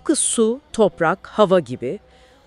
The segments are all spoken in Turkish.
Tıpkı su, toprak, hava gibi.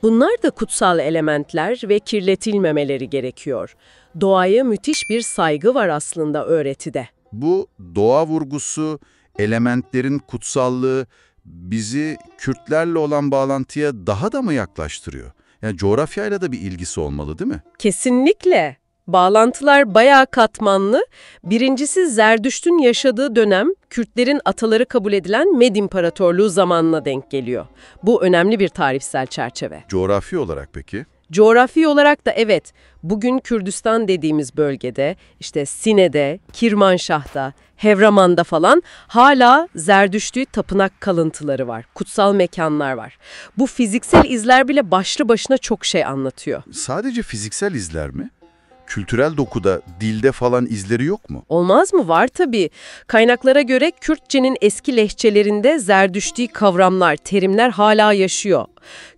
Bunlar da kutsal elementler ve kirletilmemeleri gerekiyor. Doğaya müthiş bir saygı var aslında öğretide. Bu doğa vurgusu, elementlerin kutsallığı bizi Kürtlerle olan bağlantıya daha da mı yaklaştırıyor? Yani coğrafyayla da bir ilgisi olmalı değil mi? Kesinlikle. Bağlantılar bayağı katmanlı. Birincisi Zerdüşt'ün yaşadığı dönem Kürtlerin ataları kabul edilen Med İmparatorluğu zamanına denk geliyor. Bu önemli bir tarihsel çerçeve. Coğrafi olarak peki? Coğrafi olarak da evet, bugün Kürdistan dediğimiz bölgede, işte Sine'de, Kirmanşah'ta, Havraman'da falan hala Zerdüştü tapınak kalıntıları var, kutsal mekanlar var. Bu fiziksel izler bile başlı başına çok şey anlatıyor. Sadece fiziksel izler mi? Kültürel dokuda, dilde falan izleri yok mu? Olmaz mı? Var tabii. Kaynaklara göre Kürtçenin eski lehçelerinde Zerdüştü kavramlar, terimler hala yaşıyor.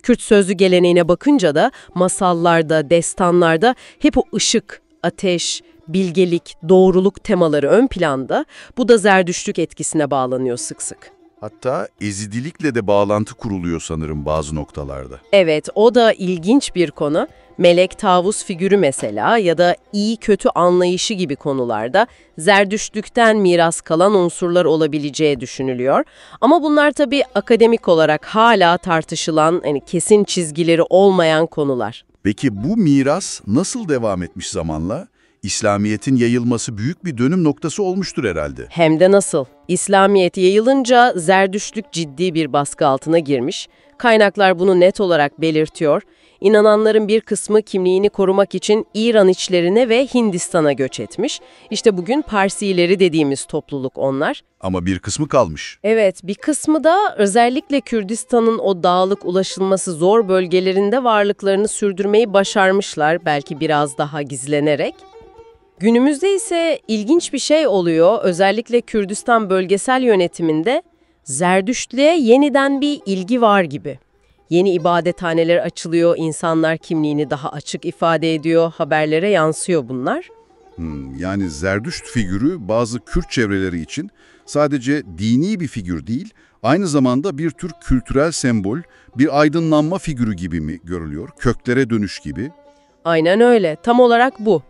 Kürt sözlü geleneğine bakınca da masallarda, destanlarda hep o ışık, ateş, bilgelik, doğruluk temaları ön planda. Bu da Zerdüştlük etkisine bağlanıyor sık sık. Hatta ezidilikle de bağlantı kuruluyor sanırım bazı noktalarda. Evet, o da ilginç bir konu. Melek tavus figürü mesela ya da iyi kötü anlayışı gibi konularda Zerdüştlükten miras kalan unsurlar olabileceği düşünülüyor. Ama bunlar tabii akademik olarak hala tartışılan, kesin çizgileri olmayan konular. Peki bu miras nasıl devam etmiş zamanla? İslamiyet'in yayılması büyük bir dönüm noktası olmuştur herhalde. Hem de nasıl? İslamiyet yayılınca Zerdüştlük ciddi bir baskı altına girmiş. Kaynaklar bunu net olarak belirtiyor. İnananların bir kısmı kimliğini korumak için İran içlerine ve Hindistan'a göç etmiş. İşte bugün Parsileri dediğimiz topluluk onlar. Ama bir kısmı kalmış. Evet, bir kısmı da özellikle Kürdistan'ın o dağlık ulaşılması zor bölgelerinde varlıklarını sürdürmeyi başarmışlar, belki biraz daha gizlenerek. Günümüzde ise ilginç bir şey oluyor, özellikle Kürdistan bölgesel yönetiminde Zerdüştlüğe yeniden bir ilgi var gibi. Yeni ibadethaneler açılıyor, insanlar kimliğini daha açık ifade ediyor, haberlere yansıyor bunlar. Yani Zerdüşt figürü bazı Kürt çevreleri için sadece dini bir figür değil, aynı zamanda bir tür kültürel sembol, bir aydınlanma figürü gibi mi görülüyor, köklere dönüş gibi? Aynen öyle, tam olarak bu.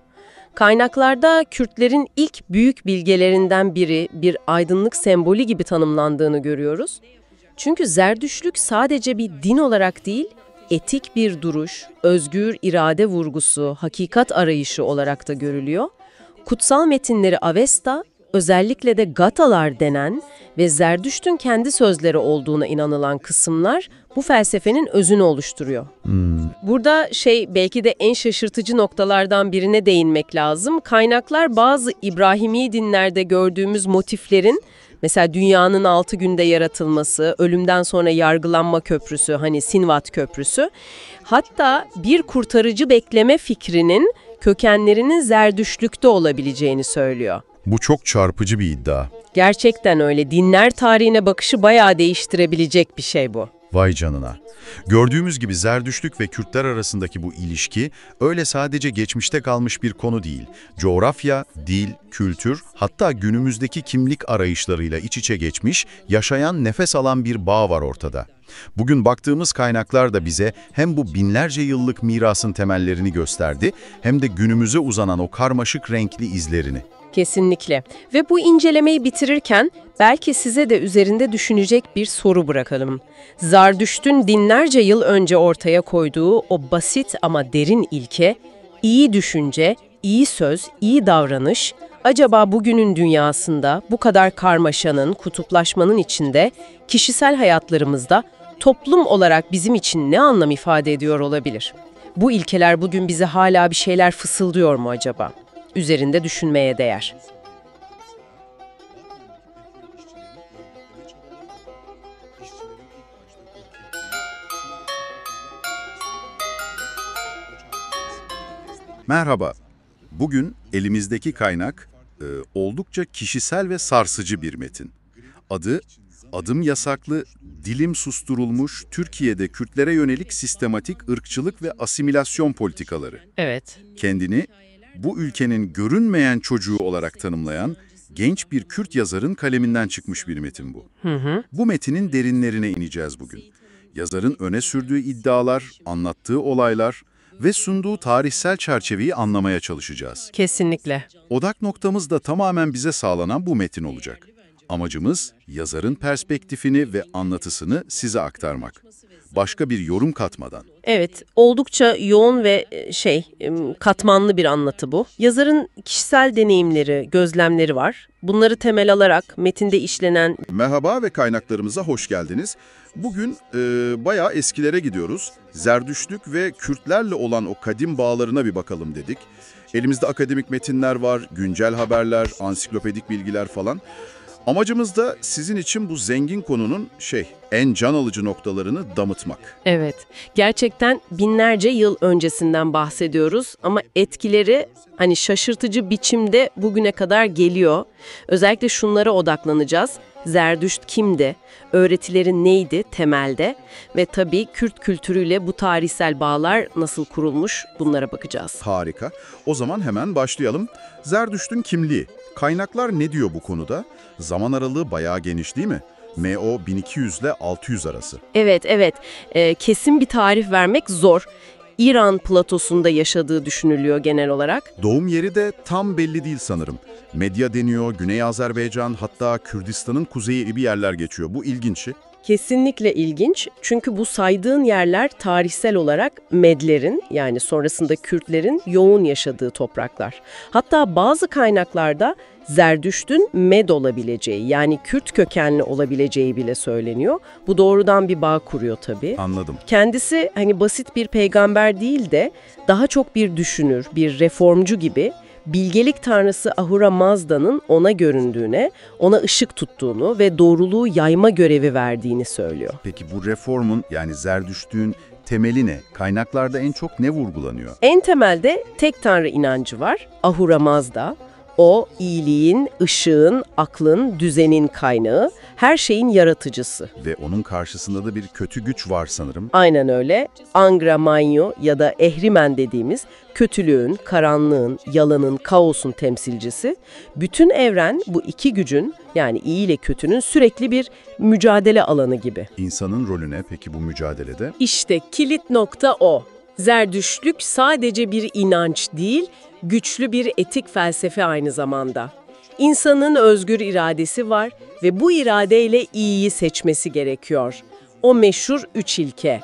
Kaynaklarda Kürtlerin ilk büyük bilgelerinden biri bir aydınlık sembolü gibi tanımlandığını görüyoruz. Çünkü Zerdüştlük sadece bir din olarak değil, etik bir duruş, özgür irade vurgusu, hakikat arayışı olarak da görülüyor. Kutsal metinleri Avesta, özellikle de Gatalar denen ve Zerdüşt'ün kendi sözleri olduğuna inanılan kısımlar bu felsefenin özünü oluşturuyor. Burada belki de en şaşırtıcı noktalardan birine değinmek lazım. Kaynaklar bazı İbrahimi dinlerde gördüğümüz motiflerin, mesela dünyanın 6 günde yaratılması, ölümden sonra yargılanma köprüsü, hani Sinvat Köprüsü, hatta bir kurtarıcı bekleme fikrinin kökenlerinin Zerdüştlükte olabileceğini söylüyor. Bu çok çarpıcı bir iddia. Gerçekten öyle. Dinler tarihine bakışı bayağı değiştirebilecek bir şey bu. Vay canına. Gördüğümüz gibi Zerdüştlük ve Kürtler arasındaki bu ilişki öyle sadece geçmişte kalmış bir konu değil. Coğrafya, dil, kültür, hatta günümüzdeki kimlik arayışlarıyla iç içe geçmiş, yaşayan, nefes alan bir bağ var ortada. Bugün baktığımız kaynaklar da bize hem bu binlerce yıllık mirasın temellerini gösterdi, hem de günümüze uzanan o karmaşık renkli izlerini. Kesinlikle. Ve bu incelemeyi bitirirken belki size de üzerinde düşünecek bir soru bırakalım. Zerdüşt'ün binlerce yıl önce ortaya koyduğu o basit ama derin ilke, iyi düşünce, iyi söz, iyi davranış, acaba bugünün dünyasında bu kadar karmaşanın, kutuplaşmanın içinde, kişisel hayatlarımızda toplum olarak bizim için ne anlam ifade ediyor olabilir? Bu ilkeler bugün bize hala bir şeyler fısıldıyor mu acaba? Üzerinde düşünmeye değer. Merhaba. Bugün elimizdeki kaynak oldukça kişisel ve sarsıcı bir metin. Adı, adım yasaklı, dilim susturulmuş Türkiye'de Kürtlere yönelik sistematik ırkçılık ve asimilasyon politikaları. Evet. Kendini bu ülkenin görünmeyen çocuğu olarak tanımlayan Genç bir Kürt yazarın kaleminden çıkmış bir metin bu. Bu metinin derinlerine ineceğiz bugün. Yazarın öne sürdüğü iddialar, anlattığı olaylar ve sunduğu tarihsel çerçeveyi anlamaya çalışacağız. Kesinlikle. Odak noktamız da tamamen bize sağlanan bu metin olacak. Amacımız yazarın perspektifini ve anlatısını size aktarmak. Başka bir yorum katmadan. Evet, oldukça yoğun ve katmanlı bir anlatı bu. Yazarın kişisel deneyimleri, gözlemleri var. Bunları temel alarak metinde işlenen... Merhaba ve kaynaklarımıza hoş geldiniz. Bugün bayağı eskilere gidiyoruz. Zerdüştlük ve Kürtlerle olan o kadim bağlarına bir bakalım dedik. Elimizde akademik metinler var, güncel haberler, ansiklopedik bilgiler falan. Amacımız da sizin için bu zengin konunun en can alıcı noktalarını damıtmak. Evet, gerçekten binlerce yıl öncesinden bahsediyoruz ama etkileri şaşırtıcı biçimde bugüne kadar geliyor. Özellikle şunlara odaklanacağız. Zerdüşt kimdi? Öğretileri neydi temelde? Ve tabii Kürt kültürüyle bu tarihsel bağlar nasıl kurulmuş bunlara bakacağız. Harika. O zaman hemen başlayalım. Zerdüşt'ün kimliği. Kaynaklar ne diyor bu konuda? Zaman aralığı bayağı geniş değil mi? M.O. 1200 ile 600 arası. Evet. Kesin bir tarih vermek zor. İran platosunda yaşadığı düşünülüyor genel olarak. Doğum yeri de tam belli değil sanırım. Medya deniyor, Güney Azerbaycan, hatta Kürdistan'ın kuzeyi gibi yerler geçiyor. Bu ilginç. Kesinlikle ilginç çünkü bu saydığın yerler tarihsel olarak Medlerin yani sonrasında Kürtlerin yoğun yaşadığı topraklar. Hatta bazı kaynaklarda Zerdüşt'ün Med olabileceği yani Kürt kökenli olabileceği bile söyleniyor. Bu doğrudan bir bağ kuruyor tabii. Anladım. Kendisi basit bir peygamber değil de daha çok bir düşünür, bir reformcu gibi bilgelik tanrısı Ahura Mazda'nın ona göründüğüne, ona ışık tuttuğunu ve doğruluğu yayma görevi verdiğini söylüyor. Peki bu reformun yani Zerdüştlüğün temeli ne? Kaynaklarda en çok ne vurgulanıyor? En temelde tek tanrı inancı var, Ahura Mazda. O, iyiliğin, ışığın, aklın, düzenin kaynağı, her şeyin yaratıcısı. Ve onun karşısında da bir kötü güç var sanırım. Aynen öyle. Angra Mainyo ya da Ehrimen dediğimiz kötülüğün, karanlığın, yalanın, kaosun temsilcisi. Bütün evren bu iki gücün yani iyi ile kötünün sürekli bir mücadele alanı gibi. İnsanın rolü ne peki bu mücadelede? İşte kilit nokta o. Zerdüştlük sadece bir inanç değil, güçlü bir etik felsefe aynı zamanda. İnsanın özgür iradesi var ve bu iradeyle iyiyi seçmesi gerekiyor. O meşhur 3 ilke.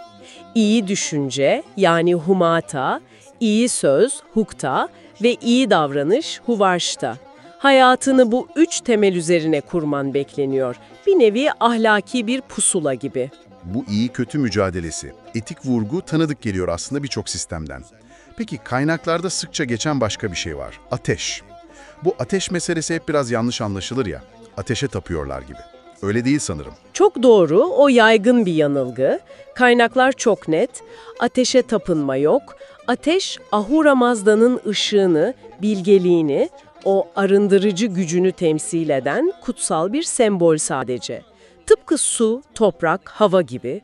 İyi düşünce yani humata, iyi söz hukta ve iyi davranış huvarşta. Hayatını bu 3 temel üzerine kurman bekleniyor. Bir nevi ahlaki bir pusula gibi. Bu iyi kötü mücadelesi, etik vurgu tanıdık geliyor aslında birçok sistemden. Peki kaynaklarda sıkça geçen başka bir şey var. Ateş. Bu ateş meselesi hep biraz yanlış anlaşılır ya. Ateşe tapıyorlar gibi. Öyle değil sanırım. Çok doğru, o yaygın bir yanılgı. Kaynaklar çok net. Ateşe tapınma yok. Ateş, Ahura Mazda'nın ışığını, bilgeliğini, o arındırıcı gücünü temsil eden kutsal bir sembol sadece. Tıpkı su, toprak, hava gibi.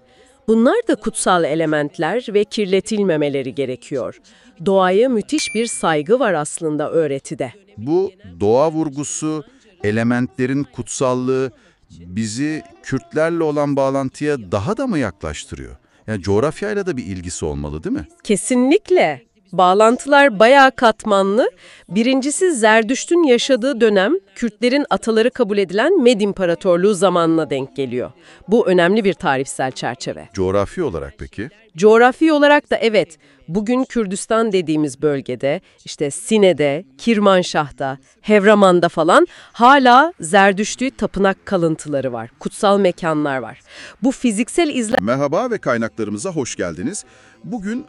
Bunlar da kutsal elementler ve kirletilmemeleri gerekiyor. Doğaya müthiş bir saygı var aslında öğretide. Bu doğa vurgusu, elementlerin kutsallığı bizi Kürtlerle olan bağlantıya daha da mı yaklaştırıyor? Yani coğrafyayla da bir ilgisi olmalı değil mi? Kesinlikle. Bağlantılar bayağı katmanlı. Birincisi Zerdüşt'ün yaşadığı dönem Kürtlerin ataları kabul edilen Med İmparatorluğu zamanına denk geliyor. Bu önemli bir tarihsel çerçeve. Coğrafi olarak peki? Coğrafi olarak da evet, bugün Kürdistan dediğimiz bölgede, işte Sine'de, Kirmanşah'ta, Hevraman'da falan hala Zerdüştlü tapınak kalıntıları var, kutsal mekanlar var. Bu fiziksel izler... Merhaba ve kaynaklarımıza hoş geldiniz. Bugün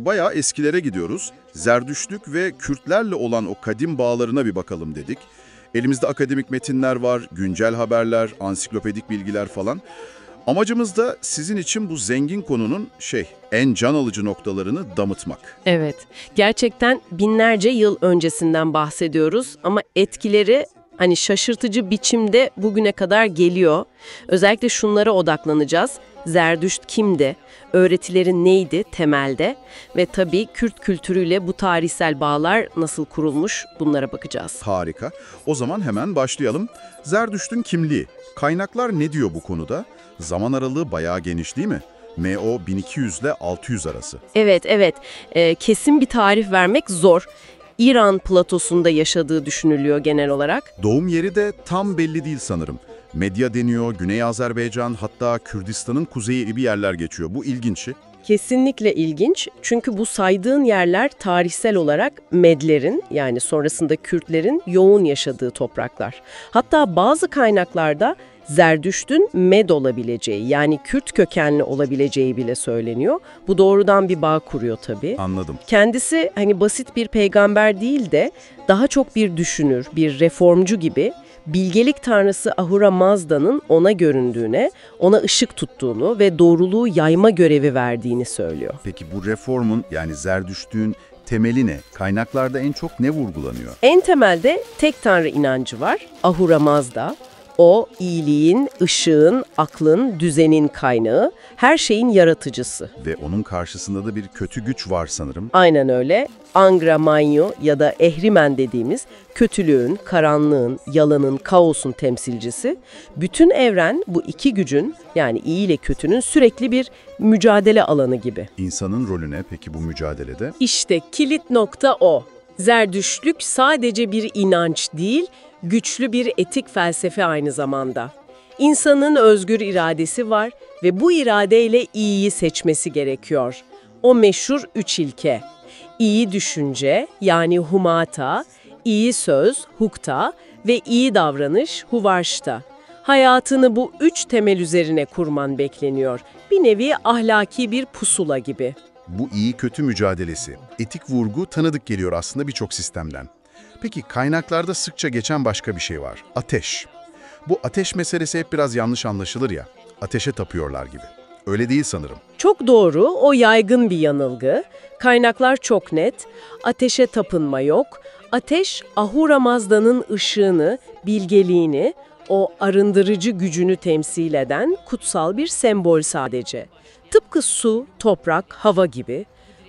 bayağı eskilere gidiyoruz. Zerdüştlük ve Kürtlerle olan o kadim bağlarına bir bakalım dedik. Elimizde akademik metinler var, güncel haberler, ansiklopedik bilgiler falan. Amacımız da sizin için bu zengin konunun en can alıcı noktalarını damıtmak. Evet, gerçekten binlerce yıl öncesinden bahsediyoruz ama etkileri Hani şaşırtıcı biçimde bugüne kadar geliyor. Özellikle şunlara odaklanacağız. Zerdüşt kimdi? Öğretileri neydi temelde? Ve tabii Kürt kültürüyle bu tarihsel bağlar nasıl kurulmuş bunlara bakacağız. Harika. O zaman hemen başlayalım. Zerdüşt'ün kimliği. Kaynaklar ne diyor bu konuda? Zaman aralığı bayağı geniş değil mi? M.O. 1200 ile 600 arası. Evet. Kesin bir tarih vermek zor. İran platosunda yaşadığı düşünülüyor genel olarak. Doğum yeri de tam belli değil sanırım. Medya deniyor, Güney Azerbaycan, hatta Kürdistan'ın kuzeyi gibi yerler geçiyor. Bu ilginç. Kesinlikle ilginç çünkü bu saydığın yerler tarihsel olarak Medlerin yani sonrasında Kürtlerin yoğun yaşadığı topraklar. Hatta bazı kaynaklarda Zerdüşt'ün Med olabileceği yani Kürt kökenli olabileceği bile söyleniyor. Bu doğrudan bir bağ kuruyor tabii. Anladım. Kendisi hani basit bir peygamber değil de daha çok bir düşünür, bir reformcu gibi bilgelik tanrısı Ahura Mazda'nın ona göründüğüne, ona ışık tuttuğunu ve doğruluğu yayma görevi verdiğini söylüyor. Peki bu reformun yani Zerdüşt'ün temeli ne? Kaynaklarda en çok ne vurgulanıyor? En temelde tek tanrı inancı var, Ahura Mazda. O, iyiliğin, ışığın, aklın, düzenin kaynağı, her şeyin yaratıcısı. Ve onun karşısında da bir kötü güç var sanırım. Aynen öyle. Angra Mainyu ya da Ehrimen dediğimiz kötülüğün, karanlığın, yalanın, kaosun temsilcisi. Bütün evren bu iki gücün yani iyi ile kötünün sürekli bir mücadele alanı gibi. İnsanın rolü ne peki bu mücadelede? İşte kilit nokta o. Zerdüştlük sadece bir inanç değil, güçlü bir etik felsefe aynı zamanda. İnsanın özgür iradesi var ve bu iradeyle iyiyi seçmesi gerekiyor. O meşhur üç ilke. İyi düşünce yani humata, iyi söz hukta ve iyi davranış huvarşta. Hayatını bu üç temel üzerine kurman bekleniyor. Bir nevi ahlaki bir pusula gibi. Bu iyi kötü mücadelesi, etik vurgu tanıdık geliyor aslında birçok sistemden. Peki kaynaklarda sıkça geçen başka bir şey var. Ateş. Bu ateş meselesi hep biraz yanlış anlaşılır ya. Ateşe tapıyorlar gibi. Öyle değil sanırım. Çok doğru, o yaygın bir yanılgı. Kaynaklar çok net. Ateşe tapınma yok. Ateş, Ahura Mazda'nın ışığını, bilgeliğini, o arındırıcı gücünü temsil eden kutsal bir sembol sadece. Tıpkı su, toprak, hava gibi.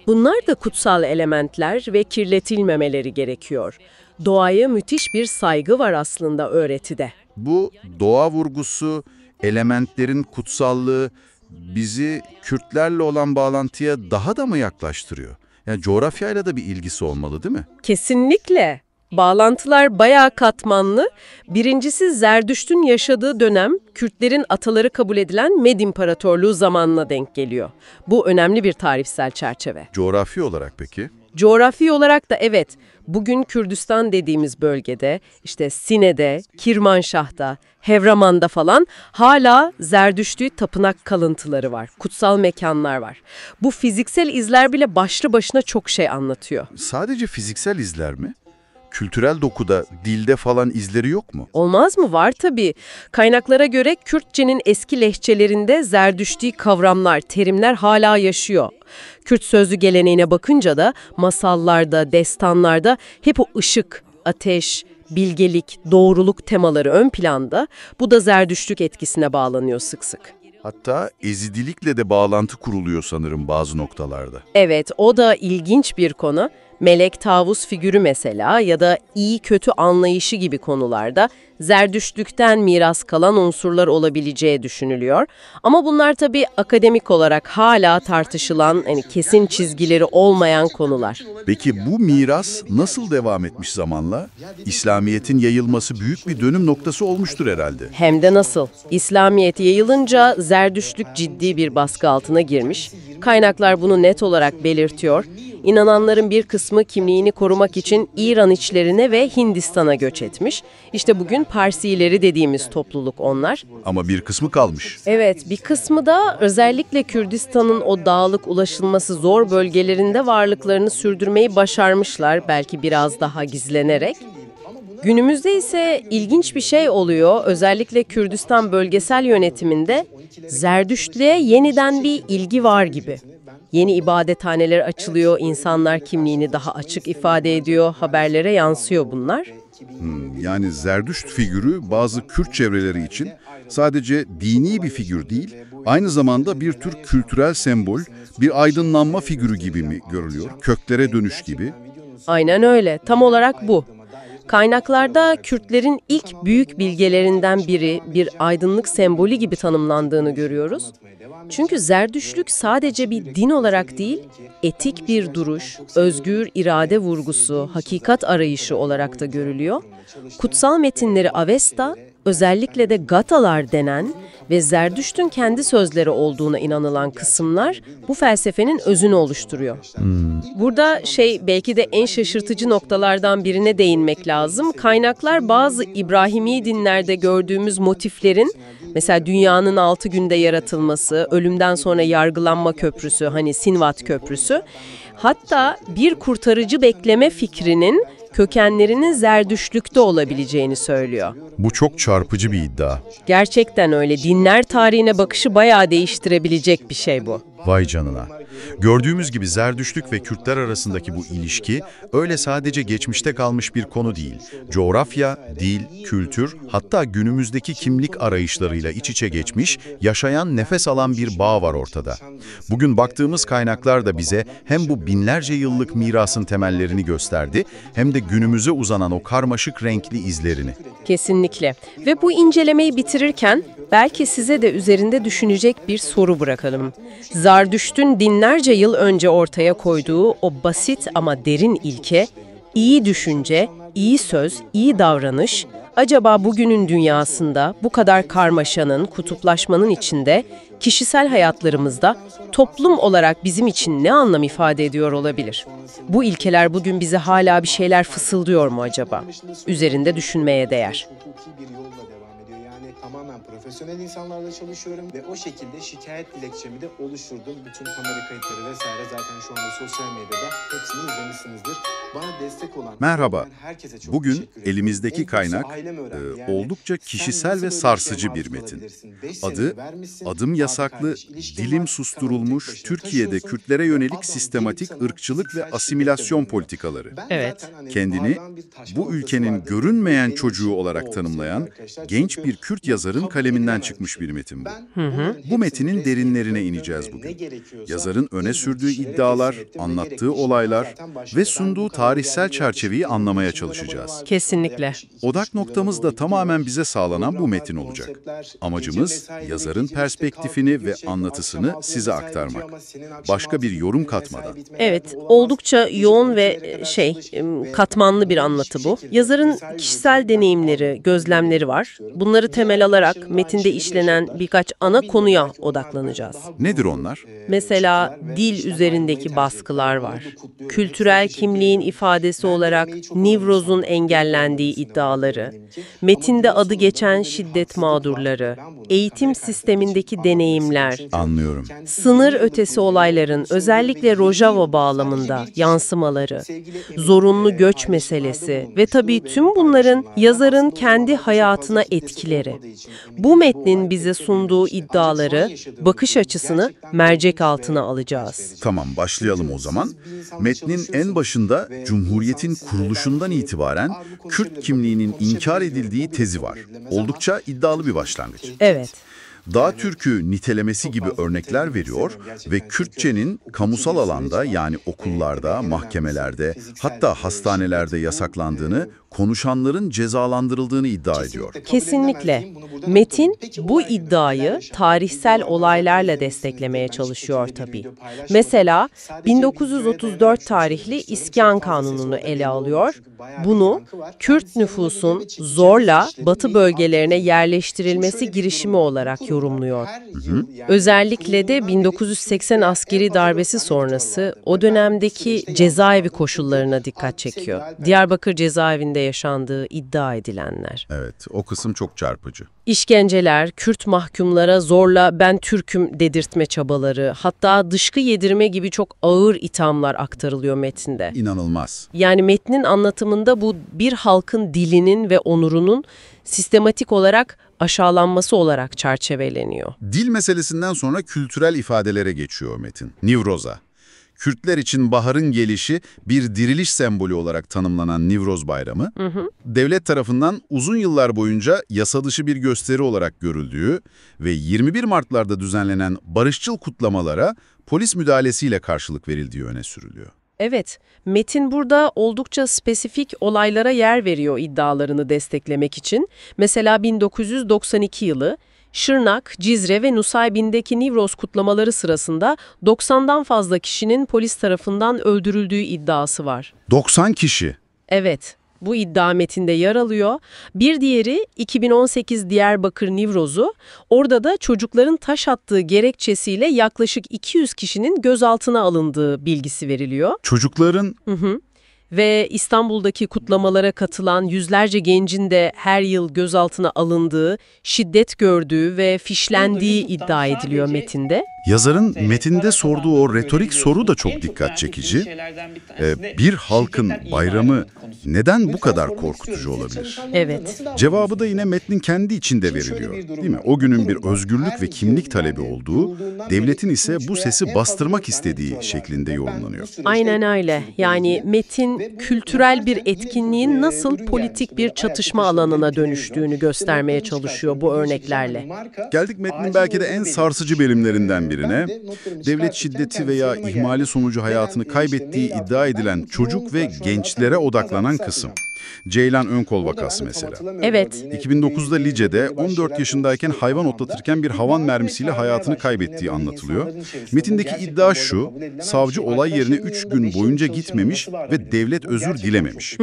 Bunlar da kutsal elementler ve kirletilmemeleri gerekiyor. Doğaya müthiş bir saygı var aslında öğretide. Bu doğa vurgusu, elementlerin kutsallığı bizi Kürtlerle olan bağlantıya daha da mı yaklaştırıyor? Yani coğrafyayla da bir ilgisi olmalı değil mi? Kesinlikle. Bağlantılar bayağı katmanlı. Birincisi Zerdüşt'ün yaşadığı dönem Kürtlerin ataları kabul edilen Med İmparatorluğu zamanına denk geliyor. Bu önemli bir tarihsel çerçeve. Coğrafi olarak peki? Coğrafi olarak da evet, bugün Kürdistan dediğimiz bölgede, işte Sine'de, Kirmanşah'ta, Hevraman'da falan hala Zerdüştü tapınak kalıntıları var, kutsal mekanlar var. Bu fiziksel izler bile başlı başına çok şey anlatıyor. Sadece fiziksel izler mi? Kültürel dokuda, dilde falan izleri yok mu? Olmaz mı? Var tabii. Kaynaklara göre Kürtçenin eski lehçelerinde Zerdüştü kavramlar, terimler hala yaşıyor. Kürt sözlü geleneğine bakınca da masallarda, destanlarda hep o ışık, ateş, bilgelik, doğruluk temaları ön planda. Bu da Zerdüştlük etkisine bağlanıyor sık sık. Hatta ezidilikle de bağlantı kuruluyor sanırım bazı noktalarda. Evet, o da ilginç bir konu. Melek tavus figürü mesela ya da iyi kötü anlayışı gibi konularda Zerdüştlükten miras kalan unsurlar olabileceği düşünülüyor. Ama bunlar tabii akademik olarak hala tartışılan, kesin çizgileri olmayan konular. Peki bu miras nasıl devam etmiş zamanla? İslamiyet'in yayılması büyük bir dönüm noktası olmuştur herhalde. Hem de nasıl? İslamiyet yayılınca Zerdüştlük ciddi bir baskı altına girmiş. Kaynaklar bunu net olarak belirtiyor. İnananların bir kısmı kimliğini korumak için İran içlerine ve Hindistan'a göç etmiş. İşte bugün Parsileri dediğimiz topluluk onlar. Ama bir kısmı kalmış. Evet, bir kısmı da özellikle Kürdistan'ın o dağlık ulaşılması zor bölgelerinde varlıklarını sürdürmeyi başarmışlar, belki biraz daha gizlenerek. Günümüzde ise ilginç bir şey oluyor, özellikle Kürdistan bölgesel yönetiminde Zerdüştlüğe yeniden bir ilgi var gibi. Yeni ibadethaneler açılıyor, insanlar kimliğini daha açık ifade ediyor, haberlere yansıyor bunlar. Yani Zerdüşt figürü bazı Kürt çevreleri için sadece dini bir figür değil, aynı zamanda bir tür kültürel sembol, bir aydınlanma figürü gibi mi görülüyor? Köklere dönüş gibi. Aynen öyle. Tam olarak bu. Kaynaklarda Kürtlerin ilk büyük bilgelerinden biri bir aydınlık sembolü gibi tanımlandığını görüyoruz. Çünkü Zerdüştlük sadece bir din olarak değil, etik bir duruş, özgür irade vurgusu, hakikat arayışı olarak da görülüyor. Kutsal metinleri Avesta, özellikle de Gatalar denen ve Zerdüşt'ün kendi sözleri olduğuna inanılan kısımlar bu felsefenin özünü oluşturuyor. Burada belki de en şaşırtıcı noktalardan birine değinmek lazım. Kaynaklar bazı İbrahimi dinlerde gördüğümüz motiflerin, mesela dünyanın 6 günde yaratılması, ölümden sonra yargılanma köprüsü, hani Sinvat Köprüsü, hatta bir kurtarıcı bekleme fikrinin kökenlerinin Zerdüştlükte olabileceğini söylüyor. Bu çok çarpıcı bir iddia. Gerçekten öyle. Dinler tarihine bakışı bayağı değiştirebilecek bir şey bu. Vay canına. Gördüğümüz gibi Zerdüştlük ve Kürtler arasındaki bu ilişki öyle sadece geçmişte kalmış bir konu değil. Coğrafya, dil, kültür, hatta günümüzdeki kimlik arayışlarıyla iç içe geçmiş, yaşayan, nefes alan bir bağ var ortada. Bugün baktığımız kaynaklar da bize hem bu binlerce yıllık mirasın temellerini gösterdi, hem de günümüze uzanan o karmaşık renkli izlerini. Kesinlikle. Ve bu incelemeyi bitirirken belki size de üzerinde düşünecek bir soru bırakalım. Zerdüşt'ün binlerce yıl önce ortaya koyduğu o basit ama derin ilke, iyi düşünce, iyi söz, iyi davranış, acaba bugünün dünyasında bu kadar karmaşanın, kutuplaşmanın içinde, kişisel hayatlarımızda toplum olarak bizim için ne anlam ifade ediyor olabilir? Bu ilkeler bugün bize hala bir şeyler fısıldıyor mu acaba? Üzerinde düşünmeye değer. Tamamen profesyonel insanlarla çalışıyorum ve o şekilde şikayet dilekçemi de oluşturdum. Bütün kamera kayıtları vesaire zaten şu anda sosyal medyada hepsini izlemişsinizdir. Bana destek olan Merhaba. herkese çok Bugün teşekkür ederim. elimizdeki En kötüsü kaynak ailem öğrendi. Yani oldukça sen kişisel nasıl ve böyle bir sarsıcı şeye bir maruz metin. kalabilirsin? 5 Adı, seneyi vermişsin, adım abi yasaklı, kardeş ilişkin dilim var, susturulmuş, kanını tek başına Türkiye'de taşıyorsun. Kürtlere yönelik Adam sistematik gelip sana ırkçılık ve fiziksel asimilasyon şiddet de politikaları. Ben Evet. zaten hani Kendini bağıran bir taş bu baltası ülkenin vardı. görünmeyen Benim çocuğu için olarak o tanımlayan arkadaşlar. genç Çünkü bir Kürt yazarın kabul kaleminden edilemez çıkmış bir metin bu. Ben Bu metinin derinlerine ineceğiz bugün. Yazarın öne sürdüğü iddialar, anlattığı olaylar ve sunduğu tarihsel çerçeveyi anlamaya çalışacağız. Kesinlikle. Odak noktamız da tamamen bize sağlanan bu metin olacak. Amacımız yazarın perspektifini ve anlatısını size aktarmak. Başka bir yorum katmadan. Evet, oldukça yoğun ve katmanlı bir anlatı bu. Yazarın kişisel deneyimleri, gözlemleri var. Bunları temel alarak metinde işlenen birkaç ana konuya odaklanacağız. Nedir onlar? Mesela dil üzerindeki baskılar var. Kültürel kimliğin ifadesi olarak Nivroz'un engellendiği iddiaları, metinde adı geçen şiddet mağdurları, eğitim sistemindeki deneyimler, Anlıyorum. sınır ötesi olayların özellikle Rojava bağlamında yansımaları, zorunlu göç meselesi ve tabii tüm bunların yazarın kendi hayatına etkileri. Bu metnin bize sunduğu iddiaları, bakış açısını mercek altına alacağız. Tamam, başlayalım o zaman. Metnin en başında Cumhuriyet'in kuruluşundan itibaren Kürt kimliğinin inkar edildiği tezi var. Oldukça iddialı bir başlangıç. Evet. Dağ Türk'ü nitelemesi gibi örnekler veriyor ve Kürtçenin kamusal alanda yani okullarda, mahkemelerde, hatta hastanelerde yasaklandığını, konuşanların cezalandırıldığını iddia ediyor. Kesinlikle. Metin bu iddiayı tarihsel olaylarla desteklemeye çalışıyor tabii. Mesela 1934 tarihli İskan Kanunu'nu ele alıyor. Bunu Kürt nüfusun zorla Batı bölgelerine yerleştirilmesi girişimi olarak yorumluyor. Özellikle de 1980 askeri darbesi sonrası o dönemdeki cezaevi koşullarına dikkat çekiyor. Diyarbakır cezaevinde yaşandığı iddia edilenler. Evet, o kısım çok çarpıcı. İşkenceler, Kürt mahkumlara zorla ben Türk'üm dedirtme çabaları, hatta dışkı yedirme gibi çok ağır ithamlar aktarılıyor metinde. İnanılmaz. Yani metnin anlatımında bu bir halkın dilinin ve onurunun sistematik olarak aşağılanması olarak çerçeveleniyor. Dil meselesinden sonra kültürel ifadelere geçiyor metin. Nivroza. Kürtler için baharın gelişi bir diriliş sembolü olarak tanımlanan Nivroz Bayramı, devlet tarafından uzun yıllar boyunca yasa dışı bir gösteri olarak görüldüğü ve 21 Mart'larda düzenlenen barışçıl kutlamalara polis müdahalesiyle karşılık verildiği öne sürülüyor. Evet, Metin burada oldukça spesifik olaylara yer veriyor iddialarını desteklemek için. Mesela 1992 yılı Şırnak, Cizre ve Nusaybin'deki Nivroz kutlamaları sırasında 90'dan fazla kişinin polis tarafından öldürüldüğü iddiası var. 90 kişi. Evet, bu iddia metinde yer alıyor. Bir diğeri 2018 Diyarbakır Nivroz'u. Orada da çocukların taş attığı gerekçesiyle yaklaşık 200 kişinin gözaltına alındığı bilgisi veriliyor. Çocukların Ve İstanbul'daki kutlamalara katılan yüzlerce gencin de her yıl gözaltına alındığı, şiddet gördüğü ve fişlendiği iddia ediliyor metinde. yazarın metinde sorduğu o retorik soru da çok dikkat çekici. Bir halkın bayramı neden bu kadar korkutucu olabilir? Evet. Cevabı da yine metnin kendi içinde veriliyor, değil mi? O günün bir özgürlük ve kimlik talebi olduğu, devletin ise bu sesi bastırmak istediği şeklinde yorumlanıyor. Aynen öyle. Yani metin kültürel bir etkinliğin nasıl politik bir çatışma alanına dönüştüğünü göstermeye çalışıyor bu örneklerle. Geldik metnin belki de en sarsıcı bölümlerinden birine. Devlet şiddeti veya ihmali sonucu hayatını kaybettiği iddia edilen çocuk ve gençlere odaklanan kısım. Ceylan Önkol vakası mesela. Evet. 2009'da Lice'de 14 yaşındayken hayvan otlatırken bir havan mermisiyle hayatını kaybettiği anlatılıyor. Metindeki iddia şu, savcı olay yerine 3 gün boyunca gitmemiş ve devlet özür dilememiş.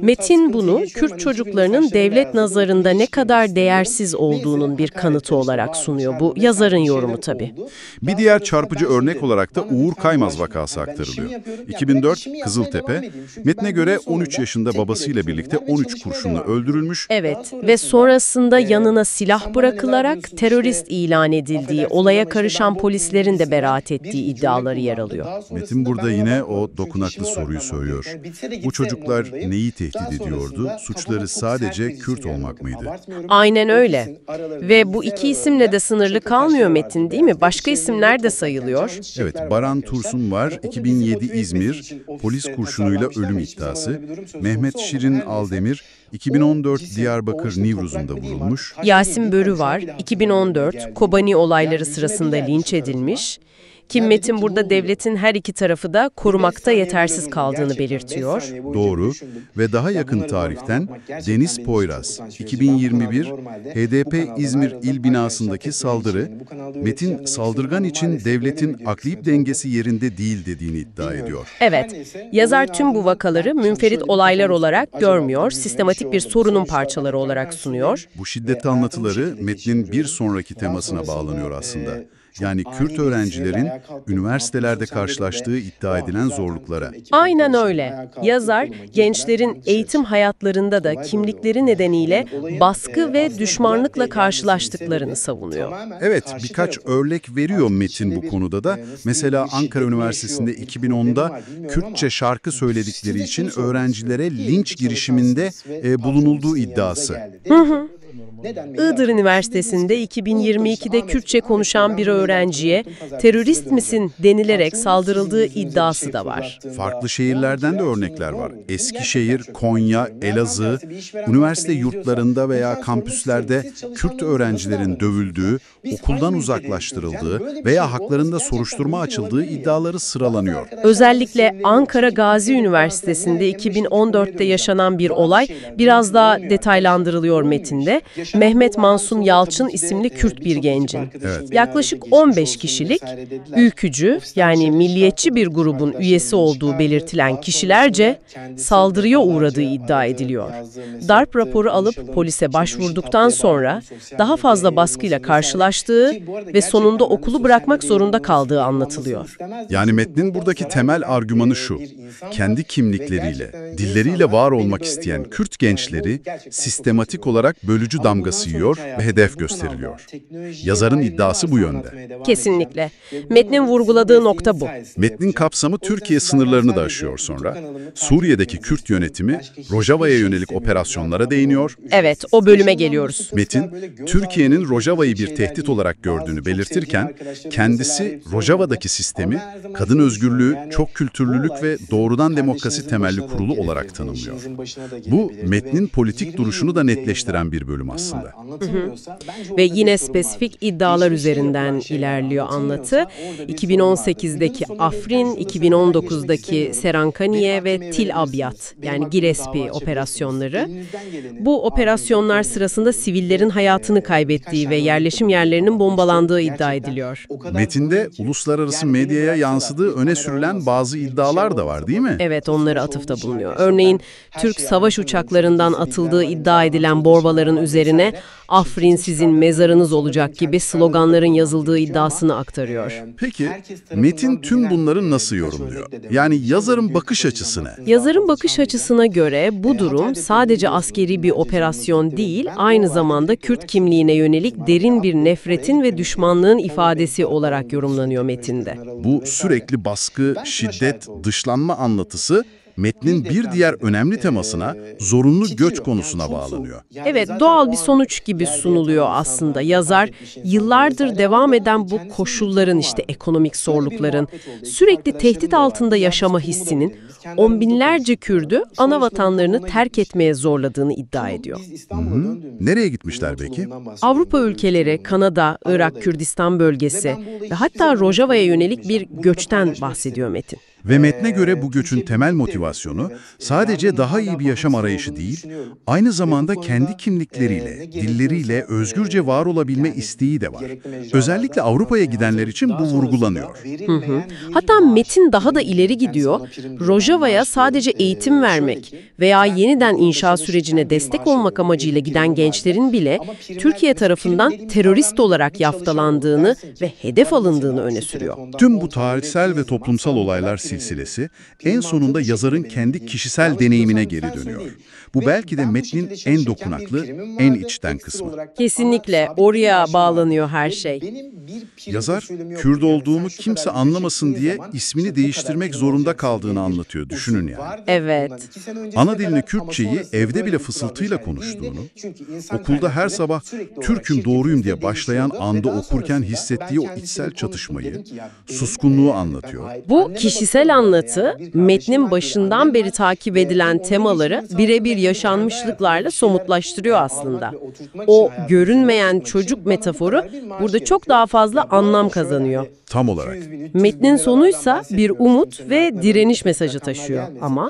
Metin bunu Kürt çocuklarının devlet nazarında ne kadar değersiz olduğunun bir kanıtı olarak sunuyor. Bu yazarın yorumu tabii. Bir diğer çarpıcı örnek olarak da Uğur Kaymaz vakası aktarılıyor. 2004 Kızıltepe, metne göre 13 yaşında babasıyla birlikte 13 kurşunla öldürülmüş. Evet ve sonrasında yanına silah bırakılarak terörist ilan edildiği, olaya karışan polislerin de beraat ettiği iddiaları yer alıyor. Metin burada yine o dokunaklı soruyu soruyor. Bu çocuklar neyi tehdit ediyordu? Suçları sadece Kürt olmak mıydı? Aynen öyle. Ve bu iki isimle de sınırlı kalmıyor Metin, değil mi? Başka isimler de sayılıyor. Evet, Baran Tursun var, 2007 İzmir, polis kurşunuyla ölüm iddiası. Mehmet Şirin Aldemir, 2014 Diyarbakır Nivruz'unda vurulmuş. Yasin Börü var, 2014 Kobani olayları sırasında linç edilmiş. Kim Metin burada devletin her iki tarafı da korumakta yetersiz kaldığını belirtiyor. Doğru ve daha yakın tarihten Deniz Poyraz, 2021 HDP İzmir İl binasındaki saldırı, Metin saldırgan için devletin akli dengesi yerinde değil dediğini iddia ediyor. Evet, yazar tüm bu vakaları münferit olaylar olarak görmüyor, sistematik bir sorunun parçaları olarak sunuyor. Bu şiddetli anlatıları metnin bir sonraki temasına bağlanıyor aslında. Yani Kürt öğrencilerin üniversitelerde karşılaştığı iddia edilen zorluklara. Aynen öyle. Yazar, gençlerin eğitim hayatlarında da kimlikleri nedeniyle baskı ve düşmanlıkla karşılaştıklarını savunuyor. Evet, birkaç örnek veriyor metin bu konuda da. Mesela Ankara Üniversitesi'nde 2010'da Kürtçe şarkı söyledikleri için öğrencilere linç girişiminde bulunulduğu iddiası. Iğdır Üniversitesi'nde 2022'de Kürtçe konuşan bir öğrenciye terörist misin denilerek saldırıldığı iddiası da var. Farklı şehirlerden de örnekler var. Eskişehir, Konya, Elazığ, üniversite yurtlarında veya kampüslerde Kürt öğrencilerin dövüldüğü, okuldan uzaklaştırıldığı veya haklarında soruşturma açıldığı iddiaları sıralanıyor. Özellikle Ankara Gazi Üniversitesi'nde 2014'te yaşanan bir olay biraz daha detaylandırılıyor metinde. Mehmet Mansum Yalçın isimli Kürt bir gencin. Evet. Yaklaşık 15 kişilik ülkücü yani milliyetçi bir grubun üyesi olduğu belirtilen kişilerce saldırıya uğradığı iddia ediliyor. Darp raporu alıp polise başvurduktan sonra daha fazla baskıyla karşılaştığı ve sonunda okulu bırakmak zorunda kaldığı anlatılıyor. Yani metnin buradaki temel argümanı şu: kendi kimlikleriyle, dilleriyle var olmak isteyen Kürt gençleri sistematik olarak bölücü damgalar damgası yiyor ve hedef gösteriliyor. Yazarın iddiası bu yönde. Kesinlikle. Metnin vurguladığı nokta bu. Metnin kapsamı Türkiye sınırlarını da aşıyor sonra. Suriye'deki Kürt yönetimi Rojava'ya yönelik operasyonlara değiniyor. Evet, o bölüme geliyoruz. Metin, Türkiye'nin Rojava'yı bir tehdit olarak gördüğünü belirtirken, kendisi Rojava'daki sistemi, kadın özgürlüğü, çok kültürlülük ve doğrudan demokrasi temelli kurulu olarak tanımlıyor. Bu, metnin politik duruşunu da netleştiren bir bölüm aslında. Ve yine spesifik iddialar üzerinden ilerliyor anlatı. 2018'deki Afrin, 2019'daki Serankaniye ve Tel Abyad yani Girespi operasyonları. Bu operasyonlar sırasında sivillerin hayatını kaybettiği ve yerleşim yerlerinin bombalandığı iddia ediliyor. Metinde uluslararası medyaya yansıdığı öne sürülen bazı iddialar da var değil mi? Evet, onları atıfta bulunuyor. Örneğin Türk savaş uçaklarından atıldığı iddia edilen bombaların üzerine "Afrin sizin mezarınız olacak" gibi sloganların yazıldığı iddiasını aktarıyor. Peki, metin tüm bunları nasıl yorumluyor? Yani yazarın bakış açısı ne? Yazarın bakış açısına göre bu durum sadece askeri bir operasyon değil, aynı zamanda Kürt kimliğine yönelik derin bir nefretin ve düşmanlığın ifadesi olarak yorumlanıyor metinde. Bu sürekli baskı, şiddet, dışlanma anlatısı metnin bir diğer önemli temasına, zorunlu göç konusuna bağlanıyor. Evet, doğal bir sonuç gibi sunuluyor aslında. Yazar, yıllardır devam eden bu koşulların, işte ekonomik zorlukların, sürekli tehdit altında yaşama hissinin on binlerce Kürdü ana vatanlarını terk etmeye zorladığını iddia ediyor. Nereye gitmişler peki? Avrupa ülkeleri, Kanada, Irak, Kürdistan bölgesi ve hatta Rojava'ya yönelik bir göçten bahsediyor metin. Ve metne göre bu göçün temel motivasyonu sadece daha iyi bir yaşam arayışı değil, aynı zamanda kendi kimlikleriyle, dilleriyle özgürce var olabilme isteği de var. Özellikle Avrupa'ya gidenler için bu vurgulanıyor. Hatta metin daha da ileri gidiyor. Rojava'ya sadece eğitim vermek veya yeniden inşa sürecine destek olmak amacıyla giden gençlerin bile Türkiye tarafından terörist olarak yaftalandığını ve hedef alındığını öne sürüyor. Tüm bu tarihsel ve toplumsal olaylar silsilesi en sonunda yazarın kendi kişisel deneyimine geri dönüyor. Bu belki de metnin en dokunaklı, en içten kısmı. Kesinlikle oraya bağlanıyor her şey. Yazar, Kürt olduğumu kimse anlamasın diye ismini değiştirmek zorunda kaldığını anlatıyor, düşünün yani. Evet. Ana dilini Kürtçeyi evde bile fısıltıyla konuştuğunu, okulda her sabah "Türk'üm, doğruyum" diye başlayan anda okurken hissettiği o içsel çatışmayı, suskunluğu anlatıyor. Bu kişisel anlatı, metnin başından beri takip edilen temaları birebir yaşanmışlıklarla somutlaştırıyor aslında. O görünmeyen çocuk metaforu burada çok daha fazla anlam kazanıyor. Tam olarak. Metnin sonuysa bir umut ve direniş mesajı taşıyor ama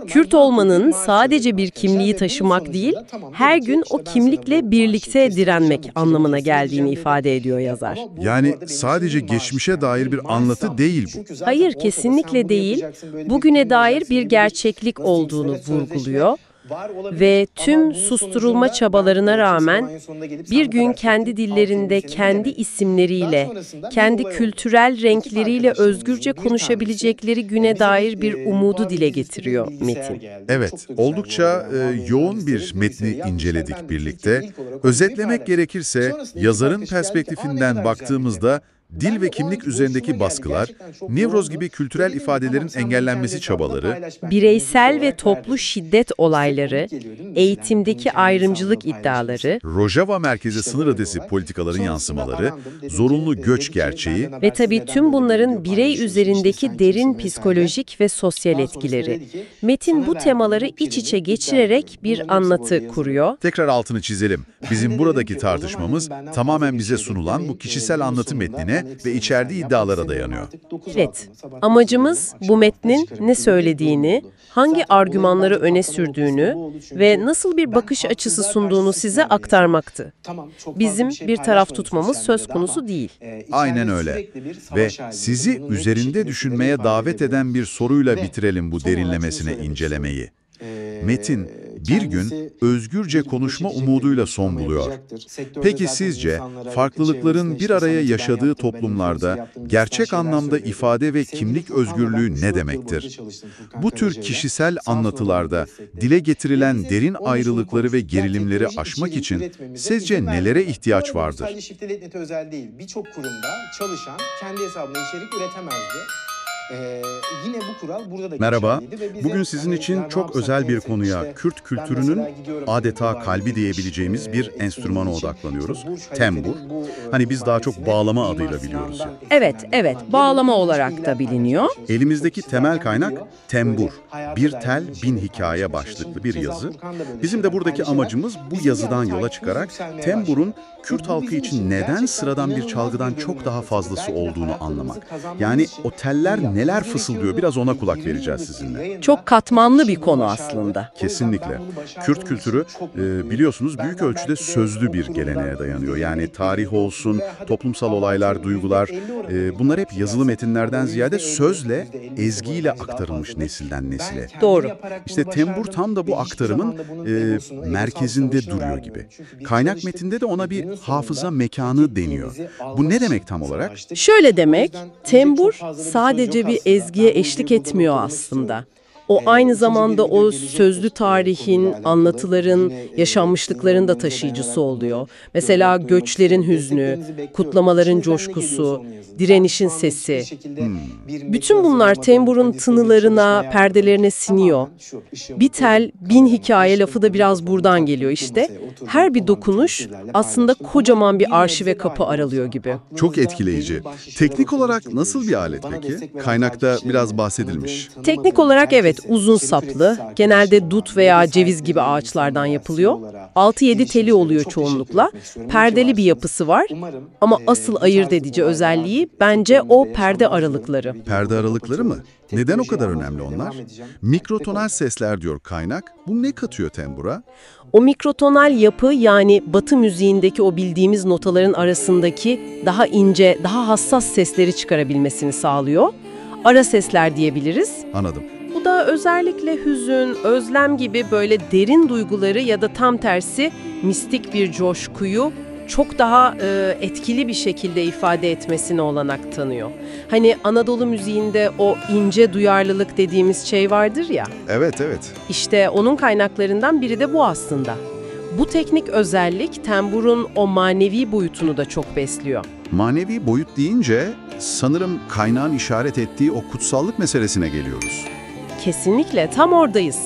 Kürt olmanın sadece bir kimliği taşımak değil, her gün o kimlikle birlikte direnmek anlamına geldiğini ifade ediyor yazar. Yani sadece geçmişe dair bir anlatı değil bu. Hayır, kesinlikle değil. Bugüne dair bir gerçeklik olduğunu vurguluyor. Ve tüm susturulma çabalarına rağmen bir gün kendi dillerinde, kendi isimleriyle, kendi kültürel renkleriyle özgürce konuşabilecekleri güne dair bir umudu dile getiriyor metin. Evet, oldukça yoğun bir metni inceledik birlikte. Özetlemek gerekirse, yazarın perspektifinden baktığımızda, dil ve kimlik üzerindeki baskılar, nevroz gibi kültürel ifadelerin engellenmesi çabaları, bireysel ve toplu şiddet olayları, eğitimdeki ayrımcılık iddiaları Rojava merkezi sınır ötesi politikaların yansımaları, zorunlu göç gerçeği ve tabii tüm bunların birey üzerindeki derin psikolojik ve sosyal etkileri. Metin bu temaları iç içe geçirerek bir anlatı kuruyor. Tekrar altını çizelim. Bizim buradaki tartışmamız tamamen bize sunulan bu kişisel anlatı metnine ve içerdiği iddialara dayanıyor. Evet, amacımız bu metnin ne söylediğini, hangi argümanları öne sürdüğünü ve nasıl bir bakış açısı sunduğunu size aktarmaktı. Bizim bir taraf tutmamız söz konusu değil. Aynen öyle. Ve sizi üzerinde düşünmeye davet eden bir soruyla bitirelim bu derinlemesine incelemeyi. Metin, bir gün özgürce konuşma umuduyla son buluyor. Peki sizce farklılıkların bir araya yaşadığı toplumlarda gerçek anlamda ifade ve kimlik özgürlüğü ne demektir? Bu tür kişisel anlatılarda dile getirilen derin ayrılıkları ve gerilimleri aşmak için sizce nelere ihtiyaç vardır? Sadece Shift.net özel değil. Birçok kurumda çalışan kendi hesabına içerik üretemezdi. Yine bu kural burada da Merhaba, geçerliydi ve bize, bugün sizin için çok özel bir konuya, Kürt kültürünün adeta kalbi diyebileceğimiz bir enstrümana odaklanıyoruz. Tembur. Hani biz daha çok bağlama adıyla biliyoruz. Evet, bağlama olarak da biliniyor. Elimizdeki temel kaynak tembur. Bir tel, bin hikaye başlıklı bir yazı. Bizim de buradaki amacımız bu yazıdan yola çıkarak temburun Kürt halkı için neden sıradan bir çalgıdan çok daha fazlası olduğunu anlamak. Yani o teller neler fısıldıyor, biraz ona kulak vereceğiz sizinle. Çok katmanlı bir konu aslında. Kesinlikle. Kürt kültürü biliyorsunuz büyük ölçüde sözlü bir geleneğe dayanıyor. Yani tarih olsun, toplumsal olaylar, duygular, bunlar hep yazılı metinlerden ziyade sözle, ezgiyle aktarılmış nesilden nesile. Doğru. İşte tembur tam da bu aktarımın merkezinde duruyor gibi. Kaynak metinde de ona bir hafıza mekanı deniyor. Bu ne demek tam olarak? Şöyle demek, tembur sadece bir ezgiye eşlik etmiyor aslında. O aynı zamanda o sözlü tarihin, anlatıların, yaşanmışlıkların da taşıyıcısı oluyor. Mesela göçlerin hüznü, kutlamaların coşkusu, direnişin sesi. Bütün bunlar temburun tınılarına, perdelerine siniyor. Bir tel, bin hikaye lafı da biraz buradan geliyor işte. Her bir dokunuş aslında kocaman bir arşive kapı aralıyor gibi. Çok etkileyici. Teknik olarak nasıl bir alet peki? Kaynakta biraz bahsedilmiş. Teknik olarak evet, uzun saplı, genelde dut veya ceviz gibi ağaçlardan yapılıyor. 6-7 teli oluyor çoğunlukla. Perdeli bir yapısı var ama asıl ayırt edici özelliği bence o perde aralıkları. Perde aralıkları mı? Neden o kadar önemli onlar? Mikrotonal sesler diyor kaynak. Bu ne katıyor tembura? O mikrotonal yapı, yani Batı müziğindeki o bildiğimiz notaların arasındaki daha ince, daha hassas sesleri çıkarabilmesini sağlıyor. Ara sesler diyebiliriz. Anladım. Bu da özellikle hüzün, özlem gibi böyle derin duyguları ya da tam tersi mistik bir coşkuyu çok daha etkili bir şekilde ifade etmesine olanak tanıyor. Hani Anadolu müziğinde o ince duyarlılık dediğimiz şey vardır ya. Evet. İşte onun kaynaklarından biri de bu aslında. Bu teknik özellik temburun o manevi boyutunu da çok besliyor. Manevi boyut deyince sanırım kaynağın işaret ettiği o kutsallık meselesine geliyoruz. Kesinlikle tam oradayız.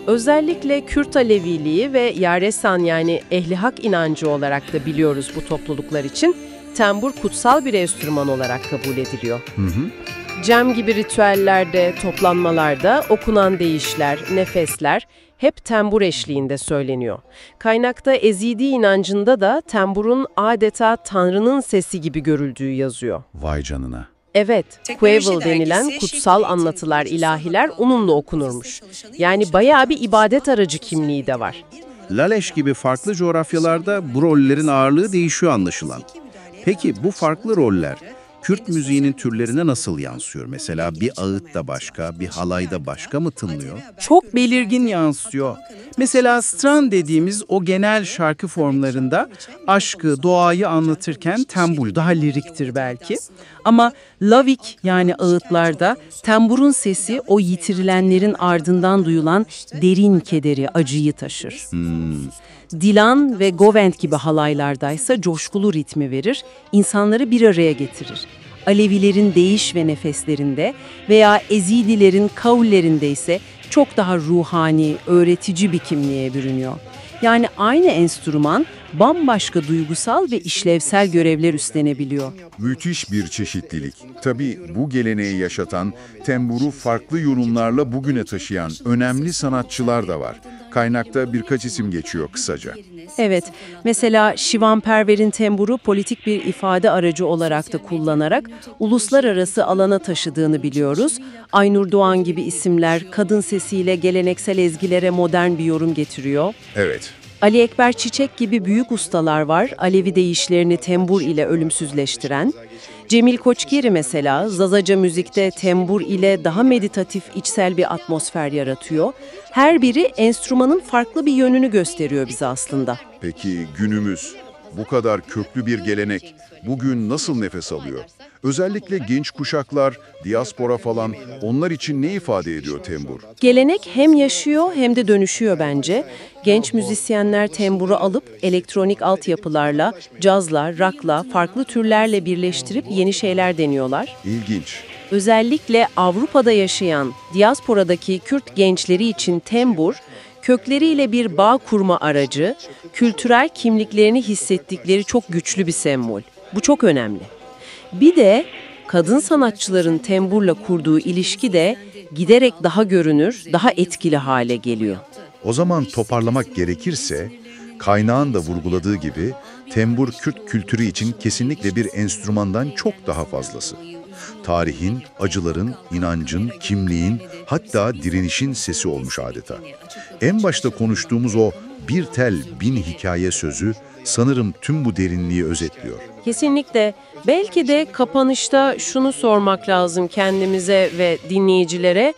Özellikle Kürt Aleviliği ve Yaresan, yani ehli hak inancı olarak da biliyoruz bu topluluklar için, tembur kutsal bir enstrüman olarak kabul ediliyor. Cem gibi ritüellerde, toplanmalarda okunan deyişler, nefesler hep tembur eşliğinde söyleniyor. Kaynakta Ezidi inancında da temburun adeta Tanrı'nın sesi gibi görüldüğü yazıyor. Vay canına. Evet, Kueval denilen kutsal anlatılar, ilahiler onunla okunurmuş. Yani bayağı bir ibadet aracı kimliği de var. Laleş gibi farklı coğrafyalarda bu rollerin ağırlığı değişiyor anlaşılan. Peki bu farklı roller Kürt müziğinin türlerine nasıl yansıyor? Mesela bir ağıtta başka, bir halayda başka mı tınlıyor? Çok belirgin yansıyor. Mesela stran dediğimiz o genel şarkı formlarında aşkı, doğayı anlatırken tembur daha liriktir belki. Ama lavik, yani ağıtlarda temburun sesi o yitirilenlerin ardından duyulan derin kederi, acıyı taşır. Dilan ve Govend gibi halaylardaysa coşkulu ritmi verir, insanları bir araya getirir. Alevilerin değiş ve nefeslerinde veya Ezidilerin kavullerinde ise çok daha ruhani, öğretici bir kimliğe bürünüyor. Yani aynı enstrüman bambaşka duygusal ve işlevsel görevler üstlenebiliyor. Müthiş bir çeşitlilik. Tabii bu geleneği yaşatan, temburu farklı yorumlarla bugüne taşıyan önemli sanatçılar da var. Kaynakta birkaç isim geçiyor kısaca. Evet, mesela Şivan Perver'in temburu politik bir ifade aracı olarak da kullanarak uluslararası alana taşıdığını biliyoruz. Aynur Doğan gibi isimler kadın sesiyle geleneksel ezgilere modern bir yorum getiriyor. Evet. Ali Ekber Çiçek gibi büyük ustalar var, Alevi deyişlerini tembur ile ölümsüzleştiren. Cemil Koçgeri mesela Zazaca müzikte tembur ile daha meditatif, içsel bir atmosfer yaratıyor. Her biri enstrümanın farklı bir yönünü gösteriyor bize aslında. Peki günümüz, bu kadar köklü bir gelenek bugün nasıl nefes alıyor? Özellikle genç kuşaklar, diaspora falan, onlar için ne ifade ediyor tembur? Gelenek hem yaşıyor hem de dönüşüyor bence. Genç müzisyenler temburu alıp elektronik altyapılarla, cazla, rock'la, farklı türlerle birleştirip yeni şeyler deniyorlar. İlginç. Özellikle Avrupa'da yaşayan, diasporadaki Kürt gençleri için tembur, kökleriyle bir bağ kurma aracı, kültürel kimliklerini hissettikleri çok güçlü bir sembol. Bu çok önemli. Bir de kadın sanatçıların temburla kurduğu ilişki de giderek daha görünür, daha etkili hale geliyor. O zaman toparlamak gerekirse, kaynağın da vurguladığı gibi tembur Kürt kültürü için kesinlikle bir enstrümandan çok daha fazlası. Tarihin, acıların, inancın, kimliğin, hatta direnişin sesi olmuş adeta. En başta konuştuğumuz o bir tel bin hikaye sözü sanırım tüm bu derinliği özetliyor. Kesinlikle. Belki de kapanışta şunu sormak lazım kendimize ve dinleyicilere.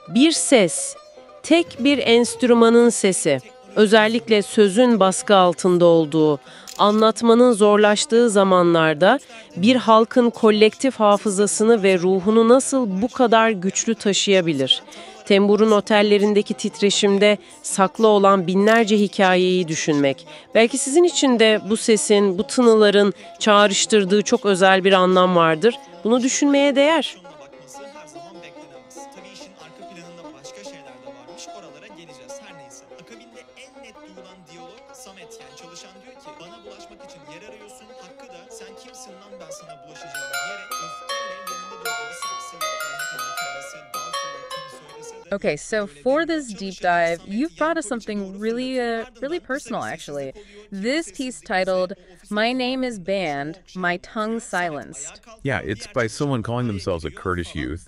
Bir ses, tek bir enstrümanın sesi, özellikle sözün baskı altında olduğu, anlatmanın zorlaştığı zamanlarda bir halkın kolektif hafızasını ve ruhunu nasıl bu kadar güçlü taşıyabilir? Temburun otellerindeki titreşimde saklı olan binlerce hikayeyi düşünmek. Belki sizin için de bu sesin, bu tınıların çağrıştırdığı çok özel bir anlam vardır. Bunu düşünmeye değer. Bakması her zaman beklenemez. Tabii işin arka planında başka şeyler de varmış. Oralara geleceğiz her neyse. Akabinde en net duyulan diyalog Samet, yani çalışan, diyor ki bana bulaşmak için yer arıyorsun. Hakkı da sen kimsin lan ben sana bulaşacağım diyerek öfkeyle yanında durduğu saksıyı kaynatan kendisi dal fırlattığını söylese de... Okay, so for this deep dive, you've brought us something really personal, actually. This piece titled, "My Name is Banned, My Tongue Silenced." Yeah, it's by someone calling themselves a Kurdish youth.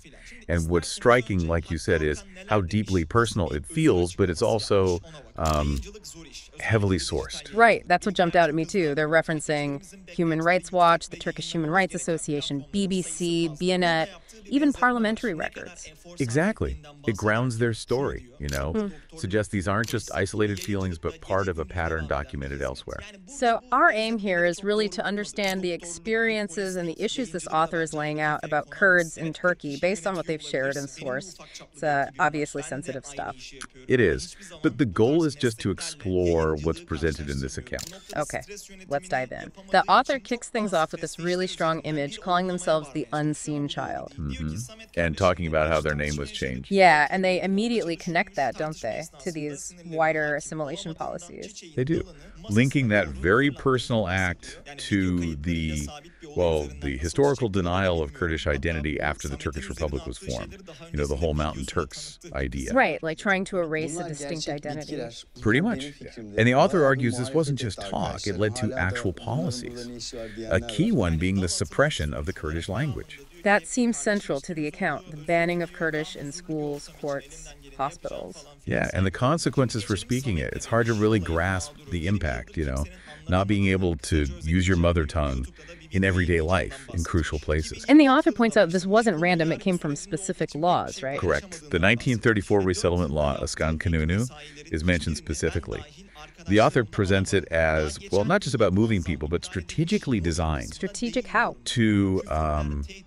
And what's striking, like you said, is how deeply personal it feels, but it's also heavily sourced. Right, that's what jumped out at me too. They're referencing Human Rights Watch, the Turkish Human Rights Association, BBC, Biyanet, even parliamentary records. Exactly. It grounds their story, suggests these aren't just isolated feelings, but part of a pattern documented elsewhere. So our aim here is really to understand the experiences and the issues this author is laying out about Kurds in Turkey based on what they've shared and sourced. It's obviously sensitive stuff. It is, but the goal is just to explore what's presented in this account. Okay, let's dive in. The author kicks things off with this really strong image, calling themselves the unseen child. And talking about how their name was changed. Yeah, and they immediately connect that, don't they, to these wider assimilation policies. They do. Linking that very personal act to the historical denial of Kurdish identity after the Turkish Republic was formed. The whole Mountain Turks idea. Right, like trying to erase a distinct identity. Pretty much. And the author argues this wasn't just talk, it led to actual policies. A key one being the suppression of the Kurdish language. That seems central to the account, the banning of Kurdish in schools, courts, hospitals. Yeah, and the consequences for speaking it. It's hard to really grasp the impact, not being able to use your mother tongue in everyday life in crucial places. And the author points out this wasn't random, it came from specific laws, right? Correct. The 1934 resettlement law, Askan Kanunu, is mentioned specifically. The author presents it as, not just about moving people, but strategically designed. Strategic how? To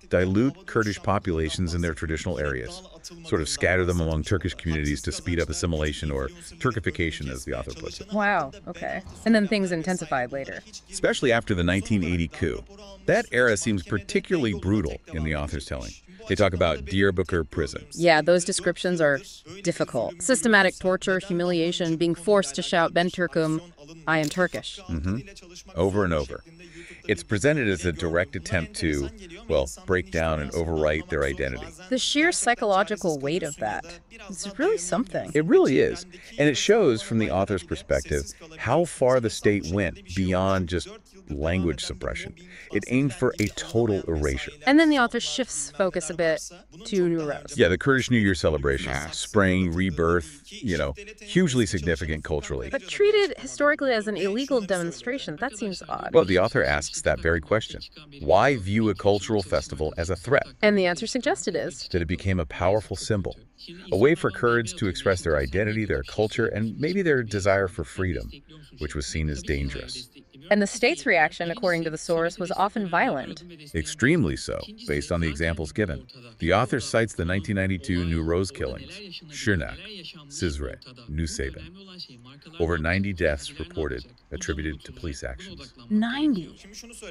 dilute Kurdish populations in their traditional areas, sort of scatter them among Turkish communities to speed up assimilation or Turkification, as the author puts it. Wow, okay. And then things intensified later. Especially after the 1980 coup. That era seems particularly brutal in the author's telling. They talk about Diyarbakir prison. Yeah, those descriptions are difficult. Systematic torture, humiliation, being forced to shout Ben Turkum, I am Turkish. Over and over. It's presented as a direct attempt to, break down and overwrite their identity. The sheer psychological weight of that is really something. It really is. And it shows, from the author's perspective, how far the state went beyond just language suppression. It aimed for a total erasure. And then the author shifts focus a bit to New Rose. Yeah, the Kurdish New Year celebration, spring, rebirth, hugely significant culturally. But treated historically as an illegal demonstration, that seems odd. Well, the author asks that very question. Why view a cultural festival as a threat? And the answer suggested is That it became a powerful symbol, a way for Kurds to express their identity, their culture, and maybe their desire for freedom, which was seen as dangerous. And the state's reaction, according to the source, was often violent. Extremely so, based on the examples given. The author cites the 1992 New Rose killings, Shirnak, Cizre, Nusaybin. Over 90 deaths reported, attributed to police actions. 90.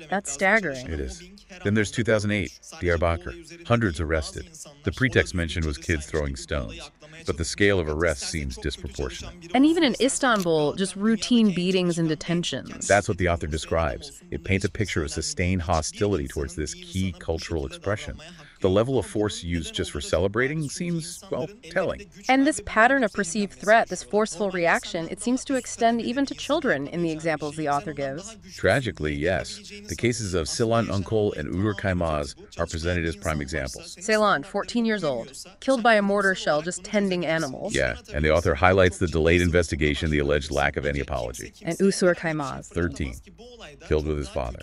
That's staggering. It is. Then there's 2008, Diyarbakir, hundreds arrested. The pretext mentioned was kids throwing stones, but the scale of arrests seems disproportionate. And even in Istanbul, just routine beatings and detentions. That's what the author describes. It paints a picture of sustained hostility towards this key cultural expression. The level of force used just for celebrating seems, well, telling. And this pattern of perceived threat, this forceful reaction, it seems to extend even to children in the examples the author gives. Tragically, yes. The cases of Silan Unkol and Uğur Kaymaz are presented as prime examples. Ceylan, 14 years old, killed by a mortar shell just tending animals. Yeah, and the author highlights the delayed investigation, the alleged lack of any apology. And Usur Kaymaz. 13, killed with his father.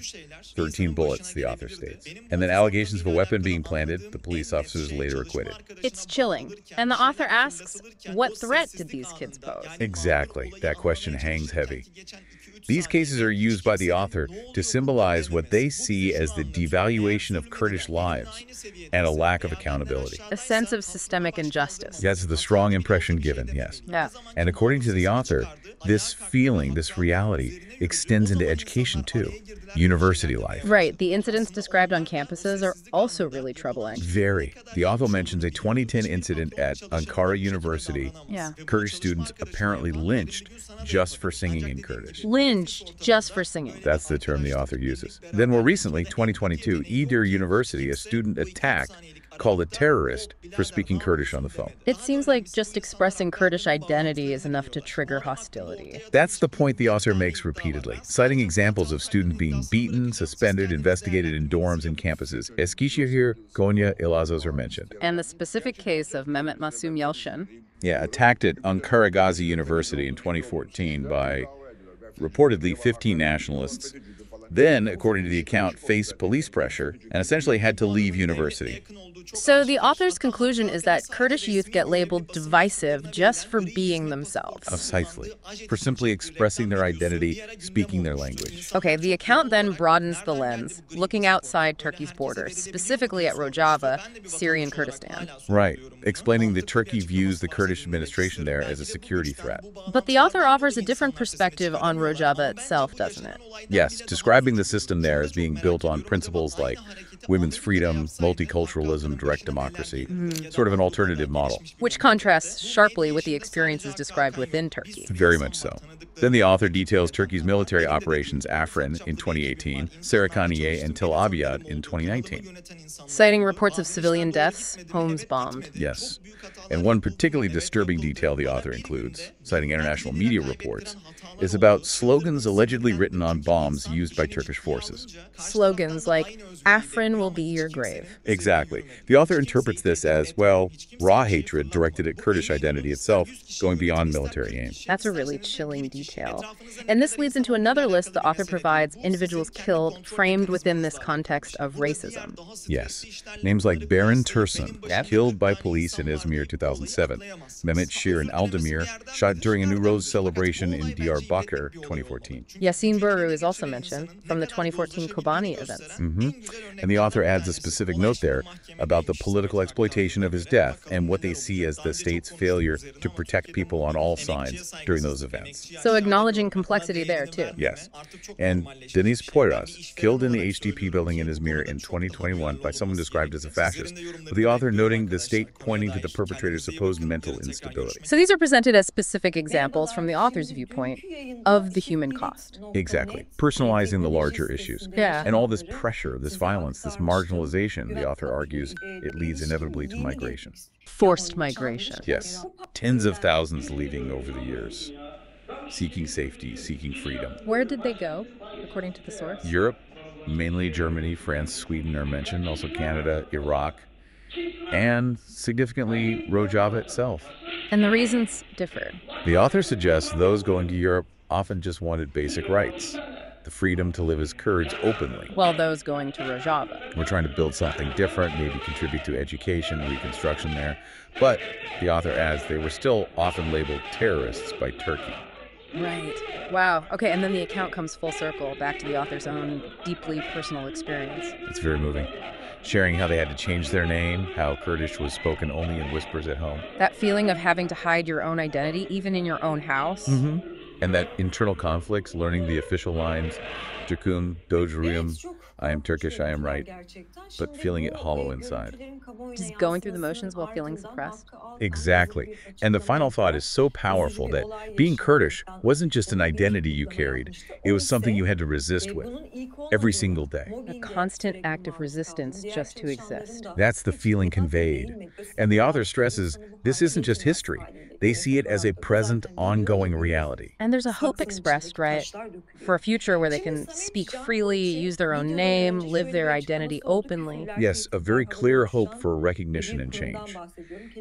13 bullets, the author states. And then allegations of a weapon being planted, the police officers later acquitted. It's chilling. And the author asks, what threat did these kids pose? Exactly. That question hangs heavy. These cases are used by the author to symbolize what they see as the devaluation of Kurdish lives and a lack of accountability. A sense of systemic injustice. That's the strong impression given, yes. Yeah. And according to the author, this feeling, this reality, extends into education too. University life. Right. The incidents described on campuses are also really troubling. Very. The author mentions a 2010 incident at Ankara University. Yeah. Kurdish students apparently lynched just for singing in Kurdish. Lynched just for singing. That's the term the author uses. Then more recently, 2022, Edir University, a student attacked, called a terrorist for speaking Kurdish on the phone. It seems like just expressing Kurdish identity is enough to trigger hostility. That's the point the author makes repeatedly, citing examples of students being beaten, suspended, investigated in dorms and campuses. Eskişehir, Konya, Elazığ are mentioned. And the specific case of Mehmet Masum Yalçın. Yeah, attacked at Ankara Gazi University in 2014 by reportedly 15 nationalists. Then, according to the account, faced police pressure and essentially had to leave university. So the author's conclusion is that Kurdish youth get labeled divisive just for being themselves. Precisely. For simply expressing their identity, speaking their language. Okay, the account then broadens the lens, looking outside Turkey's borders, specifically at Rojava, Syrian Kurdistan. Right, explaining that Turkey views the Kurdish administration there as a security threat. But the author offers a different perspective on Rojava itself, doesn't it? Yes, describing the system there as being built on principles like women's freedom, multiculturalism, direct democracy, sort of an alternative model. Which contrasts sharply with the experiences described within Turkey. Very much so. Then the author details Turkey's military operations Afrin in 2018, Sarıkaniye and Tel Abyad in 2019. Citing reports of civilian deaths, homes bombed. Yes. And one particularly disturbing detail the author includes, citing international media reports, is about slogans allegedly written on bombs used by Turkish forces. Slogans like, Afrin will be your grave. Exactly. The author interprets this as, well, raw hatred directed at Kurdish identity itself, going beyond military aims. That's a really chilling detail. And this leads into another list the author provides, individuals killed, framed within this context of racism. Yes. Names like Baran Tursun, killed by police in Izmir 2007. Mehmet Shirin Aldemir, shot during a New Rose celebration in Diyarbakir 2014. Yasin Buru is also mentioned from the 2014 Kobani events. And the author adds a specific note there about the political exploitation of his death and what they see as the state's failure to protect people on all sides during those events. So acknowledging complexity there, too. Yes. And Deniz Poyraz, killed in the HDP building in Izmir in 2021 by someone described as a fascist, with the author noting the state pointing to the perpetrator's supposed mental instability. So these are presented as specific examples from the author's viewpoint of the human cost. Exactly. Personalizing the larger issues. Yeah. And all this pressure, this violence, this marginalization, the author argues, it leads inevitably to migration. Forced migration. Yes. Tens of thousands leaving over the years, seeking safety, seeking freedom. Where did they go? according to the source? Europe, mainly Germany, France, Sweden are mentioned, also Canada, Iraq, and significantly Rojava itself. And the reasons differ. The author suggests those going to Europe often just wanted basic rights, the freedom to live as Kurds openly. While those going to Rojava. We're trying to build something different, maybe contribute to education, reconstruction there. But the author adds they were still often labeled terrorists by Turkey. Right. Wow. Okay, and then the account comes full circle back to the author's own deeply personal experience. It's very moving. Sharing how they had to change their name, how Kurdish was spoken only in whispers at home. That feeling of having to hide your own identity, even in your own house. And that internal conflicts, learning the official lines, Türk'üm, Doğruyum, I am Turkish, I am right, but feeling it hollow inside. Just going through the motions while feeling suppressed. Exactly. And the final thought is so powerful that being Kurdish wasn't just an identity you carried, it was something you had to resist with every single day. A constant act of resistance just to exist. That's the feeling conveyed. And the author stresses this isn't just history. They see it as a present, ongoing reality. And there's a hope expressed, right, for a future where they can speak freely, use their own name, live their identity openly. Yes, a very clear hope for recognition and change.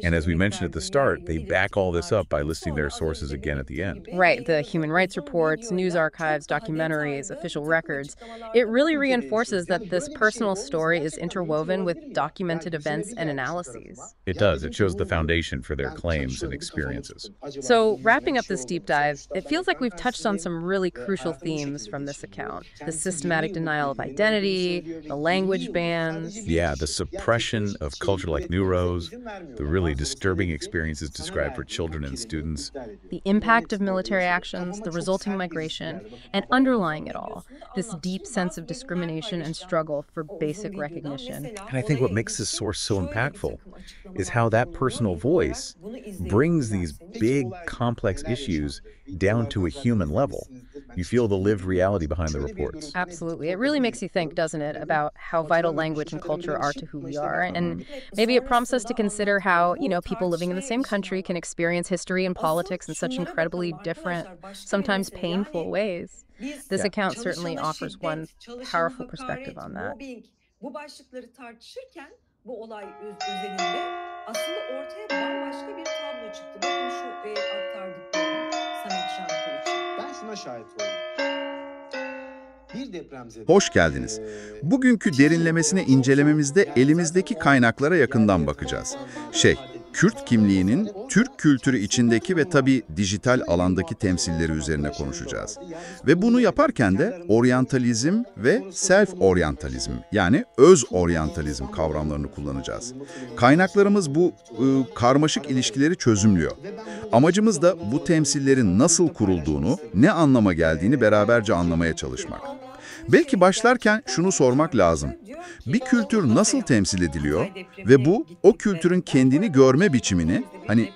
And as we mentioned at the start, they back all this up by listing their sources again at the end. Right, the human rights reports, news archives, documentaries, official records. It really reinforces that this personal story is interwoven with documented events and analyses. It does. It shows the foundation for their claims and experiences. So, wrapping up this deep dive, it feels like we've touched on some really crucial themes from this account. The systematic denial of identity, the language bans. Yeah, the suppression of culture like Neuros, the really disturbing experiences described for children and students. The impact of military actions, the resulting migration, and underlying it all, this deep sense of discrimination and struggle for basic recognition. And I think what makes this source so impactful is how that personal voice brings these big, complex issues down to a human level. You feel the lived reality behind the reports. Absolutely. It really makes you think, doesn't it, about how vital language and culture are to who we are. And maybe it prompts us to consider how, people living in the same country can experience history and politics in such incredibly different, sometimes painful ways. This account certainly offers one powerful perspective on that. Bu olay özelinde aslında ortaya bambaşka bir tablo çıktı. Bakın şu aktardıklarım Samet Şankılıç. Ben şuna şahit oldum. Bir depremzede. Hoş geldiniz. Bugünkü derinlemesine incelememizde elimizdeki kaynaklara yakından bakacağız. Kürt kimliğinin Türk kültürü içindeki ve tabii dijital alandaki temsilleri üzerine konuşacağız. Ve bunu yaparken de oryantalizm ve self-oryantalizm yani öz-oryantalizm kavramlarını kullanacağız. Kaynaklarımız bu karmaşık ilişkileri çözümlüyor. Amacımız da bu temsillerin nasıl kurulduğunu, ne anlama geldiğini beraberce anlamaya çalışmak. Belki başlarken şunu sormak lazım. Bir kültür nasıl temsil ediliyor ve bu o kültürün kendini görme biçimini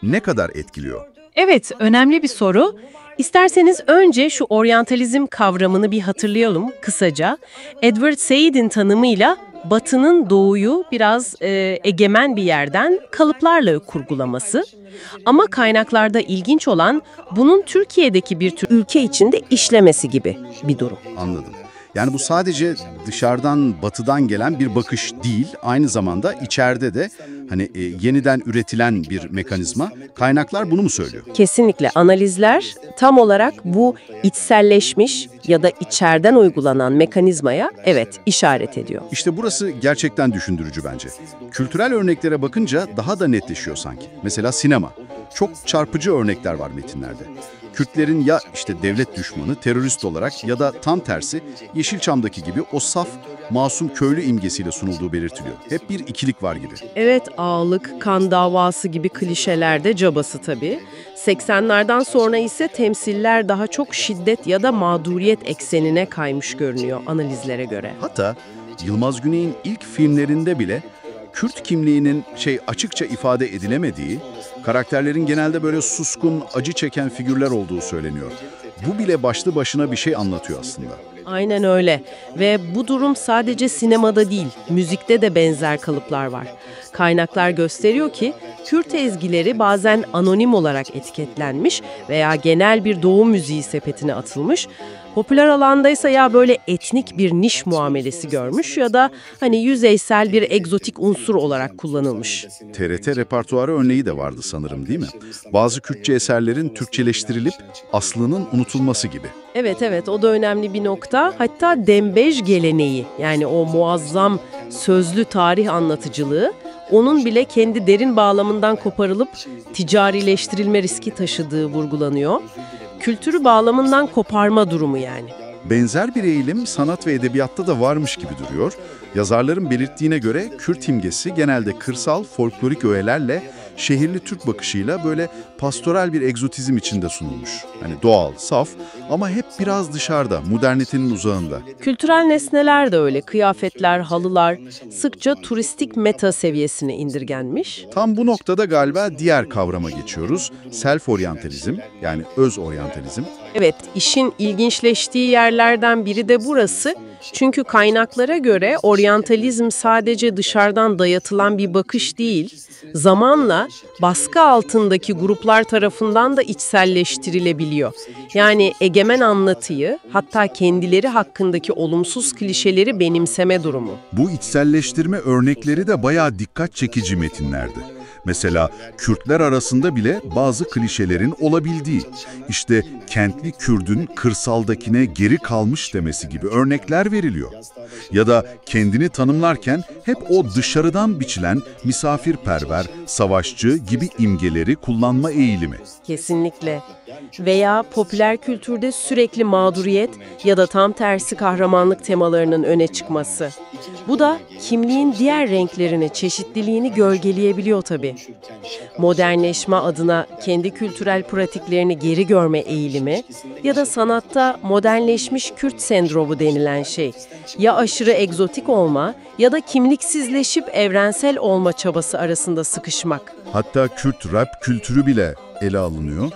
ne kadar etkiliyor? Evet, önemli bir soru. İsterseniz önce şu oryantalizm kavramını bir hatırlayalım kısaca. Edward Said'in tanımıyla Batı'nın Doğu'yu biraz egemen bir yerden kalıplarla kurgulaması. Ama kaynaklarda ilginç olan bunun Türkiye'deki bir tür ülke içinde işlemesi gibi bir durum. Anladım. Yani bu sadece dışarıdan, batıdan gelen bir bakış değil, aynı zamanda içeride de yeniden üretilen bir mekanizma. Kaynaklar bunu mu söylüyor? Kesinlikle. Analizler tam olarak bu içselleşmiş ya da içeriden uygulanan mekanizmaya işaret ediyor. İşte burası gerçekten düşündürücü bence. Kültürel örneklere bakınca daha da netleşiyor sanki. Mesela sinema. Çok çarpıcı örnekler var metinlerde. Kürtlerin ya devlet düşmanı, terörist olarak ya da tam tersi Yeşilçam'daki gibi o saf, masum köylü imgesiyle sunulduğu belirtiliyor. Hep bir ikilik var gibi. Evet, ağalık, kan davası gibi klişelerde cabası tabii. 80'lerden sonra ise temsiller daha çok şiddet ya da mağduriyet eksenine kaymış görünüyor analizlere göre. Hatta Yılmaz Güney'in ilk filmlerinde bile Kürt kimliğinin açıkça ifade edilemediği, karakterlerin genelde böyle suskun, acı çeken figürler olduğu söyleniyor. Bu bile başlı başına bir şey anlatıyor aslında. Aynen öyle. Ve bu durum sadece sinemada değil, müzikte de benzer kalıplar var. Kaynaklar gösteriyor ki Kürt ezgileri bazen anonim olarak etiketlenmiş veya genel bir doğu müziği sepetine atılmış. Popüler alandaysa ya böyle etnik bir niş muamelesi görmüş ya da hani yüzeysel bir egzotik unsur olarak kullanılmış. TRT repertuarı örneği de vardı sanırım, değil mi? Bazı Kürtçe eserlerin Türkçeleştirilip aslının unutulması gibi. Evet, o da önemli bir nokta. Hatta dembej geleneği, yani o muazzam sözlü tarih anlatıcılığı, onun bile kendi derin bağlamından koparılıp ticarileştirilme riski taşıdığı vurgulanıyor. Kültürü bağlamından koparma durumu yani. Benzer bir eğilim sanat ve edebiyatta da varmış gibi duruyor. Yazarların belirttiğine göre Kürt imgesi genelde kırsal, folklorik öğelerle şehirli Türk bakışıyla böyle pastoral bir egzotizm içinde sunulmuş. Hani doğal, saf ama hep biraz dışarıda, modernitenin uzağında. Kültürel nesneler de öyle. Kıyafetler, halılar sıkça turistik meta seviyesine indirgenmiş. Tam bu noktada galiba diğer kavrama geçiyoruz. Self-oryantalizm, yani öz oryantalizm. Evet, işin ilginçleştiği yerlerden biri de burası. Çünkü kaynaklara göre oryantalizm sadece dışarıdan dayatılan bir bakış değil, zamanla baskı altındaki gruplar tarafından da içselleştirilebiliyor. Yani egemen anlatıyı, hatta kendileri hakkındaki olumsuz klişeleri benimseme durumu. Bu içselleştirme örnekleri de bayağı dikkat çekici metinlerdi. Mesela Kürtler arasında bile bazı klişelerin olabildiği, işte kentli Kürdün kırsaldakine geri kalmış demesi gibi örnekler veriliyor. Ya da kendini tanımlarken hep o dışarıdan biçilen misafirperver, savaşçı gibi imgeleri kullanma eğilimi. Kesinlikle. Veya popüler kültürde sürekli mağduriyet ya da tam tersi kahramanlık temalarının öne çıkması. Bu da kimliğin diğer renklerini, çeşitliliğini gölgeleyebiliyor tabii. Modernleşme adına kendi kültürel pratiklerini geri görme eğilimi ya da sanatta modernleşmiş Kürt sendromu denilen şey. Ya aşırı egzotik olma ya da kimliksizleşip evrensel olma çabası arasında sıkışmak. Hatta Kürt rap kültürü bile ele alınıyor.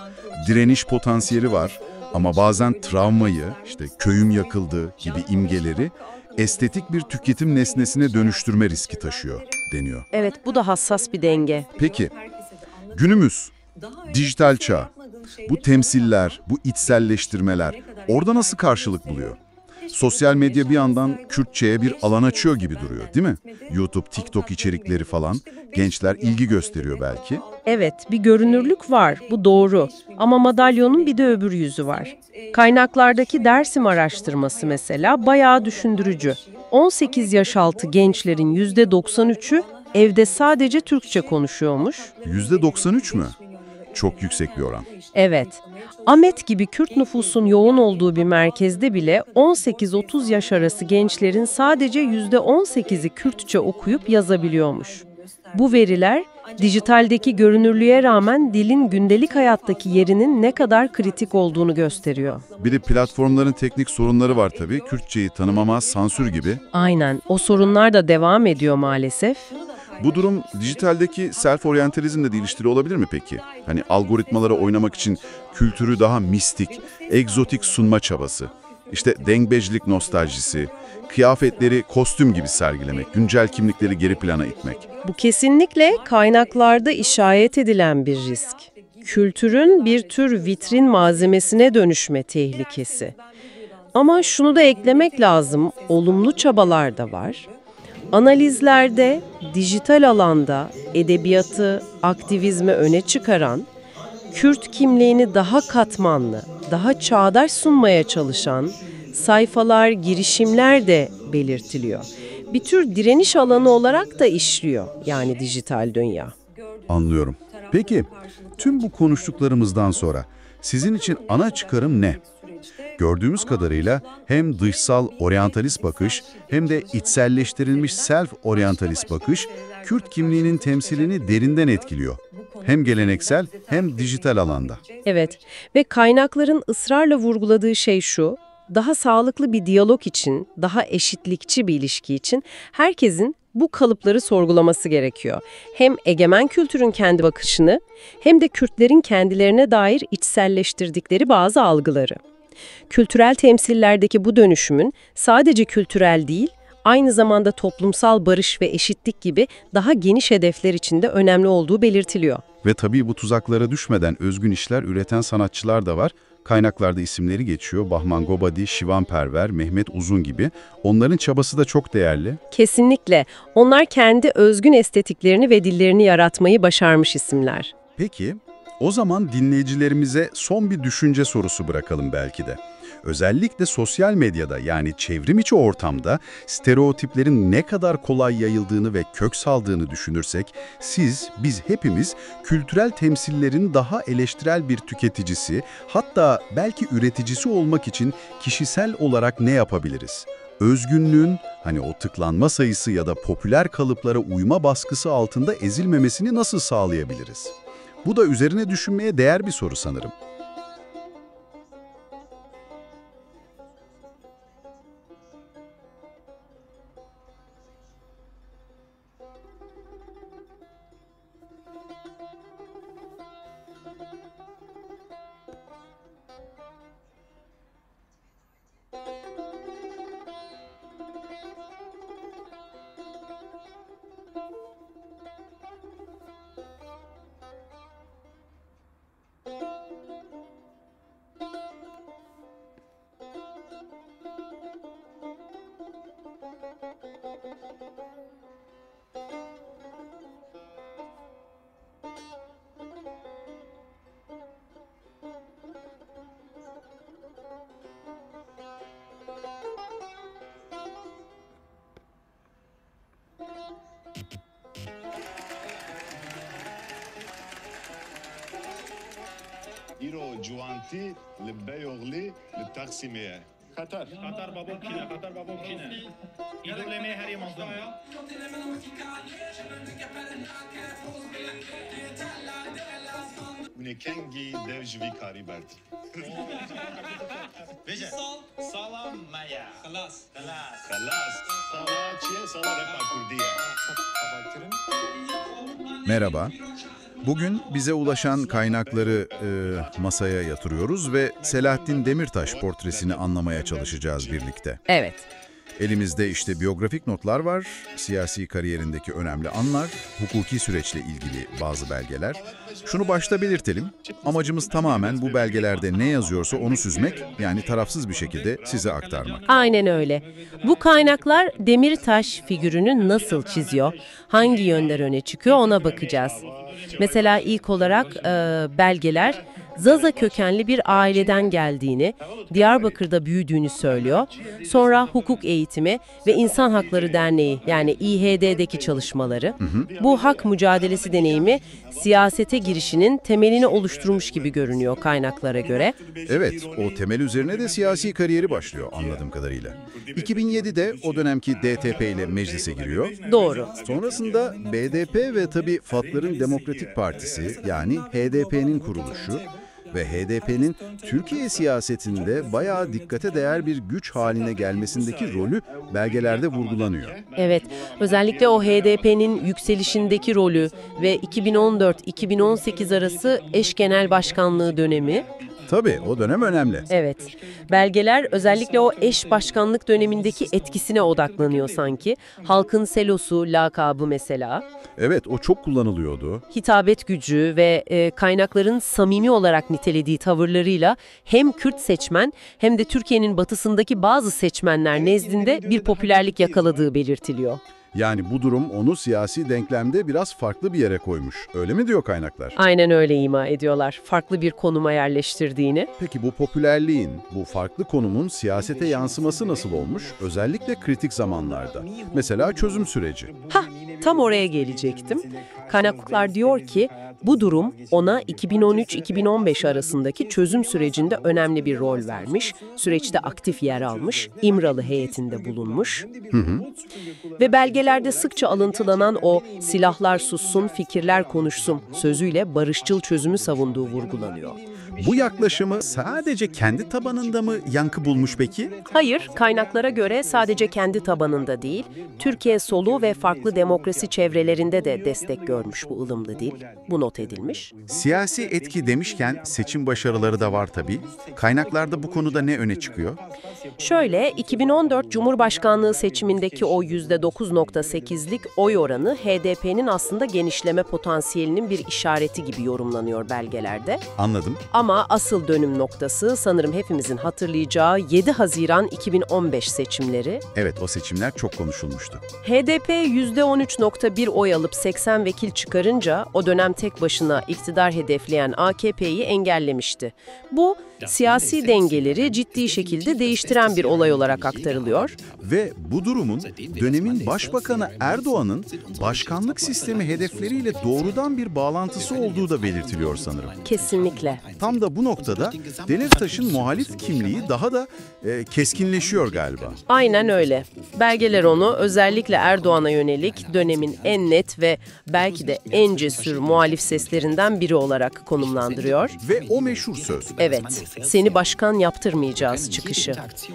Direniş potansiyeli var ama bazen travmayı, işte köyüm yakıldı gibi imgeleri estetik bir tüketim nesnesine dönüştürme riski taşıyor deniyor. Evet, bu da hassas bir denge. Peki, günümüz, dijital çağ, bu temsiller, bu içselleştirmeler orada nasıl karşılık buluyor? Sosyal medya bir yandan Kürtçe'ye bir alan açıyor gibi duruyor, değil mi? YouTube, TikTok içerikleri falan, gençler ilgi gösteriyor belki. Evet, bir görünürlük var, bu doğru. Ama madalyonun bir de öbür yüzü var. Kaynaklardaki Dersim araştırması mesela bayağı düşündürücü. 18 yaş altı gençlerin %93'ü evde sadece Türkçe konuşuyormuş. %93 mü? Çok yüksek bir oran. Evet. Ahmet gibi Kürt nüfusun yoğun olduğu bir merkezde bile 18-30 yaş arası gençlerin sadece %18'i Kürtçe okuyup yazabiliyormuş. Bu veriler, dijitaldeki görünürlüğe rağmen dilin gündelik hayattaki yerinin ne kadar kritik olduğunu gösteriyor. Bir de platformların teknik sorunları var tabii. Kürtçeyi tanımama, sansür gibi. Aynen, o sorunlar da devam ediyor maalesef. Bu durum dijitaldeki self-oryantalizmle de ilişkili olabilir mi peki? Hani algoritmalara oynamak için kültürü daha mistik, egzotik sunma çabası. İşte dengbejlik nostaljisi, kıyafetleri kostüm gibi sergilemek, güncel kimlikleri geri plana itmek. Bu kesinlikle kaynaklarda işaret edilen bir risk. Kültürün bir tür vitrin malzemesine dönüşme tehlikesi. Ama şunu da eklemek lazım, olumlu çabalar da var. Analizlerde, dijital alanda edebiyatı, aktivizmi öne çıkaran, Kürt kimliğini daha katmanlı, daha çağdaş sunmaya çalışan sayfalar, girişimler de belirtiliyor. Bir tür direniş alanı olarak da işliyor yani dijital dünya. Anlıyorum. Peki, tüm bu konuştuklarımızdan sonra sizin için ana çıkarım ne? Gördüğümüz kadarıyla hem dışsal oryantalist bakış hem de içselleştirilmiş self-oryantalist bakış Kürt kimliğinin temsilini derinden etkiliyor. Hem geleneksel hem dijital alanda. Evet ve kaynakların ısrarla vurguladığı şey şu, daha sağlıklı bir diyalog için, daha eşitlikçi bir ilişki için herkesin bu kalıpları sorgulaması gerekiyor. Hem egemen kültürün kendi bakışını hem de Kürtlerin kendilerine dair içselleştirdikleri bazı algıları. Kültürel temsillerdeki bu dönüşümün sadece kültürel değil, aynı zamanda toplumsal barış ve eşitlik gibi daha geniş hedefler için de önemli olduğu belirtiliyor. Ve tabii bu tuzaklara düşmeden özgün işler üreten sanatçılar da var. Kaynaklarda isimleri geçiyor. Bahman Gobadi, Şivan Perver, Mehmet Uzun gibi. Onların çabası da çok değerli. Kesinlikle. Onlar kendi özgün estetiklerini ve dillerini yaratmayı başarmış isimler. Peki, o zaman dinleyicilerimize son bir düşünce sorusu bırakalım belki de. Özellikle sosyal medyada yani çevrim içi ortamda stereotiplerin ne kadar kolay yayıldığını ve kök saldığını düşünürsek, biz hepimiz kültürel temsillerin daha eleştirel bir tüketicisi, hatta belki üreticisi olmak için kişisel olarak ne yapabiliriz? Özgünlüğün, hani o tıklanma sayısı ya da popüler kalıplara uyma baskısı altında ezilmemesini nasıl sağlayabiliriz? Bu da üzerine düşünmeye değer bir soru sanırım. ایرو جوانتی لبیوغلی لتقسیمیه خطر بابا کینه ایدولمه هری مازدم ونکنگی devjvi kari berdi. Veja. Salam maya. Khalas. Sala çiye sala repa kurdiye. Merhaba. Bugün bize ulaşan kaynakları masaya yatırıyoruz ve Selahattin Demirtaş portresini anlamaya çalışacağız birlikte. Evet. Elimizde işte biyografik notlar var, siyasi kariyerindeki önemli anlar, hukuki süreçle ilgili bazı belgeler. Şunu başta belirtelim, amacımız tamamen bu belgelerde ne yazıyorsa onu süzmek, yani tarafsız bir şekilde size aktarmak. Aynen öyle. Bu kaynaklar Demirtaş figürünü nasıl çiziyor, hangi yönler öne çıkıyor ona bakacağız. Mesela ilk olarak belgeler Zaza kökenli bir aileden geldiğini, Diyarbakır'da büyüdüğünü söylüyor. Sonra hukuk eğitimi ve İnsan Hakları Derneği yani İHD'deki çalışmaları. Bu hak mücadelesi deneyimi siyasete girişinin temelini oluşturmuş gibi görünüyor kaynaklara göre. Evet, o temel üzerine de siyasi kariyeri başlıyor anladığım kadarıyla. 2007'de o dönemki DTP ile meclise giriyor. Doğru. Sonrasında BDP ve tabii Fatların Demokratik Partisi yani HDP'nin kuruluşu ve HDP'nin Türkiye siyasetinde bayağı dikkate değer bir güç haline gelmesindeki rolü belgelerde vurgulanıyor. Evet, özellikle o HDP'nin yükselişindeki rolü ve 2014-2018 arası eş genel başkanlığı dönemi. Tabii, o dönem önemli. Evet, belgeler özellikle o eş başkanlık dönemindeki etkisine odaklanıyor sanki. Halkın selosu, lakabı mesela. Evet, o çok kullanılıyordu. Hitabet gücü ve kaynakların samimi olarak nitelediği tavırlarıyla hem Kürt seçmen hem de Türkiye'nin batısındaki bazı seçmenler nezdinde bir popülerlik yakaladığı belirtiliyor. Yani bu durum onu siyasi denklemde biraz farklı bir yere koymuş. Öyle mi diyor kaynaklar? Aynen öyle ima ediyorlar. Farklı bir konuma yerleştirdiğini. Peki bu popülerliğin, bu farklı konumun siyasete yansıması nasıl olmuş? Özellikle kritik zamanlarda. Mesela çözüm süreci. Tam oraya gelecektim. Kaynaklar diyor ki bu durum ona 2013-2015 arasındaki çözüm sürecinde önemli bir rol vermiş, süreçte aktif yer almış, İmralı heyetinde bulunmuş. Ve belgelerde sıkça alıntılanan o silahlar sussun, fikirler konuşsun sözüyle barışçıl çözümü savunduğu vurgulanıyor. Bu yaklaşımı sadece kendi tabanında mı yankı bulmuş peki? Hayır, kaynaklara göre sadece kendi tabanında değil, Türkiye solu ve farklı demokrasi çevrelerinde de destek görmüş bu ılımlı dil. Bu not not edilmiş. Siyasi etki demişken seçim başarıları da var tabii. Kaynaklarda bu konuda ne öne çıkıyor? Şöyle, 2014 Cumhurbaşkanlığı seçimindeki o %9.8'lik oy oranı HDP'nin aslında genişleme potansiyelinin bir işareti gibi yorumlanıyor belgelerde. Anladım. Ama asıl dönüm noktası sanırım hepimizin hatırlayacağı 7 Haziran 2015 seçimleri. Evet, o seçimler çok konuşulmuştu. HDP %13.1 oy alıp 80 vekil çıkarınca o dönem tek başına iktidar hedefleyen AKP'yi engellemişti. Bu siyasi dengeleri ciddi şekilde değiştiren bir olay olarak aktarılıyor. Ve bu durumun dönemin Başbakanı Erdoğan'ın başkanlık sistemi hedefleriyle doğrudan bir bağlantısı olduğu da belirtiliyor sanırım. Kesinlikle. Tam da bu noktada Demirtaş'ın muhalif kimliği daha da keskinleşiyor galiba. Aynen öyle. Belgeler onu özellikle Erdoğan'a yönelik dönemin en net ve belki de en cesur muhalif seslerinden biri olarak konumlandırıyor. Ve o meşhur söz. Evet, seni başkan yaptırmayacağız çıkışı.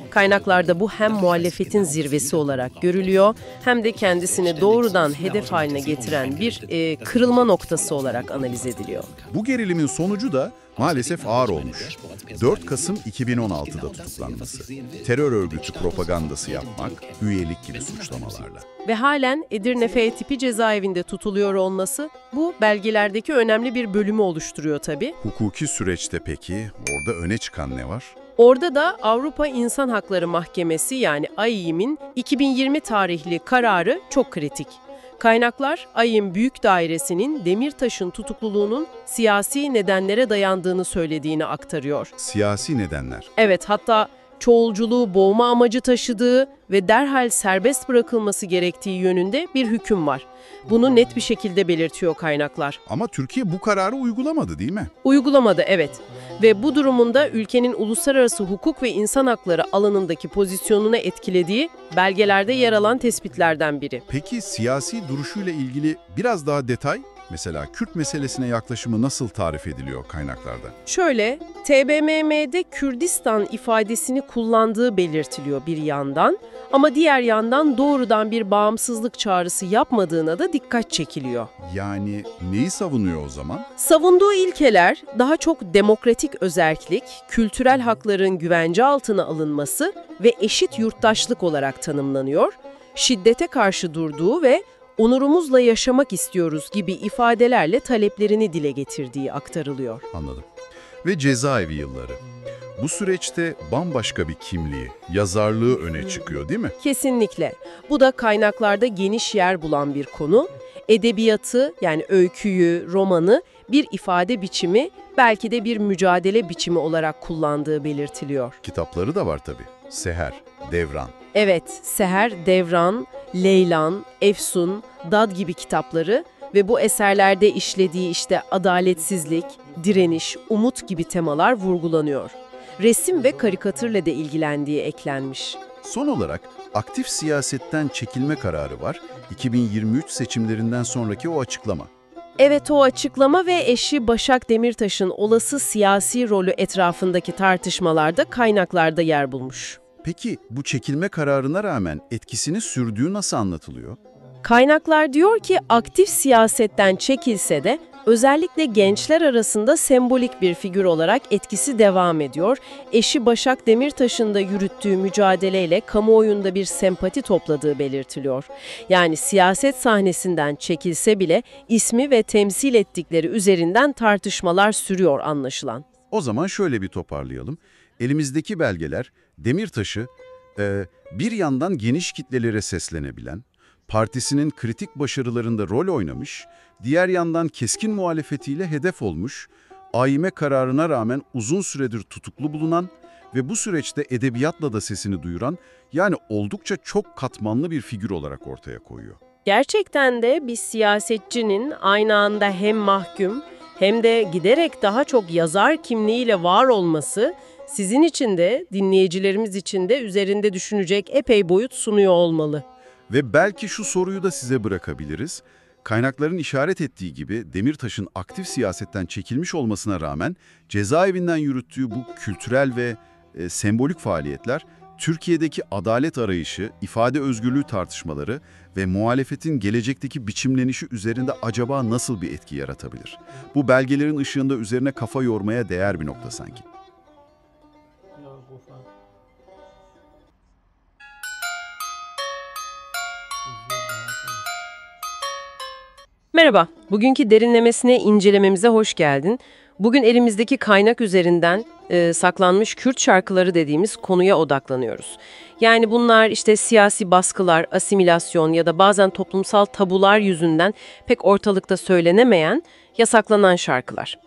Kaynaklarda bu hem muhalefetin zirvesi olarak görülüyor hem de kendisini doğrudan hedef haline getiren bir kırılma noktası olarak analiz ediliyor. Bu gerilimin sonucu da maalesef ağır olmuş. 4 Kasım 2016'da tutuklanması, terör örgütü propagandası yapmak, üyelik gibi suçlamalarla. Ve halen Edirne F tipi cezaevinde tutuluyor olması bu belgelerdeki önemli bir bölümü oluşturuyor tabii. Hukuki süreçte peki orada öne çıkan ne var? Orada da Avrupa İnsan Hakları Mahkemesi yani AİİM'in 2020 tarihli kararı çok kritik. Kaynaklar, AİİM Büyük Dairesi'nin Demirtaş'ın tutukluluğunun siyasi nedenlere dayandığını söylediğini aktarıyor. Siyasi nedenler. Evet, hatta çoğulculuğu boğma amacı taşıdığı ve derhal serbest bırakılması gerektiği yönünde bir hüküm var. Bunu net bir şekilde belirtiyor kaynaklar. Ama Türkiye bu kararı uygulamadı değil mi? Uygulamadı, evet. Ve bu durumunda ülkenin uluslararası hukuk ve insan hakları alanındaki pozisyonunu etkilediği belgelerde yer alan tespitlerden biri. Peki siyasi duruşuyla ilgili biraz daha detay? Mesela Kürt meselesine yaklaşımı nasıl tarif ediliyor kaynaklarda? Şöyle, TBMM'de Kürdistan ifadesini kullandığı belirtiliyor bir yandan ama diğer yandan doğrudan bir bağımsızlık çağrısı yapmadığına da dikkat çekiliyor. Yani neyi savunuyor o zaman? Savunduğu ilkeler daha çok demokratik özerklik, kültürel hakların güvence altına alınması ve eşit yurttaşlık olarak tanımlanıyor, şiddete karşı durduğu ve onurumuzla yaşamak istiyoruz gibi ifadelerle taleplerini dile getirdiği aktarılıyor. Anladım. Ve cezaevi yılları. Bu süreçte bambaşka bir kimliği, yazarlığı öne çıkıyor değil mi? Kesinlikle. Bu da kaynaklarda geniş yer bulan bir konu. Edebiyatı yani öyküyü, romanı bir ifade biçimi, belki de bir mücadele biçimi olarak kullandığı belirtiliyor. Kitapları da var tabii. Seher, Devran. Evet, Seher, Devran, Leylan, Efsun, Dad gibi kitapları ve bu eserlerde işlediği işte adaletsizlik, direniş, umut gibi temalar vurgulanıyor. Resim ve karikatürle de ilgilendiği eklenmiş. Son olarak aktif siyasetten çekilme kararı var. 2023 seçimlerinden sonraki o açıklama. Evet, o açıklama ve eşi Başak Demirtaş'ın olası siyasi rolü etrafındaki tartışmalarda kaynaklarda yer bulmuş. Peki bu çekilme kararına rağmen etkisini sürdüğü nasıl anlatılıyor? Kaynaklar diyor ki aktif siyasetten çekilse de özellikle gençler arasında sembolik bir figür olarak etkisi devam ediyor. Eşi Başak Demirtaş'ın da yürüttüğü mücadeleyle kamuoyunda bir sempati topladığı belirtiliyor. Yani siyaset sahnesinden çekilse bile ismi ve temsil ettikleri üzerinden tartışmalar sürüyor anlaşılan. O zaman şöyle bir toparlayalım. Elimizdeki belgeler Demirtaş'ı bir yandan geniş kitlelere seslenebilen, partisinin kritik başarılarında rol oynamış, diğer yandan keskin muhalefetiyle hedef olmuş, AİM kararına rağmen uzun süredir tutuklu bulunan ve bu süreçte edebiyatla da sesini duyuran, yani oldukça çok katmanlı bir figür olarak ortaya koyuyor. Gerçekten de bir siyasetçinin aynı anda hem mahkum hem de giderek daha çok yazar kimliğiyle var olması sizin için de dinleyicilerimiz için de üzerinde düşünecek epey boyut sunuyor olmalı. Ve belki şu soruyu da size bırakabiliriz. Kaynakların işaret ettiği gibi Demirtaş'ın aktif siyasetten çekilmiş olmasına rağmen cezaevinden yürüttüğü bu kültürel ve sembolik faaliyetler Türkiye'deki adalet arayışı, ifade özgürlüğü tartışmaları ve muhalefetin gelecekteki biçimlenişi üzerinde acaba nasıl bir etki yaratabilir? Bu belgelerin ışığında üzerine kafa yormaya değer bir nokta sanki. Merhaba, bugünkü derinlemesine incelememize hoş geldin. Bugün elimizdeki kaynak üzerinden saklanmış Kürt şarkıları dediğimiz konuya odaklanıyoruz. Yani bunlar işte siyasi baskılar, asimilasyon ya da bazen toplumsal tabular yüzünden pek ortalıkta söylenemeyen, yasaklanan şarkılar.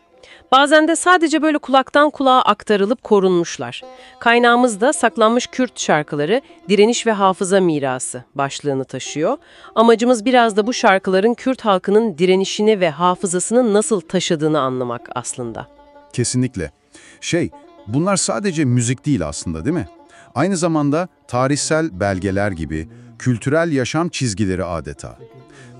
Bazen de sadece böyle kulaktan kulağa aktarılıp korunmuşlar. Kaynağımız da saklanmış Kürt şarkıları, direniş ve hafıza mirası başlığını taşıyor. Amacımız biraz da bu şarkıların Kürt halkının direnişini ve hafızasını nasıl taşıdığını anlamak aslında. Kesinlikle. Bunlar sadece müzik değil aslında, değil mi? Aynı zamanda tarihsel belgeler gibi kültürel yaşam çizgileri adeta.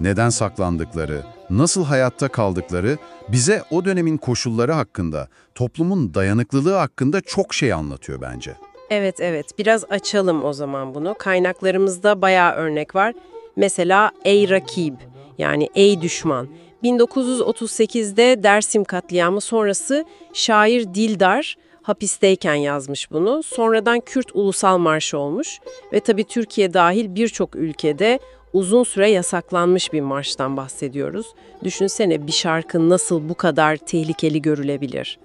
Neden saklandıkları, nasıl hayatta kaldıkları bize o dönemin koşulları hakkında, toplumun dayanıklılığı hakkında çok şey anlatıyor bence. Evet, biraz açalım o zaman bunu. Kaynaklarımızda bayağı örnek var. Mesela Ey Rakib, yani Ey Düşman. 1938'de Dersim katliamı sonrası şair Dildar hapisteyken yazmış bunu. Sonradan Kürt Ulusal Marşı olmuş ve tabii Türkiye dahil birçok ülkede uzun süre yasaklanmış bir marştan bahsediyoruz. Düşünsene, bir şarkı nasıl bu kadar tehlikeli görülebilir?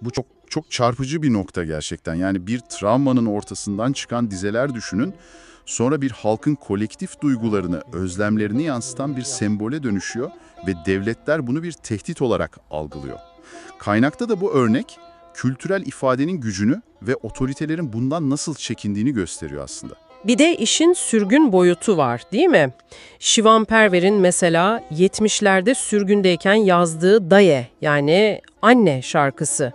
Bu çok çarpıcı bir nokta gerçekten. Yani bir travmanın ortasından çıkan dizeler düşünün. Sonra bir halkın kolektif duygularını, özlemlerini yansıtan bir sembole dönüşüyor ve devletler bunu bir tehdit olarak algılıyor. Kaynakta da bu örnek kültürel ifadenin gücünü ve otoritelerin bundan nasıl çekindiğini gösteriyor aslında. Bir de işin sürgün boyutu var, değil mi? Şivan Perver'in mesela 70'lerde sürgündeyken yazdığı Daye, yani anne şarkısı.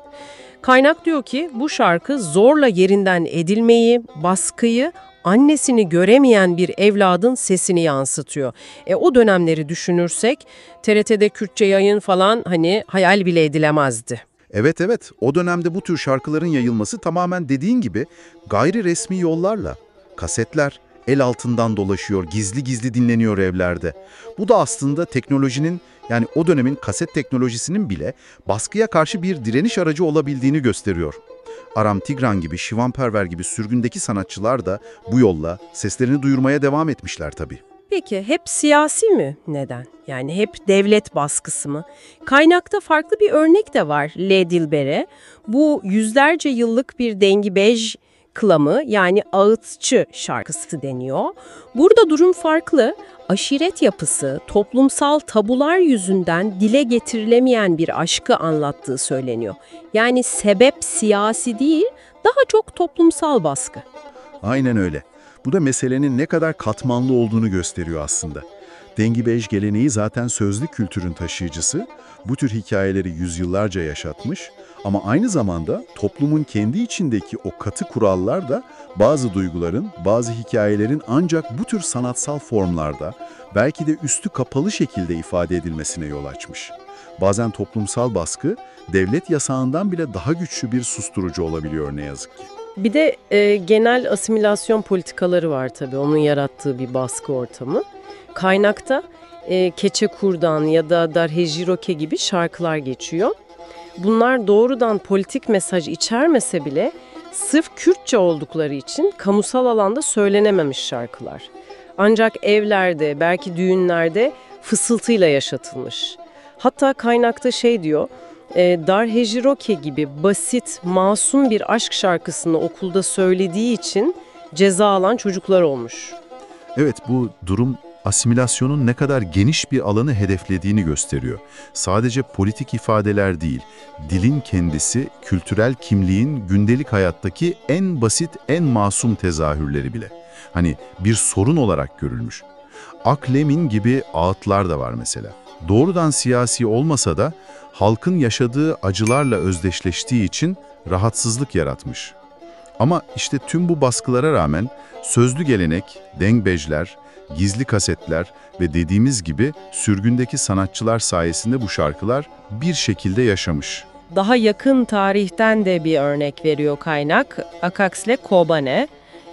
Kaynak diyor ki bu şarkı zorla yerinden edilmeyi, baskıyı, annesini göremeyen bir evladın sesini yansıtıyor. O dönemleri düşünürsek TRT'de Kürtçe yayın falan hayal bile edilemezdi. Evet, o dönemde bu tür şarkıların yayılması tamamen dediğin gibi gayri resmi yollarla. Kasetler el altından dolaşıyor, gizli gizli dinleniyor evlerde. Bu da aslında teknolojinin, yani o dönemin kaset teknolojisinin bile baskıya karşı bir direniş aracı olabildiğini gösteriyor. Aram Tigran gibi, Şivan Perver gibi sürgündeki sanatçılar da bu yolla seslerini duyurmaya devam etmişler tabii. Peki hep siyasi mi? Neden? Yani hep devlet baskısı mı? Kaynakta farklı bir örnek de var, Le Dilber'e. Bu yüzlerce yıllık bir dengibej klamı, yani ağıtçı şarkısı deniyor. Burada durum farklı. Aşiret yapısı, toplumsal tabular yüzünden dile getirilemeyen bir aşkı anlattığı söyleniyor. Yani sebep siyasi değil, daha çok toplumsal baskı. Aynen öyle. Bu da meselenin ne kadar katmanlı olduğunu gösteriyor aslında. Dengibej geleneği zaten sözlü kültürün taşıyıcısı, bu tür hikayeleri yüzyıllarca yaşatmış ama aynı zamanda toplumun kendi içindeki o katı kurallar da bazı duyguların, bazı hikayelerin ancak bu tür sanatsal formlarda, belki de üstü kapalı şekilde ifade edilmesine yol açmış. Bazen toplumsal baskı, devlet yasağından bile daha güçlü bir susturucu olabiliyor ne yazık ki. Bir de genel asimilasyon politikaları var tabii, onun yarattığı bir baskı ortamı. Kaynakta Keçe Kurdan ya da Darhejiroke gibi şarkılar geçiyor. Bunlar doğrudan politik mesaj içermese bile sırf Kürtçe oldukları için kamusal alanda söylenememiş şarkılar. Ancak evlerde, belki düğünlerde fısıltıyla yaşatılmış. Hatta kaynakta diyor, Darhejiroke gibi basit, masum bir aşk şarkısını okulda söylediği için ceza alan çocuklar olmuş. Evet, bu durum asimilasyonun ne kadar geniş bir alanı hedeflediğini gösteriyor. Sadece politik ifadeler değil, dilin kendisi, kültürel kimliğin gündelik hayattaki en basit, en masum tezahürleri bile. Bir sorun olarak görülmüş. Aklemin gibi ağıtlar da var mesela. Doğrudan siyasi olmasa da halkın yaşadığı acılarla özdeşleştiği için rahatsızlık yaratmış. Ama işte tüm bu baskılara rağmen sözlü gelenek, dengbejler, gizli kasetler ve dediğimiz gibi sürgündeki sanatçılar sayesinde bu şarkılar bir şekilde yaşamış. Daha yakın tarihten de bir örnek veriyor kaynak. Akaksle Kobane.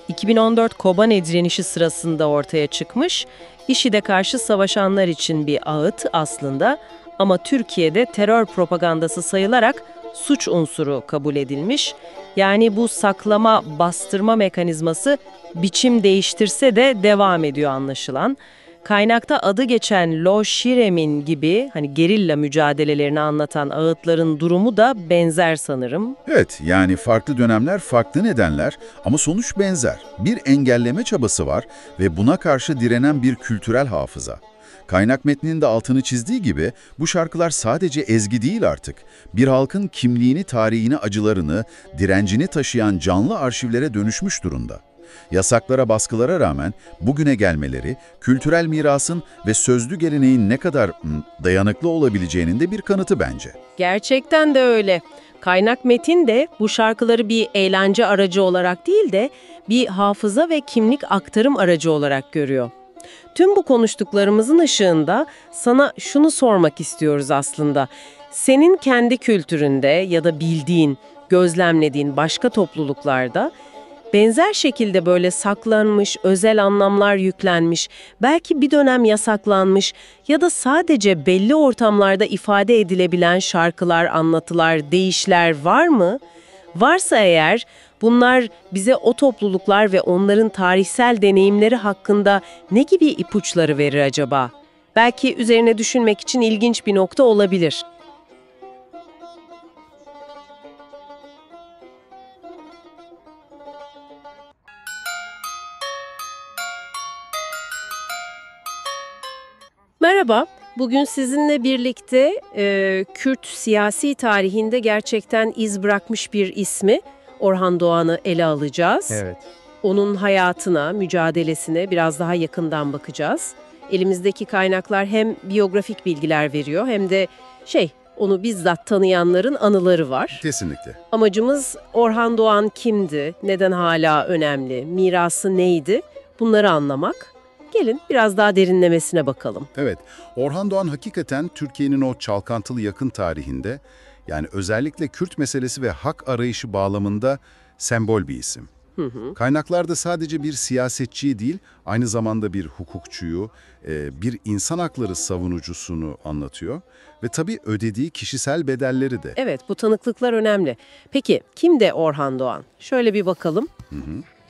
2014 Kobane direnişi sırasında ortaya çıkmış, IŞİD'e karşı savaşanlar için bir ağıt aslında ama Türkiye'de terör propagandası sayılarak suç unsuru kabul edilmiş. Yani bu saklama, bastırma mekanizması biçim değiştirse de devam ediyor anlaşılan. Kaynakta adı geçen Lo Şirem'in gibi hani gerilla mücadelelerini anlatan ağıtların durumu da benzer sanırım. Evet, yani farklı dönemler, farklı nedenler ama sonuç benzer. Bir engelleme çabası var ve buna karşı direnen bir kültürel hafıza. Kaynak metninin de altını çizdiği gibi bu şarkılar sadece ezgi değil artık. Bir halkın kimliğini, tarihini, acılarını, direncini taşıyan canlı arşivlere dönüşmüş durumda. Yasaklara, baskılara rağmen bugüne gelmeleri, kültürel mirasın ve sözlü geleneğin ne kadar dayanıklı olabileceğinin de bir kanıtı bence. Gerçekten de öyle. Kaynak metin de bu şarkıları bir eğlence aracı olarak değil de bir hafıza ve kimlik aktarım aracı olarak görüyor. Tüm bu konuştuklarımızın ışığında sana şunu sormak istiyoruz aslında. Senin kendi kültüründe ya da bildiğin, gözlemlediğin başka topluluklarda benzer şekilde böyle saklanmış, özel anlamlar yüklenmiş, belki bir dönem yasaklanmış ya da sadece belli ortamlarda ifade edilebilen şarkılar, anlatılar, deyişler var mı? Varsa eğer bunlar bize o topluluklar ve onların tarihsel deneyimleri hakkında ne gibi ipuçları verir acaba? Belki üzerine düşünmek için ilginç bir nokta olabilir. Merhaba, bugün sizinle birlikte Kürt siyasi tarihinde gerçekten iz bırakmış bir ismi Orhan Doğan'ı ele alacağız. Evet. Onun hayatına, mücadelesine biraz daha yakından bakacağız. Elimizdeki kaynaklar hem biyografik bilgiler veriyor hem de onu bizzat tanıyanların anıları var. Kesinlikle. Amacımız Orhan Doğan kimdi, neden hala önemli, mirası neydi bunları anlamak. Gelin biraz daha derinlemesine bakalım. Evet, Orhan Doğan hakikaten Türkiye'nin o çalkantılı yakın tarihinde, yani özellikle Kürt meselesi ve hak arayışı bağlamında sembol bir isim. Kaynaklarda sadece bir siyasetçiyi değil, aynı zamanda bir hukukçuyu, bir insan hakları savunucusunu anlatıyor ve tabii ödediği kişisel bedelleri de. Evet, bu tanıklıklar önemli. Peki, kimdi Orhan Doğan? Şöyle bir bakalım.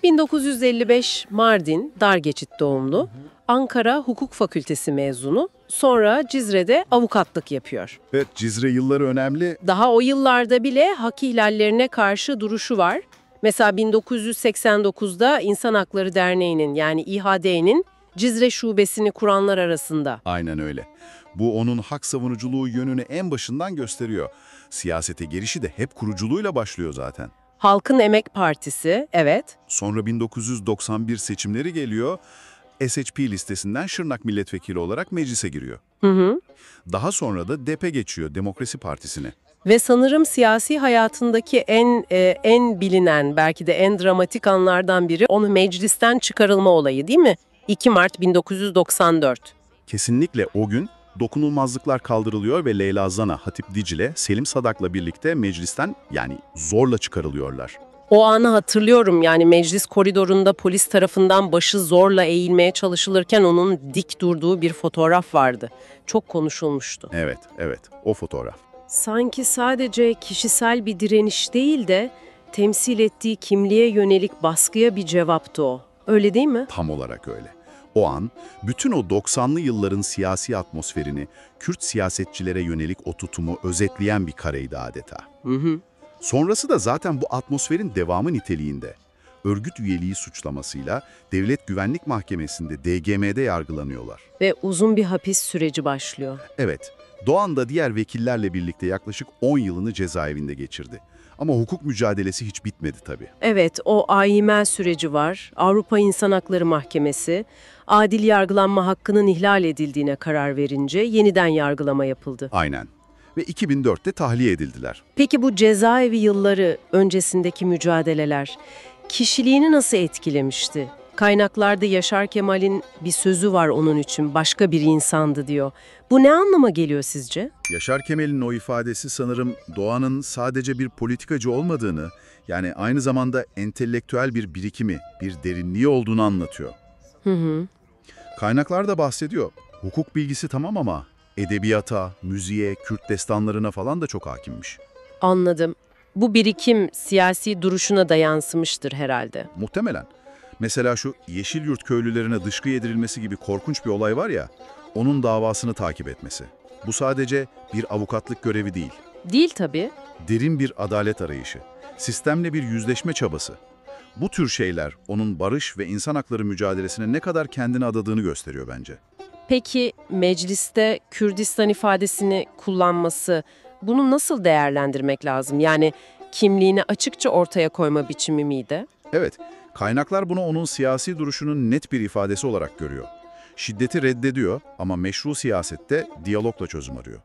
1955 Mardin, Dargeçit doğumlu, Ankara Hukuk Fakültesi mezunu, sonra Cizre'de avukatlık yapıyor. Evet, Cizre yılları önemli. Daha o yıllarda bile hak ihlallerine karşı duruşu var. Mesela 1989'da İnsan Hakları Derneği'nin yani İHAD'nin Cizre şubesini kuranlar arasında. Aynen öyle. Bu onun hak savunuculuğu yönünü en başından gösteriyor. Siyasete girişi de hep kuruculuğuyla başlıyor zaten. Halkın Emek Partisi, evet. Sonra 1991 seçimleri geliyor. SHP listesinden Şırnak milletvekili olarak meclise giriyor. Daha sonra da DP geçiyor, Demokrasi Partisi'ne. Ve sanırım siyasi hayatındaki en bilinen, belki de en dramatik anlardan biri onun meclisten çıkarılma olayı değil mi? 2 Mart 1994. Kesinlikle o gün dokunulmazlıklar kaldırılıyor ve Leyla Zana, Hatip Dicle, Selim Sadak'la birlikte meclisten yani zorla çıkarılıyorlar. O anı hatırlıyorum, yani meclis koridorunda polis tarafından başı zorla eğilmeye çalışılırken onun dik durduğu bir fotoğraf vardı. Çok konuşulmuştu. Evet, o fotoğraf. Sanki sadece kişisel bir direniş değil de temsil ettiği kimliğe yönelik baskıya bir cevaptı o. Öyle değil mi? Tam olarak öyle. O an, bütün o 90'lı yılların siyasi atmosferini, Kürt siyasetçilere yönelik o tutumu özetleyen bir kareydi adeta. Sonrası da zaten bu atmosferin devamı niteliğinde. Örgüt üyeliği suçlamasıyla Devlet Güvenlik Mahkemesi'nde DGM'de yargılanıyorlar. Ve uzun bir hapis süreci başlıyor. Evet, Doğan da diğer vekillerle birlikte yaklaşık 10 yılını cezaevinde geçirdi. Ama hukuk mücadelesi hiç bitmedi tabii. Evet, o AİML süreci var. Avrupa İnsan Hakları Mahkemesi, adil yargılanma hakkının ihlal edildiğine karar verince yeniden yargılama yapıldı. Aynen. Ve 2004'te tahliye edildiler. Peki bu cezaevi yılları öncesindeki mücadeleler kişiliğini nasıl etkilemişti? Kaynaklarda Yaşar Kemal'in bir sözü var onun için, başka bir insandı diyor. Bu ne anlama geliyor sizce? Yaşar Kemal'in o ifadesi sanırım Doğan'ın sadece bir politikacı olmadığını, yani aynı zamanda entelektüel bir birikimi, bir derinliği olduğunu anlatıyor. Kaynaklar da bahsediyor. Hukuk bilgisi tamam ama edebiyata, müziğe, Kürt destanlarına falan da çok hakimmiş. Anladım. Bu birikim siyasi duruşuna da yansımıştır herhalde. Muhtemelen. Mesela şu Yeşilyurt köylülerine dışkı yedirilmesi gibi korkunç bir olay var ya, onun davasını takip etmesi. Bu sadece bir avukatlık görevi değil. Değil tabii. Derin bir adalet arayışı, sistemle bir yüzleşme çabası. Bu tür şeyler onun barış ve insan hakları mücadelesine ne kadar kendini adadığını gösteriyor bence. Peki mecliste Kürdistan ifadesini kullanması, bunu nasıl değerlendirmek lazım? Yani kimliğini açıkça ortaya koyma biçimi miydi? Evet, kaynaklar bunu onun siyasi duruşunun net bir ifadesi olarak görüyor. Şiddeti reddediyor ama meşru siyasette diyalogla çözüm arıyor.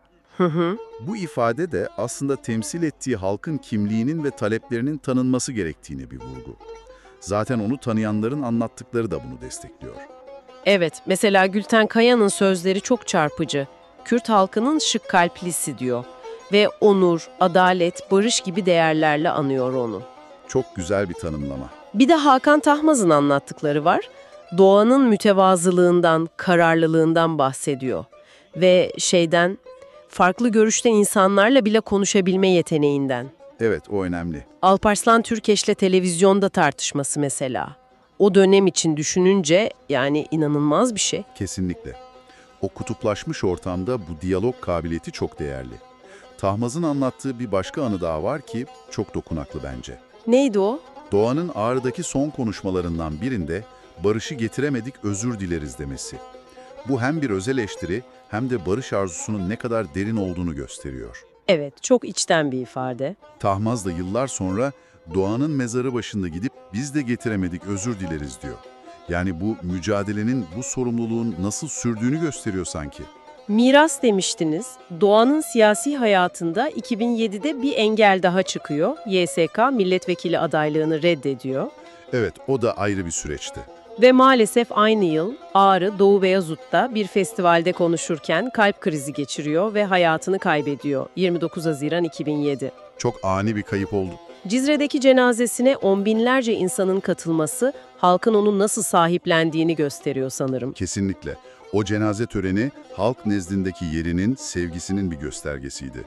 Bu ifade de aslında temsil ettiği halkın kimliğinin ve taleplerinin tanınması gerektiğine bir vurgu. Zaten onu tanıyanların anlattıkları da bunu destekliyor. Evet, mesela Gülten Kaya'nın sözleri çok çarpıcı. Kürt halkının şık kalplisi diyor ve onur, adalet, barış gibi değerlerle anıyor onu. Çok güzel bir tanımlama. Bir de Hakan Tahmaz'ın anlattıkları var. Doğanın mütevazılığından, kararlılığından bahsediyor. Ve farklı görüşte insanlarla bile konuşabilme yeteneğinden. Evet, o önemli. Alparslan Türkeş'le televizyonda tartışması mesela. O dönem için düşününce yani inanılmaz bir şey. Kesinlikle. O kutuplaşmış ortamda bu diyalog kabiliyeti çok değerli. Tahmaz'ın anlattığı bir başka anı daha var ki çok dokunaklı bence. Neydi o? Doğan'ın Ağrı'daki son konuşmalarından birinde barışı getiremedik özür dileriz demesi. Bu hem bir öz eleştiri hem de barış arzusunun ne kadar derin olduğunu gösteriyor. Evet, çok içten bir ifade. Tahmaz da yıllar sonra Doğan'ın mezarı başında gidip biz de getiremedik özür dileriz diyor. Yani bu mücadelenin, bu sorumluluğun nasıl sürdüğünü gösteriyor sanki. Miras demiştiniz. Doğan'ın siyasi hayatında 2007'de bir engel daha çıkıyor. YSK milletvekili adaylığını reddediyor. Evet, o da ayrı bir süreçti. Ve maalesef aynı yıl Ağrı, Doğu Beyazıt'ta bir festivalde konuşurken kalp krizi geçiriyor ve hayatını kaybediyor. 29 Haziran 2007. Çok ani bir kayıp oldu. Cizre'deki cenazesine on binlerce insanın katılması halkın onu nasıl sahiplendiğini gösteriyor sanırım. Kesinlikle. O cenaze töreni halk nezdindeki yerinin, sevgisinin bir göstergesiydi.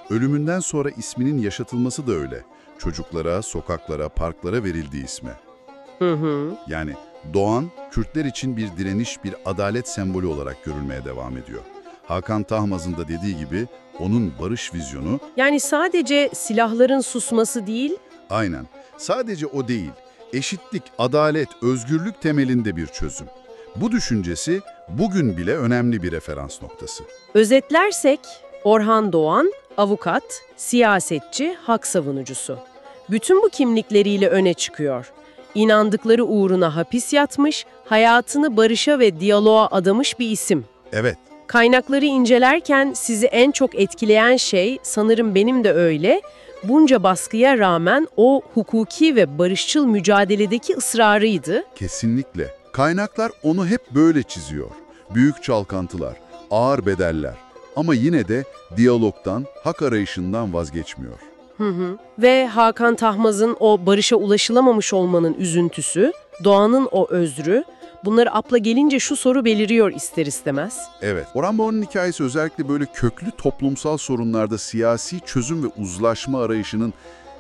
Ölümünden sonra isminin yaşatılması da öyle. Çocuklara, sokaklara, parklara verildiği isme. Yani Doğan, Kürtler için bir direniş, bir adalet sembolü olarak görülmeye devam ediyor. Hakan Tahmaz'ın da dediği gibi onun barış vizyonu... Yani sadece silahların susması değil... Aynen. Sadece o değil. Eşitlik, adalet, özgürlük temelinde bir çözüm. Bu düşüncesi bugün bile önemli bir referans noktası. Özetlersek, Orhan Doğan, avukat, siyasetçi, hak savunucusu. Bütün bu kimlikleriyle öne çıkıyor. İnandıkları uğruna hapis yatmış, hayatını barışa ve diyaloğa adamış bir isim. Evet. Kaynakları incelerken sizi en çok etkileyen şey, sanırım benim de öyle, bunca baskıya rağmen o hukuki ve barışçıl mücadeledeki ısrarıydı. Kesinlikle. Kaynaklar onu hep böyle çiziyor. Büyük çalkantılar, ağır bedeller ama yine de diyalogdan, hak arayışından vazgeçmiyor. Ve Hakan Tahmaz'ın o barışa ulaşılamamış olmanın üzüntüsü, Doğan'ın o özrü, bunları apla gelince şu soru beliriyor ister istemez. Evet, Orhan Doğan'ın hikayesi özellikle böyle köklü toplumsal sorunlarda siyasi çözüm ve uzlaşma arayışının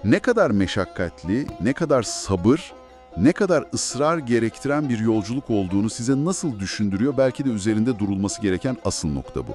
ne kadar meşakkatli, ne kadar sabır, ne kadar ısrar gerektiren bir yolculuk olduğunu size nasıl düşündürüyor, belki de üzerinde durulması gereken asıl nokta bu.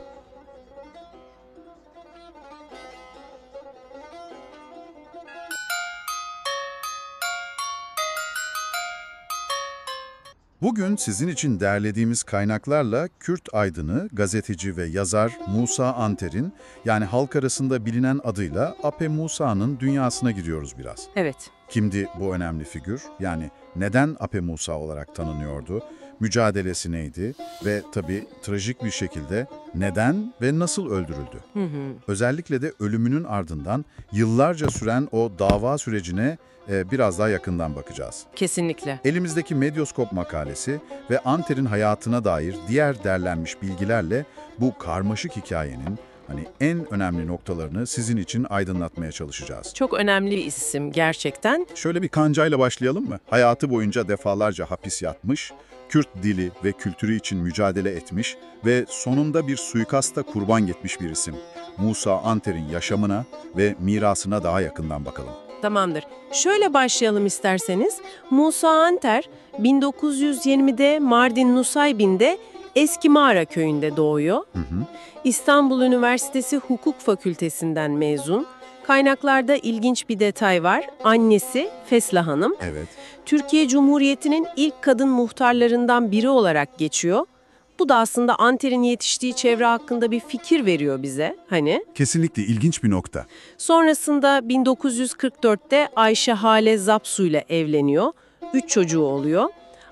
Bugün sizin için derlediğimiz kaynaklarla Kürt aydını, gazeteci ve yazar Musa Anter'in, yani halk arasında bilinen adıyla Ape Musa'nın dünyasına giriyoruz biraz. Evet. Kimdi bu önemli figür? Yani neden Ape Musa olarak tanınıyordu? mücadelesi neydi ve tabii trajik bir şekilde neden ve nasıl öldürüldü? Özellikle de ölümünün ardından yıllarca süren o dava sürecine biraz daha yakından bakacağız. Kesinlikle. Elimizdeki Medyaskop makalesi ve Anter'in hayatına dair diğer derlenmiş bilgilerle bu karmaşık hikayenin en önemli noktalarını sizin için aydınlatmaya çalışacağız. Çok önemli bir isim gerçekten. Şöyle bir kancayla başlayalım mı? Hayatı boyunca defalarca hapis yatmış, Kürt dili ve kültürü için mücadele etmiş ve sonunda bir suikasta kurban gitmiş bir isim. Musa Anter'in yaşamına ve mirasına daha yakından bakalım. Tamamdır. Şöyle başlayalım isterseniz. Musa Anter 1920'de Mardin Nusaybin'de Eski Mağara köyünde doğuyor. İstanbul Üniversitesi Hukuk Fakültesinden mezun. Kaynaklarda ilginç bir detay var. Annesi Fesla Hanım. Evet. Türkiye Cumhuriyeti'nin ilk kadın muhtarlarından biri olarak geçiyor. Bu da aslında Anter'in yetiştiği çevre hakkında bir fikir veriyor bize. Kesinlikle ilginç bir nokta. Sonrasında 1944'te Ayşe Hale Zapsu ile evleniyor. 3 çocuğu oluyor.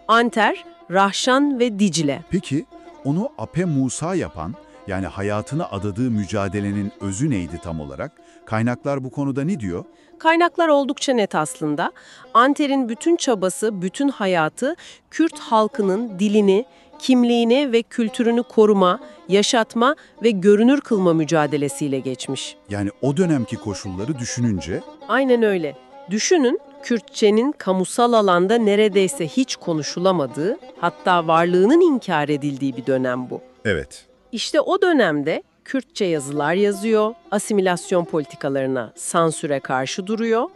Anter, Rahşan ve Dicle. Peki onu Ape Musa yapan, yani hayatını adadığı mücadelenin özü neydi tam olarak? Kaynaklar bu konuda ne diyor? Kaynaklar oldukça net aslında. Anter'in bütün çabası, bütün hayatı Kürt halkının dilini, kimliğini ve kültürünü koruma, yaşatma ve görünür kılma mücadelesiyle geçmiş. Yani o dönemki koşulları düşününce... Aynen öyle. Düşünün, Kürtçenin kamusal alanda neredeyse hiç konuşulamadığı, hatta varlığının inkar edildiği bir dönem bu. Evet. İşte o dönemde Kürtçe yazılar yazıyor, asimilasyon politikalarına, sansüre karşı duruyor.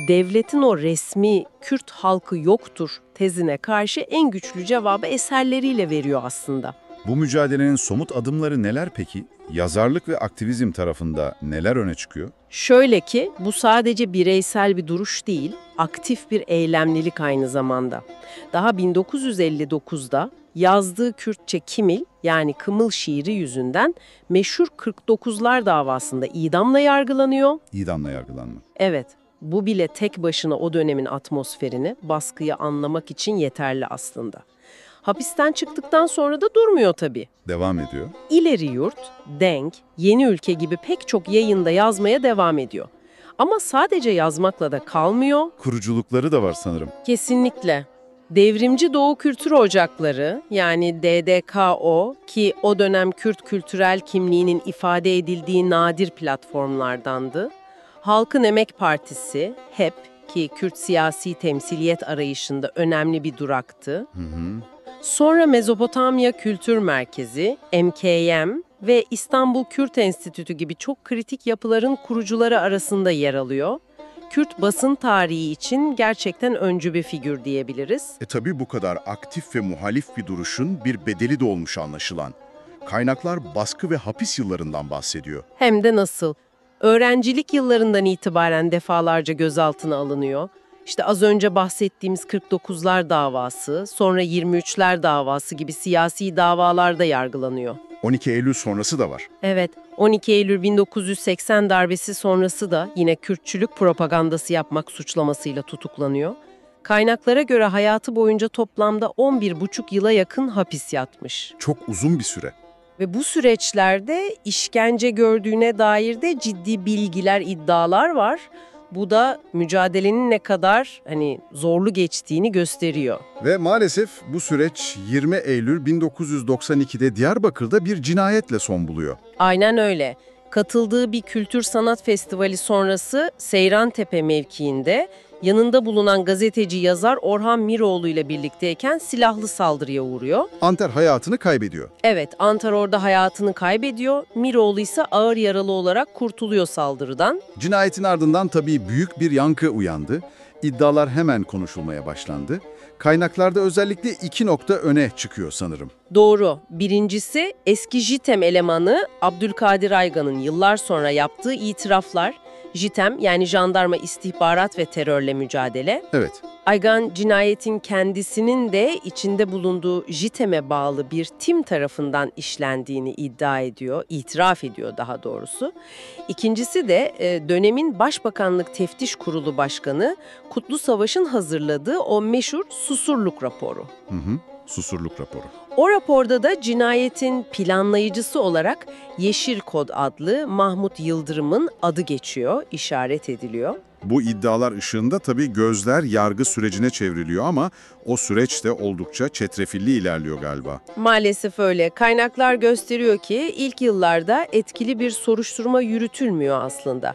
Devletin o resmi Kürt halkı yoktur tezine karşı en güçlü cevabı eserleriyle veriyor aslında. Bu mücadelenin somut adımları neler peki? Yazarlık ve aktivizm tarafında neler öne çıkıyor? Şöyle ki bu sadece bireysel bir duruş değil, aktif bir eylemlilik aynı zamanda. Daha 1959'da yazdığı Kürtçe Kimil yani Kımıl şiiri yüzünden meşhur 49'lar davasında idamla yargılanıyor. İdamla yargılanma. Evet, bu bile tek başına o dönemin atmosferini, baskıyı anlamak için yeterli aslında. Hapisten çıktıktan sonra da durmuyor tabii. Devam ediyor. İleri Yurt, Denk, Yeni Ülke gibi pek çok yayında yazmaya devam ediyor. Ama sadece yazmakla da kalmıyor. Kuruculukları da var sanırım. Kesinlikle. Devrimci Doğu Kültür Ocakları yani DDKO ki o dönem Kürt kültürel kimliğinin ifade edildiği nadir platformlardandı. Halkın Emek Partisi, HEP ki Kürt siyasi temsiliyet arayışında önemli bir duraktı. Sonra Mezopotamya Kültür Merkezi, MKM ve İstanbul Kürt Enstitüsü gibi çok kritik yapıların kurucuları arasında yer alıyor. Kürt basın tarihi için gerçekten öncü bir figür diyebiliriz. Tabii bu kadar aktif ve muhalif bir duruşun bir bedeli de olmuş anlaşılan. Kaynaklar baskı ve hapis yıllarından bahsediyor. Hem de nasıl? Öğrencilik yıllarından itibaren defalarca gözaltına alınıyor. İşte az önce bahsettiğimiz 49'lar davası, sonra 23'ler davası gibi siyasi davalarda yargılanıyor. 12 Eylül sonrası da var. Evet, 12 Eylül 1980 darbesi sonrası da yine Kürtçülük propagandası yapmak suçlamasıyla tutuklanıyor. Kaynaklara göre hayatı boyunca toplamda 11,5 yıla yakın hapis yatmış. Çok uzun bir süre. Ve bu süreçlerde işkence gördüğüne dair de ciddi bilgiler, iddialar var. Bu da mücadelenin ne kadar zorlu geçtiğini gösteriyor. Ve maalesef bu süreç 20 Eylül 1992'de Diyarbakır'da bir cinayetle son buluyor. Aynen öyle. Katıldığı bir kültür sanat festivali sonrası Seyrantepe mevkiinde yanında bulunan gazeteci yazar Orhan Miroğlu ile birlikteyken silahlı saldırıya uğruyor. Anter hayatını kaybediyor. Evet, Anter orada hayatını kaybediyor. Miroğlu ise ağır yaralı olarak kurtuluyor saldırıdan. Cinayetin ardından tabii büyük bir yankı uyandı. İddialar hemen konuşulmaya başlandı. Kaynaklarda özellikle 2 nokta öne çıkıyor sanırım. Doğru. Birincisi eski JITEM elemanı Abdülkadir Aygan'ın yıllar sonra yaptığı itiraflar. JITEM yani Jandarma İstihbarat ve Terörle Mücadele. Evet. Aygan cinayetin kendisinin de içinde bulunduğu JITEM'e bağlı bir tim tarafından işlendiğini iddia ediyor, itiraf ediyor daha doğrusu. İkincisi de dönemin Başbakanlık Teftiş Kurulu Başkanı Kutlu Savaş'ın hazırladığı o meşhur Susurluk raporu. Susurluk raporu. O raporda da cinayetin planlayıcısı olarak Yeşil Kod adlı Mahmut Yıldırım'ın adı geçiyor, işaret ediliyor. Bu iddialar ışığında tabii gözler yargı sürecine çevriliyor ama o süreç de oldukça çetrefilli ilerliyor galiba. Maalesef öyle. Kaynaklar gösteriyor ki ilk yıllarda etkili bir soruşturma yürütülmüyor aslında.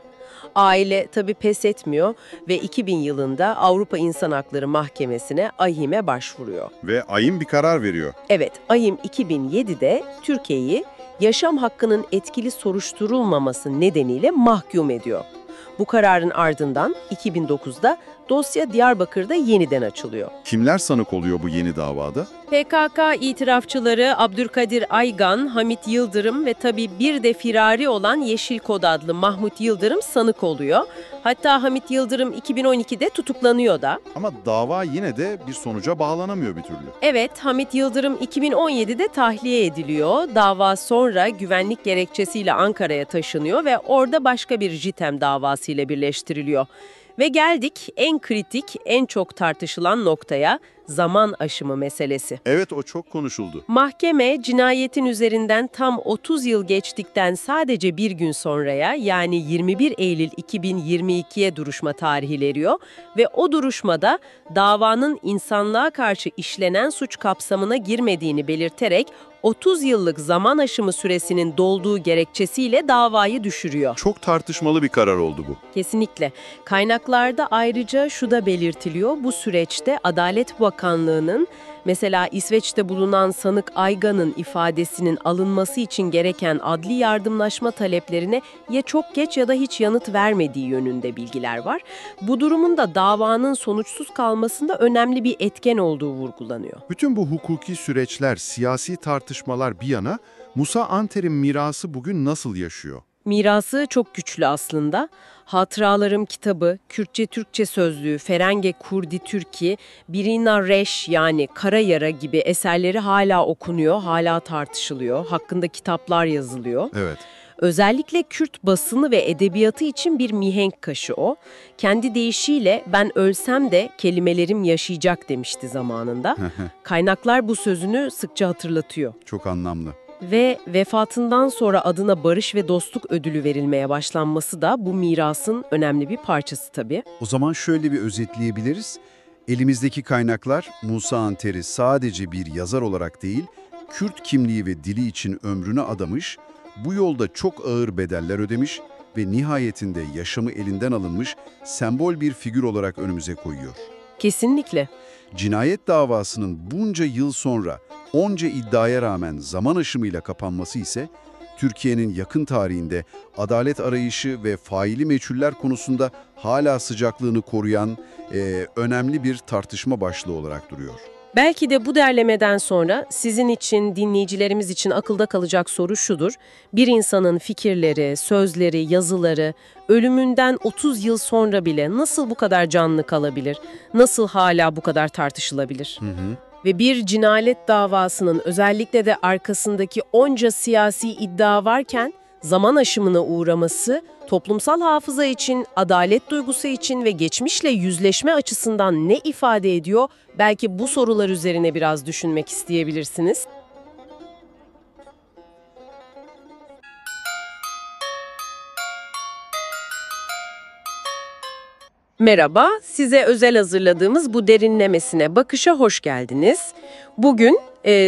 Aile tabii pes etmiyor ve 2000 yılında Avrupa İnsan Hakları Mahkemesi'ne AİHM'e başvuruyor. Ve AİHM bir karar veriyor. Evet, AİHM 2007'de Türkiye'yi yaşam hakkının etkili soruşturulmaması nedeniyle mahkum ediyor. Bu kararın ardından 2009'da dosya Diyarbakır'da yeniden açılıyor. Kimler sanık oluyor bu yeni davada? PKK itirafçıları Abdülkadir Aygan, Hamit Yıldırım ve tabii bir de firari olan Yeşil Kod adlı Mahmut Yıldırım sanık oluyor. Hatta Hamit Yıldırım 2012'de tutuklanıyor da. Ama dava yine de bir sonuca bağlanamıyor bir türlü. Evet, Hamit Yıldırım 2017'de tahliye ediliyor. Dava sonra güvenlik gerekçesiyle Ankara'ya taşınıyor ve orada başka bir JITEM davasıyla birleştiriliyor. Ve geldik en kritik, en çok tartışılan noktaya, zaman aşımı meselesi. Evet, o çok konuşuldu. Mahkeme cinayetin üzerinden tam 30 yıl geçtikten sadece bir gün sonraya, yani 21 Eylül 2022'ye duruşma tarihi veriyor ve o duruşmada davanın insanlığa karşı işlenen suç kapsamına girmediğini belirterek 30 yıllık zaman aşımı süresinin dolduğu gerekçesiyle davayı düşürüyor. Çok tartışmalı bir karar oldu bu. Kesinlikle. Kaynaklarda ayrıca şu da belirtiliyor. Bu süreçte Adalet Bakanlığı'nın mesela İsveç'te bulunan sanık Aygan'ın ifadesinin alınması için gereken adli yardımlaşma taleplerine ya çok geç ya da hiç yanıt vermediği yönünde bilgiler var. Bu durumun da davanın sonuçsuz kalmasında önemli bir etken olduğu vurgulanıyor. Bütün bu hukuki süreçler, siyasi tartışmalar bir yana, Musa Anter'in mirası bugün nasıl yaşıyor? Mirası çok güçlü aslında. Hatıralarım kitabı, Kürtçe-Türkçe sözlüğü, Ferenge Kurdi Türki, Birina Reş yani Kara Yara gibi eserleri hala okunuyor, hala tartışılıyor. Hakkında kitaplar yazılıyor. Evet. Özellikle Kürt basını ve edebiyatı için bir mihenk taşı o. Kendi deyişiyle ben ölsem de kelimelerim yaşayacak demişti zamanında. Kaynaklar bu sözünü sıkça hatırlatıyor. Çok anlamlı. Ve vefatından sonra adına Barış ve Dostluk Ödülü verilmeye başlanması da bu mirasın önemli bir parçası tabii. O zaman şöyle bir özetleyebiliriz. Elimizdeki kaynaklar Musa Anter'i sadece bir yazar olarak değil, Kürt kimliği ve dili için ömrünü adamış, bu yolda çok ağır bedeller ödemiş ve nihayetinde yaşamı elinden alınmış sembol bir figür olarak önümüze koyuyor. Kesinlikle. Cinayet davasının bunca yıl sonra onca iddiaya rağmen zaman aşımıyla kapanması ise Türkiye'nin yakın tarihinde adalet arayışı ve faili meçhuller konusunda hala sıcaklığını koruyan önemli bir tartışma başlığı olarak duruyor. Belki de bu derlemeden sonra sizin için, dinleyicilerimiz için akılda kalacak soru şudur. Bir insanın fikirleri, sözleri, yazıları ölümünden 30 yıl sonra bile nasıl bu kadar canlı kalabilir? Nasıl hala bu kadar tartışılabilir? Ve bir cinayet davasının özellikle de arkasındaki onca siyasi iddia varken zaman aşımına uğraması toplumsal hafıza için, adalet duygusu için ve geçmişle yüzleşme açısından ne ifade ediyor? Belki bu sorular üzerine biraz düşünmek isteyebilirsiniz. Merhaba, size özel hazırladığımız bu derinlemesine bakışa hoş geldiniz. Bugün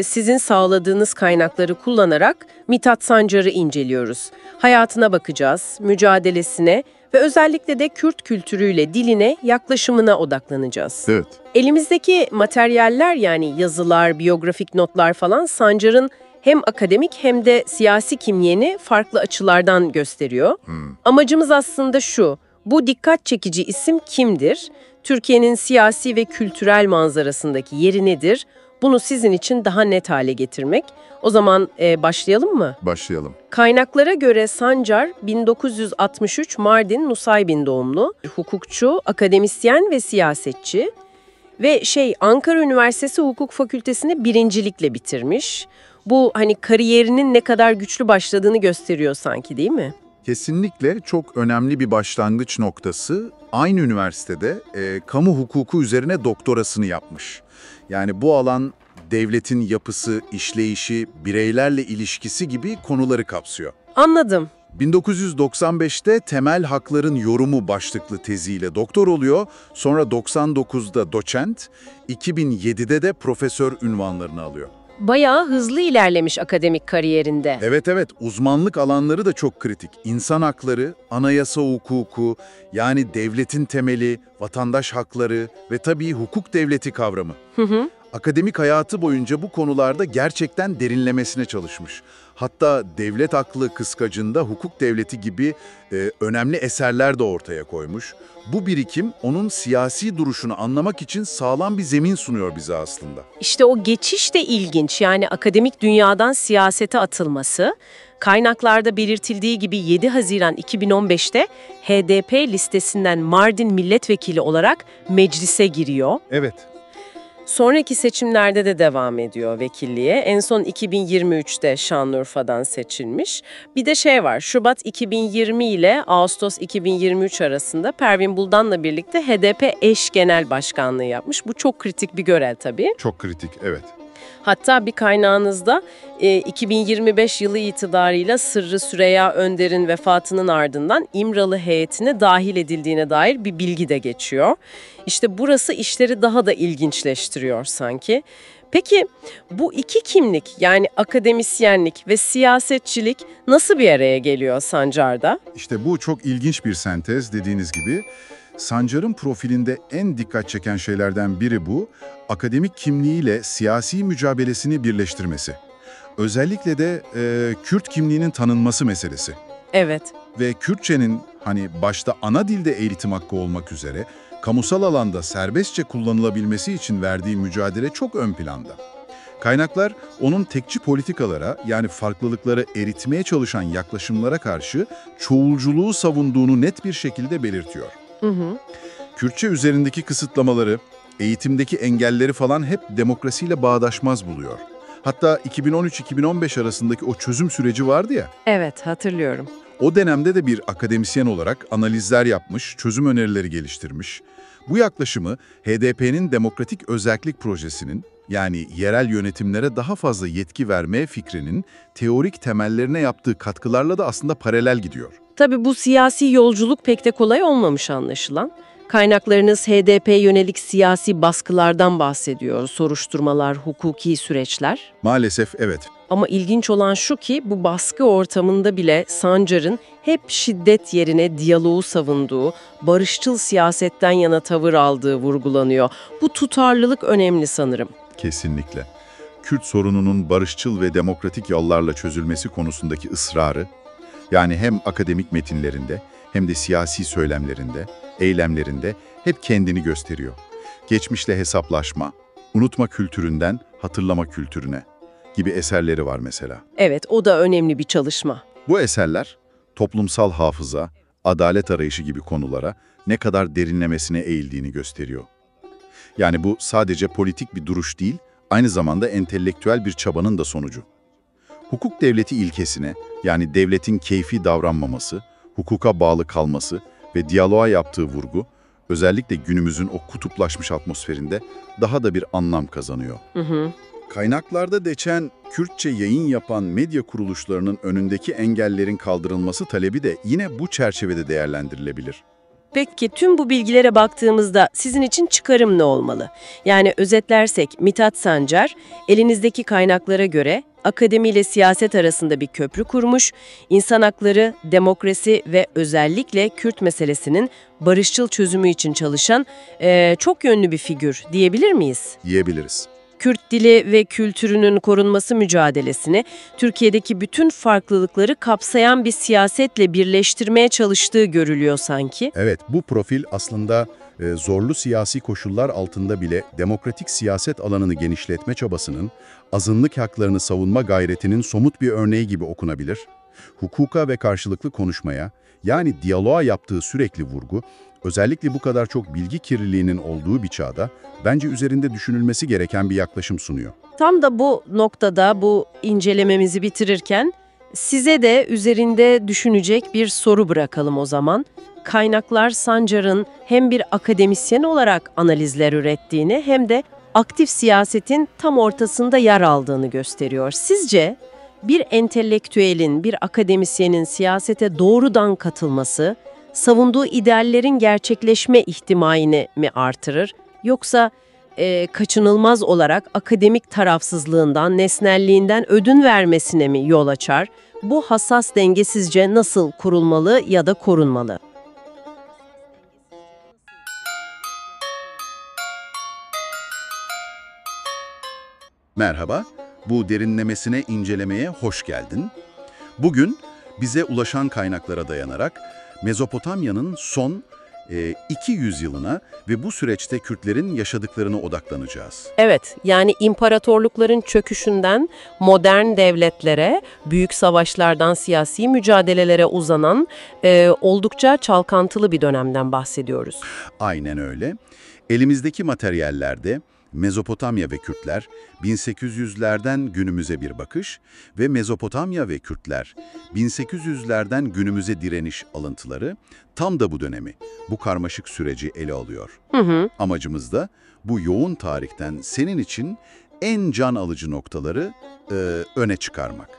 sizin sağladığınız kaynakları kullanarak Mithat Sancar'ı inceliyoruz. Hayatına bakacağız, mücadelesine ve özellikle de Kürt kültürüyle, diline, yaklaşımına odaklanacağız. Evet. Elimizdeki materyaller yani yazılar, biyografik notlar falan Sancar'ın hem akademik hem de siyasi kimliğini farklı açılardan gösteriyor. Amacımız aslında şu. Bu dikkat çekici isim kimdir? Türkiye'nin siyasi ve kültürel manzarasındaki yeri nedir? Bunu sizin için daha net hale getirmek. O zaman başlayalım mı? Başlayalım. Kaynaklara göre Sancar 1963 Mardin Nusaybin doğumlu, hukukçu, akademisyen ve siyasetçi ve Ankara Üniversitesi Hukuk Fakültesini birincilikle bitirmiş. Bu hani kariyerinin ne kadar güçlü başladığını gösteriyor sanki, değil mi? Kesinlikle çok önemli bir başlangıç noktası. Aynı üniversitede kamu hukuku üzerine doktorasını yapmış. Yani bu alan devletin yapısı, işleyişi, bireylerle ilişkisi gibi konuları kapsıyor. Anladım. 1995'te Temel Hakların Yorumu başlıklı teziyle doktor oluyor, sonra 99'da doçent, 2007'de de profesör unvanlarını alıyor. Bayağı hızlı ilerlemiş akademik kariyerinde. Evet, uzmanlık alanları da çok kritik. İnsan hakları, anayasa hukuku, yani devletin temeli, vatandaş hakları ve tabii hukuk devleti kavramı. Akademik hayatı boyunca bu konularda gerçekten derinlemesine çalışmış. Hatta devlet aklı kıskacında hukuk devleti gibi önemli eserler de ortaya koymuş. Bu birikim onun siyasi duruşunu anlamak için sağlam bir zemin sunuyor bize aslında. İşte o geçiş de ilginç. Yani akademik dünyadan siyasete atılması. Kaynaklarda belirtildiği gibi 7 Haziran 2015'te HDP listesinden Mardin milletvekili olarak meclise giriyor. Evet. Sonraki seçimlerde de devam ediyor vekilliğe. En son 2023'te Şanlıurfa'dan seçilmiş. Bir de var, Şubat 2020 ile Ağustos 2023 arasında Pervin Buldan'la birlikte HDP eş genel başkanlığı yapmış. Bu çok kritik bir görev tabii. Çok kritik, evet. Hatta bir kaynağınızda 2025 yılı itibarıyla Sırrı Süreyya Önder'in vefatının ardından İmralı heyetine dahil edildiğine dair bir bilgi de geçiyor. İşte burası işleri daha da ilginçleştiriyor sanki. Peki bu iki kimlik, yani akademisyenlik ve siyasetçilik nasıl bir araya geliyor Sancar'da? İşte bu çok ilginç bir sentez dediğiniz gibi. Sancar'ın profilinde en dikkat çeken şeylerden biri bu, akademik kimliğiyle siyasi mücadelesini birleştirmesi. Özellikle de Kürt kimliğinin tanınması meselesi. Evet. Ve Kürtçenin başta ana dilde eğitim hakkı olmak üzere kamusal alanda serbestçe kullanılabilmesi için verdiği mücadele çok ön planda. Kaynaklar onun tekçi politikalara, yani farklılıkları eritmeye çalışan yaklaşımlara karşı çoğulculuğu savunduğunu net bir şekilde belirtiyor. Kürtçe üzerindeki kısıtlamaları, eğitimdeki engelleri falan hep demokrasiyle bağdaşmaz buluyor. Hatta 2013-2015 arasındaki o çözüm süreci vardı ya. Evet, hatırlıyorum. O dönemde de bir akademisyen olarak analizler yapmış, çözüm önerileri geliştirmiş. Bu yaklaşımı HDP'nin demokratik özellik projesinin, yani yerel yönetimlere daha fazla yetki verme fikrinin teorik temellerine yaptığı katkılarla da aslında paralel gidiyor. Tabii bu siyasi yolculuk pek de kolay olmamış anlaşılan. Kaynaklarınız HDP yönelik siyasi baskılardan bahsediyor, soruşturmalar, hukuki süreçler. Maalesef evet. Ama ilginç olan şu ki bu baskı ortamında bile Sancar'ın hep şiddet yerine diyaloğu savunduğu, barışçıl siyasetten yana tavır aldığı vurgulanıyor. Bu tutarlılık önemli sanırım. Kesinlikle. Kürt sorununun barışçıl ve demokratik yollarla çözülmesi konusundaki ısrarı, yani hem akademik metinlerinde hem de siyasi söylemlerinde, eylemlerinde hep kendini gösteriyor. Geçmişle hesaplaşma, unutma kültüründen hatırlama kültürüne gibi eserleri var mesela. Evet, o da önemli bir çalışma. Bu eserler toplumsal hafıza, adalet arayışı gibi konulara ne kadar derinlemesine eğildiğini gösteriyor. Yani bu sadece politik bir duruş değil, aynı zamanda entelektüel bir çabanın da sonucu. Hukuk devleti ilkesine, yani devletin keyfi davranmaması, hukuka bağlı kalması ve diyaloğa yaptığı vurgu, özellikle günümüzün o kutuplaşmış atmosferinde daha da bir anlam kazanıyor. Kaynaklarda geçen Kürtçe yayın yapan medya kuruluşlarının önündeki engellerin kaldırılması talebi de yine bu çerçevede değerlendirilebilir. Peki tüm bu bilgilere baktığımızda sizin için çıkarım ne olmalı? Yani özetlersek Mithat Sancar, elinizdeki kaynaklara göre akademi ile siyaset arasında bir köprü kurmuş, insan hakları, demokrasi ve özellikle Kürt meselesinin barışçıl çözümü için çalışan çok yönlü bir figür diyebilir miyiz? Diyebiliriz. Kürt dili ve kültürünün korunması mücadelesini Türkiye'deki bütün farklılıkları kapsayan bir siyasetle birleştirmeye çalıştığı görülüyor sanki. Evet, bu profil aslında zorlu siyasi koşullar altında bile demokratik siyaset alanını genişletme çabasının, azınlık haklarını savunma gayretinin somut bir örneği gibi okunabilir. Hukuka ve karşılıklı konuşmaya, yani diyaloğa yaptığı sürekli vurgu, özellikle bu kadar çok bilgi kirliliğinin olduğu bir çağda bence üzerinde düşünülmesi gereken bir yaklaşım sunuyor. Tam da bu noktada bu incelememizi bitirirken size de üzerinde düşünecek bir soru bırakalım o zaman. Kaynaklar Sancar'ın hem bir akademisyen olarak analizler ürettiğini hem de aktif siyasetin tam ortasında yer aldığını gösteriyor. Sizce bir entelektüelin, bir akademisyenin siyasete doğrudan katılması, savunduğu ideallerin gerçekleşme ihtimalini mi artırır? Yoksa kaçınılmaz olarak akademik tarafsızlığından, nesnelliğinden ödün vermesine mi yol açar? Bu hassas denge sizce nasıl kurulmalı ya da korunmalı? Merhaba, bu derinlemesine incelemeye hoş geldin. Bugün bize ulaşan kaynaklara dayanarak Mezopotamya'nın son 200 yılına ve bu süreçte Kürtlerin yaşadıklarına odaklanacağız. Evet, yani imparatorlukların çöküşünden modern devletlere, büyük savaşlardan siyasi mücadelelere uzanan oldukça çalkantılı bir dönemden bahsediyoruz. Aynen öyle. Elimizdeki materyallerde Mezopotamya ve Kürtler, 1800'lerden günümüze bir bakış ve Mezopotamya ve Kürtler, 1800'lerden günümüze direniş alıntıları tam da bu dönemi, bu karmaşık süreci ele alıyor. Amacımız da bu yoğun tarihten senin için en can alıcı noktaları öne çıkarmak.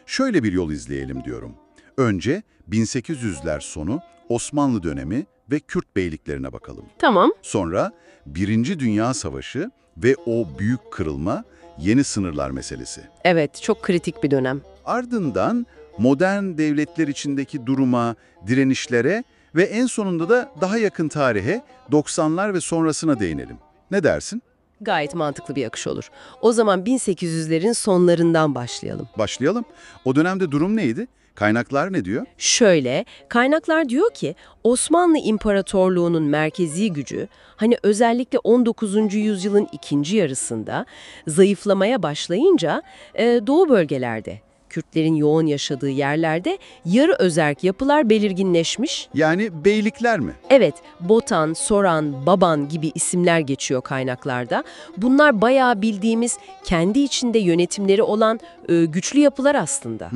Şöyle bir yol izleyelim diyorum. Önce 1800'ler sonu Osmanlı dönemi ve Kürt beyliklerine bakalım. Tamam. Sonra Birinci Dünya Savaşı ve o büyük kırılma, yeni sınırlar meselesi. Evet, çok kritik bir dönem. Ardından modern devletler içindeki duruma, direnişlere ve en sonunda da daha yakın tarihe 90'lar ve sonrasına değinelim. Ne dersin? Gayet mantıklı bir akış olur. O zaman 1800'lerin sonlarından başlayalım. Başlayalım. O dönemde durum neydi? Kaynaklar ne diyor? Şöyle, kaynaklar diyor ki Osmanlı İmparatorluğu'nun merkezi gücü hani özellikle 19. yüzyılın ikinci yarısında zayıflamaya başlayınca doğu bölgelerde, Kürtlerin yoğun yaşadığı yerlerde yarı özerk yapılar belirginleşmiş. Yani beylikler mi? Evet, Botan, Soran, Baban gibi isimler geçiyor kaynaklarda. Bunlar bayağı bildiğimiz kendi içinde yönetimleri olan güçlü yapılar aslında.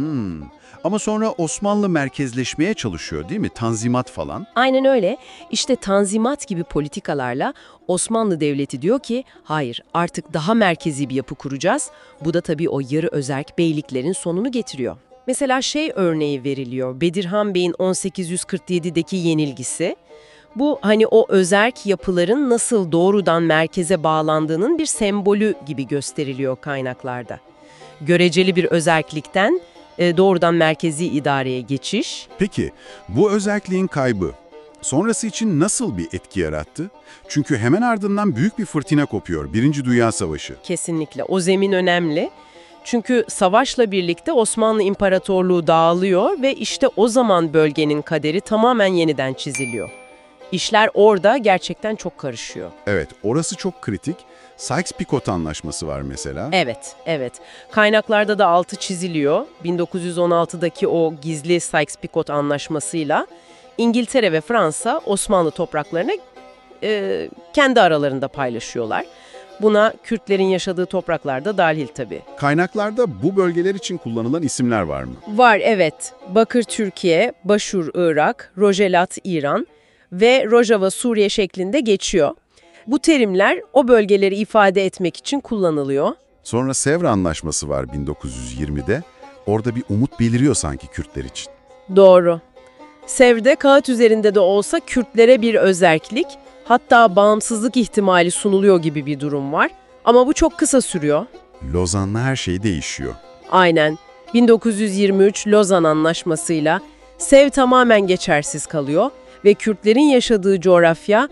Ama sonra Osmanlı merkezleşmeye çalışıyor değil mi? Tanzimat falan. Aynen öyle. İşte Tanzimat gibi politikalarla Osmanlı Devleti diyor ki hayır artık daha merkezi bir yapı kuracağız. Bu da tabii o yarı özerk beyliklerin sonunu getiriyor. Mesela örneği veriliyor. Bedirhan Bey'in 1847'deki yenilgisi. Bu hani o özerk yapıların nasıl doğrudan merkeze bağlandığının bir sembolü gibi gösteriliyor kaynaklarda. Göreceli bir özerklikten doğrudan merkezi idareye geçiş. Peki bu özerkliğin kaybı sonrası için nasıl bir etki yarattı? Çünkü hemen ardından büyük bir fırtına kopuyor. Birinci Dünya Savaşı. Kesinlikle. O zemin önemli. Çünkü savaşla birlikte Osmanlı İmparatorluğu dağılıyor ve işte o zaman bölgenin kaderi tamamen yeniden çiziliyor. İşler orada gerçekten çok karışıyor. Evet, orası çok kritik. Sykes-Picot Anlaşması var mesela. Evet. Kaynaklarda da altı çiziliyor. 1916'daki o gizli Sykes-Picot Anlaşması'yla İngiltere ve Fransa Osmanlı topraklarını kendi aralarında paylaşıyorlar. Buna Kürtlerin yaşadığı topraklar da dahil tabii. Kaynaklarda bu bölgeler için kullanılan isimler var mı? Var, evet. Bakır Türkiye, Başur Irak, Rojelat İran ve Rojava Suriye şeklinde geçiyor. Bu terimler o bölgeleri ifade etmek için kullanılıyor. Sonra Sevr Anlaşması var 1920'de. Orada bir umut beliriyor sanki Kürtler için. Doğru. Sevr'de kağıt üzerinde de olsa Kürtlere bir özerklik, hatta bağımsızlık ihtimali sunuluyor gibi bir durum var. Ama bu çok kısa sürüyor. Lozan'la her şey değişiyor. Aynen. 1923 Lozan Anlaşması'yla Sevr tamamen geçersiz kalıyor ve Kürtlerin yaşadığı coğrafya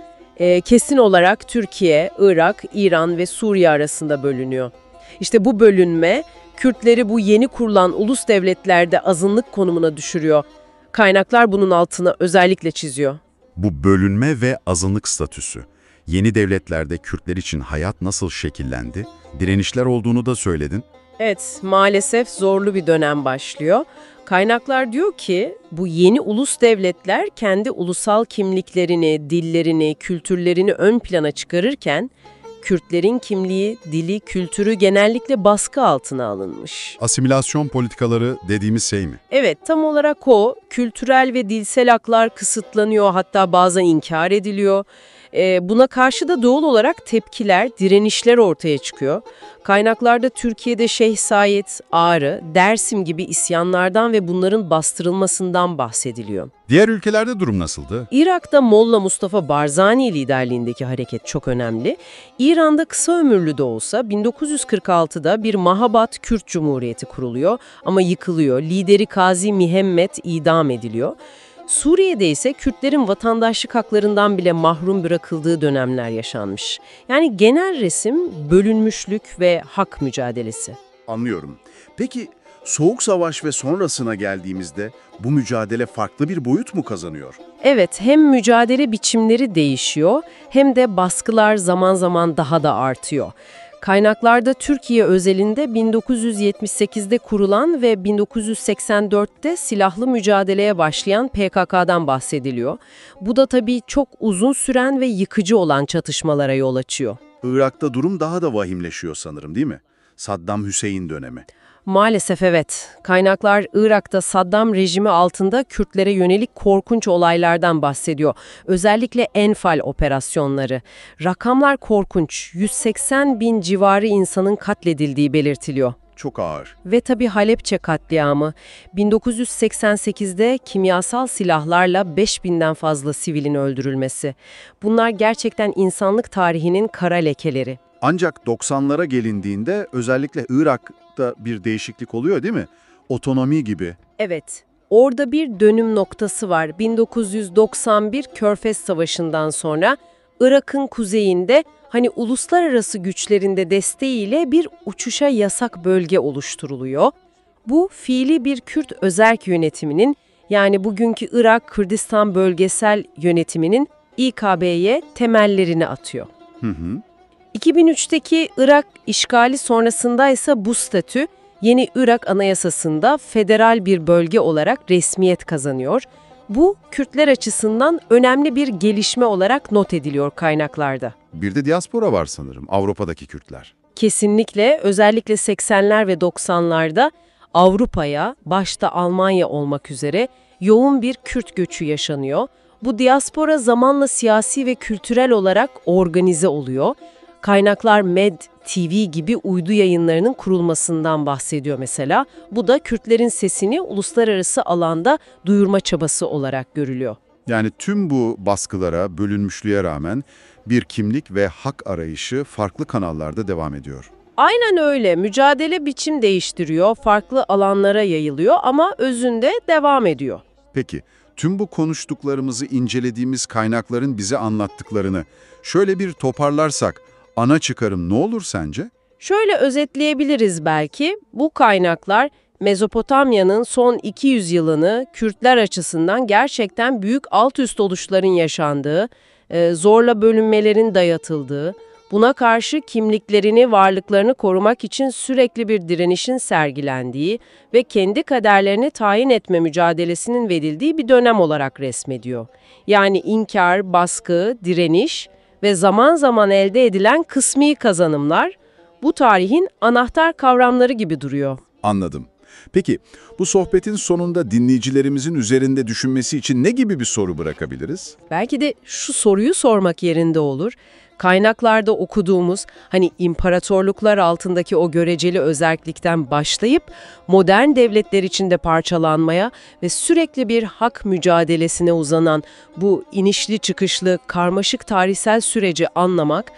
kesin olarak Türkiye, Irak, İran ve Suriye arasında bölünüyor. İşte bu bölünme Kürtleri bu yeni kurulan ulus devletlerde azınlık konumuna düşürüyor. Kaynaklar bunun altına özellikle çiziyor. Bu bölünme ve azınlık statüsü, yeni devletlerde Kürtler için hayat nasıl şekillendi? Direnişler olduğunu da söyledin. Evet, maalesef zorlu bir dönem başlıyor. Kaynaklar diyor ki bu yeni ulus devletler kendi ulusal kimliklerini, dillerini, kültürlerini ön plana çıkarırken Kürtlerin kimliği, dili, kültürü genellikle baskı altına alınmış. Asimilasyon politikaları dediğimiz şey mi? Evet, tam olarak o. Kültürel ve dilsel haklar kısıtlanıyor, hatta bazen inkar ediliyor. Buna karşı da doğal olarak tepkiler, direnişler ortaya çıkıyor. Kaynaklarda Türkiye'de Şeyh Said, Ağrı, Dersim gibi isyanlardan ve bunların bastırılmasından bahsediliyor. Diğer ülkelerde durum nasıldı? Irak'ta Molla Mustafa Barzani liderliğindeki hareket çok önemli. İran'da kısa ömürlü de olsa 1946'da bir Mahabat Kürt Cumhuriyeti kuruluyor ama yıkılıyor. Lideri Kazi Mihemmet idam ediliyor. Suriye'de ise Kürtlerin vatandaşlık haklarından bile mahrum bırakıldığı dönemler yaşanmış. Yani genel resim bölünmüşlük ve hak mücadelesi. Anlıyorum. Peki Soğuk Savaş ve sonrasına geldiğimizde bu mücadele farklı bir boyut mu kazanıyor? Evet, hem mücadele biçimleri değişiyor hem de baskılar zaman zaman daha da artıyor. Kaynaklarda Türkiye özelinde 1978'de kurulan ve 1984'te silahlı mücadeleye başlayan PKK'dan bahsediliyor. Bu da tabii çok uzun süren ve yıkıcı olan çatışmalara yol açıyor. Irak'ta durum daha da vahimleşiyor sanırım, değil mi? Saddam Hüseyin dönemi. Maalesef evet. Kaynaklar Irak'ta Saddam rejimi altında Kürtlere yönelik korkunç olaylardan bahsediyor. Özellikle Enfal operasyonları. Rakamlar korkunç. 180 bin civarı insanın katledildiği belirtiliyor. Çok ağır. Ve tabii Halepçe katliamı. 1988'de kimyasal silahlarla 5000'den fazla sivilin öldürülmesi. Bunlar gerçekten insanlık tarihinin kara lekeleri. Ancak 90'lara gelindiğinde özellikle Irak'ta bir değişiklik oluyor, değil mi? Otonomi gibi. Evet, orada bir dönüm noktası var. 1991 Körfez Savaşı'ndan sonra Irak'ın kuzeyinde uluslararası güçlerin de desteğiyle bir uçuşa yasak bölge oluşturuluyor. Bu fiili bir Kürt özerk yönetiminin, yani bugünkü Irak Kürdistan Bölgesel Yönetimi'nin İKB'ye temellerini atıyor. 2003'teki Irak işgali sonrasında ise bu statü yeni Irak Anayasası'nda federal bir bölge olarak resmiyet kazanıyor. Bu Kürtler açısından önemli bir gelişme olarak not ediliyor kaynaklarda. Bir de diaspora var sanırım, Avrupa'daki Kürtler. Kesinlikle, özellikle 80'ler ve 90'larda Avrupa'ya, başta Almanya olmak üzere yoğun bir Kürt göçü yaşanıyor. Bu diaspora zamanla siyasi ve kültürel olarak organize oluyor. Kaynaklar Med TV gibi uydu yayınlarının kurulmasından bahsediyor mesela. Bu da Kürtlerin sesini uluslararası alanda duyurma çabası olarak görülüyor. Yani tüm bu baskılara, bölünmüşlüğe rağmen bir kimlik ve hak arayışı farklı kanallarda devam ediyor. Aynen öyle. Mücadele biçim değiştiriyor, farklı alanlara yayılıyor ama özünde devam ediyor. Peki, tüm bu konuştuklarımızı incelediğimiz kaynakların bize anlattıklarını şöyle bir toparlarsak, ana çıkarım ne olur sence? Şöyle özetleyebiliriz belki. Bu kaynaklar Mezopotamya'nın son 200 yılını Kürtler açısından gerçekten büyük alt üst oluşların yaşandığı, zorla bölünmelerin dayatıldığı, buna karşı kimliklerini, varlıklarını korumak için sürekli bir direnişin sergilendiği ve kendi kaderlerini tayin etme mücadelesinin verildiği bir dönem olarak resmediyor. Yani inkar, baskı, direniş ve zaman zaman elde edilen kısmi kazanımlar bu tarihin anahtar kavramları gibi duruyor. Anladım. Peki, bu sohbetin sonunda dinleyicilerimizin üzerinde düşünmesi için ne gibi bir soru bırakabiliriz? Belki de şu soruyu sormak yerinde olur. Kaynaklarda okuduğumuz, imparatorluklar altındaki o göreceli özerklikten başlayıp modern devletler içinde parçalanmaya ve sürekli bir hak mücadelesine uzanan bu inişli çıkışlı karmaşık tarihsel süreci anlamak,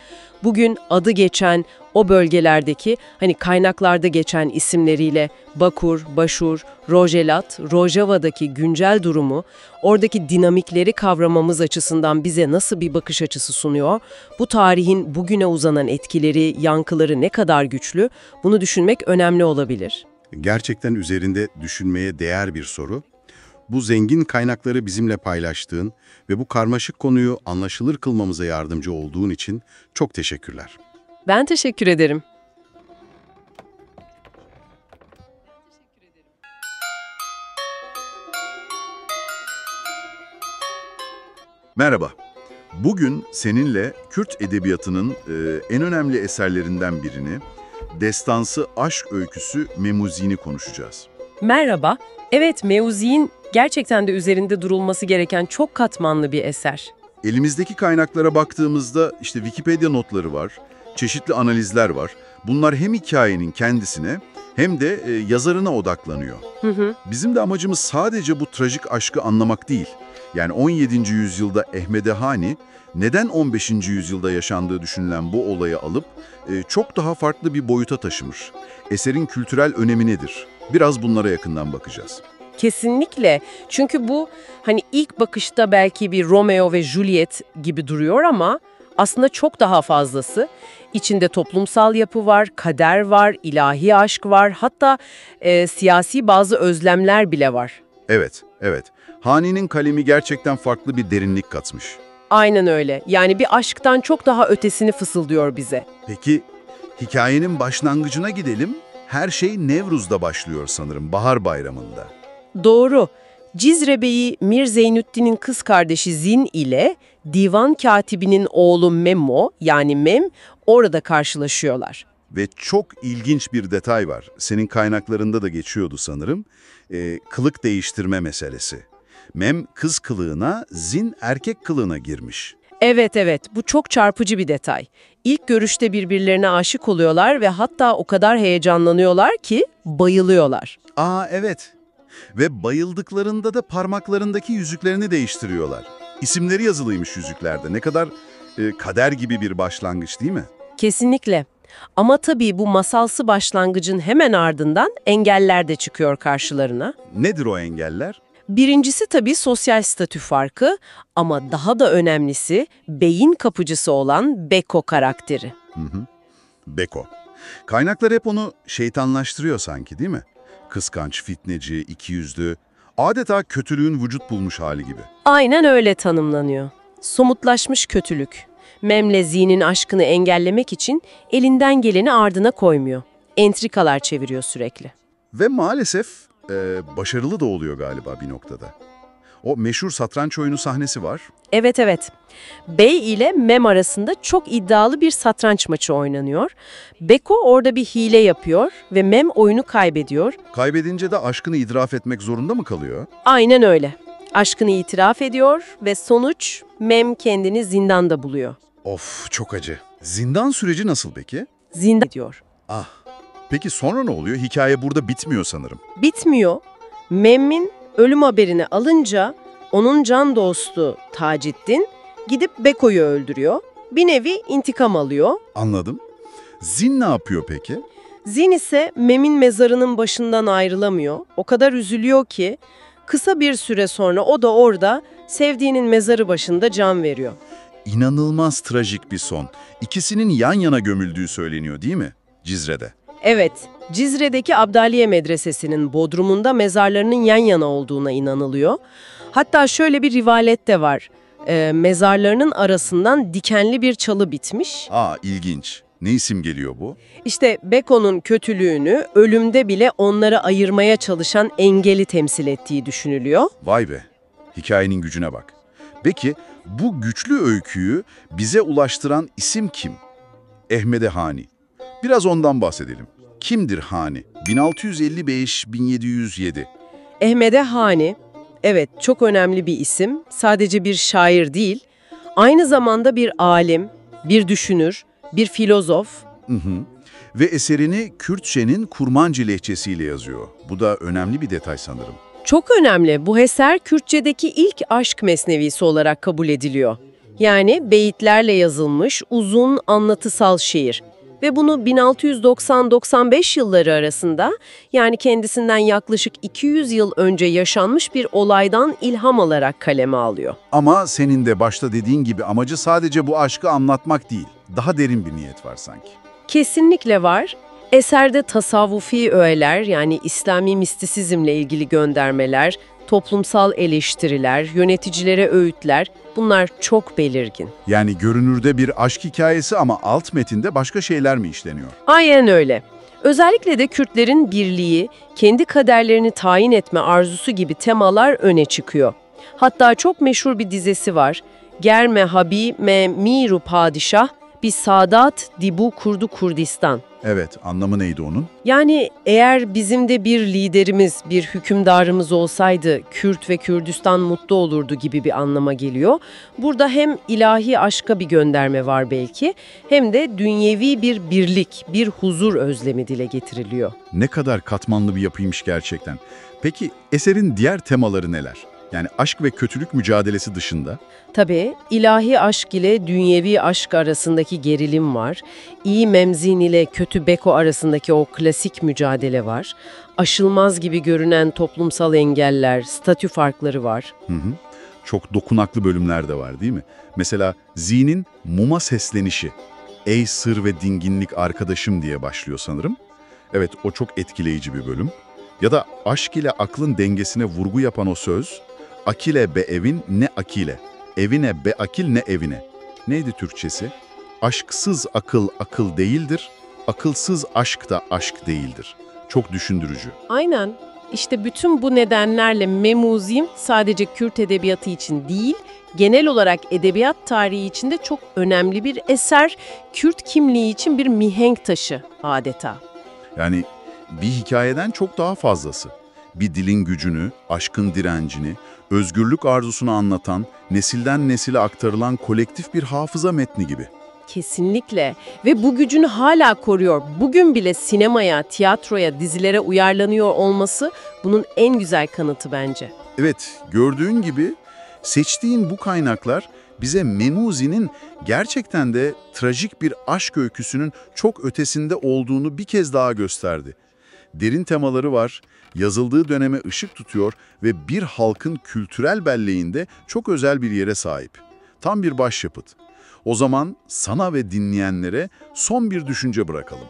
bugün adı geçen o bölgelerdeki kaynaklarda geçen isimleriyle Bakur, Başur, Rojelat, Rojava'daki güncel durumu, oradaki dinamikleri kavramamız açısından bize nasıl bir bakış açısı sunuyor? Bu tarihin bugüne uzanan etkileri, yankıları ne kadar güçlü? Bunu düşünmek önemli olabilir. Gerçekten üzerinde düşünmeye değer bir soru. Bu zengin kaynakları bizimle paylaştığın ve bu karmaşık konuyu anlaşılır kılmamıza yardımcı olduğun için çok teşekkürler. Ben teşekkür ederim. Merhaba. Bugün seninle Kürt edebiyatının en önemli eserlerinden birini, destansı aşk öyküsü Memuzin'i konuşacağız. Merhaba. Evet, Mevzi'nin gerçekten de üzerinde durulması gereken çok katmanlı bir eser. Elimizdeki kaynaklara baktığımızda işte Wikipedia notları var, çeşitli analizler var. Bunlar hem hikayenin kendisine hem de yazarına odaklanıyor. Bizim de amacımız sadece bu trajik aşkı anlamak değil. Yani 17. yüzyılda Ehmedehani neden 15. yüzyılda yaşandığı düşünülen bu olayı alıp çok daha farklı bir boyuta taşımış. Eserin kültürel önemi nedir? Biraz bunlara yakından bakacağız. Kesinlikle. Çünkü bu hani ilk bakışta belki bir Romeo ve Juliet gibi duruyor ama aslında çok daha fazlası. İçinde toplumsal yapı var, kader var, ilahi aşk var, hatta siyasi bazı özlemler bile var. Evet, evet. Hani'nin kalemi gerçekten farklı bir derinlik katmış. Aynen öyle. Yani bir aşktan çok daha ötesini fısıldıyor bize. Peki, hikayenin başlangıcına gidelim. Her şey Nevruz'da başlıyor sanırım, Bahar Bayramı'nda. Doğru. Cizre Bey'i Mir Zeynüddin'in kız kardeşi Zin ile divan katibinin oğlu Memo yani Mem orada karşılaşıyorlar. Ve çok ilginç bir detay var. Senin kaynaklarında da geçiyordu sanırım. Kılık değiştirme meselesi. Mem kız kılığına, Zin erkek kılığına girmiş. Evet, bu çok çarpıcı bir detay. İlk görüşte birbirlerine aşık oluyorlar ve hatta o kadar heyecanlanıyorlar ki bayılıyorlar. Evet. Ve bayıldıklarında da parmaklarındaki yüzüklerini değiştiriyorlar. İsimleri yazılıymış yüzüklerde. Ne kadar kader gibi bir başlangıç değil mi? Kesinlikle. Ama tabii bu masalsı başlangıcın hemen ardından engeller de çıkıyor karşılarına. Nedir o engeller? Birincisi tabii sosyal statü farkı ama daha da önemlisi beyin kapıcısı olan Beko karakteri. Beko. Kaynaklar hep onu şeytanlaştırıyor sanki değil mi? Kıskanç, fitneci, ikiyüzlü, adeta kötülüğün vücut bulmuş hali gibi. Aynen öyle tanımlanıyor. Somutlaşmış kötülük. Mem'le Z'nin aşkını engellemek için elinden geleni ardına koymuyor. Entrikalar çeviriyor sürekli. Ve maalesef başarılı da oluyor galiba bir noktada. O meşhur satranç oyunu sahnesi var. Evet. Bey ile Mem arasında çok iddialı bir satranç maçı oynanıyor. Beko orada bir hile yapıyor ve Mem oyunu kaybediyor. Kaybedince de aşkını itiraf etmek zorunda mı kalıyor? Aynen öyle. Aşkını itiraf ediyor ve sonuç Mem kendini zindanda buluyor. Of, çok acı. Zindan süreci nasıl peki? Zindan ediyor. Peki sonra ne oluyor? Hikaye burada bitmiyor sanırım. Bitmiyor. Mem'in ölüm haberini alınca onun can dostu Taceddin gidip Beko'yu öldürüyor. Bir nevi intikam alıyor. Anladım. Zin ne yapıyor peki? Zin ise Mem'in mezarının başından ayrılamıyor. O kadar üzülüyor ki kısa bir süre sonra o da orada sevdiğinin mezarı başında can veriyor. İnanılmaz trajik bir son. İkisinin yan yana gömüldüğü söyleniyor değil mi? Cizre'de. Evet, Cizre'deki Abdaliye Medresesi'nin bodrumunda mezarlarının yan yana olduğuna inanılıyor. Hatta şöyle bir rivayet de var. Mezarlarının arasından dikenli bir çalı bitmiş. İlginç. Ne isim geliyor bu? İşte Beko'nun kötülüğünü ölümde bile onları ayırmaya çalışan engeli temsil ettiği düşünülüyor. Vay be, hikayenin gücüne bak. Peki bu güçlü öyküyü bize ulaştıran isim kim? Ehmedehani. Biraz ondan bahsedelim. Kimdir Hani? 1655-1707. Ehmedehani, evet çok önemli bir isim. Sadece bir şair değil, aynı zamanda bir alim, bir düşünür, bir filozof. Ve eserini Kürtçenin Kurmancı lehçesiyle yazıyor. Bu da önemli bir detay sanırım. Çok önemli. Bu eser Kürtçedeki ilk aşk mesnevisi olarak kabul ediliyor. Yani beyitlerle yazılmış uzun anlatısal şiir. Ve bunu 1690-95 yılları arasında, yani kendisinden yaklaşık 200 yıl önce yaşanmış bir olaydan ilham alarak kaleme alıyor. Ama senin de başta dediğin gibi amacı sadece bu aşkı anlatmak değil. Daha derin bir niyet var sanki. Kesinlikle var. Eserde tasavvufi öğeler, yani İslami mistisizmle ilgili göndermeler, toplumsal eleştiriler, yöneticilere öğütler, bunlar çok belirgin. Yani görünürde bir aşk hikayesi ama alt metinde başka şeyler mi işleniyor? Aynen öyle. Özellikle de Kürtlerin birliği, kendi kaderlerini tayin etme arzusu gibi temalar öne çıkıyor. Hatta çok meşhur bir dizesi var. Germe Habi me Miru Padişah, bir Sadat Dibu Kurdu Kurdistan. Evet, anlamı neydi onun? Yani eğer bizim de bir liderimiz, bir hükümdarımız olsaydı Kürt ve Kürdistan mutlu olurdu gibi bir anlama geliyor. Burada hem ilahi aşka bir gönderme var belki, hem de dünyevi bir birlik, bir huzur özlemi dile getiriliyor. Ne kadar katmanlı bir yapıymış gerçekten. Peki eserin diğer temaları neler? Yani aşk ve kötülük mücadelesi dışında? Tabii ilahi aşk ile dünyevi aşk arasındaki gerilim var. İyi Memzin ile kötü Beko arasındaki o klasik mücadele var. Aşılmaz gibi görünen toplumsal engeller, statü farkları var. Çok dokunaklı bölümler de var değil mi? Mesela Z'nin muma seslenişi. Ey sır ve dinginlik arkadaşım diye başlıyor sanırım. Evet, o çok etkileyici bir bölüm. Ya da aşk ile aklın dengesine vurgu yapan o söz, akile be evin ne akile, evine be akil ne evine. Neydi Türkçesi? Aşksız akıl akıl değildir, akılsız aşk da aşk değildir. Çok düşündürücü. Aynen. İşte bütün bu nedenlerle Memuzim sadece Kürt edebiyatı için değil, genel olarak edebiyat tarihi içinde çok önemli bir eser, Kürt kimliği için bir mihenk taşı adeta. Yani bir hikayeden çok daha fazlası. Bir dilin gücünü, aşkın direncini, özgürlük arzusunu anlatan, nesilden nesile aktarılan kolektif bir hafıza metni gibi. Kesinlikle ve bu gücünü hala koruyor. Bugün bile sinemaya, tiyatroya, dizilere uyarlanıyor olması bunun en güzel kanıtı bence. Evet, gördüğün gibi seçtiğin bu kaynaklar bize Memuzi'nin gerçekten de trajik bir aşk öyküsünün çok ötesinde olduğunu bir kez daha gösterdi. Derin temaları var, yazıldığı döneme ışık tutuyor ve bir halkın kültürel belleğinde çok özel bir yere sahip. Tam bir başyapıt. O zaman sana ve dinleyenlere son bir düşünce bırakalım.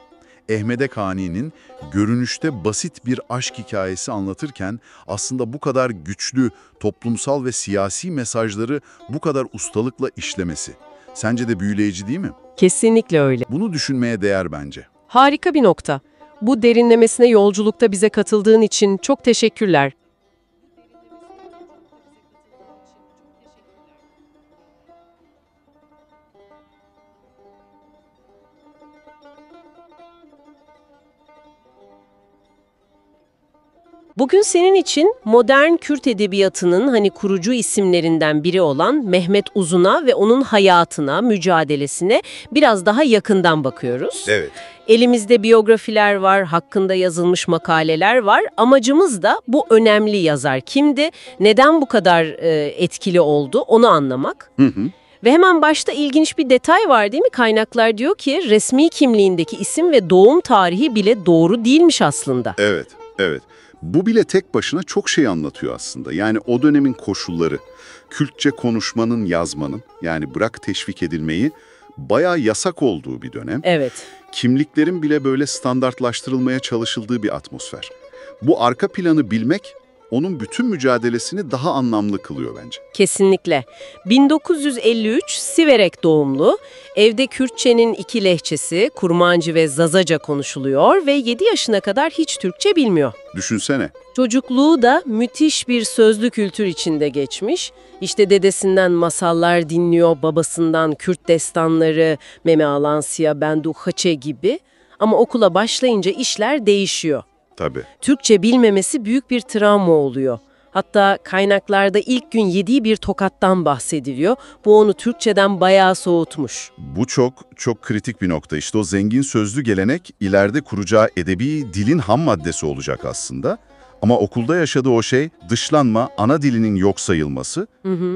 Ehmede Kani'nin görünüşte basit bir aşk hikayesi anlatırken aslında bu kadar güçlü toplumsal ve siyasi mesajları bu kadar ustalıkla işlemesi. Sence de büyüleyici değil mi? Kesinlikle öyle. Bunu düşünmeye değer bence. Harika bir nokta. Bu derinlemesine yolculukta bize katıldığın için çok teşekkürler. Bugün senin için modern Kürt edebiyatının kurucu isimlerinden biri olan Mehmet Uzun'a ve onun hayatına, mücadelesine biraz daha yakından bakıyoruz. Evet. Elimizde biyografiler var, hakkında yazılmış makaleler var. Amacımız da bu önemli yazar kimdi, neden bu kadar etkili oldu onu anlamak. Ve hemen başta ilginç bir detay var değil mi? Kaynaklar diyor ki resmi kimliğindeki isim ve doğum tarihi bile doğru değilmiş aslında. Evet, evet. Bu bile tek başına çok şey anlatıyor aslında. Yani o dönemin koşulları, Kürtçe konuşmanın, yazmanın, yani bırak teşvik edilmeyi, bayağı yasak olduğu bir dönem. Evet. Kimliklerin bile böyle standartlaştırılmaya çalışıldığı bir atmosfer. Bu arka planı bilmek, onun bütün mücadelesini daha anlamlı kılıyor bence. Kesinlikle. 1953 Siverek doğumlu, evde Kürtçenin iki lehçesi, Kurmancı ve Zazaca konuşuluyor ve 7 yaşına kadar hiç Türkçe bilmiyor. Düşünsene. Çocukluğu da müthiş bir sözlü kültür içinde geçmiş. İşte dedesinden masallar dinliyor, babasından Kürt destanları, Meme Alansiya, Bendu Haçe gibi. Ama okula başlayınca işler değişiyor. Tabii. Türkçe bilmemesi büyük bir travma oluyor. Hatta kaynaklarda ilk gün yediği bir tokattan bahsediliyor. Bu onu Türkçeden bayağı soğutmuş. Bu çok kritik bir nokta. İşte o zengin sözlü gelenek ileride kuracağı edebi dilin ham maddesi olacak aslında. Ama okulda yaşadığı o şey dışlanma, ana dilinin yok sayılması,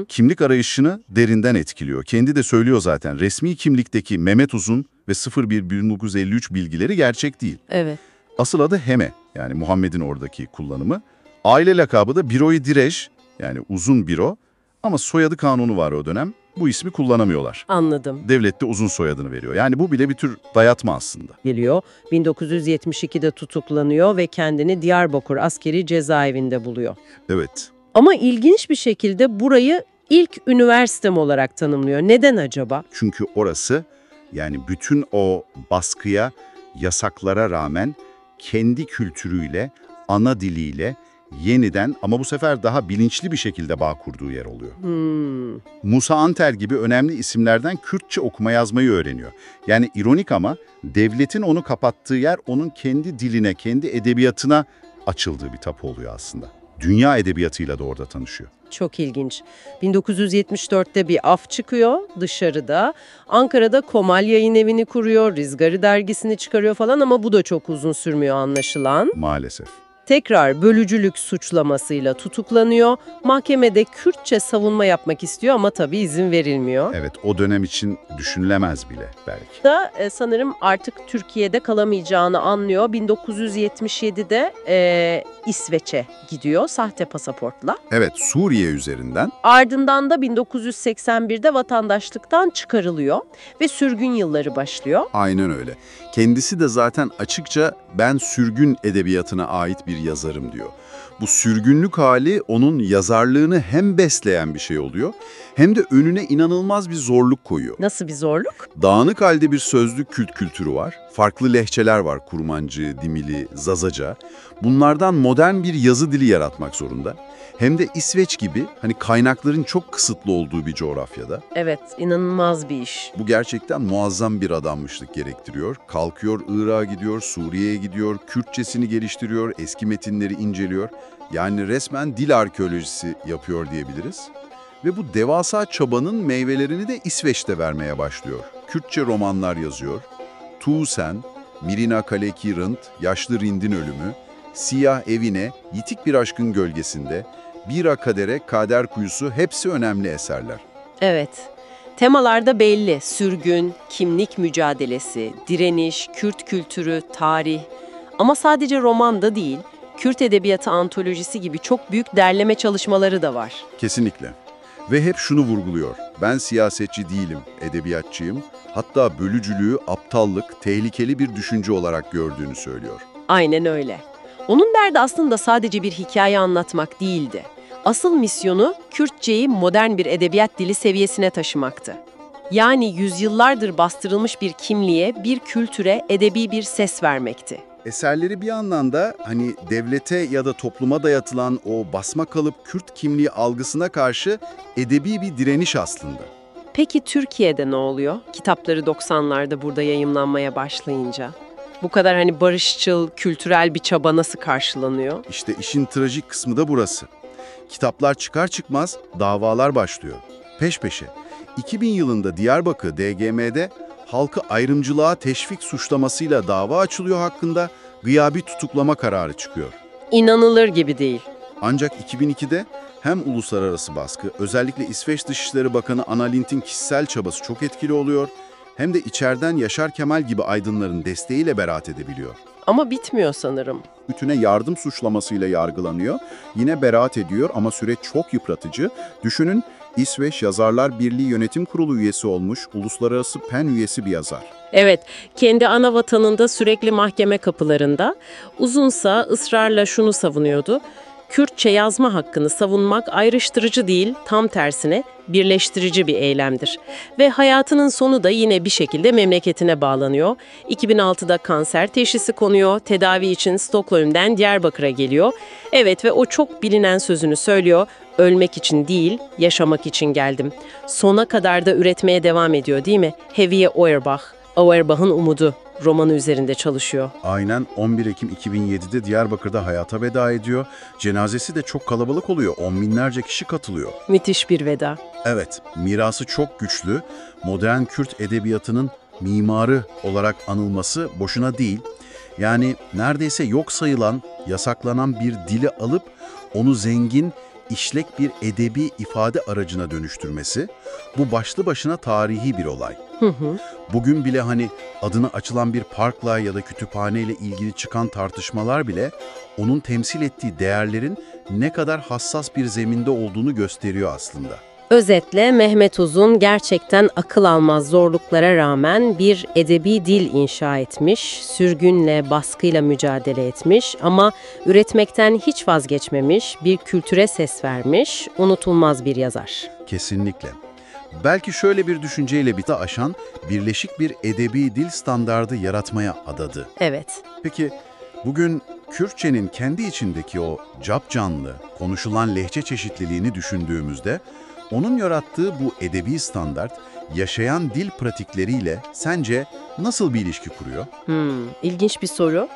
kimlik arayışını derinden etkiliyor. Kendi de söylüyor zaten. Resmi kimlikteki Mehmet Uzun ve 01.1953 bilgileri gerçek değil. Evet. Asıl adı Heme, yani Muhammed'in oradaki kullanımı. Aile lakabı da Biro'yu Direj, yani uzun Biro. Ama soyadı kanunu var o dönem. Bu ismi kullanamıyorlar. Anladım. Devlet de uzun soyadını veriyor. Yani bu bile bir tür dayatma aslında. Geliyor. 1972'de tutuklanıyor ve kendini Diyarbakır askeri cezaevinde buluyor. Evet. Ama ilginç bir şekilde burayı ilk üniversitem olarak tanımlıyor. Neden acaba? Çünkü orası yani bütün o baskıya, yasaklara rağmen kendi kültürüyle, ana diliyle, yeniden ama bu sefer daha bilinçli bir şekilde bağ kurduğu yer oluyor. Musa Anter gibi önemli isimlerden Kürtçe okuma yazmayı öğreniyor. Yani ironik ama devletin onu kapattığı yer onun kendi diline, kendi edebiyatına açıldığı bir tapu oluyor aslında. Dünya edebiyatıyla da orada tanışıyor. Çok ilginç. 1974'te bir af çıkıyor dışarıda. Ankara'da Komal Yayın Evi'ni kuruyor, Rizgarı dergisini çıkarıyor falan ama bu da çok uzun sürmüyor anlaşılan. Maalesef. Tekrar bölücülük suçlamasıyla tutuklanıyor. Mahkemede Kürtçe savunma yapmak istiyor ama tabii izin verilmiyor. Evet, o dönem için düşünülemez bile belki. Da sanırım artık Türkiye'de kalamayacağını anlıyor. 1977'de İsveç'e gidiyor sahte pasaportla. Evet, Suriye üzerinden. Ardından da 1981'de vatandaşlıktan çıkarılıyor ve sürgün yılları başlıyor. Aynen öyle. Kendisi de zaten açıkça ben sürgün edebiyatına ait bir yazarım diyor. Bu sürgünlük hali onun yazarlığını hem besleyen bir şey oluyor hem de önüne inanılmaz bir zorluk koyuyor. Nasıl bir zorluk? Dağınık halde bir sözlük kültürü var. Farklı lehçeler var. Kurmancı, Dimili, Zazaca. Bunlardan modern bir yazı dili yaratmak zorunda. Hem de İsveç gibi hani kaynakların çok kısıtlı olduğu bir coğrafyada. Evet, inanılmaz bir iş. Bu gerçekten muazzam bir adanmışlık gerektiriyor. Kalkıyor Irak'a gidiyor, Suriye'ye gidiyor, Kürtçesini geliştiriyor, eski metinleri inceliyor. Yani resmen dil arkeolojisi yapıyor diyebiliriz. Ve bu devasa çabanın meyvelerini de İsveç'te vermeye başlıyor. Kürtçe romanlar yazıyor. Tuğsen, Mirina Kaleki Rınt, Yaşlı Rind'in Ölümü, Siyah Evine, Yitik Bir Aşkın Gölgesinde, Bira Kadere, Kader Kuyusu hepsi önemli eserler. Evet. Temalar da belli. Sürgün, kimlik mücadelesi, direniş, Kürt kültürü, tarih. Ama sadece roman da değil, Kürt edebiyatı antolojisi gibi çok büyük derleme çalışmaları da var. Kesinlikle. Ve hep şunu vurguluyor. Ben siyasetçi değilim, edebiyatçıyım. Hatta bölücülüğü, aptallık, tehlikeli bir düşünce olarak gördüğünü söylüyor. Aynen öyle. Onun derdi aslında sadece bir hikaye anlatmak değildi. Asıl misyonu Kürtçeyi modern bir edebiyat dili seviyesine taşımaktı. Yani yüzyıllardır bastırılmış bir kimliğe, bir kültüre edebi bir ses vermekti. Eserleri bir yandan da hani devlete ya da topluma dayatılan o basma kalıp Kürt kimliği algısına karşı edebi bir direniş aslında. Peki Türkiye'de ne oluyor? Kitapları 90'larda burada yayımlanmaya başlayınca. Bu kadar hani barışçıl, kültürel bir çaba nasıl karşılanıyor? İşte işin trajik kısmı da burası. Kitaplar çıkar çıkmaz davalar başlıyor. Peş peşe. 2000 yılında Diyarbakır DGM'de halkı ayrımcılığa teşvik suçlamasıyla dava açılıyor hakkında, gıyabi tutuklama kararı çıkıyor. İnanılır gibi değil. Ancak 2002'de hem uluslararası baskı, özellikle İsveç Dışişleri Bakanı Anna Lindh'in kişisel çabası çok etkili oluyor, hem de içeriden Yaşar Kemal gibi aydınların desteğiyle beraat edebiliyor. Ama bitmiyor sanırım. Bütüne yardım suçlamasıyla yargılanıyor, yine beraat ediyor ama süreç çok yıpratıcı. Düşünün, İsveç Yazarlar Birliği Yönetim Kurulu üyesi olmuş, uluslararası PEN üyesi bir yazar. Evet, kendi ana vatanında sürekli mahkeme kapılarında. Uzunsa ısrarla şunu savunuyordu. Kürtçe yazma hakkını savunmak ayrıştırıcı değil, tam tersine birleştirici bir eylemdir. Ve hayatının sonu da yine bir şekilde memleketine bağlanıyor. 2006'da kanser teşhisi konuyor, tedavi için Stockholm'den Diyarbakır'a geliyor. Evet ve o çok bilinen sözünü söylüyor, ölmek için değil, yaşamak için geldim. Sona kadar da üretmeye devam ediyor değil mi? Heviye Auerbach, Auerbach'ın Umudu romanı üzerinde çalışıyor. Aynen 11 Ekim 2007'de Diyarbakır'da hayata veda ediyor. Cenazesi de çok kalabalık oluyor. 10 binlerce kişi katılıyor. Müthiş bir veda. Evet, mirası çok güçlü. Modern Kürt edebiyatının mimarı olarak anılması boşuna değil. Yani neredeyse yok sayılan, yasaklanan bir dili alıp onu zengin, işlek bir edebi ifade aracına dönüştürmesi, bu başlı başına tarihi bir olay. Bugün bile hani adına açılan bir parkla ya da kütüphaneyle ilgili çıkan tartışmalar bile onun temsil ettiği değerlerin ne kadar hassas bir zeminde olduğunu gösteriyor aslında. Özetle Mehmet Uzun gerçekten akıl almaz zorluklara rağmen bir edebi dil inşa etmiş, sürgünle, baskıyla mücadele etmiş ama üretmekten hiç vazgeçmemiş, bir kültüre ses vermiş, unutulmaz bir yazar. Kesinlikle. Belki şöyle bir düşünceyle biti aşan, birleşik bir edebi dil standardı yaratmaya adadı. Evet. Peki bugün Kürtçenin kendi içindeki o capcanlı, konuşulan lehçe çeşitliliğini düşündüğümüzde, onun yarattığı bu edebi standart, yaşayan dil pratikleriyle sence nasıl bir ilişki kuruyor? İlginç bir soru.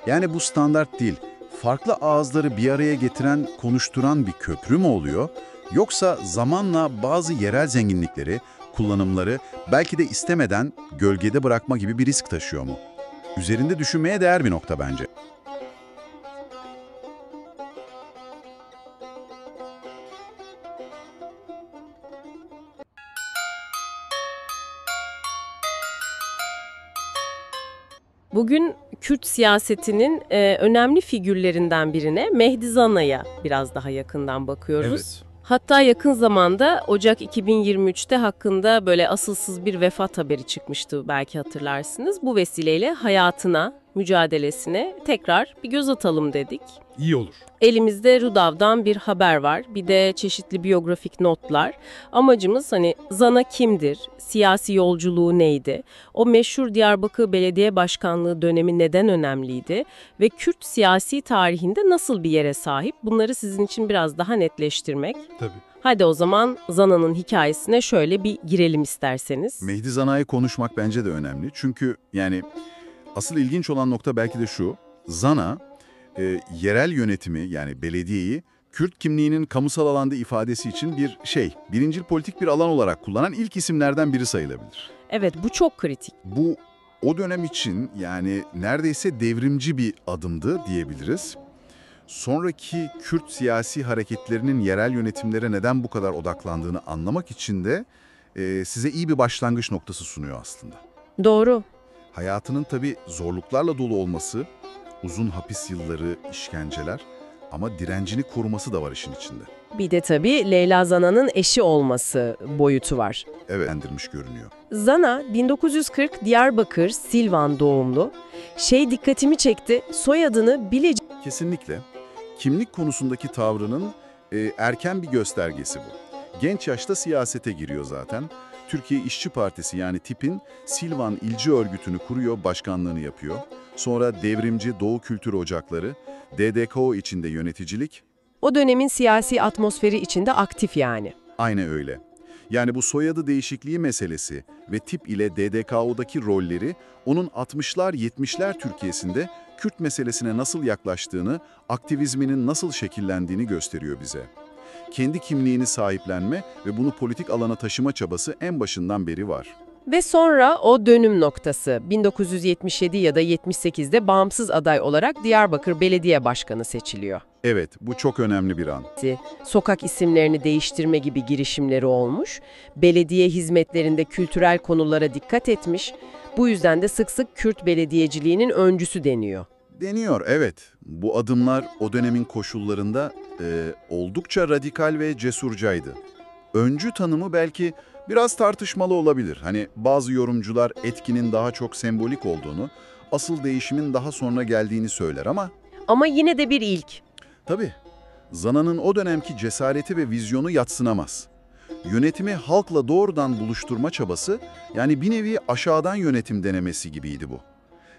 Yani bu standart dil, farklı ağızları bir araya getiren, konuşturan bir köprü mü oluyor? Yoksa zamanla bazı yerel zenginlikleri, kullanımları belki de istemeden gölgede bırakma gibi bir risk taşıyor mu? Üzerinde düşünmeye değer bir nokta bence. Bugün Kürt siyasetinin önemli figürlerinden birine, Mehdi Zana'ya biraz daha yakından bakıyoruz. Hatta yakın zamanda Ocak 2023'te hakkında böyle asılsız bir vefat haberi çıkmıştı, belki hatırlarsınız. Bu vesileyle hayatına, mücadelesine tekrar bir göz atalım dedik. İyi olur. Elimizde Rudav'dan bir haber var, bir de çeşitli biyografik notlar. Amacımız Zana kimdir, siyasi yolculuğu neydi, o meşhur Diyarbakır Belediye Başkanlığı dönemi neden önemliydi ve Kürt siyasi tarihinde nasıl bir yere sahip, bunları sizin için biraz daha netleştirmek. Tabii. Hadi o zaman Zana'nın hikayesine şöyle bir girelim isterseniz. Mehdi Zana'yı konuşmak bence de önemli. Çünkü yani asıl ilginç olan nokta belki de şu. Zana, yerel yönetimi yani belediyeyi Kürt kimliğinin kamusal alanda ifadesi için birincil politik bir alan olarak kullanan ilk isimlerden biri sayılabilir. Evet, bu çok kritik. Bu o dönem için yani neredeyse devrimci bir adımdı diyebiliriz. Sonraki Kürt siyasi hareketlerinin yerel yönetimlere neden bu kadar odaklandığını anlamak için de size iyi bir başlangıç noktası sunuyor aslında. Doğru. Hayatının tabii zorluklarla dolu olması, uzun hapis yılları, işkenceler ama direncini koruması da var işin içinde. Bir de tabii Leyla Zana'nın eşi olması boyutu var. Evet, endirmiş görünüyor. Zana 1940 Diyarbakır, Silvan doğumlu. Dikkatimi çekti, soyadını Bilecik... Kesinlikle. Kimlik konusundaki tavrının erken bir göstergesi bu. Genç yaşta siyasete giriyor zaten. Türkiye İşçi Partisi yani TİP'in Silvan İlci Örgütü'nü kuruyor, başkanlığını yapıyor. Sonra devrimci Doğu Kültür Ocakları, DDKO içinde yöneticilik. O dönemin siyasi atmosferi içinde aktif yani. Aynen öyle. Yani bu soyadı değişikliği meselesi ve TİP ile DDKO'daki rolleri onun 60'lar 70'ler Türkiye'sinde Kürt meselesine nasıl yaklaştığını, aktivizminin nasıl şekillendiğini gösteriyor bize. Kendi kimliğini sahiplenme ve bunu politik alana taşıma çabası en başından beri var. Ve sonra o dönüm noktası 1977 ya da 78'de bağımsız aday olarak Diyarbakır Belediye Başkanı seçiliyor. Evet, bu çok önemli bir an. Sokak isimlerini değiştirme gibi girişimleri olmuş, belediye hizmetlerinde kültürel konulara dikkat etmiş, bu yüzden de sık sık Kürt belediyeciliğinin öncüsü deniyor. Deniyor, evet. Bu adımlar o dönemin koşullarında oldukça radikal ve cesurcaydı. Öncü tanımı belki biraz tartışmalı olabilir. Hani bazı yorumcular etkinin daha çok sembolik olduğunu, asıl değişimin daha sonra geldiğini söyler ama... Ama yine de bir ilk. Tabii. Zana'nın o dönemki cesareti ve vizyonu yadsınamaz. Yönetimi halkla doğrudan buluşturma çabası, yani bir nevi aşağıdan yönetim denemesi gibiydi bu.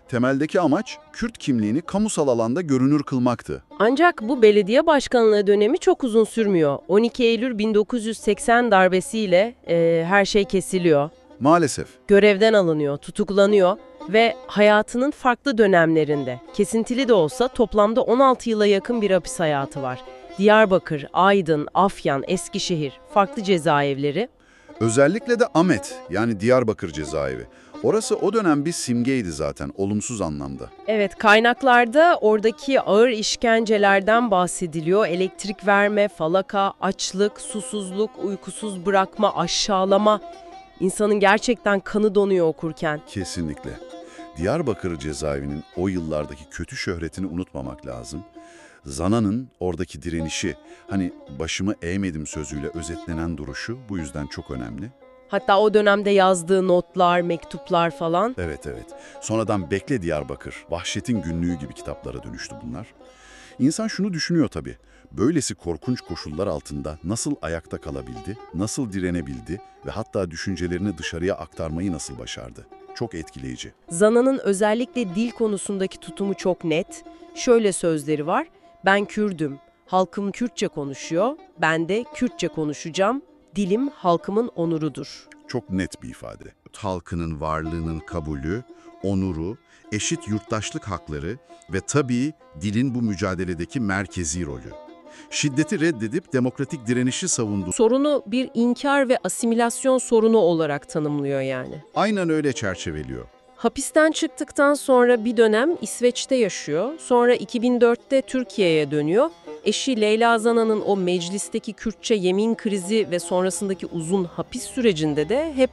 Temeldeki amaç Kürt kimliğini kamusal alanda görünür kılmaktı. Ancak bu belediye başkanlığı dönemi çok uzun sürmüyor. 12 Eylül 1980 darbesiyle her şey kesiliyor. Maalesef. Görevden alınıyor, tutuklanıyor ve hayatının farklı dönemlerinde, kesintili de olsa toplamda 16 yıla yakın bir hapis hayatı var. Diyarbakır, Aydın, Afyan, Eskişehir, farklı cezaevleri. Özellikle de Amet, yani Diyarbakır cezaevi. Orası o dönem bir simgeydi zaten, olumsuz anlamda. Evet, kaynaklarda oradaki ağır işkencelerden bahsediliyor. Elektrik verme, falaka, açlık, susuzluk, uykusuz bırakma, aşağılama. İnsanın gerçekten kanı donuyor okurken. Kesinlikle. Diyarbakır cezaevinin o yıllardaki kötü şöhretini unutmamak lazım. Zana'nın oradaki direnişi, hani başımı eğmedim sözüyle özetlenen duruşu bu yüzden çok önemli. Hatta o dönemde yazdığı notlar, mektuplar falan. Evet. Sonradan Bekle Diyarbakır, Vahşet'in Günlüğü gibi kitaplara dönüştü bunlar. İnsan şunu düşünüyor tabii. Böylesi korkunç koşullar altında nasıl ayakta kalabildi, nasıl direnebildi ve hatta düşüncelerini dışarıya aktarmayı nasıl başardı? Çok etkileyici. Zana'nın özellikle dil konusundaki tutumu çok net. Şöyle sözleri var: ben Kürdüm, halkım Kürtçe konuşuyor, ben de Kürtçe konuşacağım, dilim halkımın onurudur. Çok net bir ifade. Halkının varlığının kabulü, onuru, eşit yurttaşlık hakları ve tabii dilin bu mücadeledeki merkezi rolü. Şiddeti reddedip demokratik direnişi savundu. Sorunu bir inkar ve asimilasyon sorunu olarak tanımlıyor yani. Aynen öyle çerçeveliyor. Hapisten çıktıktan sonra bir dönem İsveç'te yaşıyor. Sonra 2004'te Türkiye'ye dönüyor. Eşi Leyla Zana'nın o meclisteki Kürtçe yemin krizi ve sonrasındaki uzun hapis sürecinde de hep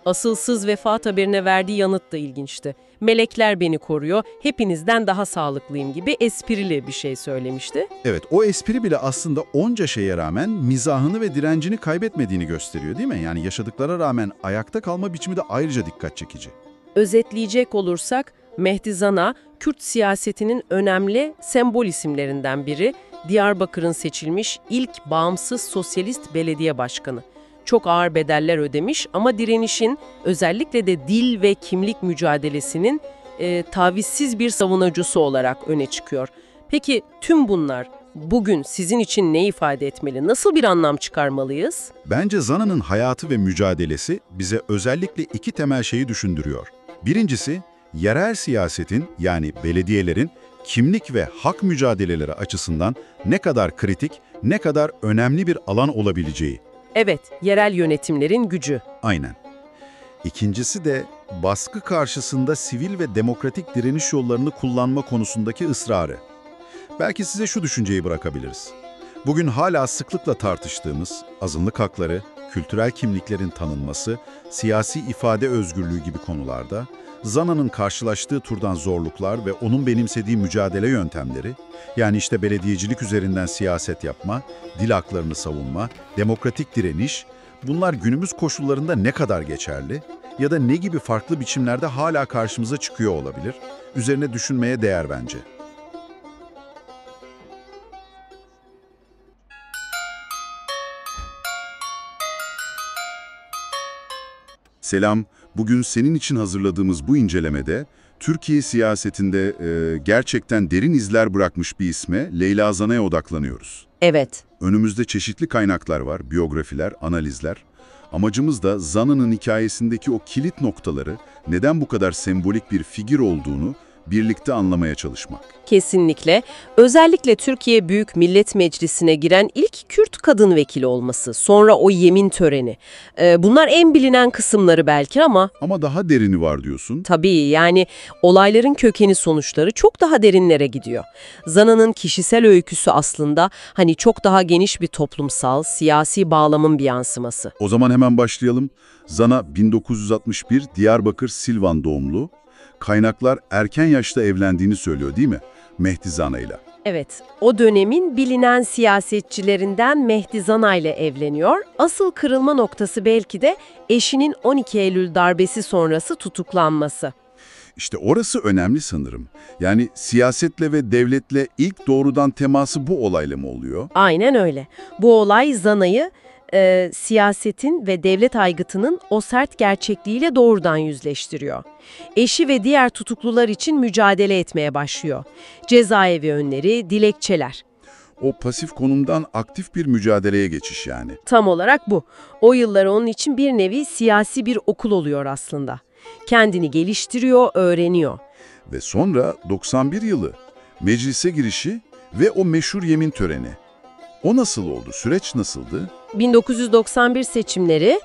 asılsız vefat haberine verdiği yanıt da ilginçti. Melekler beni koruyor, hepinizden daha sağlıklıyım gibi esprili bir şey söylemişti. Evet, o espri bile aslında onca şeye rağmen mizahını ve direncini kaybetmediğini gösteriyor değil mi? Yani yaşadıklara rağmen ayakta kalma biçimi de ayrıca dikkat çekici. Özetleyecek olursak, Mehdi Zana, Kürt siyasetinin önemli sembol isimlerinden biri, Diyarbakır'ın seçilmiş ilk bağımsız sosyalist belediye başkanı. Çok ağır bedeller ödemiş ama direnişin, özellikle de dil ve kimlik mücadelesinin tavizsiz bir savunucusu olarak öne çıkıyor. Peki tüm bunlar bugün sizin için ne ifade etmeli? Nasıl bir anlam çıkarmalıyız? Bence Zana'nın hayatı ve mücadelesi bize özellikle iki temel şeyi düşündürüyor. Birincisi, yerel siyasetin yani belediyelerin kimlik ve hak mücadeleleri açısından ne kadar kritik, ne kadar önemli bir alan olabileceği. Evet, yerel yönetimlerin gücü. Aynen. İkincisi de baskı karşısında sivil ve demokratik direniş yollarını kullanma konusundaki ısrarı. Belki size şu düşünceyi bırakabiliriz. Bugün hala sıklıkla tartıştığımız azınlık hakları, kültürel kimliklerin tanınması, siyasi ifade özgürlüğü gibi konularda Zana'nın karşılaştığı türden zorluklar ve onun benimsediği mücadele yöntemleri, yani işte belediyecilik üzerinden siyaset yapma, dil haklarını savunma, demokratik direniş, bunlar günümüz koşullarında ne kadar geçerli ya da ne gibi farklı biçimlerde hala karşımıza çıkıyor olabilir, üzerine düşünmeye değer bence. Selam, bugün senin için hazırladığımız bu incelemede Türkiye siyasetinde gerçekten derin izler bırakmış bir isme, Leyla Zana'ya odaklanıyoruz. Evet. Önümüzde çeşitli kaynaklar var, biyografiler, analizler. Amacımız da Zana'nın hikayesindeki o kilit noktaları, neden bu kadar sembolik bir figür olduğunu birlikte anlamaya çalışmak. Kesinlikle. Özellikle Türkiye Büyük Millet Meclisi'ne giren ilk Kürt kadın vekili olması, sonra o yemin töreni. Bunlar en bilinen kısımları belki ama... Ama daha derini var diyorsun. Tabii, yani olayların kökeni sonuçları çok daha derinlere gidiyor. Zana'nın kişisel öyküsü aslında hani çok daha geniş bir toplumsal, siyasi bağlamın bir yansıması. O zaman hemen başlayalım. Zana 1961 Diyarbakır Silvan doğumlu. Kaynaklar erken yaşta evlendiğini söylüyor değil mi? Mehdi Zana'yla. Evet, o dönemin bilinen siyasetçilerinden Mehdi Zana ile evleniyor. Asıl kırılma noktası belki de eşinin 12 Eylül darbesi sonrası tutuklanması. İşte orası önemli sanırım. Yani siyasetle ve devletle ilk doğrudan teması bu olayla mı oluyor? Aynen öyle. Bu olay Zana'yı siyasetin ve devlet aygıtının o sert gerçekliğiyle doğrudan yüzleştiriyor. Eşi ve diğer tutuklular için mücadele etmeye başlıyor. Cezaevi önleri, dilekçeler. O pasif konumdan aktif bir mücadeleye geçiş yani. Tam olarak bu. O yıllar onun için bir nevi siyasi bir okul oluyor aslında. Kendini geliştiriyor, öğreniyor. Ve sonra 91 yılı meclise girişi ve o meşhur yemin töreni. O nasıl oldu? Süreç nasıldı? 1991 seçimleri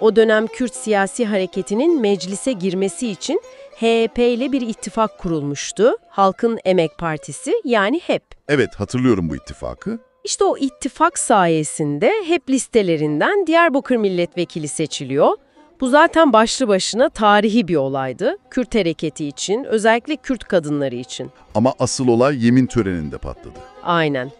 o dönem Kürt siyasi hareketinin meclise girmesi için HDP ile bir ittifak kurulmuştu. Halkın Emek Partisi, yani HEP. Evet, hatırlıyorum bu ittifakı. İşte o ittifak sayesinde HEP listelerinden Diyarbakır milletvekili seçiliyor. Bu zaten başlı başına tarihi bir olaydı. Kürt hareketi için, özellikle Kürt kadınları için. Ama asıl olay yemin töreninde patladı. Aynen.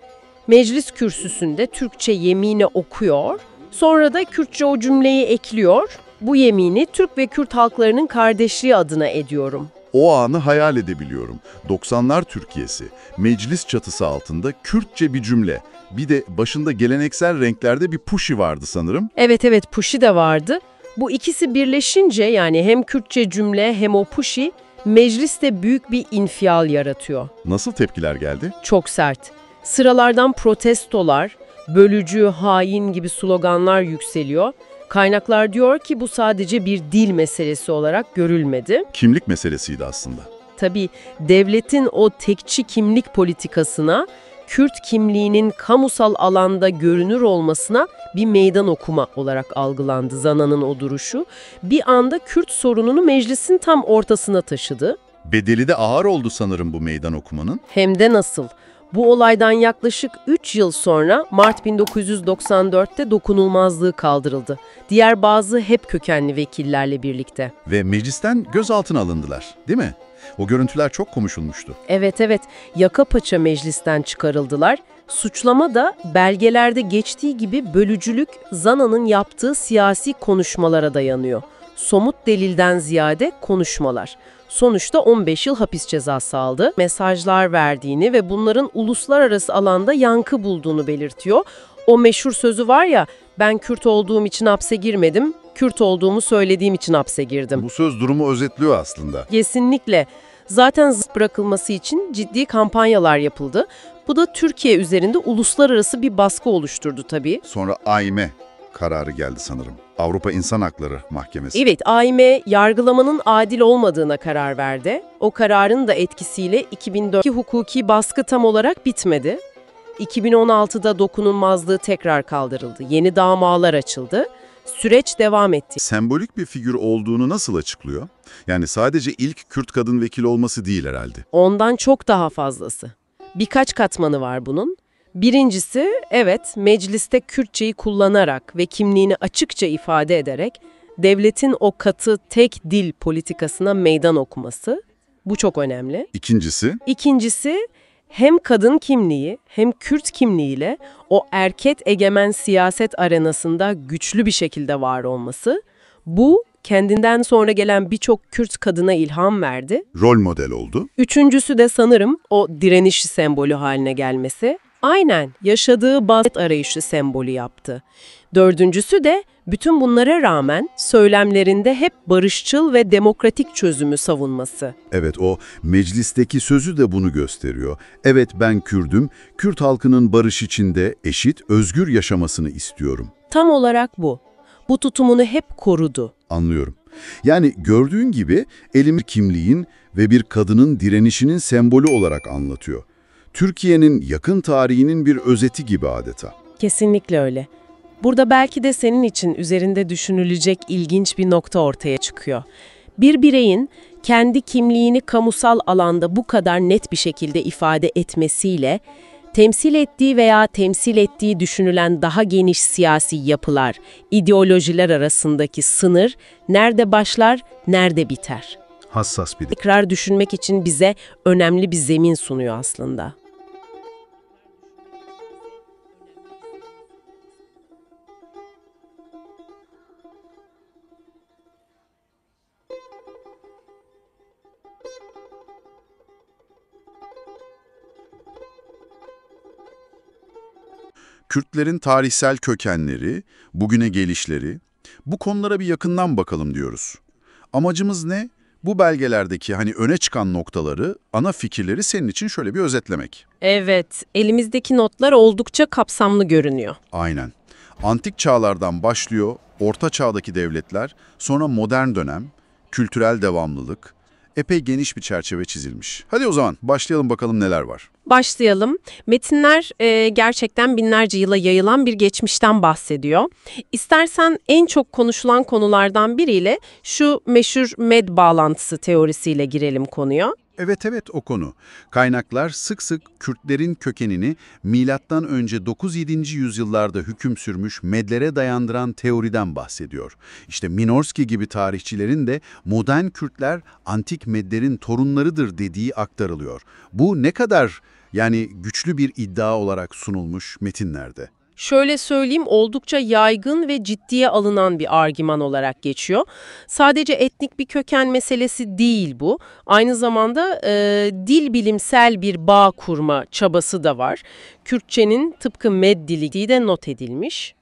Meclis kürsüsünde Türkçe yemini okuyor, sonra da Kürtçe o cümleyi ekliyor. Bu yemini Türk ve Kürt halklarının kardeşliği adına ediyorum. O anı hayal edebiliyorum. 90'lar Türkiye'si, meclis çatısı altında Kürtçe bir cümle. Bir de başında geleneksel renklerde bir puşi vardı sanırım. Evet, puşi de vardı. Bu ikisi birleşince yani hem Kürtçe cümle hem o puşi mecliste büyük bir infial yaratıyor. Nasıl tepkiler geldi? Çok sert. Sıralardan protestolar, bölücü, hain gibi sloganlar yükseliyor. Kaynaklar diyor ki bu sadece bir dil meselesi olarak görülmedi. Kimlik meselesiydi aslında. Tabii devletin o tekçi kimlik politikasına, Kürt kimliğinin kamusal alanda görünür olmasına bir meydan okuma olarak algılandı Zana'nın o duruşu. Bir anda Kürt sorununu meclisin tam ortasına taşıdı. Bedeli de ağır oldu sanırım bu meydan okumanın. Hem de nasıl? Bu olaydan yaklaşık 3 yıl sonra Mart 1994'te dokunulmazlığı kaldırıldı. Diğer bazı hep kökenli vekillerle birlikte. Ve meclisten gözaltına alındılar, değil mi? O görüntüler çok konuşulmuştu. Evet, yaka paça meclisten çıkarıldılar. Suçlama da belgelerde geçtiği gibi bölücülük, Zana'nın yaptığı siyasi konuşmalara dayanıyor. Somut delilden ziyade konuşmalar. Sonuçta 15 yıl hapis cezası aldı. Mesajlar verdiğini ve bunların uluslararası alanda yankı bulduğunu belirtiyor. O meşhur sözü var ya, ben Kürt olduğum için hapse girmedim, Kürt olduğumu söylediğim için hapse girdim. Bu söz durumu özetliyor aslında. Kesinlikle. Zaten bırakılması için ciddi kampanyalar yapıldı. Bu da Türkiye üzerinde uluslararası bir baskı oluşturdu tabii. Sonra AİM kararı geldi sanırım. Avrupa İnsan Hakları Mahkemesi. Evet, AİM yargılamanın adil olmadığına karar verdi. O kararın da etkisiyle 2004'teki hukuki baskı tam olarak bitmedi. 2016'da dokunulmazlığı tekrar kaldırıldı. Yeni davalar açıldı. Süreç devam etti. Sembolik bir figür olduğunu nasıl açıklıyor? Yani sadece ilk Kürt kadın vekil olması değil herhalde. Ondan çok daha fazlası. Birkaç katmanı var bunun. Birincisi, evet, mecliste Kürtçeyi kullanarak ve kimliğini açıkça ifade ederek devletin o katı tek dil politikasına meydan okuması. Bu çok önemli. İkincisi, hem kadın kimliği hem Kürt kimliğiyle o erkek egemen siyaset arenasında güçlü bir şekilde var olması. Bu, kendinden sonra gelen birçok Kürt kadına ilham verdi. Rol model oldu. Üçüncüsü de sanırım o direniş sembolü haline gelmesi. Aynen, yaşadığı basit arayışı sembolü yaptı. Dördüncüsü de bütün bunlara rağmen söylemlerinde hep barışçıl ve demokratik çözümü savunması. Evet, o meclisteki sözü de bunu gösteriyor. Evet, ben Kürdüm, Kürt halkının barış içinde eşit, özgür yaşamasını istiyorum. Tam olarak bu. Bu tutumunu hep korudu. Anlıyorum. Yani gördüğün gibi elimi kimliğin ve bir kadının direnişinin sembolü olarak anlatıyor. Türkiye'nin yakın tarihinin bir özeti gibi adeta. Kesinlikle öyle. Burada belki de senin için üzerinde düşünülecek ilginç bir nokta ortaya çıkıyor. Bir bireyin kendi kimliğini kamusal alanda bu kadar net bir şekilde ifade etmesiyle, temsil ettiği veya temsil ettiği düşünülen daha geniş siyasi yapılar, ideolojiler arasındaki sınır nerede başlar, nerede biter? Hassas bir Tekrar düşünmek için bize önemli bir zemin sunuyor aslında. Kürtlerin tarihsel kökenleri, bugüne gelişleri, bu konulara bir yakından bakalım diyoruz. Amacımız ne? Bu belgelerdeki öne çıkan noktaları, ana fikirleri senin için şöyle bir özetlemek. Evet, elimizdeki notlar oldukça kapsamlı görünüyor. Aynen. Antik çağlardan başlıyor, orta çağdaki devletler, sonra modern dönem, kültürel devamlılık, epey geniş bir çerçeve çizilmiş. Hadi o zaman başlayalım bakalım neler var. Başlayalım. Metinler gerçekten binlerce yıla yayılan bir geçmişten bahsediyor. İstersen en çok konuşulan konulardan biriyle şu meşhur Med bağlantısı teorisiyle girelim konuya. Evet o konu. Kaynaklar sık sık Kürtlerin kökenini milattan önce 9-7. yüzyıllarda hüküm sürmüş Medlere dayandıran teoriden bahsediyor. İşte Minorski gibi tarihçilerin de modern Kürtler antik Medlerin torunlarıdır dediği aktarılıyor. Bu ne kadar güçlü bir iddia olarak sunulmuş metinlerde. Şöyle söyleyeyim, oldukça yaygın ve ciddiye alınan bir argüman olarak geçiyor. Sadece etnik bir köken meselesi değil bu. Aynı zamanda dil bilimsel bir bağ kurma çabası da var. Kürtçenin tıpkı Med dili de not edilmiş.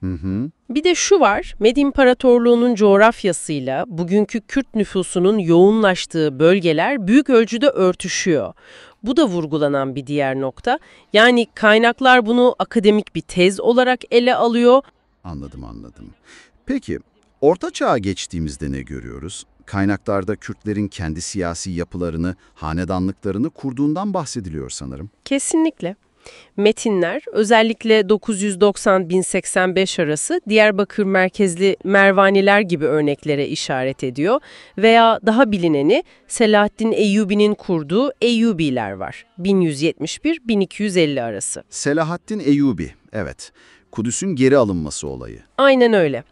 Bir de şu var, Med İmparatorluğu'nun coğrafyasıyla bugünkü Kürt nüfusunun yoğunlaştığı bölgeler büyük ölçüde örtüşüyor. Bu da vurgulanan bir diğer nokta. Yani kaynaklar bunu akademik bir tez olarak ele alıyor. Anladım. Peki, Orta Çağ'a geçtiğimizde ne görüyoruz? Kaynaklarda Kürtlerin kendi siyasi yapılarını, hanedanlıklarını kurduğundan bahsediliyor sanırım. Kesinlikle. Metinler özellikle 990-1085 arası Diyarbakır merkezli Mervaniler gibi örneklere işaret ediyor veya daha bilineni Selahaddin Eyyubi'nin kurduğu Eyyubiler var 1171-1250 arası. Selahaddin Eyyubi, evet. Kudüs'ün geri alınması olayı. Aynen öyle.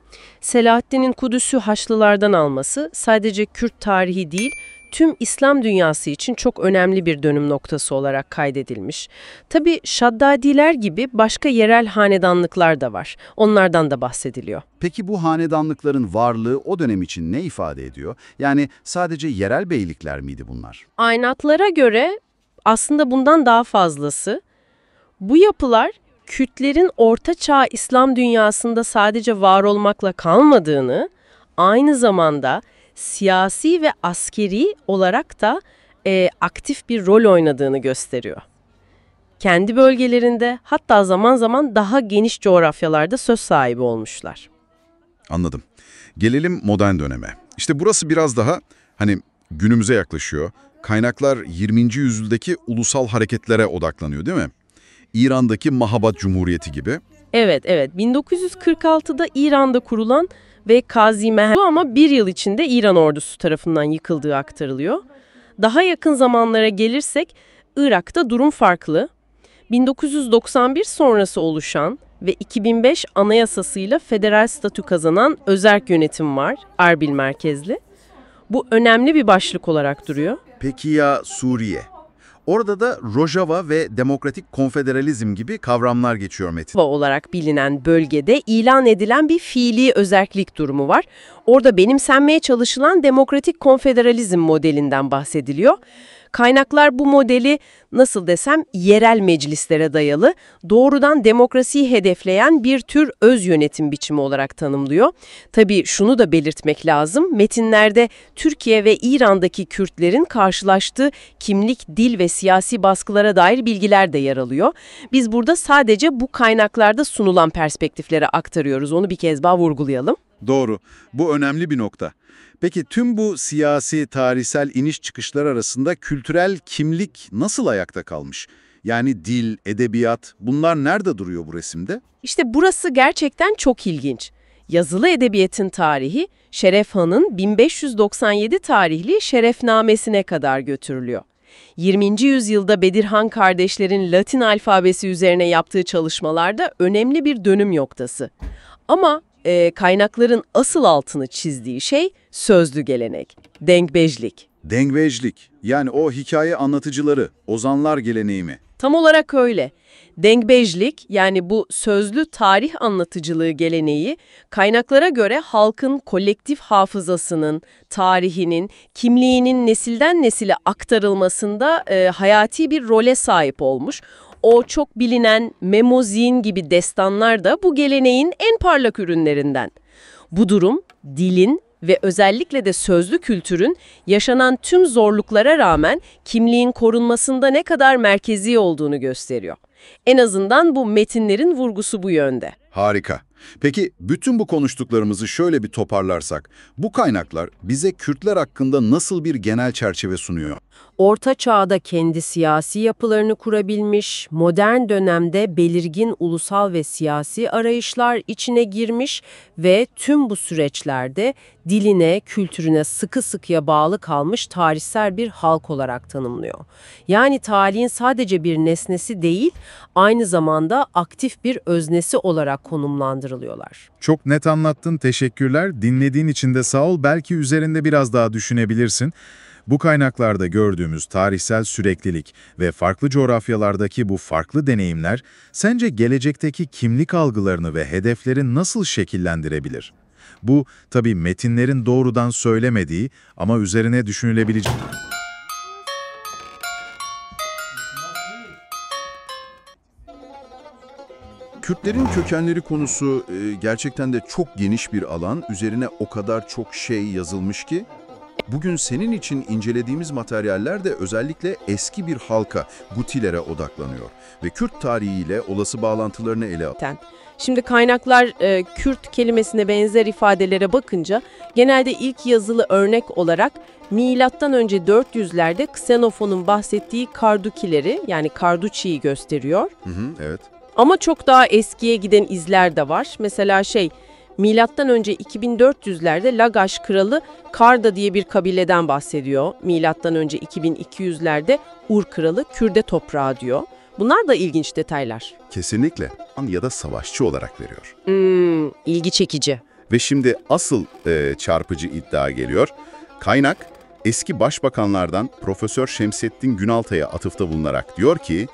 Selahaddin'in Kudüs'ü Haçlılardan alması sadece Kürt tarihi değil, tüm İslam dünyası için çok önemli bir dönüm noktası olarak kaydedilmiş. Tabii Şaddadiler gibi başka yerel hanedanlıklar da var. Onlardan da bahsediliyor. Peki bu hanedanlıkların varlığı o dönem için ne ifade ediyor? Yani sadece yerel beylikler miydi bunlar? Aynatlara göre aslında bundan daha fazlası. Bu yapılar Kürtlerin Orta Çağ İslam dünyasında sadece var olmakla kalmadığını, aynı zamanda siyasi ve askeri olarak da aktif bir rol oynadığını gösteriyor. Kendi bölgelerinde hatta zaman zaman daha geniş coğrafyalarda söz sahibi olmuşlar. Anladım. Gelelim modern döneme. İşte burası biraz daha günümüze yaklaşıyor. Kaynaklar 20. yüzyıldaki ulusal hareketlere odaklanıyor değil mi? İran'daki Mahabad Cumhuriyeti gibi. Evet. 1946'da İran'da kurulan ve Kazi Meher ama bir yıl içinde İran ordusu tarafından yıkıldığı aktarılıyor. Daha yakın zamanlara gelirsek Irak'ta durum farklı. 1991 sonrası oluşan ve 2005 anayasasıyla federal statü kazanan özerk yönetim var, Erbil merkezli. Bu önemli bir başlık olarak duruyor. Peki ya Suriye? Orada da Rojava ve Demokratik Konfederalizm gibi kavramlar geçiyor metin. Olarak bilinen bölgede ilan edilen bir fiili özerklik durumu var. Orada benimsenmeye çalışılan Demokratik Konfederalizm modelinden bahsediliyor. Kaynaklar bu modeli nasıl desem yerel meclislere dayalı, doğrudan demokrasiyi hedefleyen bir tür öz yönetim biçimi olarak tanımlıyor. Tabii şunu da belirtmek lazım, metinlerde Türkiye ve İran'daki Kürtlerin karşılaştığı kimlik, dil ve siyasi baskılara dair bilgiler de yer alıyor. Biz burada sadece bu kaynaklarda sunulan perspektifleri aktarıyoruz, onu bir kez daha vurgulayalım. Doğru. Bu önemli bir nokta. Peki tüm bu siyasi, tarihsel iniş çıkışlar arasında kültürel kimlik nasıl ayakta kalmış? Yani dil, edebiyat, bunlar nerede duruyor bu resimde? İşte burası gerçekten çok ilginç. Yazılı edebiyatın tarihi, Şeref Han'ın 1597 tarihli Şerefnamesine kadar götürülüyor. 20. yüzyılda Bedirhan kardeşlerin Latin alfabesi üzerine yaptığı çalışmalarda önemli bir dönüm noktası. Ama kaynakların asıl altını çizdiği şey sözlü gelenek, dengbejlik. Dengbejlik, yani o hikaye anlatıcıları, ozanlar geleneği mi? Tam olarak öyle. Dengbejlik, yani bu sözlü tarih anlatıcılığı geleneği, kaynaklara göre halkın kolektif hafızasının, tarihinin, kimliğinin nesilden nesile aktarılmasında hayati bir role sahip olmuş. O çok bilinen Memozin gibi destanlar da bu geleneğin en parlak ürünlerinden. Bu durum, dilin ve özellikle de sözlü kültürün yaşanan tüm zorluklara rağmen kimliğin korunmasında ne kadar merkezi olduğunu gösteriyor. En azından bu metinlerin vurgusu bu yönde. Harika. Peki bütün bu konuştuklarımızı şöyle bir toparlarsak, bu kaynaklar bize Kürtler hakkında nasıl bir genel çerçeve sunuyor? Orta Çağ'da kendi siyasi yapılarını kurabilmiş, modern dönemde belirgin ulusal ve siyasi arayışlar içine girmiş ve tüm bu süreçlerde diline, kültürüne sıkı sıkıya bağlı kalmış tarihsel bir halk olarak tanımlıyor. Yani tarihin sadece bir nesnesi değil, aynı zamanda aktif bir öznesi olarak konumlandırılıyorlar. Çok net anlattın, teşekkürler. Dinlediğin için de sağ ol. Belki üzerinde biraz daha düşünebilirsin. Bu kaynaklarda gördüğümüz tarihsel süreklilik ve farklı coğrafyalardaki bu farklı deneyimler sence gelecekteki kimlik algılarını ve hedefleri nasıl şekillendirebilir? Bu, tabii metinlerin doğrudan söylemediği ama üzerine düşünülebilecek... Kürtlerin kökenleri konusu gerçekten de çok geniş bir alan. Üzerine o kadar çok şey yazılmış ki. Bugün senin için incelediğimiz materyaller de özellikle eski bir halka, Gutilere odaklanıyor. Ve Kürt tarihiyle olası bağlantılarını ele alıyor. Şimdi kaynaklar Kürt kelimesine benzer ifadelere bakınca genelde ilk yazılı örnek olarak milattan önce 400'lerde Xenofon'un bahsettiği Kardukileri yani Karduçi'yi gösteriyor. Evet. Ama çok daha eskiye giden izler de var. Mesela milattan önce 2400'lerde Lagaş kralı Karda diye bir kabileden bahsediyor. Milattan önce 2200'lerde Ur kralı Kürde toprağı diyor. Bunlar da ilginç detaylar. Kesinlikle. Ya da savaşçı olarak veriyor. İlgi çekici. Ve şimdi asıl çarpıcı iddia geliyor. Kaynak, eski başbakanlardan Profesör Şemsettin Günaltay'a atıfta bulunarak diyor ki,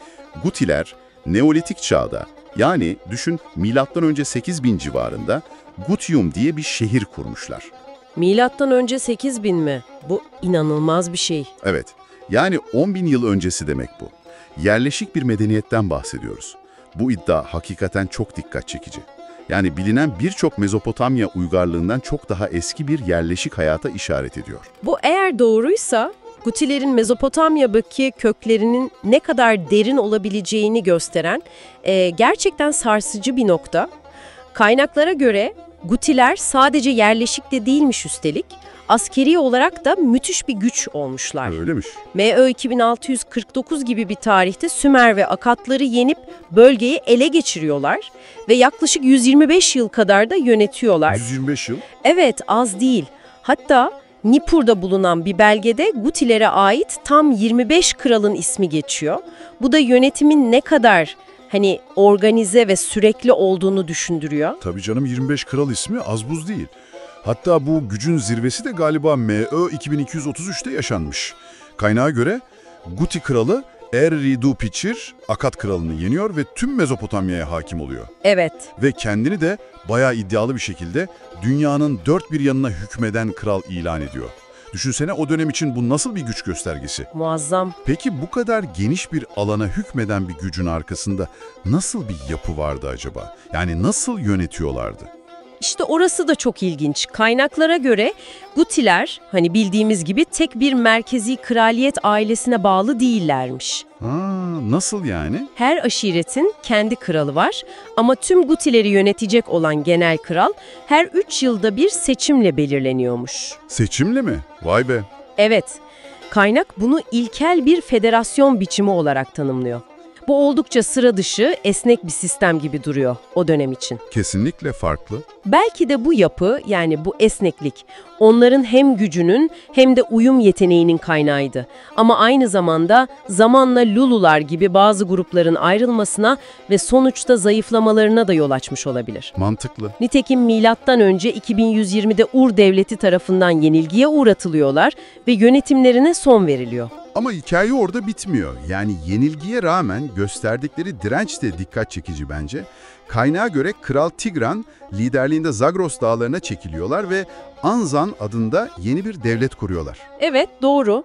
Gutiler Neolitik çağda, yani düşün milattan önce 8000 civarında Gutium diye bir şehir kurmuşlar. Milattan önce 8000 mi? Bu inanılmaz bir şey. Evet, yani 10.000 yıl öncesi demek bu. Yerleşik bir medeniyetten bahsediyoruz. Bu iddia hakikaten çok dikkat çekici. Yani bilinen birçok Mezopotamya uygarlığından çok daha eski bir yerleşik hayata işaret ediyor. Bu eğer doğruysa Gutilerin Mezopotamya'daki köklerinin ne kadar derin olabileceğini gösteren gerçekten sarsıcı bir nokta. Kaynaklara göre Gutiler sadece yerleşik de değilmiş üstelik, askeri olarak da müthiş bir güç olmuşlar. Öylemiş. M.Ö. 2649 gibi bir tarihte Sümer ve Akatları yenip bölgeyi ele geçiriyorlar ve yaklaşık 125 yıl kadar da yönetiyorlar. 125 yıl? Evet, az değil. Hatta Nippur'da bulunan bir belgede Gutilere ait tam 25 kralın ismi geçiyor. Bu da yönetimin ne kadar organize ve sürekli olduğunu düşündürüyor. Tabii canım, 25 kral ismi az buz değil. Hatta bu gücün zirvesi de galiba M.Ö. 2233'te yaşanmış. Kaynağa göre Guti kralı Er-Ridu-Piçir, Akat kralını yeniyor ve tüm Mezopotamya'ya hakim oluyor. Evet. Ve kendini de bayağı iddialı bir şekilde dünyanın dört bir yanına hükmeden kral ilan ediyor. Düşünsene, o dönem için bu nasıl bir güç göstergesi? Muazzam. Peki bu kadar geniş bir alana hükmeden bir gücün arkasında nasıl bir yapı vardı acaba? Yani nasıl yönetiyorlardı? İşte orası da çok ilginç. Kaynaklara göre Gutiler, bildiğimiz gibi tek bir merkezi kraliyet ailesine bağlı değillermiş. Nasıl yani? Her aşiretin kendi kralı var ama tüm Gutileri yönetecek olan genel kral her 3 yılda bir seçimle belirleniyormuş. Seçimle mi? Vay be. Evet. Kaynak bunu ilkel bir federasyon biçimi olarak tanımlıyor. Bu oldukça sıra dışı, esnek bir sistem gibi duruyor o dönem için. Kesinlikle farklı. Belki de bu yapı, yani bu esneklik, onların hem gücünün hem de uyum yeteneğinin kaynağıydı. Ama aynı zamanda zamanla Lulular gibi bazı grupların ayrılmasına ve sonuçta zayıflamalarına da yol açmış olabilir. Mantıklı. Nitekim milattan önce 2120'de Ur devleti tarafından yenilgiye uğratılıyorlar ve yönetimlerine son veriliyor. Ama hikaye orada bitmiyor. Yani yenilgiye rağmen gösterdikleri direnç de dikkat çekici bence. Kaynağa göre Kral Tigran liderliğinde Zagros dağlarına çekiliyorlar ve Anzan adında yeni bir devlet kuruyorlar. Evet, doğru.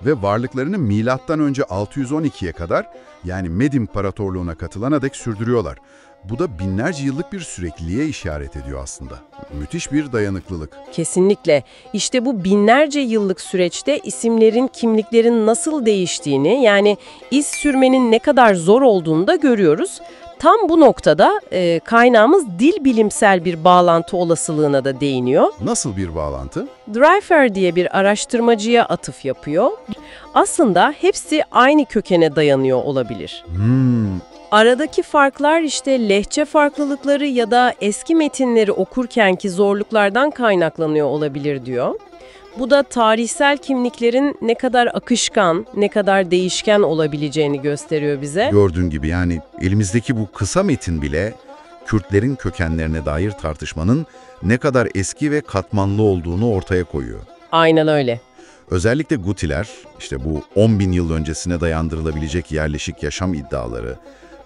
Ve varlıklarını milattan önce 612'ye kadar, yani Med İmparatorluğu'na katılana dek sürdürüyorlar. Bu da binlerce yıllık bir sürekliliğe işaret ediyor aslında. Müthiş bir dayanıklılık. Kesinlikle. İşte bu binlerce yıllık süreçte isimlerin, kimliklerin nasıl değiştiğini, yani iz sürmenin ne kadar zor olduğunu da görüyoruz. Tam bu noktada kaynağımız dil bilimsel bir bağlantı olasılığına da değiniyor. Nasıl bir bağlantı? Dreifer diye bir araştırmacıya atıf yapıyor. Aslında hepsi aynı kökene dayanıyor olabilir. Aradaki farklar işte lehçe farklılıkları ya da eski metinleri okurkenki zorluklardan kaynaklanıyor olabilir diyor. Bu da tarihsel kimliklerin ne kadar akışkan, ne kadar değişken olabileceğini gösteriyor bize. Gördüğün gibi, yani elimizdeki bu kısa metin bile Kürtlerin kökenlerine dair tartışmanın ne kadar eski ve katmanlı olduğunu ortaya koyuyor. Aynen öyle. Özellikle Gutiler, işte bu 10.000 yıl öncesine dayandırılabilecek yerleşik yaşam iddiaları,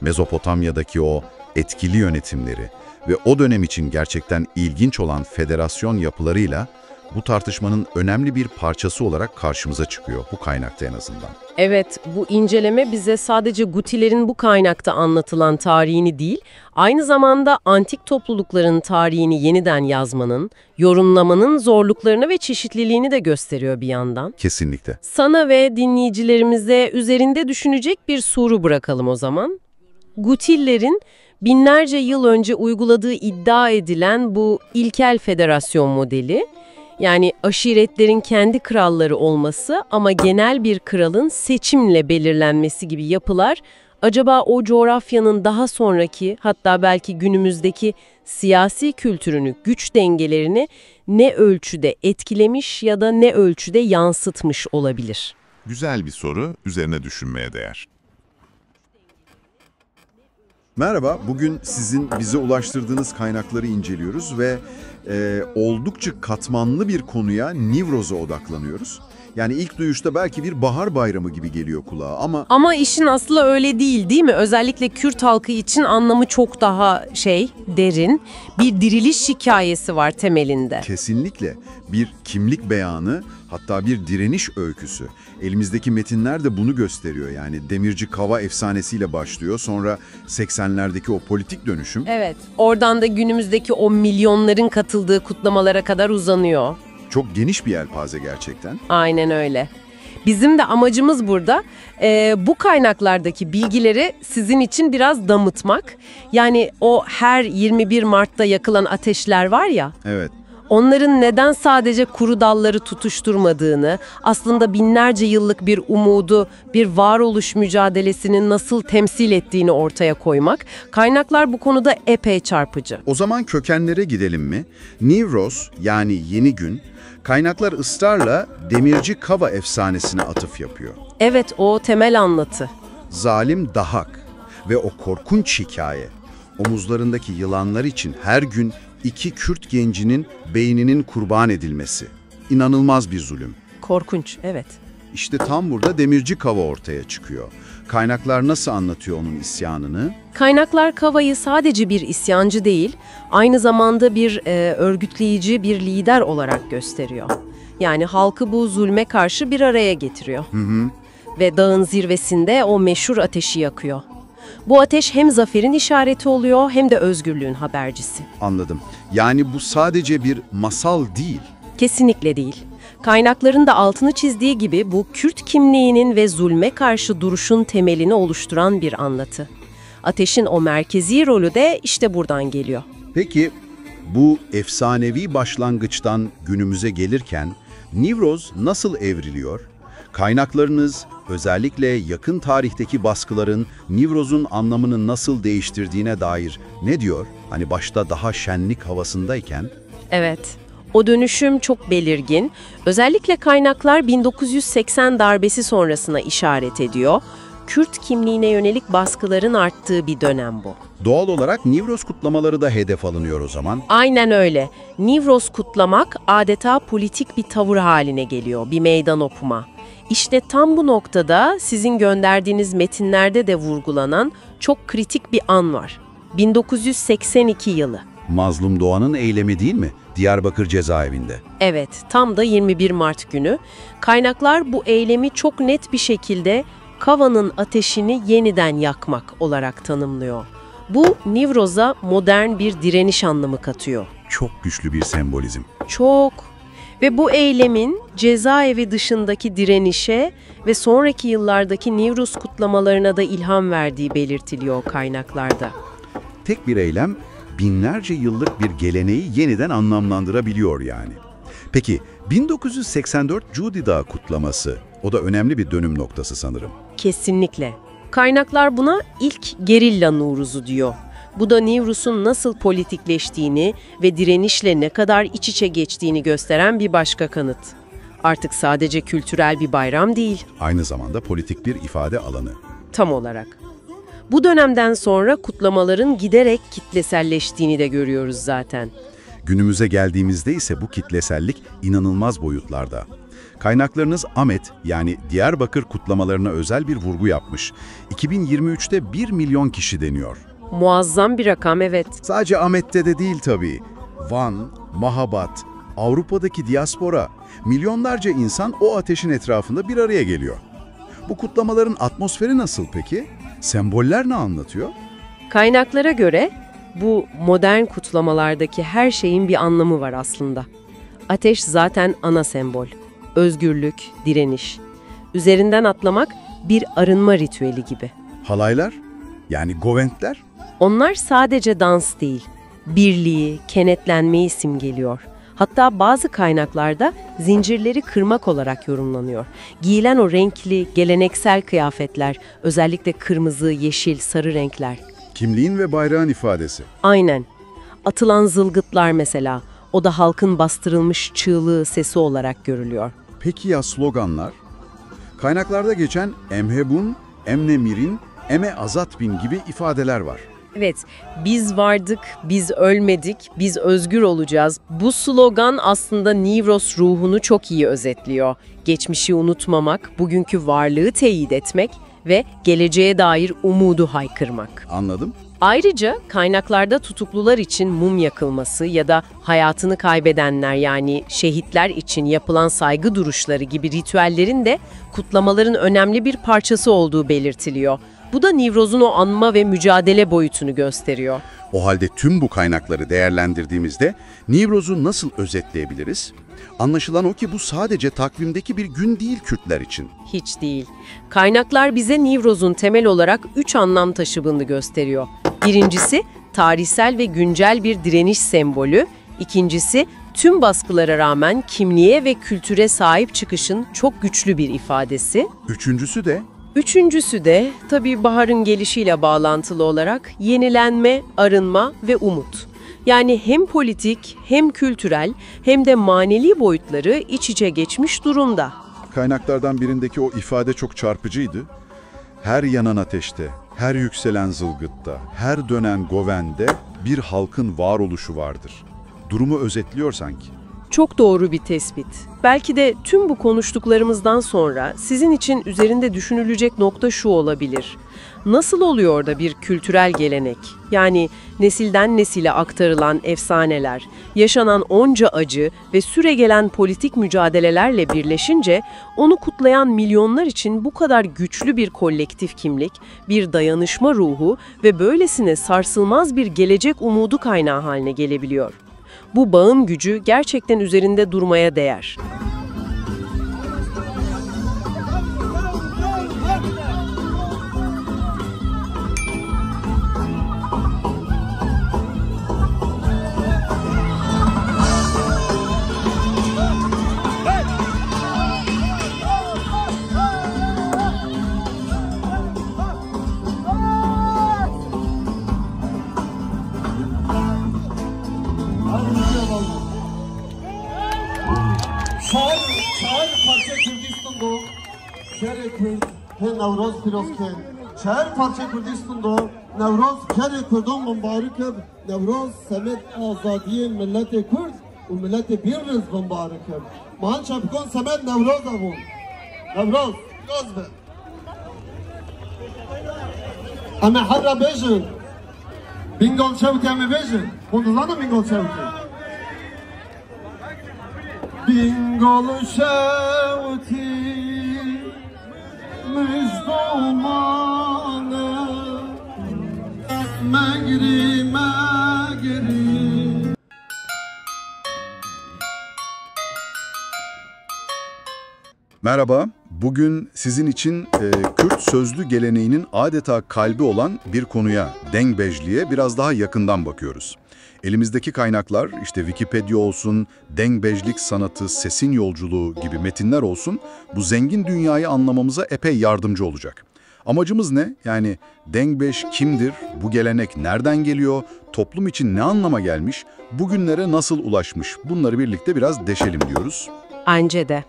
Mezopotamya'daki o etkili yönetimleri ve o dönem için gerçekten ilginç olan federasyon yapılarıyla bu tartışmanın önemli bir parçası olarak karşımıza çıkıyor, bu kaynakta en azından. Evet, bu inceleme bize sadece Gutilerin bu kaynakta anlatılan tarihini değil, aynı zamanda antik toplulukların tarihini yeniden yazmanın, yorumlamanın zorluklarını ve çeşitliliğini de gösteriyor bir yandan. Kesinlikle. Sana ve dinleyicilerimize üzerinde düşünecek bir soru bırakalım o zaman. Gutillerin binlerce yıl önce uyguladığı iddia edilen bu ilkel federasyon modeli, yani aşiretlerin kendi kralları olması ama genel bir kralın seçimle belirlenmesi gibi yapılar, acaba o coğrafyanın daha sonraki, hatta belki günümüzdeki siyasi kültürünü, güç dengelerini ne ölçüde etkilemiş ya da ne ölçüde yansıtmış olabilir? Güzel bir soru, üzerine düşünmeye değer. Merhaba, bugün sizin bize ulaştırdığınız kaynakları inceliyoruz ve oldukça katmanlı bir konuya, Nivroz'a odaklanıyoruz. Yani ilk duyuşta belki bir bahar bayramı gibi geliyor kulağa Ama işin aslı öyle değil mi? Özellikle Kürt halkı için anlamı çok daha derin. Bir diriliş hikayesi var temelinde. Kesinlikle. Bir kimlik beyanı, hatta bir direniş öyküsü. Elimizdeki metinler de bunu gösteriyor. Yani Demirci Kava efsanesiyle başlıyor. Sonra 80'lerdeki o politik dönüşüm. Evet. Oradan da günümüzdeki o milyonların katıldığı kutlamalara kadar uzanıyor. Çok geniş bir yelpaze gerçekten. Aynen öyle. Bizim de amacımız burada bu kaynaklardaki bilgileri sizin için biraz damıtmak. Yani o her 21 Mart'ta yakılan ateşler var ya. Evet. Onların neden sadece kuru dalları tutuşturmadığını, aslında binlerce yıllık bir umudu, bir varoluş mücadelesinin nasıl temsil ettiğini ortaya koymak. Kaynaklar bu konuda epey çarpıcı. O zaman kökenlere gidelim mi? Nivroz, yani yeni gün, kaynaklar ısrarla Demirci Kava efsanesine atıf yapıyor. Evet, o temel anlatı. Zalim Dahak ve o korkunç hikaye. Omuzlarındaki yılanlar için her gün 2 Kürt gencinin beyninin kurban edilmesi. İnanılmaz bir zulüm. Korkunç, evet. İşte tam burada Demirci Kava ortaya çıkıyor. Kaynaklar nasıl anlatıyor onun isyanını? Kaynaklar Kava'yı sadece bir isyancı değil, aynı zamanda bir örgütleyici, bir lider olarak gösteriyor. Yani halkı bu zulme karşı bir araya getiriyor. Ve dağın zirvesinde o meşhur ateşi yakıyor. Bu ateş hem zaferin işareti oluyor hem de özgürlüğün habercisi. Anladım. Yani bu sadece bir masal değil. Kesinlikle değil. Kaynakların da altını çizdiği gibi bu Kürt kimliğinin ve zulme karşı duruşun temelini oluşturan bir anlatı. Ateşin o merkezi rolü de işte buradan geliyor. Peki bu efsanevi başlangıçtan günümüze gelirken Nivroz nasıl evriliyor? Kaynaklarınız özellikle yakın tarihteki baskıların Nivroz'un anlamını nasıl değiştirdiğine dair ne diyor? Hani başta daha şenlik havasındayken. Evet, o dönüşüm çok belirgin. Özellikle kaynaklar 1980 darbesi sonrasına işaret ediyor. Kürt kimliğine yönelik baskıların arttığı bir dönem bu. Doğal olarak Nivroz kutlamaları da hedef alınıyor o zaman. Aynen öyle. Nivroz kutlamak adeta politik bir tavır haline geliyor, bir meydan okuma. İşte tam bu noktada sizin gönderdiğiniz metinlerde de vurgulanan çok kritik bir an var. 1982 yılı. Mazlum Doğan'ın eylemi değil mi? Diyarbakır cezaevinde. Evet, tam da 21 Mart günü. Kaynaklar bu eylemi çok net bir şekilde Kava'nın ateşini yeniden yakmak olarak tanımlıyor. Bu Nivroz'a modern bir direniş anlamı katıyor. Çok güçlü bir sembolizm. Çok. Ve bu eylemin cezaevi dışındaki direnişe ve sonraki yıllardaki Nivruz kutlamalarına da ilham verdiği belirtiliyor kaynaklarda. Tek bir eylem binlerce yıllık bir geleneği yeniden anlamlandırabiliyor yani. Peki 1984 Cudi Dağı kutlaması, o da önemli bir dönüm noktası sanırım. Kesinlikle. Kaynaklar buna ilk gerilla Nuruz'u diyor. Bu da Nivruz'un nasıl politikleştiğini ve direnişle ne kadar iç içe geçtiğini gösteren bir başka kanıt. Artık sadece kültürel bir bayram değil. Aynı zamanda politik bir ifade alanı. Tam olarak. Bu dönemden sonra kutlamaların giderek kitleselleştiğini de görüyoruz zaten. Günümüze geldiğimizde ise bu kitlesellik inanılmaz boyutlarda. Kaynaklarınız Amet yani Diyarbakır kutlamalarına özel bir vurgu yapmış. 2023'te 1 milyon kişi deniyor. Muazzam bir rakam, evet. Sadece Amet'te de değil tabii. Van, Mahabat, Avrupa'daki diaspora, milyonlarca insan o ateşin etrafında bir araya geliyor. Bu kutlamaların atmosferi nasıl peki? Semboller ne anlatıyor? Kaynaklara göre bu modern kutlamalardaki her şeyin bir anlamı var aslında. Ateş zaten ana sembol. Özgürlük, direniş. Üzerinden atlamak bir arınma ritüeli gibi. Halaylar? Yani goventler? Onlar sadece dans değil, birliği, kenetlenmeyi simgeliyor. Hatta bazı kaynaklarda zincirleri kırmak olarak yorumlanıyor. Giyilen o renkli, geleneksel kıyafetler, özellikle kırmızı, yeşil, sarı renkler. Kimliğin ve bayrağın ifadesi. Aynen. Atılan zılgıtlar mesela, o da halkın bastırılmış çığlığı sesi olarak görülüyor. Peki ya sloganlar? Kaynaklarda geçen Emhebun, Emne Mirin, Eme Azat Bin gibi ifadeler var. Evet, biz vardık, biz ölmedik, biz özgür olacağız. Bu slogan aslında Nivros ruhunu çok iyi özetliyor. Geçmişi unutmamak, bugünkü varlığı teyit etmek ve geleceğe dair umudu haykırmak. Anladım. Ayrıca kaynaklarda tutuklular için mum yakılması ya da hayatını kaybedenler yani şehitler için yapılan saygı duruşları gibi ritüellerin de kutlamaların önemli bir parçası olduğu belirtiliyor. Bu da Nivroz'un o anma ve mücadele boyutunu gösteriyor. O halde tüm bu kaynakları değerlendirdiğimizde Nivroz'u nasıl özetleyebiliriz? Anlaşılan o ki bu sadece takvimdeki bir gün değil Kürtler için. Hiç değil. Kaynaklar bize Nivroz'un temel olarak 3 anlam taşıdığını gösteriyor. Birincisi, tarihsel ve güncel bir direniş sembolü. İkincisi, tüm baskılara rağmen kimliğe ve kültüre sahip çıkışın çok güçlü bir ifadesi. Üçüncüsü de Tabii baharın gelişiyle bağlantılı olarak yenilenme, arınma ve umut. Yani hem politik, hem kültürel, hem de manevi boyutları iç içe geçmiş durumda. Kaynaklardan birindeki o ifade çok çarpıcıydı. Her yanan ateşte, her yükselen zılgıtta, her dönen govende bir halkın varoluşu vardır. Durumu özetliyor sanki. Çok doğru bir tespit. Belki de tüm bu konuştuklarımızdan sonra sizin için üzerinde düşünülecek nokta şu olabilir. Nasıl oluyor da bir kültürel gelenek, yani nesilden nesile aktarılan efsaneler, yaşanan onca acı ve süregelen politik mücadelelerle birleşince onu kutlayan milyonlar için bu kadar güçlü bir kolektif kimlik, bir dayanışma ruhu ve böylesine sarsılmaz bir gelecek umudu kaynağı haline gelebiliyor. Bu bağın gücü gerçekten üzerinde durmaya değer. شاعر پارچه کردیستون دو شعر کرد که نوروز پیروز کرد شاعر پارچه کردیستون دو نوروز کر کردون مبارک نوروز سمت آزادی ملت کرد و ملت بیرز مبارک مان چپکن سمت نوروز ابون نوروز پیروز به اما حد را بیشن بینگل چوتی اما بیشن خوندوزانه بینگل چوتی بینگل شوتی مجدومانه مگری Merhaba, bugün sizin için Kürt sözlü geleneğinin adeta kalbi olan bir konuya, Dengbejli'ye biraz daha yakından bakıyoruz. Elimizdeki kaynaklar, işte Wikipedia olsun, Dengbejlik sanatı, sesin yolculuğu gibi metinler olsun, bu zengin dünyayı anlamamıza epey yardımcı olacak. Amacımız ne? Yani Dengbej kimdir, bu gelenek nereden geliyor, toplum için ne anlama gelmiş, bugünlere nasıl ulaşmış, bunları birlikte biraz deşelim diyoruz. Bence de.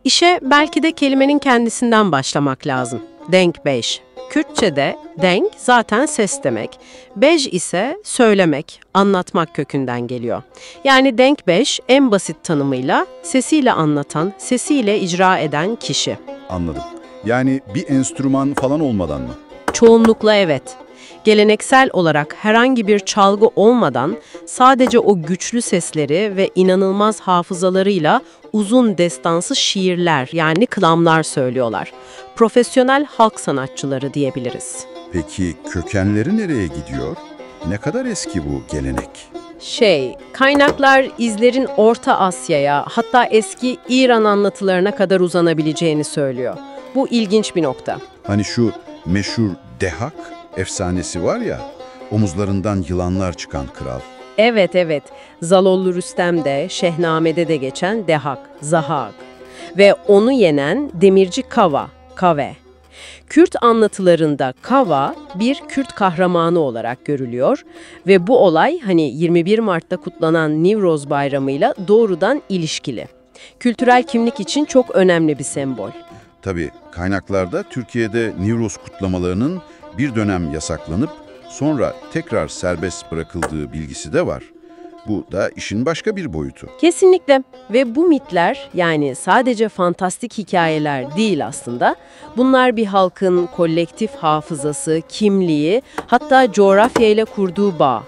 İşe belki de kelimenin kendisinden başlamak lazım. Dengbej, Kürtçe'de denk zaten ses demek, bej ise söylemek, anlatmak kökünden geliyor. Yani denk bej en basit tanımıyla sesiyle anlatan, sesiyle icra eden kişi. Anladım. Yani bir enstrüman falan olmadan mı? Çoğunlukla evet. Geleneksel olarak herhangi bir çalgı olmadan sadece o güçlü sesleri ve inanılmaz hafızalarıyla uzun destansı şiirler yani kılamlar söylüyorlar. Profesyonel halk sanatçıları diyebiliriz. Peki kökenleri nereye gidiyor? Ne kadar eski bu gelenek? Kaynaklar izlerin Orta Asya'ya hatta eski İran anlatılarına kadar uzanabileceğini söylüyor. Bu ilginç bir nokta. Hani şu meşhur Dehak efsanesi var ya, omuzlarından yılanlar çıkan kral. Evet. Zalollu Rüstem'de, Şehname'de de geçen Dehak, Zahak ve onu yenen demirci Kave. Kürt anlatılarında Kava bir Kürt kahramanı olarak görülüyor ve bu olay 21 Mart'ta kutlanan Nivroz Bayramı'yla doğrudan ilişkili. Kültürel kimlik için çok önemli bir sembol. Tabii kaynaklarda Türkiye'de Nivroz kutlamalarının bir dönem yasaklanıp sonra tekrar serbest bırakıldığı bilgisi de var. Bu da işin başka bir boyutu. Kesinlikle ve bu mitler yani sadece fantastik hikayeler değil aslında. Bunlar bir halkın kolektif hafızası, kimliği hatta coğrafya ile kurduğu bağ.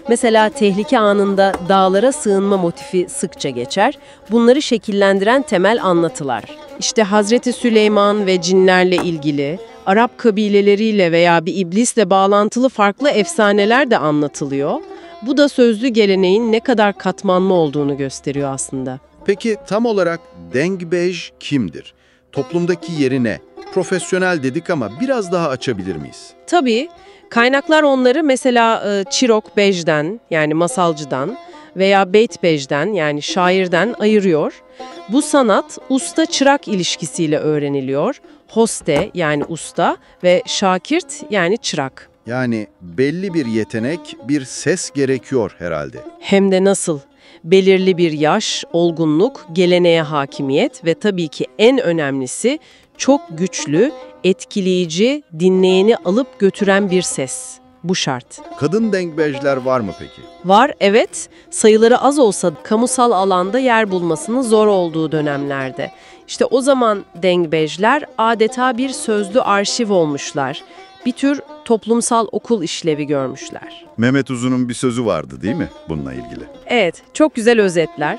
Mesela tehlike anında dağlara sığınma motifi sıkça geçer. Bunları şekillendiren temel anlatılar. İşte Hazreti Süleyman ve cinlerle ilgili, Arap kabileleriyle veya bir iblisle bağlantılı farklı efsaneler de anlatılıyor. Bu da sözlü geleneğin ne kadar katmanlı olduğunu gösteriyor aslında. Peki tam olarak dengbej kimdir? Toplumdaki yeri ne? Profesyonel dedik ama biraz daha açabilir miyiz? Tabii, kaynaklar onları mesela Çirok Bej'den yani masalcıdan veya Beyt Bej'den yani şairden ayırıyor. Bu sanat usta-çırak ilişkisiyle öğreniliyor. Hoste yani usta ve şakirt yani çırak. Yani belli bir yetenek, bir ses gerekiyor herhalde. Hem de nasıl? Belirli bir yaş, olgunluk, geleneğe hakimiyet ve tabii ki en önemlisi çok güçlü, etkileyici, dinleyeni alıp götüren bir ses. Bu şart. Kadın dengbejler var mı peki? Var, evet. Sayıları az olsa kamusal alanda yer bulmasının zor olduğu dönemlerde. İşte o zaman dengbejler adeta bir sözlü arşiv olmuşlar. Bir tür toplumsal okul işlevi görmüşler. Mehmet Uzun'un bir sözü vardı değil mi bununla ilgili? Evet, çok güzel özetler.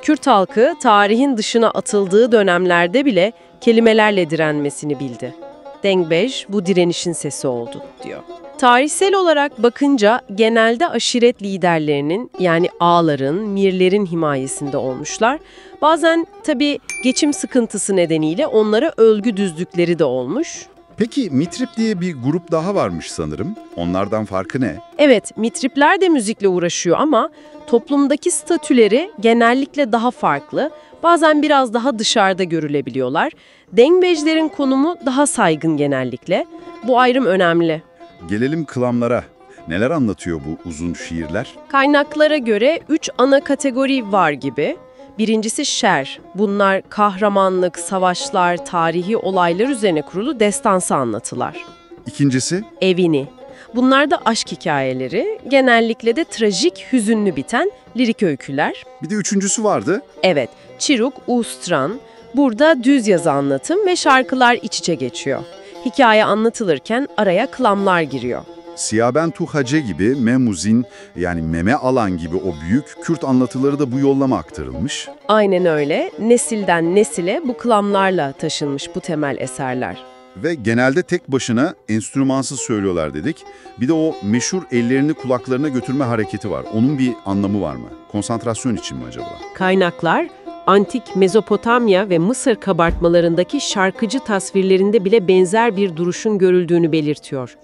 Kürt halkı tarihin dışına atıldığı dönemlerde bile kelimelerle direnmesini bildi. Dengbej bu direnişin sesi oldu, diyor. Tarihsel olarak bakınca genelde aşiret liderlerinin yani ağaların, mirlerin himayesinde olmuşlar. Bazen tabii geçim sıkıntısı nedeniyle onlara ölgü düzdükleri de olmuş. Peki Mitrip diye bir grup daha varmış sanırım. Onlardan farkı ne? Evet, Mitripler de müzikle uğraşıyor ama toplumdaki statüleri genellikle daha farklı. Bazen biraz daha dışarıda görülebiliyorlar. Dengbejlerin konumu daha saygın genellikle. Bu ayrım önemli. Gelelim kılamlara. Neler anlatıyor bu uzun şiirler? Kaynaklara göre 3 ana kategori var gibi. Birincisi şer. Bunlar kahramanlık, savaşlar, tarihi olaylar üzerine kurulu destansı anlatılar. İkincisi? Evini. Bunlar da aşk hikayeleri, genellikle de trajik, hüzünlü biten lirik öyküler. Bir de üçüncüsü vardı. Evet, Çiruk, Ustran. Burada düz yazı anlatım ve şarkılar iç içe geçiyor. Hikaye anlatılırken araya kılamlar giriyor. Siyaben Tuhace gibi Memuzin yani Meme Alan gibi o büyük Kürt anlatıları da bu yollama aktarılmış. Aynen öyle. Nesilden nesile bu kılamlarla taşınmış bu temel eserler. Ve genelde tek başına enstrümansız söylüyorlar dedik. Bir de o meşhur ellerini kulaklarına götürme hareketi var. Onun bir anlamı var mı? Konsantrasyon için mi acaba? Kaynaklar, antik Mezopotamya ve Mısır kabartmalarındaki şarkıcı tasvirlerinde bile benzer bir duruşun görüldüğünü belirtiyor.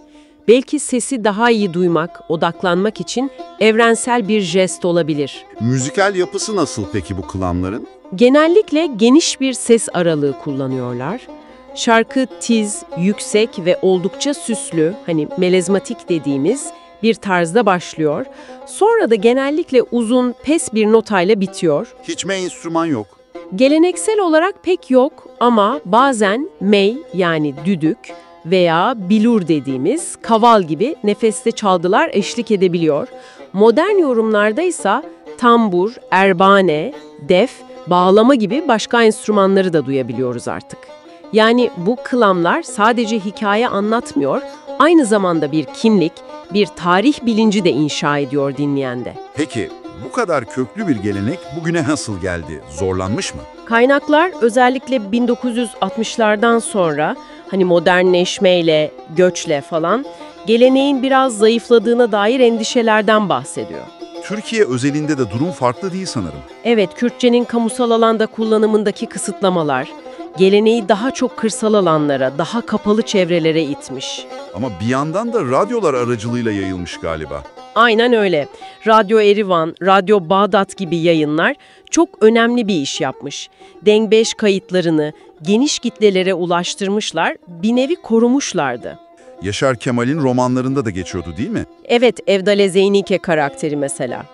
Belki sesi daha iyi duymak, odaklanmak için evrensel bir jest olabilir. Müzikal yapısı nasıl peki bu kılamların? Genellikle geniş bir ses aralığı kullanıyorlar. Şarkı tiz, yüksek ve oldukça süslü, melezmatik dediğimiz bir tarzda başlıyor. Sonra da genellikle uzun, pes bir notayla bitiyor. Hiç mi enstrüman yok? Geleneksel olarak pek yok ama bazen mey yani düdük, veya bilur dediğimiz kaval gibi nefeste çalgılar eşlik edebiliyor. Modern yorumlarda ise tambur, erbane, def, bağlama gibi başka enstrümanları da duyabiliyoruz artık. Yani bu kılamlar sadece hikaye anlatmıyor, aynı zamanda bir kimlik, bir tarih bilinci de inşa ediyor dinleyende. Peki bu kadar köklü bir gelenek bugüne nasıl geldi? Zorlanmış mı? Kaynaklar özellikle 1960'lardan sonra hani modernleşmeyle, göçle falan geleneğin biraz zayıfladığına dair endişelerden bahsediyor. Türkiye özelinde de durum farklı değil sanırım. Evet, Kürtçenin kamusal alanda kullanımındaki kısıtlamalar, geleneği daha çok kırsal alanlara, daha kapalı çevrelere itmiş. Ama bir yandan da radyolar aracılığıyla yayılmış galiba. Aynen öyle. Radyo Erivan, Radyo Bağdat gibi yayınlar çok önemli bir iş yapmış. Dengbeş kayıtlarını geniş kitlelere ulaştırmışlar, bir nevi korumuşlardı. Yaşar Kemal'in romanlarında da geçiyordu değil mi? Evet, Evdale Zeynike karakteri mesela.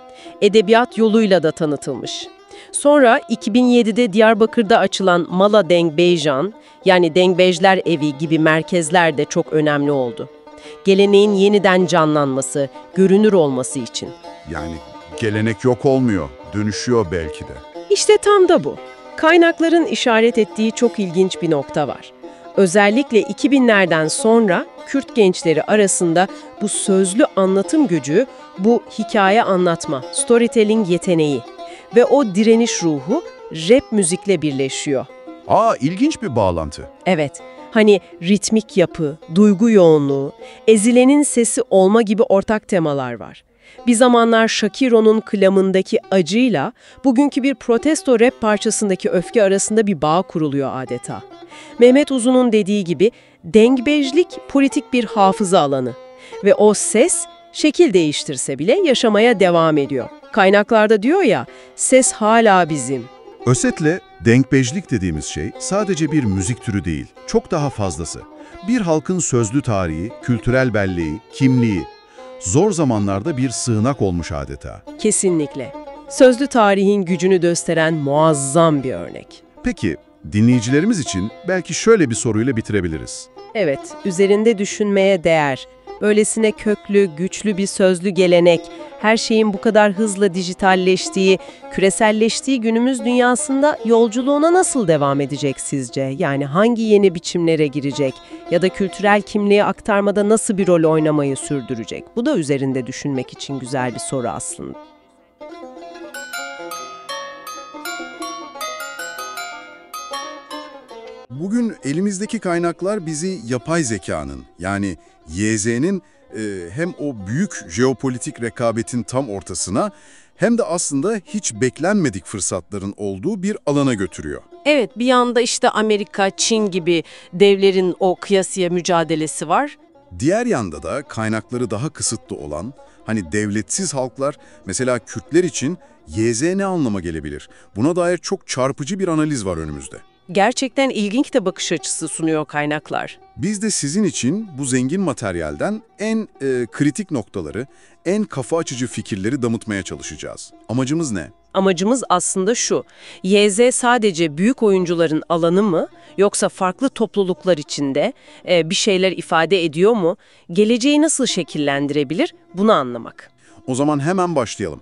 Edebiyat yoluyla da tanıtılmış. Sonra 2007'de Diyarbakır'da açılan Mala Dengbejjan, yani Dengbejler Evi gibi merkezler de çok önemli oldu. Geleneğin yeniden canlanması, görünür olması için. Yani gelenek yok olmuyor, dönüşüyor belki de. İşte tam da bu. Kaynakların işaret ettiği çok ilginç bir nokta var. Özellikle 2000'lerden sonra Kürt gençleri arasında bu sözlü anlatım gücü, bu hikaye anlatma, storytelling yeteneği ve o direniş ruhu rap müzikle birleşiyor. İlginç bir bağlantı. Evet, hani ritmik yapı, duygu yoğunluğu, ezilenin sesi olma gibi ortak temalar var. Bir zamanlar Shakiro'nun klamındaki acıyla bugünkü bir protesto rap parçasındaki öfke arasında bir bağ kuruluyor adeta. Mehmet Uzun'un dediği gibi dengbejlik politik bir hafıza alanı ve o ses şekil değiştirse bile yaşamaya devam ediyor. Kaynaklarda diyor ya, ses hala bizim. Özetle denkbejlik dediğimiz şey sadece bir müzik türü değil, çok daha fazlası. Bir halkın sözlü tarihi, kültürel belleği, kimliği, zor zamanlarda bir sığınak olmuş adeta. Kesinlikle. Sözlü tarihin gücünü gösteren muazzam bir örnek. Peki, dinleyicilerimiz için belki şöyle bir soruyla bitirebiliriz. Evet, üzerinde düşünmeye değer. Böylesine köklü, güçlü bir sözlü gelenek, her şeyin bu kadar hızla dijitalleştiği, küreselleştiği günümüz dünyasında yolculuğuna nasıl devam edecek sizce? Yani hangi yeni biçimlere girecek ya da kültürel kimliği aktarmada nasıl bir rol oynamayı sürdürecek? Bu da üzerinde düşünmek için güzel bir soru aslında. Bugün elimizdeki kaynaklar bizi yapay zekanın, yani YZ'nin hem o büyük jeopolitik rekabetin tam ortasına hem de aslında hiç beklenmedik fırsatların olduğu bir alana götürüyor. Evet, bir yanda işte Amerika, Çin gibi devlerin o kıyasıya mücadelesi var. Diğer yanda da kaynakları daha kısıtlı olan, hani devletsiz halklar, mesela Kürtler için YZ ne anlama gelebilir? Buna dair çok çarpıcı bir analiz var önümüzde. Gerçekten ilginç de bakış açısı sunuyor kaynaklar. Biz de sizin için bu zengin materyalden en kritik noktaları, en kafa açıcı fikirleri damıtmaya çalışacağız. Amacımız ne? Amacımız aslında şu, YZ sadece büyük oyuncuların alanı mı, yoksa farklı topluluklar içinde bir şeyler ifade ediyor mu, geleceği nasıl şekillendirebilir, bunu anlamak. O zaman hemen başlayalım.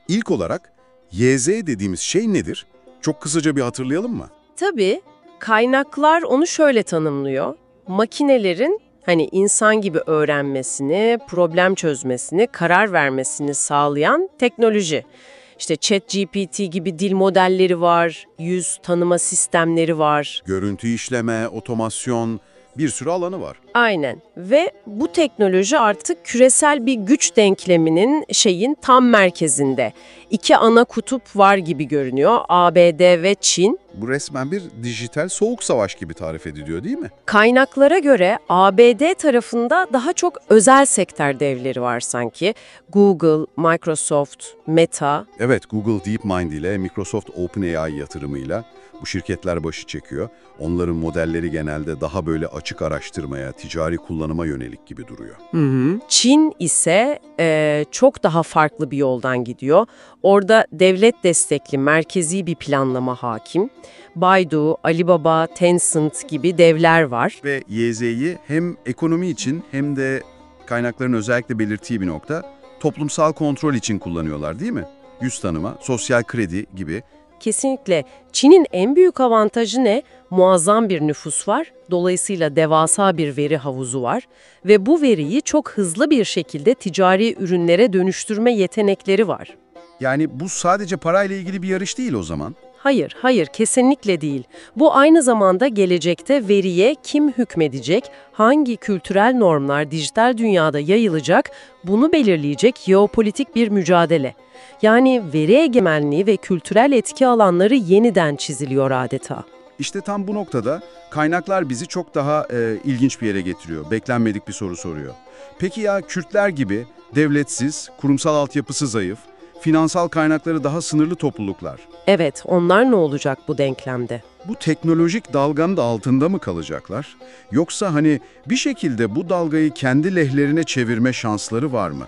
İlk olarak YZ dediğimiz şey nedir? Çok kısaca bir hatırlayalım mı? Tabii, kaynaklar onu şöyle tanımlıyor. Makinelerin hani insan gibi öğrenmesini, problem çözmesini, karar vermesini sağlayan teknoloji. İşte ChatGPT gibi dil modelleri var, yüz tanıma sistemleri var. Görüntü işleme, otomasyon, bir sürü alanı var. Aynen ve bu teknoloji artık küresel bir güç denkleminin tam merkezinde. İki ana kutup var gibi görünüyor, ABD ve Çin. Bu resmen bir dijital soğuk savaş gibi tarif ediliyor değil mi? Kaynaklara göre ABD tarafında daha çok özel sektör devleri var sanki. Google, Microsoft, Meta. Evet, Google DeepMind ile Microsoft OpenAI yatırımıyla bu şirketler başı çekiyor. Onların modelleri genelde daha böyle açık araştırmaya, ticari kullanıma yönelik gibi duruyor. Çin ise çok daha farklı bir yoldan gidiyor. Orada devlet destekli merkezi bir planlama hakim. Baidu, Alibaba, Tencent gibi devler var. Ve YZ'yi hem ekonomi için hem de kaynakların özellikle belirttiği bir nokta toplumsal kontrol için kullanıyorlar değil mi? Yüz tanıma, sosyal kredi gibi. Kesinlikle. Çin'in en büyük avantajı ne? Muazzam bir nüfus var. Dolayısıyla devasa bir veri havuzu var. Ve bu veriyi çok hızlı bir şekilde ticari ürünlere dönüştürme yetenekleri var. Yani bu sadece parayla ilgili bir yarış değil o zaman. Hayır, kesinlikle değil. Bu aynı zamanda gelecekte veriye kim hükmedecek, hangi kültürel normlar dijital dünyada yayılacak, bunu belirleyecek jeopolitik bir mücadele. Yani veri egemenliği ve kültürel etki alanları yeniden çiziliyor adeta. İşte tam bu noktada kaynaklar bizi çok daha ilginç bir yere getiriyor. Beklenmedik bir soru soruyor. Peki ya Kürtler gibi devletsiz, kurumsal altyapısı zayıf, finansal kaynakları daha sınırlı topluluklar? Evet, onlar ne olacak bu denklemde? Bu teknolojik dalganın da altında mı kalacaklar? Yoksa hani bir şekilde bu dalgayı kendi lehlerine çevirme şansları var mı?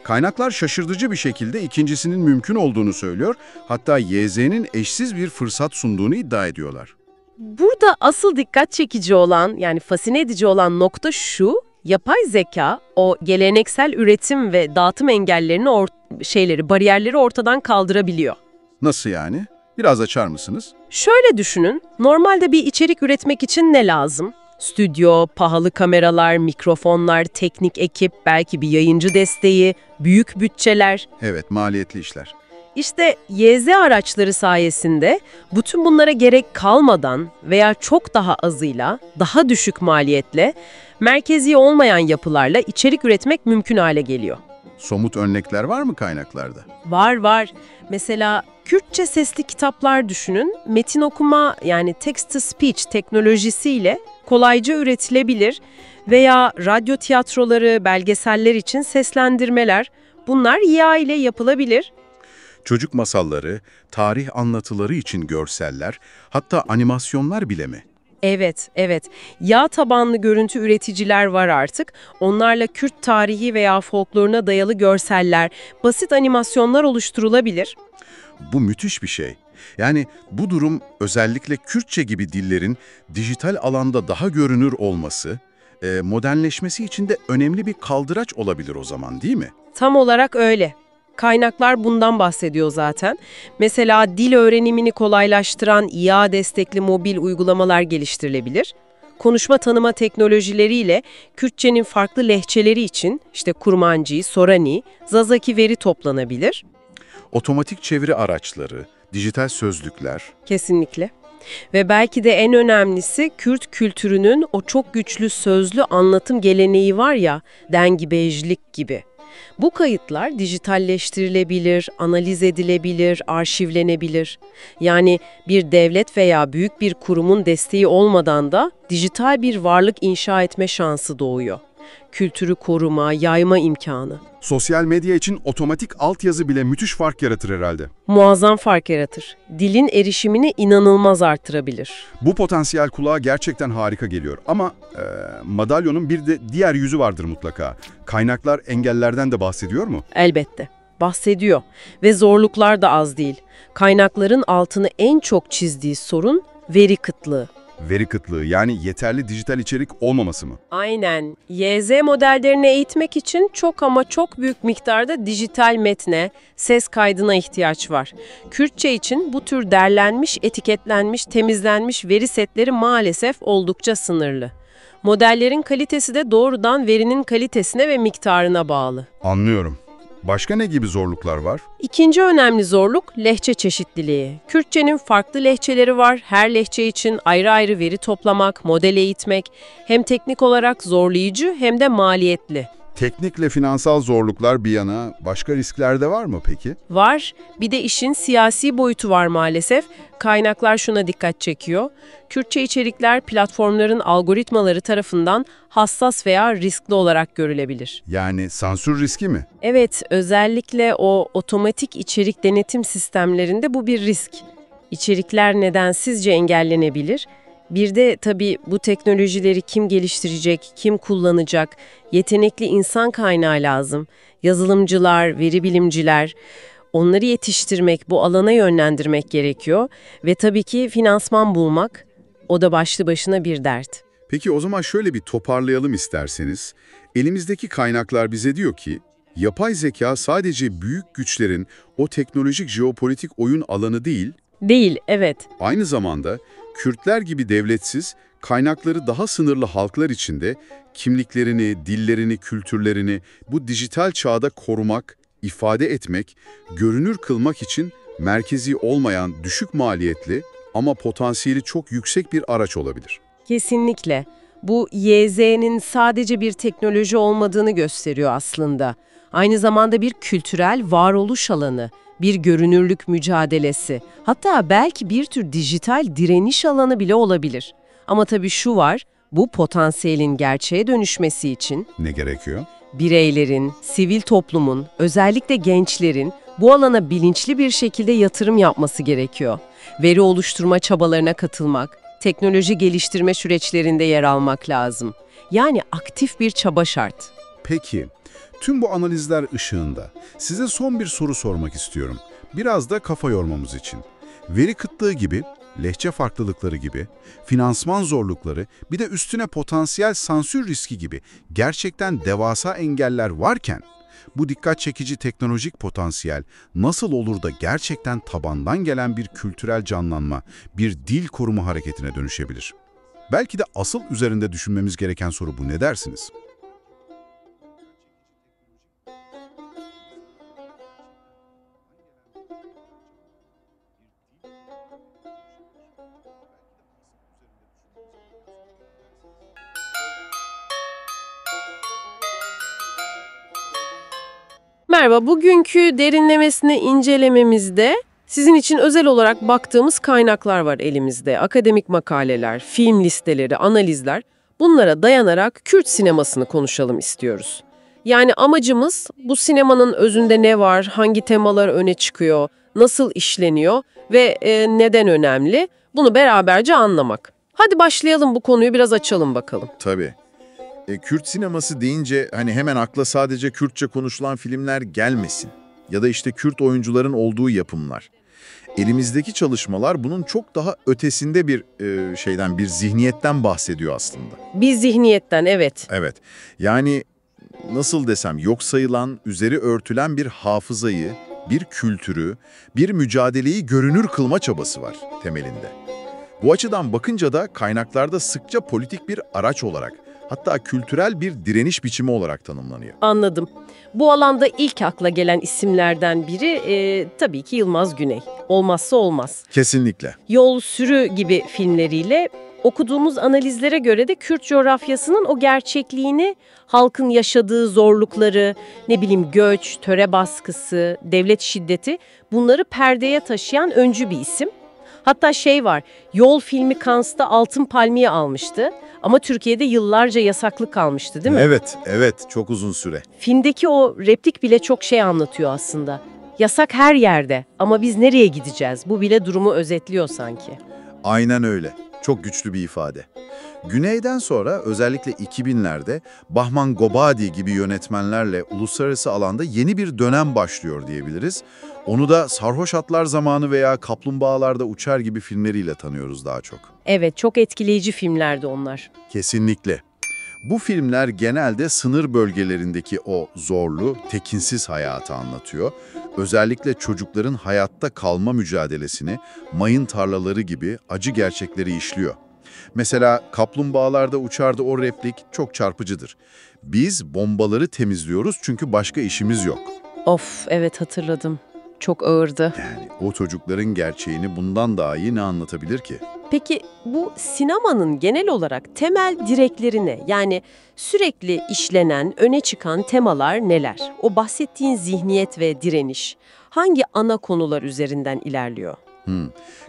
Kaynaklar şaşırtıcı bir şekilde ikincisinin mümkün olduğunu söylüyor, hatta YZ'nin eşsiz bir fırsat sunduğunu iddia ediyorlar. Burada asıl dikkat çekici olan, yani fasine edici olan nokta şu: yapay zeka o geleneksel üretim ve dağıtım engellerini, bariyerleri ortadan kaldırabiliyor. Nasıl yani? Biraz açar mısınız? Şöyle düşünün, normalde bir içerik üretmek için ne lazım? Stüdyo, pahalı kameralar, mikrofonlar, teknik ekip, belki bir yayıncı desteği, büyük bütçeler. Evet, maliyetli işler. İşte YZ araçları sayesinde bütün bunlara gerek kalmadan veya çok daha azıyla, daha düşük maliyetle, merkezi olmayan yapılarla içerik üretmek mümkün hale geliyor. Somut örnekler var mı kaynaklarda? Var. Mesela Kürtçe sesli kitaplar düşünün. Metin okuma, yani text-to-speech teknolojisiyle kolayca üretilebilir veya radyo tiyatroları, belgeseller için seslendirmeler, bunlar IA ile yapılabilir. Çocuk masalları, tarih anlatıları için görseller, hatta animasyonlar bile mi? Evet. Yağ tabanlı görüntü üreticiler var artık. Onlarla Kürt tarihi veya folkloruna dayalı görseller, basit animasyonlar oluşturulabilir. Bu müthiş bir şey. Yani bu durum özellikle Kürtçe gibi dillerin dijital alanda daha görünür olması, modernleşmesi için de önemli bir kaldıraç olabilir o zaman, değil mi? Tam olarak öyle. Kaynaklar bundan bahsediyor zaten. Mesela dil öğrenimini kolaylaştıran IA destekli mobil uygulamalar geliştirilebilir. Konuşma tanıma teknolojileriyle Kürtçenin farklı lehçeleri için Kurmanji, Sorani, Zazaki veri toplanabilir. Otomatik çeviri araçları, dijital sözlükler. Kesinlikle. Ve belki de en önemlisi Kürt kültürünün o çok güçlü sözlü anlatım geleneği var ya, dengibejlik gibi. Bu kayıtlar dijitalleştirilebilir, analiz edilebilir, arşivlenebilir. Yani bir devlet veya büyük bir kurumun desteği olmadan da dijital bir varlık inşa etme şansı doğuyor. Kültürü koruma, yayma imkanı. Sosyal medya için otomatik altyazı bile müthiş fark yaratır herhalde. Muazzam fark yaratır. Dilin erişimini inanılmaz artırabilir. Bu potansiyel kulağa gerçekten harika geliyor. Ama madalyonun bir de diğer yüzü vardır mutlaka. Kaynaklar engellerden de bahsediyor mu? Elbette. Bahsediyor. Ve zorluklar da az değil. Kaynakların altını en çok çizdiği sorun veri kıtlığı. Veri kıtlığı, yani yeterli dijital içerik olmaması mı? Aynen. YZ modellerini eğitmek için çok ama çok büyük miktarda dijital metne, ses kaydına ihtiyaç var. Kürtçe için bu tür derlenmiş, etiketlenmiş, temizlenmiş veri setleri maalesef oldukça sınırlı. Modellerin kalitesi de doğrudan verinin kalitesine ve miktarına bağlı. Anlıyorum. Başka ne gibi zorluklar var? İkinci önemli zorluk lehçe çeşitliliği. Kürtçenin farklı lehçeleri var. Her lehçe için ayrı ayrı veri toplamak, model eğitmek hem teknik olarak zorlayıcı hem de maliyetli. Teknikle finansal zorluklar bir yana, başka riskler de var mı peki? Var. Bir de işin siyasi boyutu var maalesef. Kaynaklar şuna dikkat çekiyor. Kürtçe içerikler platformların algoritmaları tarafından hassas veya riskli olarak görülebilir. Yani sansür riski mi? Evet, özellikle o otomatik içerik denetim sistemlerinde bu bir risk. İçerikler nedensizce engellenebilir. Bir de tabii bu teknolojileri kim geliştirecek, kim kullanacak, yetenekli insan kaynağı lazım. Yazılımcılar, veri bilimciler, onları yetiştirmek, bu alana yönlendirmek gerekiyor. Ve tabii ki finansman bulmak, o da başlı başına bir dert. Peki o zaman şöyle bir toparlayalım isterseniz. Elimizdeki kaynaklar bize diyor ki, yapay zeka sadece büyük güçlerin o teknolojik jeopolitik oyun alanı değil, Değil, evet. aynı zamanda Kürtler gibi devletsiz, kaynakları daha sınırlı halklar içinde kimliklerini, dillerini, kültürlerini bu dijital çağda korumak, ifade etmek, görünür kılmak için merkezi olmayan, düşük maliyetli ama potansiyeli çok yüksek bir araç olabilir. Kesinlikle. Bu YZ'nin sadece bir teknoloji olmadığını gösteriyor aslında. Aynı zamanda bir kültürel varoluş alanı, bir görünürlük mücadelesi, hatta belki bir tür dijital direniş alanı bile olabilir. Ama tabii şu var, bu potansiyelin gerçeğe dönüşmesi için Ne gerekiyor? bireylerin, sivil toplumun, özellikle gençlerin bu alana bilinçli bir şekilde yatırım yapması gerekiyor. Veri oluşturma çabalarına katılmak, teknoloji geliştirme süreçlerinde yer almak lazım. Yani aktif bir çaba şart. Peki, tüm bu analizler ışığında size son bir soru sormak istiyorum. Biraz da kafa yormamız için. Veri kıtlığı gibi, lehçe farklılıkları gibi, finansman zorlukları, bir de üstüne potansiyel sansür riski gibi gerçekten devasa engeller varken, bu dikkat çekici teknolojik potansiyel nasıl olur da gerçekten tabandan gelen bir kültürel canlanma, bir dil koruma hareketine dönüşebilir? Belki de asıl üzerinde düşünmemiz gereken soru bu, ne dersiniz? Merhaba, bugünkü derinlemesine incelememizde sizin için özel olarak baktığımız kaynaklar var elimizde. Akademik makaleler, film listeleri, analizler. Bunlara dayanarak Kürt sinemasını konuşalım istiyoruz. Yani amacımız bu sinemanın özünde ne var, hangi temalar öne çıkıyor, nasıl işleniyor ve neden önemli? Bunu beraberce anlamak. Hadi başlayalım, bu konuyu biraz açalım bakalım. Tabii. Kürt sineması deyince hani hemen akla sadece Kürtçe konuşulan filmler gelmesin. Ya da işte Kürt oyuncuların olduğu yapımlar. Elimizdeki çalışmalar bunun çok daha ötesinde bir bir zihniyetten bahsediyor aslında. Bir zihniyetten, evet. Evet. Yani nasıl desem, yok sayılan, üzeri örtülen bir hafızayı, bir kültürü, bir mücadeleyi görünür kılma çabası var temelinde. Bu açıdan bakınca da kaynaklarda sıkça politik bir araç olarak, hatta kültürel bir direniş biçimi olarak tanımlanıyor. Anladım. Bu alanda ilk akla gelen isimlerden biri tabii ki Yılmaz Güney. Olmazsa olmaz. Kesinlikle. Yol, Sürü gibi filmleriyle okuduğumuz analizlere göre de Kürt coğrafyasının o gerçekliğini, halkın yaşadığı zorlukları, göç, töre baskısı, devlet şiddeti, bunları perdeye taşıyan öncü bir isim. Hatta var, Yol filmi Cannes'ta Altın Palmiye almıştı ama Türkiye'de yıllarca yasaklı kalmıştı, değil mi? Evet, çok uzun süre. Filmdeki o replik bile çok şey anlatıyor aslında. Yasak her yerde ama biz nereye gideceğiz? Bu bile durumu özetliyor sanki. Aynen öyle. Çok güçlü bir ifade. Güneyden sonra özellikle 2000'lerde Bahman Gobadi gibi yönetmenlerle uluslararası alanda yeni bir dönem başlıyor diyebiliriz. Onu da Sarhoş Atlar Zamanı veya Kaplumbağalarda Uçar gibi filmleriyle tanıyoruz daha çok. Evet, çok etkileyici filmlerdi onlar. Kesinlikle. Bu filmler genelde sınır bölgelerindeki o zorlu, tekinsiz hayatı anlatıyor. Özellikle çocukların hayatta kalma mücadelesini, mayın tarlaları gibi acı gerçekleri işliyor. Mesela Kaplumbağalarda Uçar'da o replik çok çarpıcıdır. Biz bombaları temizliyoruz çünkü başka işimiz yok. Of, evet hatırladım. Çok ağırdı. Yani o çocukların gerçeğini bundan daha iyi ne anlatabilir ki? Peki bu sinemanın genel olarak temel direkleri ne? Yani sürekli işlenen, öne çıkan temalar neler? O bahsettiğin zihniyet ve direniş hangi ana konular üzerinden ilerliyor?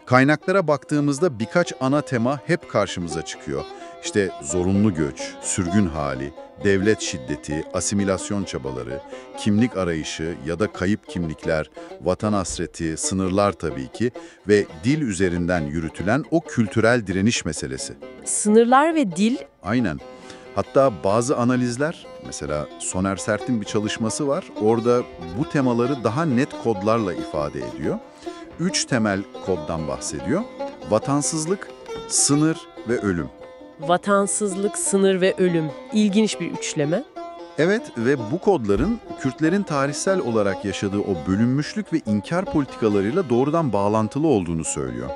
Kaynaklara baktığımızda birkaç ana tema hep karşımıza çıkıyor. İşte zorunlu göç, sürgün hali, devlet şiddeti, asimilasyon çabaları, kimlik arayışı ya da kayıp kimlikler, vatan hasreti, sınırlar tabii ki ve dil üzerinden yürütülen o kültürel direniş meselesi. Sınırlar ve dil. Aynen. Hatta bazı analizler, mesela Soner Sert'in bir çalışması var, orada bu temaları daha net kodlarla ifade ediyor. 3 temel koddan bahsediyor. Vatansızlık, sınır ve ölüm. Vatansızlık, sınır ve ölüm. İlginç bir üçleme. Evet ve bu kodların Kürtlerin tarihsel olarak yaşadığı o bölünmüşlük ve inkar politikalarıyla doğrudan bağlantılı olduğunu söylüyor.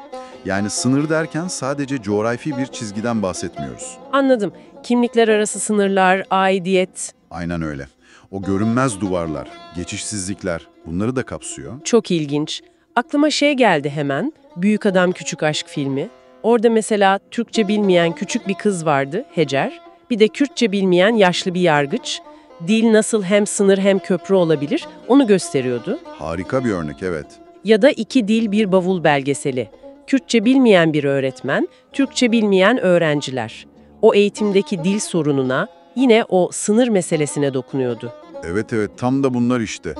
Yani sınır derken sadece coğrafi bir çizgiden bahsetmiyoruz. Anladım. Kimlikler arası sınırlar, aidiyet. Aynen öyle. O görünmez duvarlar, geçişsizlikler bunları da kapsıyor. Çok ilginç. Aklıma şey geldi hemen. Büyük Adam Küçük Aşk filmi. Orada mesela Türkçe bilmeyen küçük bir kız vardı, Hecer. Bir de Kürtçe bilmeyen yaşlı bir yargıç. Dil nasıl hem sınır hem köprü olabilir, onu gösteriyordu. Harika bir örnek, evet. Ya da İki Dil Bir Bavul belgeseli. Kürtçe bilmeyen bir öğretmen, Türkçe bilmeyen öğrenciler. O eğitimdeki dil sorununa, yine o sınır meselesine dokunuyordu. Evet, tam da bunlar işte.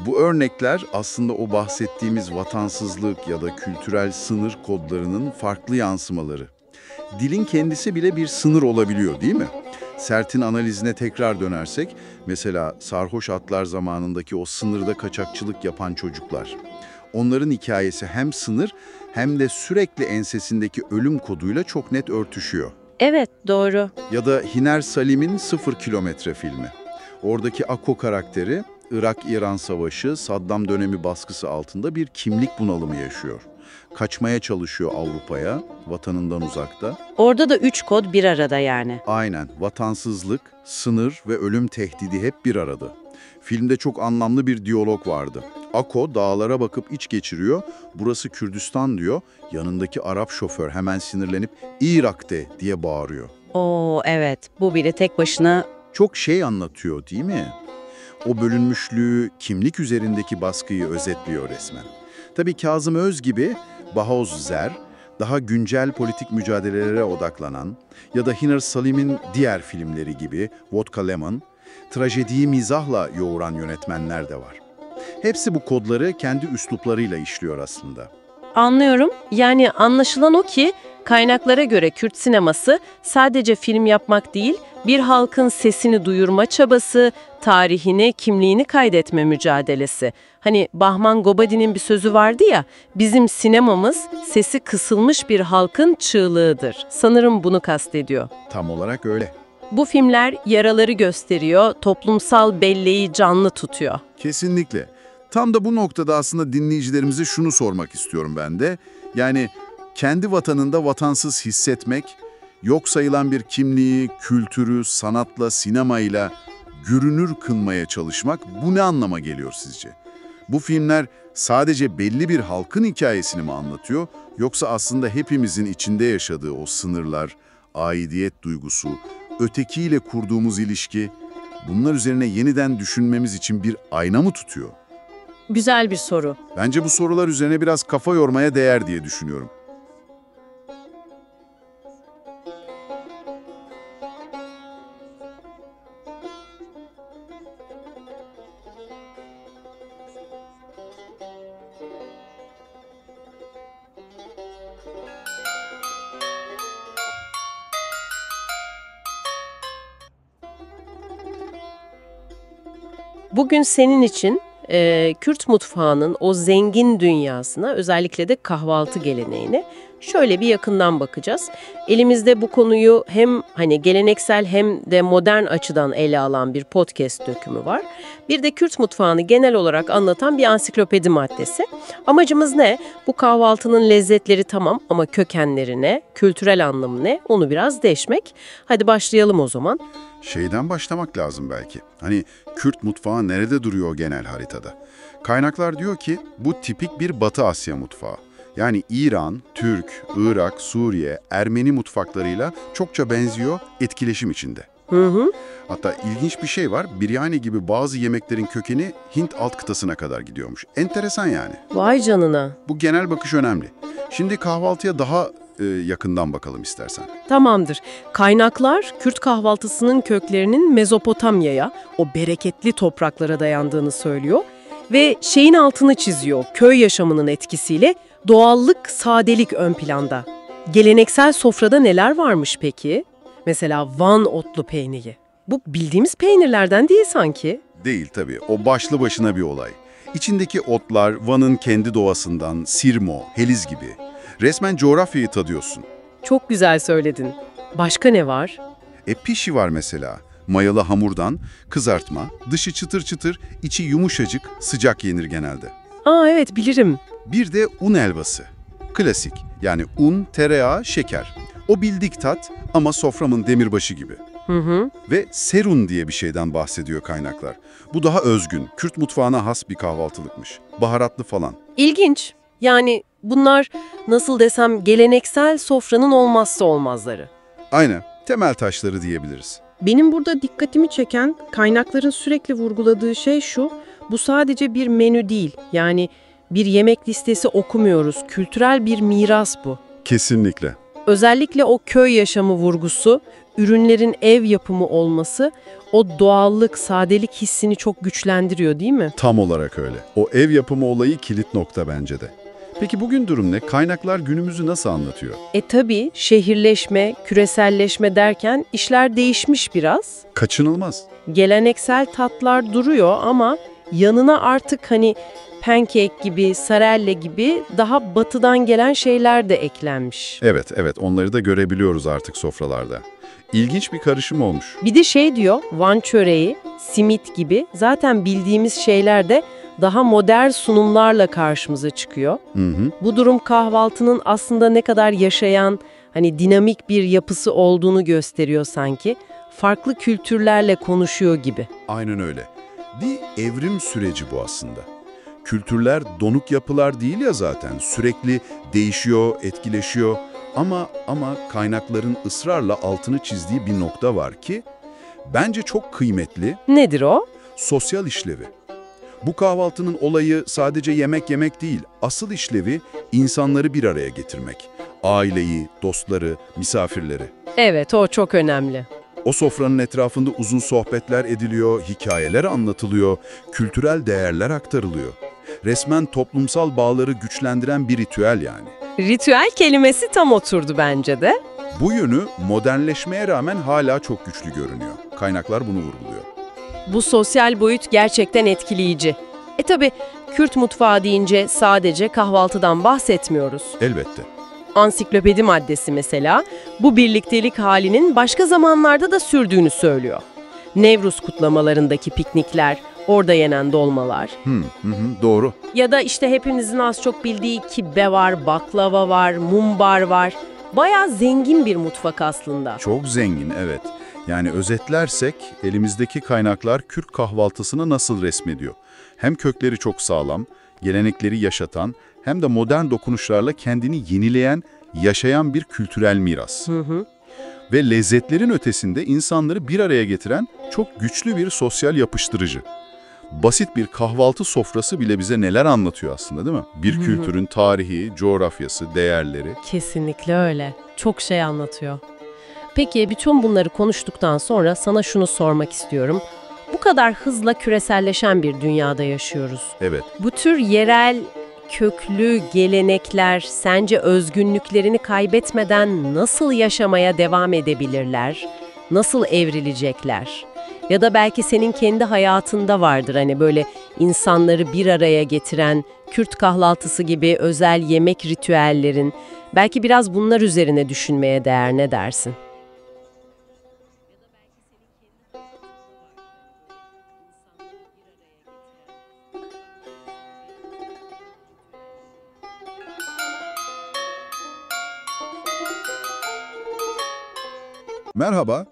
Bu örnekler aslında o bahsettiğimiz vatansızlık ya da kültürel sınır kodlarının farklı yansımaları. Dilin kendisi bile bir sınır olabiliyor, değil mi? Sert'in analizine tekrar dönersek, mesela sarhoş atlar zamanındaki o sınırda kaçakçılık yapan çocuklar. Onların hikayesi hem sınır hem de sürekli ensesindeki ölüm koduyla çok net örtüşüyor. Evet, doğru. Ya da Hiner Salim'in 0 Kilometre filmi. Oradaki Ako karakteri, Irak-İran Savaşı, Saddam dönemi baskısı altında bir kimlik bunalımı yaşıyor. Kaçmaya çalışıyor Avrupa'ya, vatanından uzakta. Orada da 3 kod bir arada yani. Aynen, vatansızlık, sınır ve ölüm tehdidi hep bir arada. Filmde çok anlamlı bir diyalog vardı. Ako dağlara bakıp iç geçiriyor, burası Kürdistan diyor, yanındaki Arap şoför hemen sinirlenip Irak de diye bağırıyor. Oo evet, bu bile tek başına... Çok şey anlatıyor değil mi? O bölünmüşlüğü, kimlik üzerindeki baskıyı özetliyor resmen. Tabii Kazım Öz gibi Bahoz Zer, daha güncel politik mücadelelere odaklanan ya da Hiner Salim'in diğer filmleri gibi Vodka Lemon, trajediyi mizahla yoğuran yönetmenler de var. Hepsi bu kodları kendi üsluplarıyla işliyor aslında. Anlıyorum. Yani anlaşılan o ki kaynaklara göre Kürt sineması sadece film yapmak değil, bir halkın sesini duyurma çabası, tarihini, kimliğini kaydetme mücadelesi. Hani Bahman Gobadi'nin bir sözü vardı ya, bizim sinemamız sesi kısılmış bir halkın çığlığıdır. Sanırım bunu kastediyor. Tam olarak öyle. Bu filmler yaraları gösteriyor, toplumsal belleği canlı tutuyor. Kesinlikle. Tam da bu noktada aslında dinleyicilerimize şunu sormak istiyorum ben de. Yani kendi vatanında vatansız hissetmek, yok sayılan bir kimliği, kültürü, sanatla, sinemayla görünür kılmaya çalışmak bu ne anlama geliyor sizce? Bu filmler sadece belli bir halkın hikayesini mi anlatıyor, yoksa aslında hepimizin içinde yaşadığı o sınırlar, aidiyet duygusu, ötekiyle kurduğumuz ilişki, bunlar üzerine yeniden düşünmemiz için bir ayna mı tutuyor? Güzel bir soru. Bence bu sorular üzerine biraz kafa yormaya değer diye düşünüyorum. Bugün senin için Kürt mutfağının o zengin dünyasına, özellikle de kahvaltı geleneğine şöyle bir yakından bakacağız. Elimizde bu konuyu hem hani geleneksel hem de modern açıdan ele alan bir podcast dökümü var. Bir de Kürt mutfağını genel olarak anlatan bir ansiklopedi maddesi. Amacımız ne? Bu kahvaltının lezzetleri tamam ama kökenleri ne, kültürel anlamı ne, onu biraz deşmek. Hadi başlayalım o zaman. Şeyden başlamak lazım belki. Hani Kürt mutfağı nerede duruyor genel haritada? Kaynaklar diyor ki bu tipik bir Batı Asya mutfağı. Yani İran, Türk, Irak, Suriye, Ermeni mutfaklarıyla çokça benziyor, etkileşim içinde. Hı hı. Hatta ilginç bir şey var, biryani gibi bazı yemeklerin kökeni Hint alt kıtasına kadar gidiyormuş. Enteresan yani. Vay canına. Bu genel bakış önemli. Şimdi kahvaltıya daha yakından bakalım istersen. Tamamdır. Kaynaklar Kürt kahvaltısının köklerinin Mezopotamya'ya, o bereketli topraklara dayandığını söylüyor ve şeyin altını çiziyor. Köy yaşamının etkisiyle doğallık, sadelik ön planda. Geleneksel sofrada neler varmış peki? Mesela Van otlu peyniri. Bu bildiğimiz peynirlerden değil sanki. Değil tabii, o başlı başına bir olay. İçindeki otlar Van'ın kendi doğasından, sirmo, heliz gibi. Resmen coğrafyayı tadıyorsun. Çok güzel söyledin. Başka ne var? Pişi var mesela. Mayalı hamurdan, kızartma, dışı çıtır çıtır, içi yumuşacık, sıcak yenir genelde. Aa evet bilirim. Bir de un helvası. Klasik, yani un, tereyağı, şeker. O bildik tat ama soframın demirbaşı gibi. Hı hı. Ve serun diye bir şeyden bahsediyor kaynaklar. Bu daha özgün, Kürt mutfağına has bir kahvaltılıkmış. Baharatlı falan. İlginç. Yani bunlar nasıl desem geleneksel sofranın olmazsa olmazları. Aynen, temel taşları diyebiliriz. Benim burada dikkatimi çeken kaynakların sürekli vurguladığı şey şu, bu sadece bir menü değil. Yani bir yemek listesi okumuyoruz, kültürel bir miras bu. Kesinlikle. Özellikle o köy yaşamı vurgusu, ürünlerin ev yapımı olması, o doğallık, sadelik hissini çok güçlendiriyor değil mi? Tam olarak öyle. O ev yapımı olayı kilit nokta bence de. Peki bugün durum ne? Kaynaklar günümüzü nasıl anlatıyor? Tabii şehirleşme, küreselleşme derken işler değişmiş biraz. Kaçınılmaz. Geleneksel tatlar duruyor ama yanına artık hani pancake gibi, sarelle gibi daha batıdan gelen şeyler de eklenmiş. Evet, onları da görebiliyoruz artık sofralarda. İlginç bir karışım olmuş. Bir de şey diyor, Van çöreği, simit gibi zaten bildiğimiz şeyler de daha modern sunumlarla karşımıza çıkıyor. Hı. Bu durum kahvaltının aslında ne kadar yaşayan, hani dinamik bir yapısı olduğunu gösteriyor sanki. Farklı kültürlerle konuşuyor gibi. Aynen öyle. Bir evrim süreci bu aslında. Kültürler donuk yapılar değil ya zaten. Sürekli değişiyor, etkileşiyor. Ama kaynakların ısrarla altını çizdiği bir nokta var ki bence çok kıymetli. Nedir o? Sosyal işlevi. Bu kahvaltının olayı sadece yemek yemek değil, asıl işlevi insanları bir araya getirmek. Aileyi, dostları, misafirleri. Evet, o çok önemli. O sofranın etrafında uzun sohbetler ediliyor, hikayeler anlatılıyor, kültürel değerler aktarılıyor. Resmen toplumsal bağları güçlendiren bir ritüel yani. Ritüel kelimesi tam oturdu bence de. Bu yönü modernleşmeye rağmen hala çok güçlü görünüyor. Kaynaklar bunu vurguluyor. Bu sosyal boyut gerçekten etkileyici. Tabii Kürt mutfağı deyince sadece kahvaltıdan bahsetmiyoruz. Elbette. Ansiklopedi maddesi mesela bu birliktelik halinin başka zamanlarda da sürdüğünü söylüyor. Nevruz kutlamalarındaki piknikler, orada yenen dolmalar. Doğru. Ya da işte hepimizin az çok bildiği kibbe var, baklava var, mumbar var. Bayağı zengin bir mutfak aslında. Çok zengin, evet. Yani özetlersek elimizdeki kaynaklar Kürt kahvaltısını nasıl resmediyor? Hem kökleri çok sağlam, gelenekleri yaşatan hem de modern dokunuşlarla kendini yenileyen, yaşayan bir kültürel miras. Ve lezzetlerin ötesinde insanları bir araya getiren çok güçlü bir sosyal yapıştırıcı. Basit bir kahvaltı sofrası bile bize neler anlatıyor aslında değil mi? Bir kültürün tarihi, coğrafyası, değerleri. Kesinlikle öyle. Çok şey anlatıyor. Peki bütün bunları konuştuktan sonra sana şunu sormak istiyorum. Bu kadar hızla küreselleşen bir dünyada yaşıyoruz. Evet. Bu tür yerel, köklü gelenekler sence özgünlüklerini kaybetmeden nasıl yaşamaya devam edebilirler? Nasıl evrilecekler? Ya da belki senin kendi hayatında vardır hani böyle insanları bir araya getiren Kürt kahvaltısı gibi özel yemek ritüellerin. Belki biraz bunlar üzerine düşünmeye değer, ne dersin? Merhaba,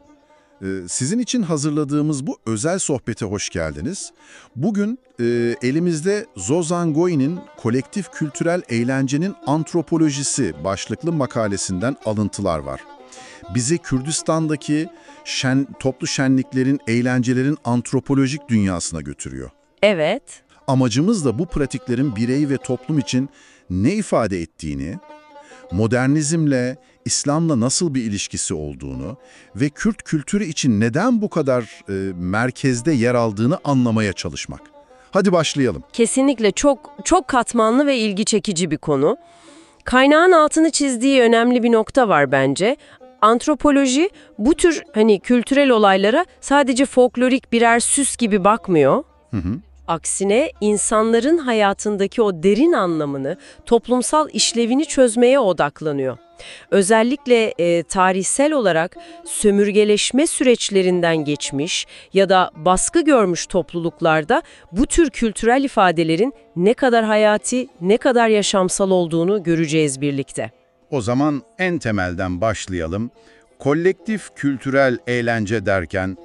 sizin için hazırladığımız bu özel sohbete hoş geldiniz. Bugün elimizde Zozan Goy'nin Kolektif Kültürel Eğlencenin Antropolojisi başlıklı makalesinden alıntılar var. bizi Kürdistan'daki toplu şenliklerin, eğlencelerin antropolojik dünyasına götürüyor. Evet. Amacımız da bu pratiklerin birey ve toplum için ne ifade ettiğini, modernizmle, İslam'la nasıl bir ilişkisi olduğunu ve Kürt kültürü için neden bu kadar merkezde yer aldığını anlamaya çalışmak. Hadi başlayalım. Kesinlikle çok katmanlı ve ilgi çekici bir konu. Kaynağın altını çizdiği önemli bir nokta var bence. Antropoloji bu tür kültürel olaylara sadece folklorik birer süs gibi bakmıyor. Aksine insanların hayatındaki o derin anlamını, toplumsal işlevini çözmeye odaklanıyor. Özellikle tarihsel olarak sömürgeleşme süreçlerinden geçmiş ya da baskı görmüş topluluklarda bu tür kültürel ifadelerin ne kadar hayati, ne kadar yaşamsal olduğunu göreceğiz birlikte. O zaman en temelden başlayalım. Kolektif kültürel eğlence derken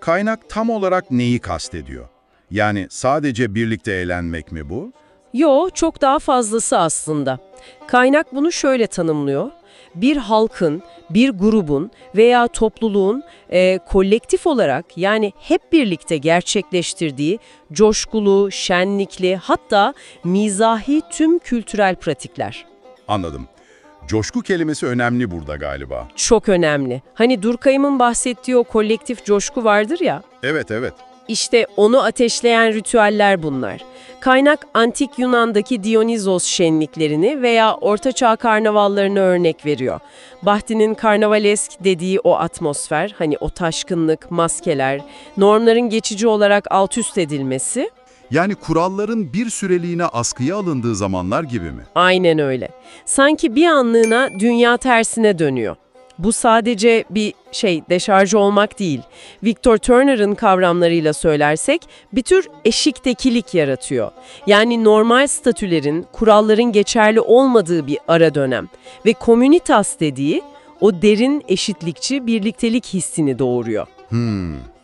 kaynak tam olarak neyi kastediyor? Yani sadece birlikte eğlenmek mi bu? Yo, çok daha fazlası aslında. Kaynak bunu şöyle tanımlıyor. Bir halkın, bir grubun veya topluluğun kolektif olarak yani hep birlikte gerçekleştirdiği coşkulu, şenlikli hatta mizahi tüm kültürel pratikler. Anladım. Coşku kelimesi önemli burada galiba. Çok önemli. Durkheim'in bahsettiği o kolektif coşku vardır ya. Evet. İşte onu ateşleyen ritüeller bunlar. Kaynak antik Yunan'daki Dionizos şenliklerini veya Ortaçağ karnavallarını örnek veriyor. Bahti'nin karnavalesk dediği o atmosfer, o taşkınlık, maskeler, normların geçici olarak alt üst edilmesi. Yani kuralların bir süreliğine askıya alındığı zamanlar gibi mi? Aynen öyle. Sanki bir anlığına dünya tersine dönüyor. Bu sadece bir deşarj olmak değil. Victor Turner'ın kavramlarıyla söylersek bir tür eşiktekilik yaratıyor. Yani normal statülerin, kuralların geçerli olmadığı bir ara dönem. Ve komünitas dediği o derin eşitlikçi birliktelik hissini doğuruyor.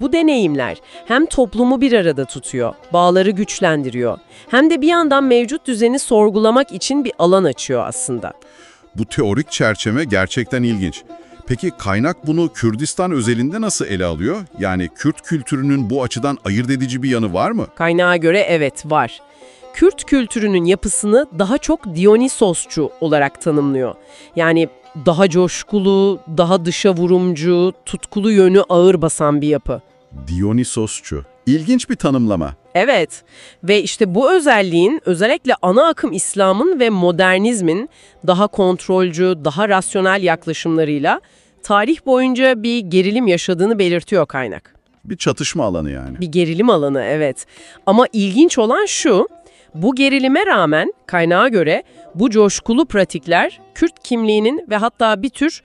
Bu deneyimler hem toplumu bir arada tutuyor, bağları güçlendiriyor, hem de bir yandan mevcut düzeni sorgulamak için bir alan açıyor aslında. Bu teorik çerçeve gerçekten ilginç. Peki kaynak bunu Kürdistan özelinde nasıl ele alıyor? Yani Kürt kültürünün bu açıdan ayırt edici bir yanı var mı? Kaynağa göre evet var. Kürt kültürünün yapısını daha çok Dionysosçu olarak tanımlıyor. Yani daha coşkulu, daha dışa vurumcu, tutkulu yönü ağır basan bir yapı. Dionysosçu. İlginç bir tanımlama. Evet ve işte bu özelliğin özellikle ana akım İslam'ın ve modernizmin daha kontrolcü, daha rasyonel yaklaşımlarıyla tarih boyunca bir gerilim yaşadığını belirtiyor kaynak. Bir çatışma alanı yani. Bir gerilim alanı, evet. Ama ilginç olan şu, bu gerilime rağmen kaynağa göre bu coşkulu pratikler Kürt kimliğinin ve hatta bir tür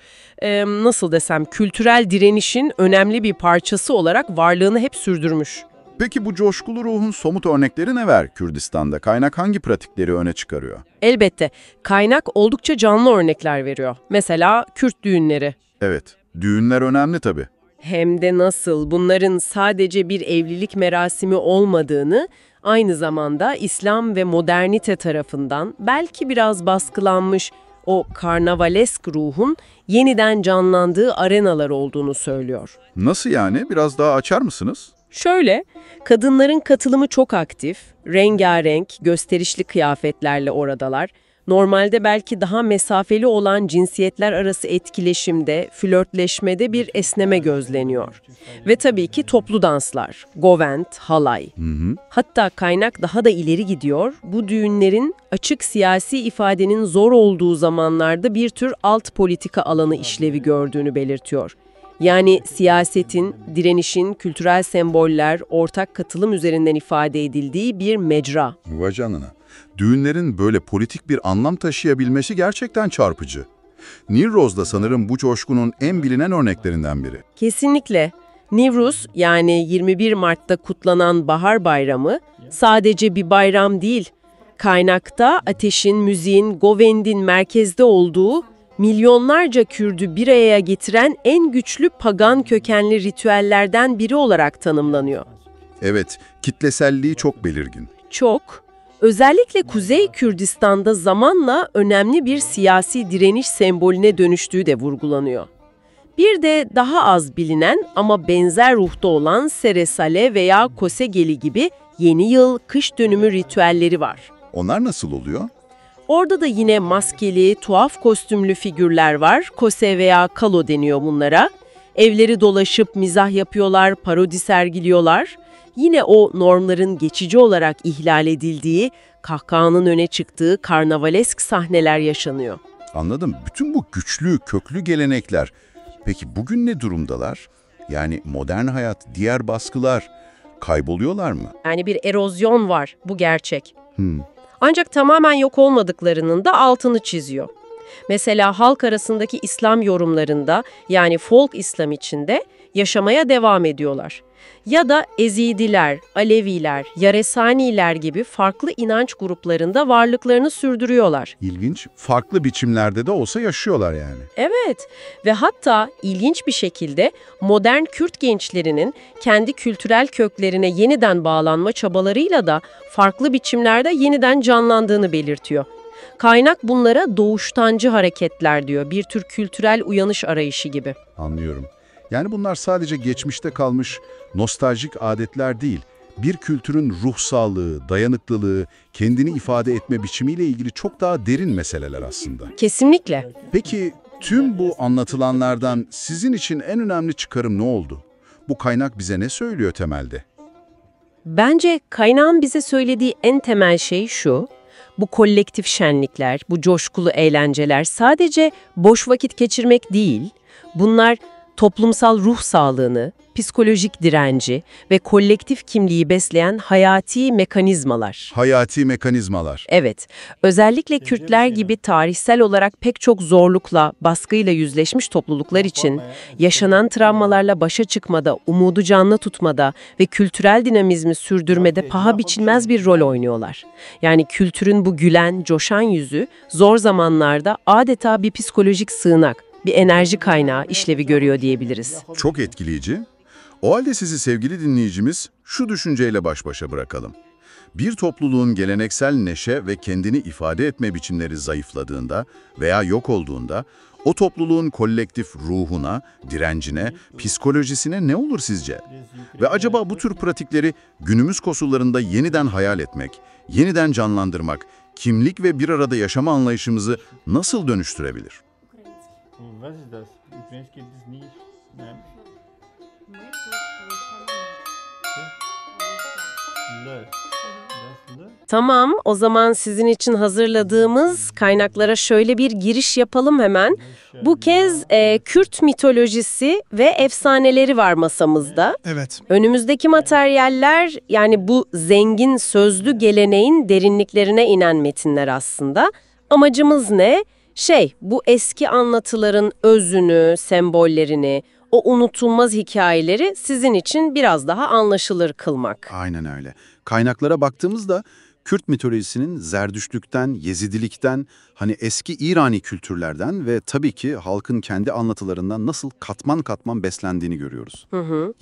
kültürel direnişin önemli bir parçası olarak varlığını hep sürdürmüş. Peki bu coşkulu ruhun somut örnekleri ne var Kürdistan'da? Kaynak hangi pratikleri öne çıkarıyor? Elbette. Kaynak oldukça canlı örnekler veriyor. Mesela Kürt düğünleri. Evet, düğünler önemli tabii. Hem de nasıl bunların sadece bir evlilik merasimi olmadığını, aynı zamanda İslam ve modernite tarafından belki biraz baskılanmış o karnavalesk ruhun yeniden canlandığı arenalar olduğunu söylüyor. Nasıl yani? Biraz daha açar mısınız? Şöyle, kadınların katılımı çok aktif, rengarenk, gösterişli kıyafetlerle oradalar. Normalde belki daha mesafeli olan cinsiyetler arası etkileşimde, flörtleşmede bir esneme gözleniyor. Ve tabii ki toplu danslar, govent, halay. Hatta kaynak daha da ileri gidiyor, bu düğünlerin açık siyasi ifadenin zor olduğu zamanlarda bir tür alt politika alanı işlevi gördüğünü belirtiyor. Yani siyasetin, direnişin, kültürel semboller, ortak katılım üzerinden ifade edildiği bir mecra. Vay canına. Düğünlerin böyle politik bir anlam taşıyabilmesi gerçekten çarpıcı. Newroz da sanırım bu coşkunun en bilinen örneklerinden biri. Kesinlikle. Newroz yani 21 Mart'ta kutlanan Bahar Bayramı sadece bir bayram değil. Kaynakta ateşin, müziğin, govendin merkezde olduğu, milyonlarca Kürdü bir araya getiren en güçlü pagan kökenli ritüellerden biri olarak tanımlanıyor. Evet, kitleselliği çok belirgin. Çok. Özellikle Kuzey Kürdistan'da zamanla önemli bir siyasi direniş sembolüne dönüştüğü de vurgulanıyor. Bir de daha az bilinen ama benzer ruhta olan Seresale veya Kosegeli gibi yeni yıl, kış dönümü ritüelleri var. Onlar nasıl oluyor? Orada da yine maskeli, tuhaf kostümlü figürler var. Kose veya kalo deniyor bunlara. Evleri dolaşıp mizah yapıyorlar, parodi sergiliyorlar. Yine o normların geçici olarak ihlal edildiği, kahkahanın öne çıktığı karnavalesk sahneler yaşanıyor. Anladım. Bütün bu güçlü, köklü gelenekler. Peki bugün ne durumdalar? Yani modern hayat, diğer baskılar kayboluyorlar mı? Yani bir erozyon var, bu gerçek. Ancak tamamen yok olmadıklarının da altını çiziyor. Mesela halk arasındaki İslam yorumlarında, yani folk İslam içinde yaşamaya devam ediyorlar. Ya da Ezidiler, Aleviler, Yaresaniler gibi farklı inanç gruplarında varlıklarını sürdürüyorlar. İlginç. Farklı biçimlerde de olsa yaşıyorlar yani. Evet ve hatta ilginç bir şekilde modern Kürt gençlerinin kendi kültürel köklerine yeniden bağlanma çabalarıyla da farklı biçimlerde yeniden canlandığını belirtiyor. Kaynak bunlara doğuştancı hareketler diyor, bir tür kültürel uyanış arayışı gibi. Anlıyorum. Yani bunlar sadece geçmişte kalmış nostaljik adetler değil, bir kültürün ruh sağlığı, dayanıklılığı, kendini ifade etme biçimiyle ilgili çok daha derin meseleler aslında. Kesinlikle. Peki tüm bu anlatılanlardan sizin için en önemli çıkarım ne oldu? Bu kaynak bize ne söylüyor temelde? Bence kaynağın bize söylediği en temel şey şu: bu kolektif şenlikler, bu coşkulu eğlenceler sadece boş vakit geçirmek değil, bunlar toplumsal ruh sağlığını, psikolojik direnci ve kolektif kimliği besleyen hayati mekanizmalar. Hayati mekanizmalar. Evet, özellikle Kürtler gibi tarihsel olarak pek çok zorlukla, baskıyla yüzleşmiş topluluklar için yaşanan travmalarla başa çıkmada, umudu canlı tutmada ve kültürel dinamizmi sürdürmede paha biçilmez bir rol oynuyorlar. Yani kültürün bu gülen, coşan yüzü zor zamanlarda adeta bir psikolojik sığınak, bir enerji kaynağı işlevi görüyor diyebiliriz. Çok etkileyici. O halde sizi sevgili dinleyicimiz şu düşünceyle baş başa bırakalım. Bir topluluğun geleneksel neşe ve kendini ifade etme biçimleri zayıfladığında veya yok olduğunda o topluluğun kolektif ruhuna, direncine, psikolojisine ne olur sizce? Ve acaba bu tür pratikleri günümüz koşullarında yeniden hayal etmek, yeniden canlandırmak, kimlik ve bir arada yaşama anlayışımızı nasıl dönüştürebilir? Was ist das? Übrigens gibt es nicht. Nein. Le. Das le. Tamam, o zaman sizin için hazırladığımız kaynaklara şöyle bir giriş yapalım hemen. Bu kez Kürt mitolojisi ve efsaneleri var masamızda. Evet. Önümüzdeki materyaller, yani bu zengin sözlü geleneğin derinliklerine inen metinler aslında. Amacımız ne? Bu eski anlatıların özünü, sembollerini, o unutulmaz hikayeleri sizin için biraz daha anlaşılır kılmak. Aynen öyle. Kaynaklara baktığımızda Kürt mitolojisinin Zerdüştlükten, Yezidilikten, hani eski İrani kültürlerden ve tabii ki halkın kendi anlatılarından nasıl katman katman beslendiğini görüyoruz.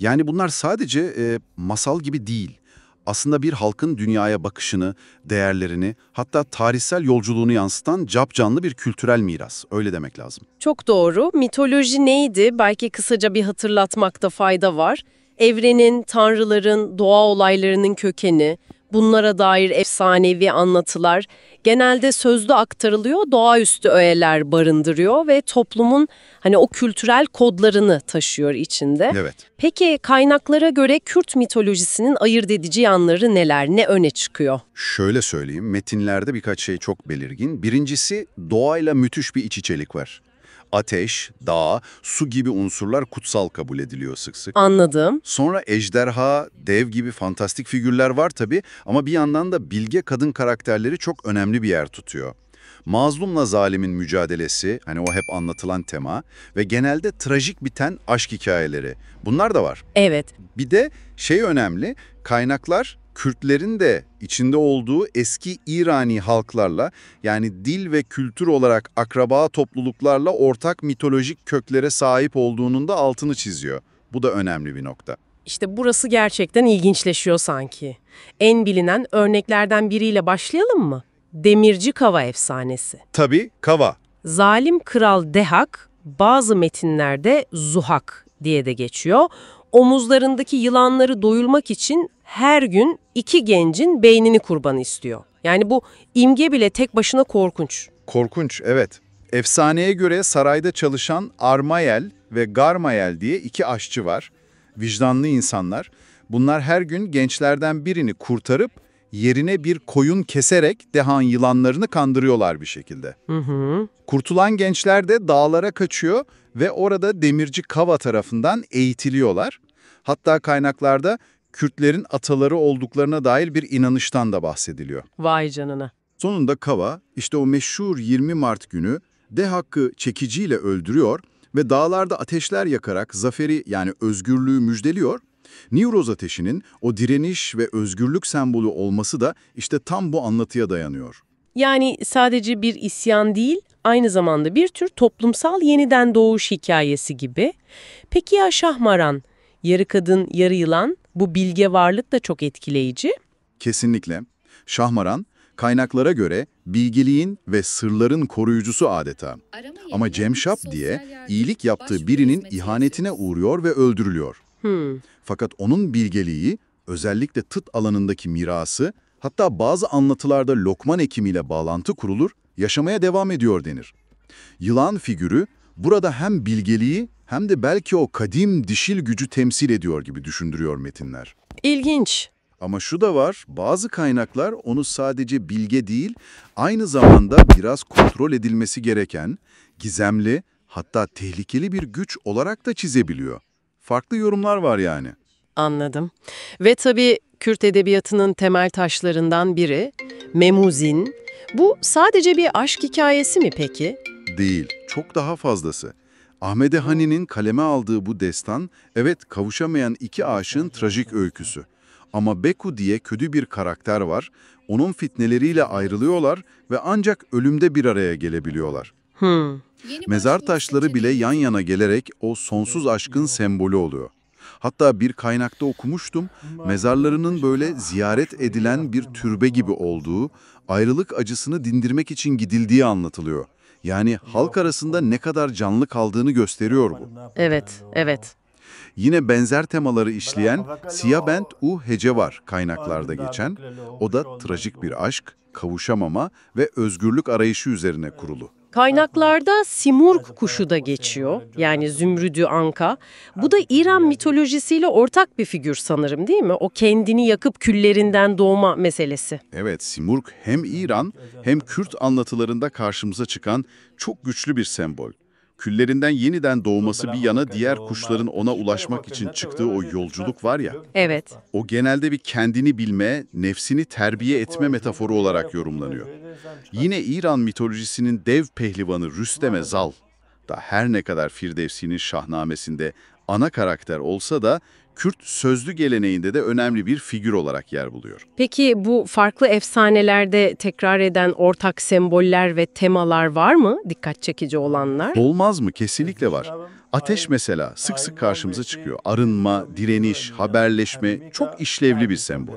Yani bunlar sadece masal gibi değil. Aslında bir halkın dünyaya bakışını, değerlerini, hatta tarihsel yolculuğunu yansıtan capcanlı bir kültürel miras. Öyle demek lazım. Çok doğru. Mitoloji neydi? Belki kısaca bir hatırlatmakta fayda var. Evrenin, tanrıların, doğa olaylarının kökeni, bunlara dair efsanevi anlatılar genelde sözlü aktarılıyor, doğaüstü öğeler barındırıyor ve toplumun o kültürel kodlarını taşıyor içinde. Evet. Peki kaynaklara göre Kürt mitolojisinin ayırt edici yanları neler, ne öne çıkıyor? Şöyle söyleyeyim, metinlerde birkaç şey çok belirgin. Birincisi, doğayla müthiş bir iç içelik var. Ateş, dağ, su gibi unsurlar kutsal kabul ediliyor sık sık. Anladım. Sonra ejderha, dev gibi fantastik figürler var tabii ama bir yandan da bilge kadın karakterleri çok önemli bir yer tutuyor. Mazlumla zalimin mücadelesi, o hep anlatılan tema ve genelde trajik biten aşk hikayeleri. Bunlar da var. Evet. Bir de önemli, kaynaklar Kürtlerin de içinde olduğu eski İrani halklarla, yani dil ve kültür olarak akraba topluluklarla ortak mitolojik köklere sahip olduğunun da altını çiziyor. Bu da önemli bir nokta. İşte burası gerçekten ilginçleşiyor sanki. En bilinen örneklerden biriyle başlayalım mı? Demirci Kava efsanesi. Tabii, Kava. Zalim kral Dehak, bazı metinlerde Zuhak diye de geçiyor. Omuzlarındaki yılanları doyurmak için her gün 2 gencin beynini kurban istiyor. Yani bu imge bile tek başına korkunç. Korkunç, evet. Efsaneye göre sarayda çalışan Armayel ve Garmayel diye 2 aşçı var. Vicdanlı insanlar. Bunlar her gün gençlerden birini kurtarıp yerine bir koyun keserek dehan yılanlarını kandırıyorlar bir şekilde. Kurtulan gençler de dağlara kaçıyor ve orada demirci Kava tarafından eğitiliyorlar. Hatta kaynaklarda Kürtlerin ataları olduklarına dair bir inanıştan da bahsediliyor. Vay canına. Sonunda Kava işte o meşhur 20 Mart günü Dehak'ı çekiciyle öldürüyor ve dağlarda ateşler yakarak zaferi yani özgürlüğü müjdeliyor. Newroz ateşinin o direniş ve özgürlük sembolü olması da işte tam bu anlatıya dayanıyor. Yani sadece bir isyan değil, aynı zamanda bir tür toplumsal yeniden doğuş hikayesi gibi. Peki ya Şahmaran, yarı kadın, yarı yılan, bu bilge varlık da çok etkileyici. Kesinlikle. Şahmaran, kaynaklara göre bilgeliğin ve sırların koruyucusu adeta. Ama Cemşap diye iyilik yaptığı birinin ihanetine uğruyor ve öldürülüyor. Fakat onun bilgeliği, özellikle tıt alanındaki mirası, hatta bazı anlatılarda lokman ekimiyle bağlantı kurulur, yaşamaya devam ediyor denir. Yılan figürü burada hem bilgeliği hem de belki o kadim dişil gücü temsil ediyor gibi düşündürüyor metinler. İlginç. Ama şu da var, bazı kaynaklar onu sadece bilge değil, aynı zamanda biraz kontrol edilmesi gereken, gizemli, hatta tehlikeli bir güç olarak da çizebiliyor. Farklı yorumlar var yani. Anladım. Ve tabii Kürt edebiyatının temel taşlarından biri Memuzin. Bu sadece bir aşk hikayesi mi peki? Değil, çok daha fazlası. Ahmede Hani'nin kaleme aldığı bu destan, evet kavuşamayan 2 aşığın trajik öyküsü. Ama Beku diye kötü bir karakter var, onun fitneleriyle ayrılıyorlar ve ancak ölümde bir araya gelebiliyorlar. Mezar taşları bile yan yana gelerek o sonsuz aşkın sembolü oluyor. Hatta bir kaynakta okumuştum, mezarlarının böyle ziyaret edilen bir türbe gibi olduğu, ayrılık acısını dindirmek için gidildiği anlatılıyor. Yani halk arasında ne kadar canlı kaldığını gösteriyor bu. Evet, evet. Yine benzer temaları işleyen Siyabent U Hece var kaynaklarda geçen. O da trajik bir aşk, kavuşamama ve özgürlük arayışı üzerine kurulu. Kaynaklarda Simurg kuşu da geçiyor. Yani Zümrüdü Anka. Bu da İran mitolojisiyle ortak bir figür sanırım değil mi? O kendini yakıp küllerinden doğma meselesi. Evet, Simurg hem İran hem Kürt anlatılarında karşımıza çıkan çok güçlü bir sembol. Küllerinden yeniden doğması bir yana diğer kuşların ona ulaşmak için çıktığı o yolculuk var ya. Evet. O genelde bir kendini bilme, nefsini terbiye etme metaforu olarak yorumlanıyor. Yine İran mitolojisinin dev pehlivanı Rüstem-e Zal da her ne kadar Firdevsi'nin Şahnamesi'nde ana karakter olsa da Kürt sözlü geleneğinde de önemli bir figür olarak yer buluyor. Peki bu farklı efsanelerde tekrar eden ortak semboller ve temalar var mı? Dikkat çekici olanlar. Olmaz mı? Kesinlikle var. Ateş mesela sık sık karşımıza çıkıyor. Arınma, direniş, haberleşme çok işlevli bir sembol.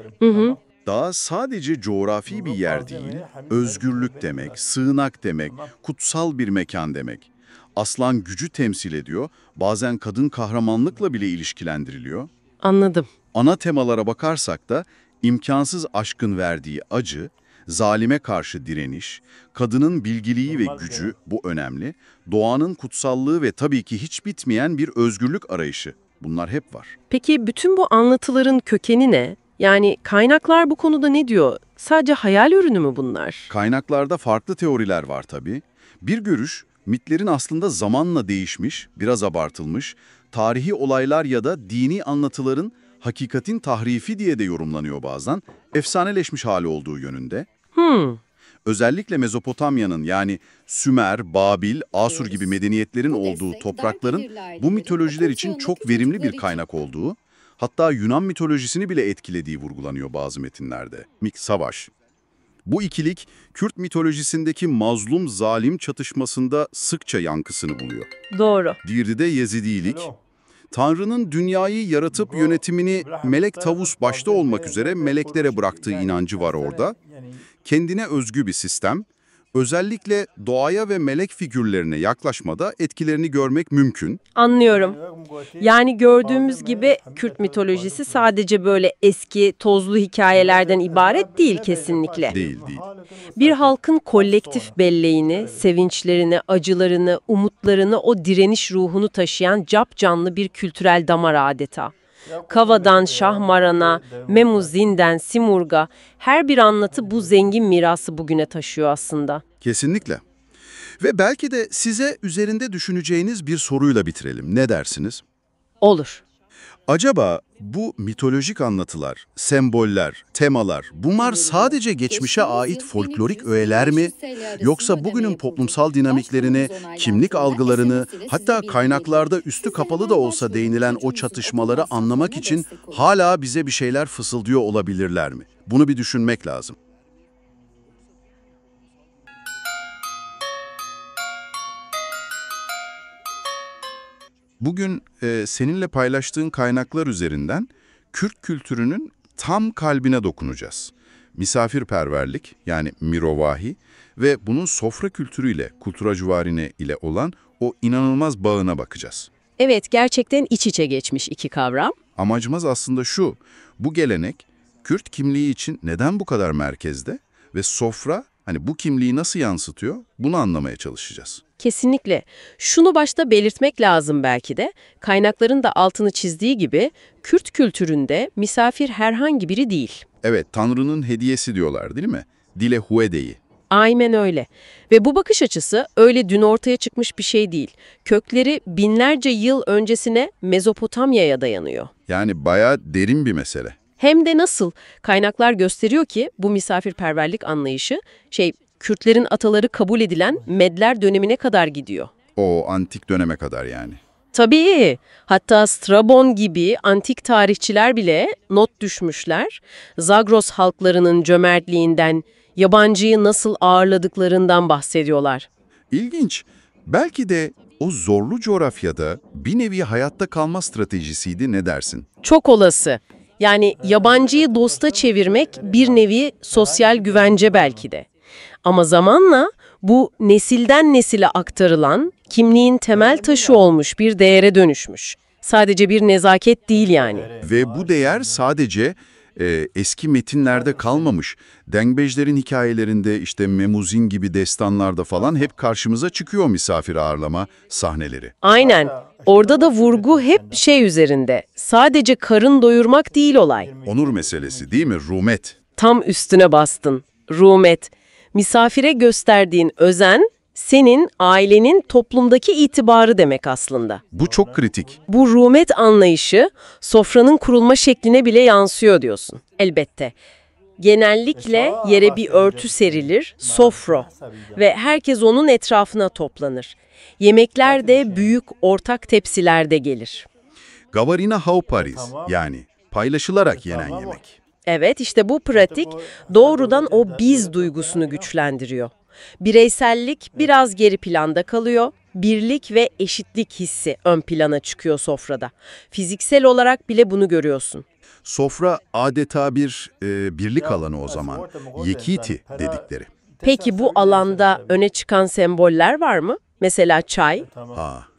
Dağ sadece coğrafi bir yer değil, özgürlük demek, sığınak demek, kutsal bir mekan demek. Aslan gücü temsil ediyor, bazen kadın kahramanlıkla bile ilişkilendiriliyor. Anladım. Ana temalara bakarsak da imkansız aşkın verdiği acı, zalime karşı direniş, kadının bilgiliği ve gücü, bu önemli, doğanın kutsallığı ve tabii ki hiç bitmeyen bir özgürlük arayışı. Bunlar hep var. Peki bütün bu anlatıların kökeni ne? Yani kaynaklar bu konuda ne diyor? Sadece hayal ürünü mü bunlar? Kaynaklarda farklı teoriler var tabii. Bir görüş, mitlerin aslında zamanla değişmiş, biraz abartılmış, tarihi olaylar ya da dini anlatıların hakikatin tahrifi diye de yorumlanıyor bazen, efsaneleşmiş hali olduğu yönünde. Özellikle Mezopotamya'nın yani Sümer, Babil, Asur gibi medeniyetlerin olduğu toprakların bu mitolojiler için çok verimli bir kaynak olduğu, hatta Yunan mitolojisini bile etkilediği vurgulanıyor bazı metinlerde. Savaş. Bu ikilik, Kürt mitolojisindeki mazlum-zalim çatışmasında sıkça yankısını buluyor. Doğru. Diğeri de Yezidilik. Tanrı'nın dünyayı yaratıp yönetimini Melek Tavus başta olmak üzere meleklere bıraktığı inancı var orada. Kendine özgü bir sistem, Özellikle doğaya ve melek figürlerine yaklaşmada etkilerini görmek mümkün. Anlıyorum. Yani gördüğümüz gibi Kürt mitolojisi sadece böyle eski, tozlu hikayelerden ibaret değil kesinlikle. Değil. Bir halkın kolektif belleğini, sevinçlerini, acılarını, umutlarını, o direniş ruhunu taşıyan capcanlı bir kültürel damar adeta. Kava'dan Şahmaran'a, Memuzin'den Simurg'a her bir anlatı bu zengin mirası bugüne taşıyor aslında. Kesinlikle. Ve belki de size üzerinde düşüneceğiniz bir soruyla bitirelim. Ne dersiniz? Olur. Acaba bu mitolojik anlatılar, semboller, temalar, bunlar sadece geçmişe ait folklorik öğeler mi? Yoksa bugünün toplumsal dinamiklerini, kimlik algılarını, hatta kaynaklarda üstü kapalı da olsa değinilen o çatışmaları anlamak için hala bize bir şeyler fısıldıyor olabilirler mi? Bunu bir düşünmek lazım. Bugün seninle paylaştığın kaynaklar üzerinden Kürt kültürünün tam kalbine dokunacağız. Misafirperverlik yani mirovahi ve bunun sofra kültürüyle, kulturacuvarine ile olan o inanılmaz bağına bakacağız. Evet, gerçekten iç içe geçmiş iki kavram. Amacımız aslında şu, bu gelenek Kürt kimliği için neden bu kadar merkezde ve sofra bu kimliği nasıl yansıtıyor bunu anlamaya çalışacağız. Kesinlikle. Şunu başta belirtmek lazım belki de, kaynakların da altını çizdiği gibi Kürt kültüründe misafir herhangi biri değil. Evet, Tanrı'nın hediyesi diyorlar değil mi? Dile huedeyi. Aynen öyle. Ve bu bakış açısı öyle dün ortaya çıkmış bir şey değil. Kökleri binlerce yıl öncesine Mezopotamya'ya dayanıyor. Yani bayağı derin bir mesele. Hem de nasıl? Kaynaklar gösteriyor ki bu misafirperverlik anlayışı Kürtlerin ataları kabul edilen Medler dönemine kadar gidiyor. O antik döneme kadar yani. Tabii. Hatta Strabon gibi antik tarihçiler bile not düşmüşler. Zagros halklarının cömertliğinden, yabancıyı nasıl ağırladıklarından bahsediyorlar. İlginç. Belki de o zorlu coğrafyada bir nevi hayatta kalma stratejisiydi, ne dersin? Çok olası. Yani yabancıyı dosta çevirmek bir nevi sosyal güvence belki de. Ama zamanla bu nesilden nesile aktarılan, kimliğin temel taşı olmuş bir değere dönüşmüş. Sadece bir nezaket değil yani. Ve bu değer sadece eski metinlerde kalmamış. Dengbejlerin hikayelerinde Memuzin gibi destanlarda falan hep karşımıza çıkıyor misafir ağırlama sahneleri. Aynen. Orada da vurgu hep üzerinde. Sadece karın doyurmak değil olay. Onur meselesi değil mi? Rumet. Tam üstüne bastın. Rumet. Misafire gösterdiğin özen, senin, ailenin toplumdaki itibarı demek aslında. Bu çok kritik. Bu rumet anlayışı sofranın kurulma şekline bile yansıyor diyorsun. Elbette. Genellikle yere bir örtü serilir, sofro ve herkes onun etrafına toplanır. Yemekler de büyük ortak tepsilerde gelir. Gavarina haupariz yani paylaşılarak yenen yemek. Evet, işte bu pratik doğrudan o biz duygusunu güçlendiriyor. Bireysellik biraz geri planda kalıyor, birlik ve eşitlik hissi ön plana çıkıyor sofrada. Fiziksel olarak bile bunu görüyorsun. Sofra adeta bir birlik alanı o zaman, yekiti dedikleri. Peki bu alanda öne çıkan semboller var mı? Mesela çay?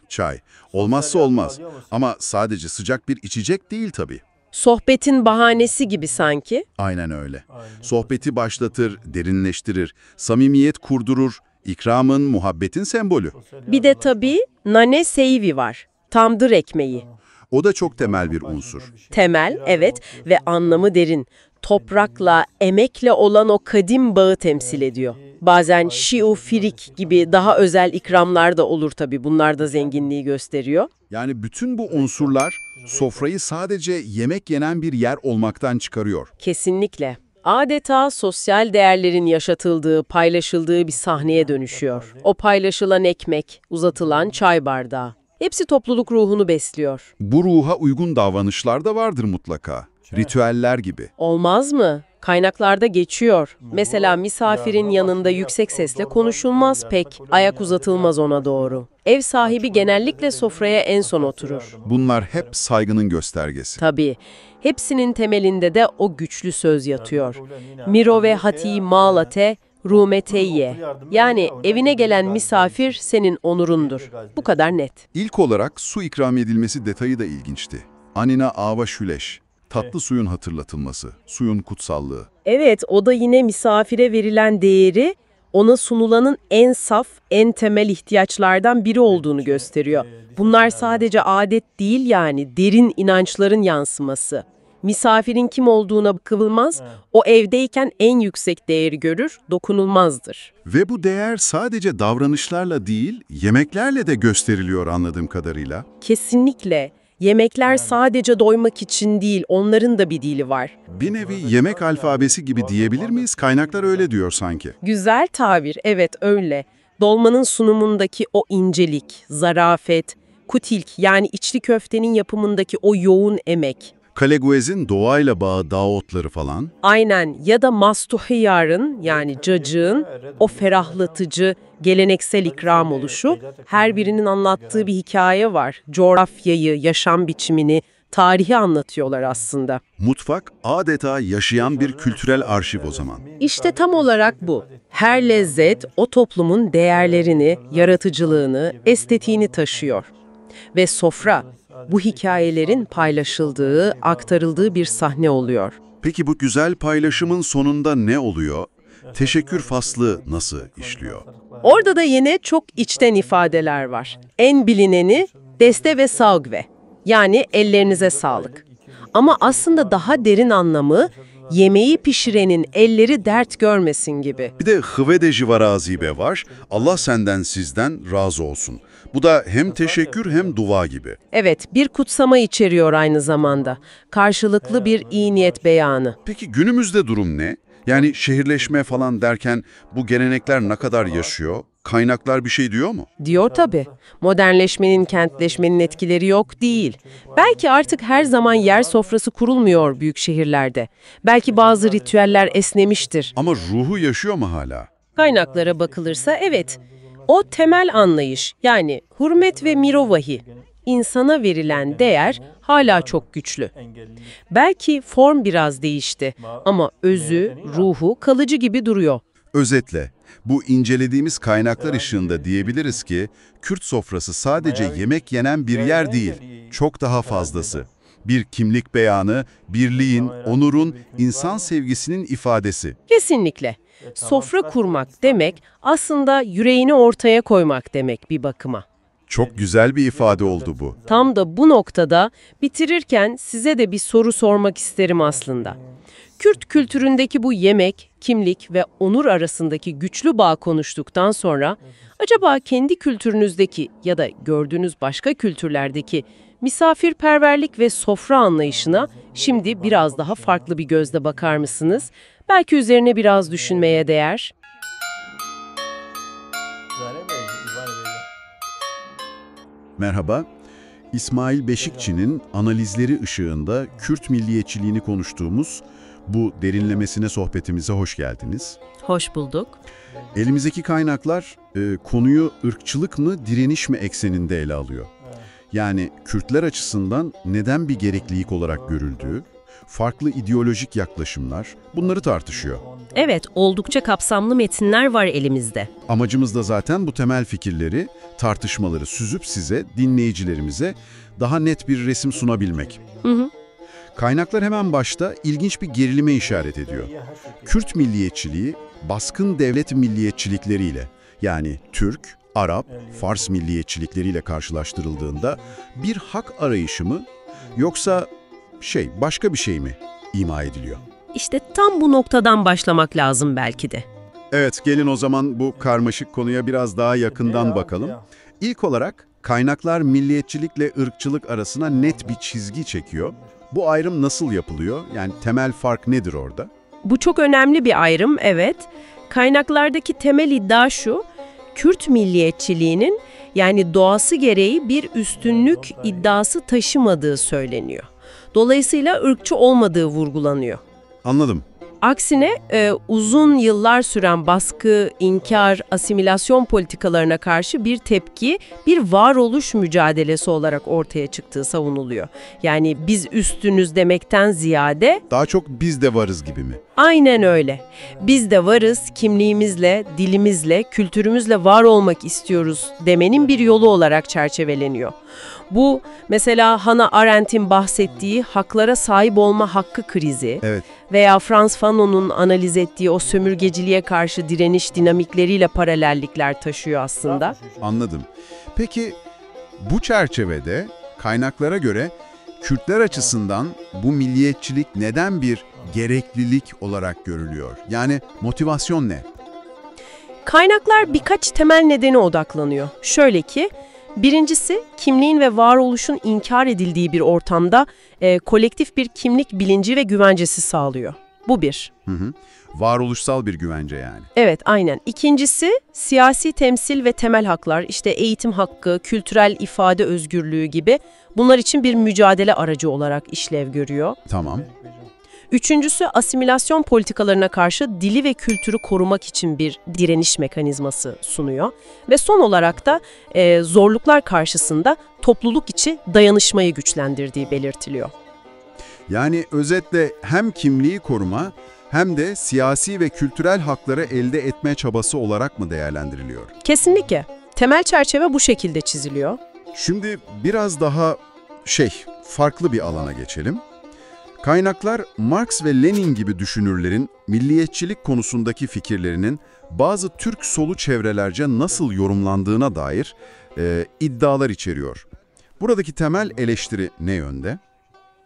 Çay. Olmazsa olmaz. Ama sadece sıcak bir içecek değil tabii. Sohbetin bahanesi gibi sanki. Aynen öyle. Sohbeti başlatır, derinleştirir, samimiyet kurdurur, ikramın, muhabbetin sembolü. Bir de tabii nane seyvi var, tamdır ekmeği. O da çok temel bir unsur. Temel, evet ve anlamı derin. Toprakla, emekle olan o kadim bağı temsil ediyor. Bazen şiu firik gibi daha özel ikramlar da olur tabii. Bunlar da zenginliği gösteriyor. Yani bütün bu unsurlar sofrayı sadece yemek yenen bir yer olmaktan çıkarıyor. Kesinlikle. Adeta sosyal değerlerin yaşatıldığı, paylaşıldığı bir sahneye dönüşüyor. O paylaşılan ekmek, uzatılan çay bardağı. Hepsi topluluk ruhunu besliyor. Bu ruha uygun davranışlar da vardır mutlaka. Ritüeller gibi. Olmaz mı? Kaynaklarda geçiyor. Mesela misafirin yanında yüksek sesle konuşulmaz pek. Ayak uzatılmaz ona doğru. Ev sahibi genellikle sofraya en son oturur. Bunlar hep saygının göstergesi. Tabii. Hepsinin temelinde de o güçlü söz yatıyor. Miro ve hati mağlate, Rumeteyye. Yani evine gelen misafir senin onurundur. Bu kadar net. İlk olarak su ikram edilmesi detayı da ilginçti. Anina ava şüleş, tatlı suyun hatırlatılması, suyun kutsallığı. Evet, o da yine misafire verilen değeri, ona sunulanın en saf, en temel ihtiyaçlardan biri olduğunu gösteriyor. Bunlar sadece adet değil, yani derin inançların yansıması. Misafirin kim olduğuna bakılmaz, o evdeyken en yüksek değeri görür, dokunulmazdır. Ve bu değer sadece davranışlarla değil, yemeklerle de gösteriliyor anladığım kadarıyla. Kesinlikle. Yemekler sadece doymak için değil, onların da bir dili var. Bir nevi yemek alfabesi gibi diyebilir miyiz? Kaynaklar öyle diyor sanki. Güzel tabir, evet öyle. Dolmanın sunumundaki o incelik, zarafet, kutilk yani içli köftenin yapımındaki o yoğun emek. Kaleguez'in doğayla bağı, dağ otları falan. Aynen, ya da mastuhiyarın yani cacığın o ferahlatıcı, geleneksel ikram oluşu, her birinin anlattığı bir hikaye var. Coğrafyayı, yaşam biçimini, tarihi anlatıyorlar aslında. Mutfak adeta yaşayan bir kültürel arşiv o zaman. İşte tam olarak bu. Her lezzet o toplumun değerlerini, yaratıcılığını, estetiğini taşıyor. Ve sofra, bu hikayelerin paylaşıldığı, aktarıldığı bir sahne oluyor. Peki bu güzel paylaşımın sonunda ne oluyor? Teşekkür faslı nasıl işliyor? Orada da yine çok içten ifadeler var. En bilineni deste ve saugve, yani ellerinize sağlık. Ama aslında daha derin anlamı yemeği pişirenin elleri dert görmesin gibi. Bir de hıvede jivarazibe var. Allah senden sizden razı olsun. Bu da hem teşekkür hem dua gibi. Evet, bir kutsama içeriyor aynı zamanda. Karşılıklı bir iyi niyet beyanı. Peki günümüzde durum ne? Yani şehirleşme falan derken bu gelenekler ne kadar yaşıyor? Kaynaklar bir şey diyor mu? Diyor tabii. Modernleşmenin, kentleşmenin etkileri yok değil. Belki artık her zaman yer sofrası kurulmuyor büyük şehirlerde. Belki bazı ritüeller esnemiştir. Ama ruhu yaşıyor mu hala? Kaynaklara bakılırsa evet. O temel anlayış, yani hürmet ve mirovahi, insana verilen değer hala çok güçlü. Belki form biraz değişti ama özü, ruhu kalıcı gibi duruyor. Özetle, bu incelediğimiz kaynaklar ışığında diyebiliriz ki, Kürt sofrası sadece yemek yenen bir yer değil, çok daha fazlası. Bir kimlik beyanı, birliğin, onurun, insan sevgisinin ifadesi. Kesinlikle. Sofra kurmak demek aslında yüreğini ortaya koymak demek bir bakıma. Çok güzel bir ifade oldu bu. Tam da bu noktada bitirirken size de bir soru sormak isterim aslında. Kürt kültüründeki bu yemek, kimlik ve onur arasındaki güçlü bağ konuştuktan sonra acaba kendi kültürünüzdeki ya da gördüğünüz başka kültürlerdeki misafirperverlik ve sofra anlayışına şimdi biraz daha farklı bir gözle bakar mısınız? Belki üzerine biraz düşünmeye değer. Merhaba, İsmail Beşikçi'nin analizleri ışığında Kürt milliyetçiliğini konuştuğumuz bu derinlemesine sohbetimize hoş geldiniz. Hoş bulduk. Elimizdeki kaynaklar konuyu ırkçılık mı, direniş mi ekseninde ele alıyor. Yani Kürtler açısından neden bir gereklilik olarak görüldüğü, farklı ideolojik yaklaşımlar, bunları tartışıyor. Evet, oldukça kapsamlı metinler var elimizde. Amacımız da zaten bu temel fikirleri, tartışmaları süzüp size, dinleyicilerimize daha net bir resim sunabilmek. Kaynaklar hemen başta ilginç bir gerilime işaret ediyor. Kürt milliyetçiliği, baskın devlet milliyetçilikleriyle, yani Türk, Arap, Fars milliyetçilikleriyle karşılaştırıldığında bir hak arayışı mı, yoksa başka bir şey mi ima ediliyor? İşte tam bu noktadan başlamak lazım belki de. Evet, gelin o zaman bu karmaşık konuya biraz daha yakından bakalım. İlk olarak kaynaklar milliyetçilikle ırkçılık arasına net bir çizgi çekiyor. Bu ayrım nasıl yapılıyor? Yani temel fark nedir orada? Bu çok önemli bir ayrım, evet. Kaynaklardaki temel iddia şu, Kürt milliyetçiliğinin yani doğası gereği bir üstünlük iddiası taşımadığı söyleniyor. Dolayısıyla ırkçı olmadığı vurgulanıyor. Anladım. Aksine uzun yıllar süren baskı, inkar, asimilasyon politikalarına karşı bir tepki, bir varoluş mücadelesi olarak ortaya çıktığı savunuluyor. Yani biz üstünüz demekten ziyade... Daha çok biz de varız gibi mi? Aynen öyle. Biz de varız, kimliğimizle, dilimizle, kültürümüzle var olmak istiyoruz demenin bir yolu olarak çerçeveleniyor. Bu mesela Hannah Arendt'in bahsettiği haklara sahip olma hakkı krizi veya Frantz Fanon'un analiz ettiği o sömürgeciliğe karşı direniş dinamikleriyle paralellikler taşıyor aslında. Anladım. Peki bu çerçevede kaynaklara göre Kürtler açısından bu milliyetçilik neden bir gereklilik olarak görülüyor? Yani motivasyon ne? Kaynaklar birkaç temel nedene odaklanıyor. Şöyle ki, birincisi kimliğin ve varoluşun inkar edildiği bir ortamda kolektif bir kimlik bilinci ve güvencesi sağlıyor. Bu bir. Varoluşsal bir güvence yani. Evet, aynen. İkincisi siyasi temsil ve temel haklar, işte eğitim hakkı, kültürel ifade özgürlüğü gibi bunlar için bir mücadele aracı olarak işlev görüyor. Tamam. Üçüncüsü asimilasyon politikalarına karşı dili ve kültürü korumak için bir direniş mekanizması sunuyor. Ve son olarak da zorluklar karşısında topluluk içi dayanışmayı güçlendirdiği belirtiliyor. Yani özetle hem kimliği koruma hem de siyasi ve kültürel hakları elde etme çabası olarak mı değerlendiriliyor? Kesinlikle. Temel çerçeve bu şekilde çiziliyor. Şimdi biraz daha farklı bir alana geçelim. Kaynaklar Marx ve Lenin gibi düşünürlerin milliyetçilik konusundaki fikirlerinin bazı Türk solu çevrelerce nasıl yorumlandığına dair iddialar içeriyor. Buradaki temel eleştiri ne yönde?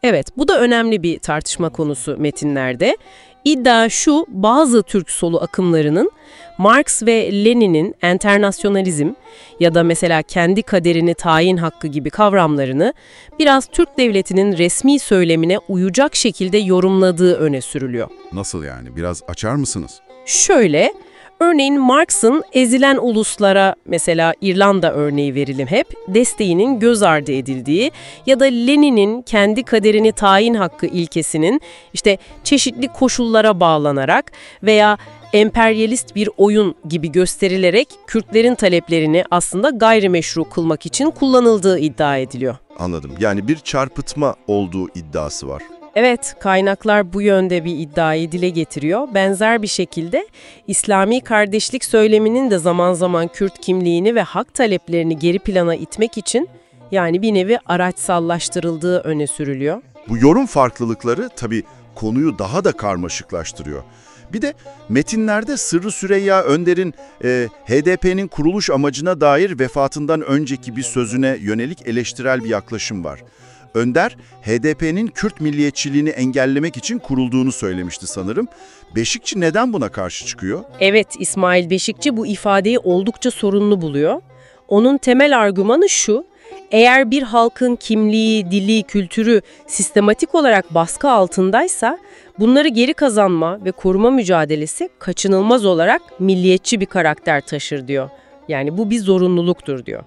Evet, bu da önemli bir tartışma konusu metinlerde. İddia şu, bazı Türk solu akımlarının Marx ve Lenin'in enternasyonalizm ya da mesela kendi kaderini tayin hakkı gibi kavramlarını biraz Türk devletinin resmi söylemine uyacak şekilde yorumladığı öne sürülüyor. Nasıl yani? Biraz açar mısınız? Şöyle, örneğin Marx'ın ezilen uluslara, mesela İrlanda örneği verelim hep, desteğinin göz ardı edildiği ya da Lenin'in kendi kaderini tayin hakkı ilkesinin işte çeşitli koşullara bağlanarak veya emperyalist bir oyun gibi gösterilerek Kürtlerin taleplerini aslında gayrimeşru kılmak için kullanıldığı iddia ediliyor. Anladım. Yani bir çarpıtma olduğu iddiası var. Evet, kaynaklar bu yönde bir iddiayı dile getiriyor. Benzer bir şekilde İslami kardeşlik söyleminin de zaman zaman Kürt kimliğini ve hak taleplerini geri plana itmek için yani bir nevi araçsallaştırıldığı öne sürülüyor. Bu yorum farklılıkları tabii konuyu daha da karmaşıklaştırıyor. Bir de metinlerde Sırrı Süreyya Önder'in HDP'nin kuruluş amacına dair vefatından önceki bir sözüne yönelik eleştirel bir yaklaşım var. Önder, HDP'nin Kürt milliyetçiliğini engellemek için kurulduğunu söylemişti sanırım. Beşikçi neden buna karşı çıkıyor? Evet, İsmail Beşikçi bu ifadeyi oldukça sorunlu buluyor. Onun temel argümanı şu, eğer bir halkın kimliği, dili, kültürü sistematik olarak baskı altındaysa bunları geri kazanma ve koruma mücadelesi kaçınılmaz olarak milliyetçi bir karakter taşır diyor. Yani bu bir zorunluluktur diyor.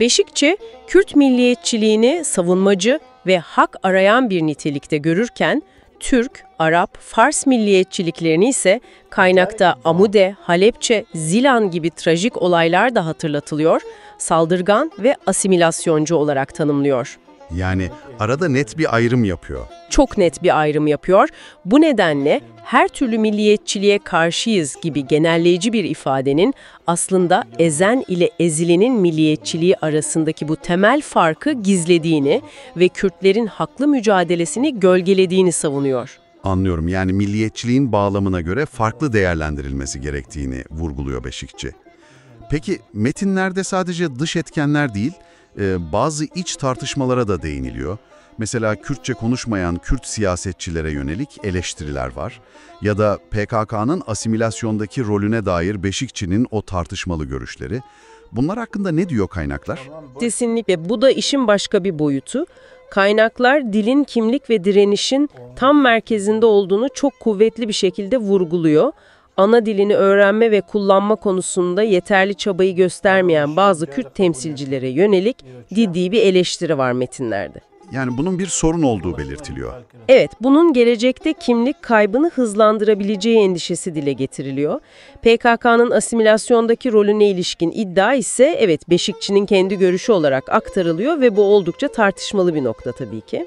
Beşikçi, Kürt milliyetçiliğini savunmacı ve hak arayan bir nitelikte görürken, Türk, Arap, Fars milliyetçiliklerini ise kaynakta Amude, Halepçe, Zilan gibi trajik olaylar da hatırlatılıyor, saldırgan ve asimilasyoncu olarak tanımlıyor. Yani arada net bir ayrım yapıyor. Çok net bir ayrım yapıyor. Bu nedenle her türlü milliyetçiliğe karşıyız gibi genelleyici bir ifadenin aslında ezen ile ezilenin milliyetçiliği arasındaki bu temel farkı gizlediğini ve Kürtlerin haklı mücadelesini gölgelediğini savunuyor. Anlıyorum. Yani milliyetçiliğin bağlamına göre farklı değerlendirilmesi gerektiğini vurguluyor Beşikçi. Peki metinlerde sadece dış etkenler değil, bazı iç tartışmalara da değiniliyor. Mesela Kürtçe konuşmayan Kürt siyasetçilere yönelik eleştiriler var. Ya da PKK'nın asimilasyondaki rolüne dair Beşikçi'nin o tartışmalı görüşleri. Bunlar hakkında ne diyor kaynaklar? Kesinlikle. Bu da işin başka bir boyutu. Kaynaklar dilin kimlik ve direnişin tam merkezinde olduğunu çok kuvvetli bir şekilde vurguluyor. Ana dilini öğrenme ve kullanma konusunda yeterli çabayı göstermeyen bazı Kürt temsilcilere yönelik ciddi bir eleştiri var metinlerde. Yani bunun bir sorun olduğu belirtiliyor. Evet, bunun gelecekte kimlik kaybını hızlandırabileceği endişesi dile getiriliyor. PKK'nın asimilasyondaki rolüne ilişkin iddia ise evet Beşikçi'nin kendi görüşü olarak aktarılıyor ve bu oldukça tartışmalı bir nokta tabii ki.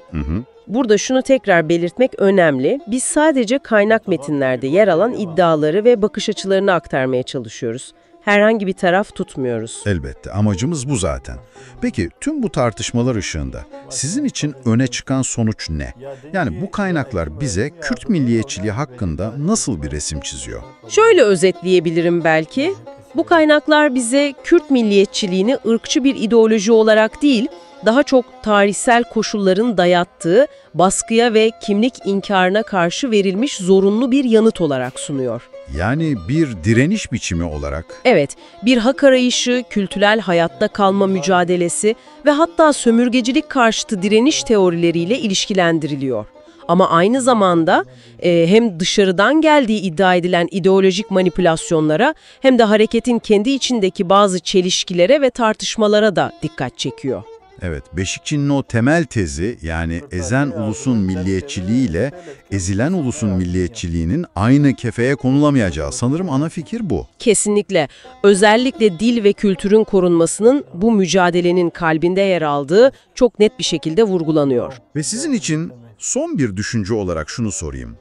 Burada şunu tekrar belirtmek önemli. Biz sadece kaynak metinlerde yer alan iddiaları ve bakış açılarını aktarmaya çalışıyoruz. Herhangi bir taraf tutmuyoruz. Elbette, amacımız bu zaten. Peki tüm bu tartışmalar ışığında sizin için öne çıkan sonuç ne? Yani bu kaynaklar bize Kürt milliyetçiliği hakkında nasıl bir resim çiziyor? Şöyle özetleyebilirim belki. Bu kaynaklar bize Kürt milliyetçiliğini ırkçı bir ideoloji olarak değil, daha çok tarihsel koşulların dayattığı baskıya ve kimlik inkarına karşı verilmiş zorunlu bir yanıt olarak sunuyor. Yani bir direniş biçimi olarak. Evet, bir hak arayışı, kültürel hayatta kalma mücadelesi ve hatta sömürgecilik karşıtı direniş teorileriyle ilişkilendiriliyor. Ama aynı zamanda hem dışarıdan geldiği iddia edilen ideolojik manipülasyonlara hem de hareketin kendi içindeki bazı çelişkilere ve tartışmalara da dikkat çekiyor. Evet, Beşikçi'nin o temel tezi, yani ezen ulusun milliyetçiliğiyle ezilen ulusun milliyetçiliğinin aynı kefeye konulamayacağı, sanırım ana fikir bu. Kesinlikle. Özellikle dil ve kültürün korunmasının bu mücadelenin kalbinde yer aldığı çok net bir şekilde vurgulanıyor. Ve sizin için son bir düşünce olarak şunu sorayım.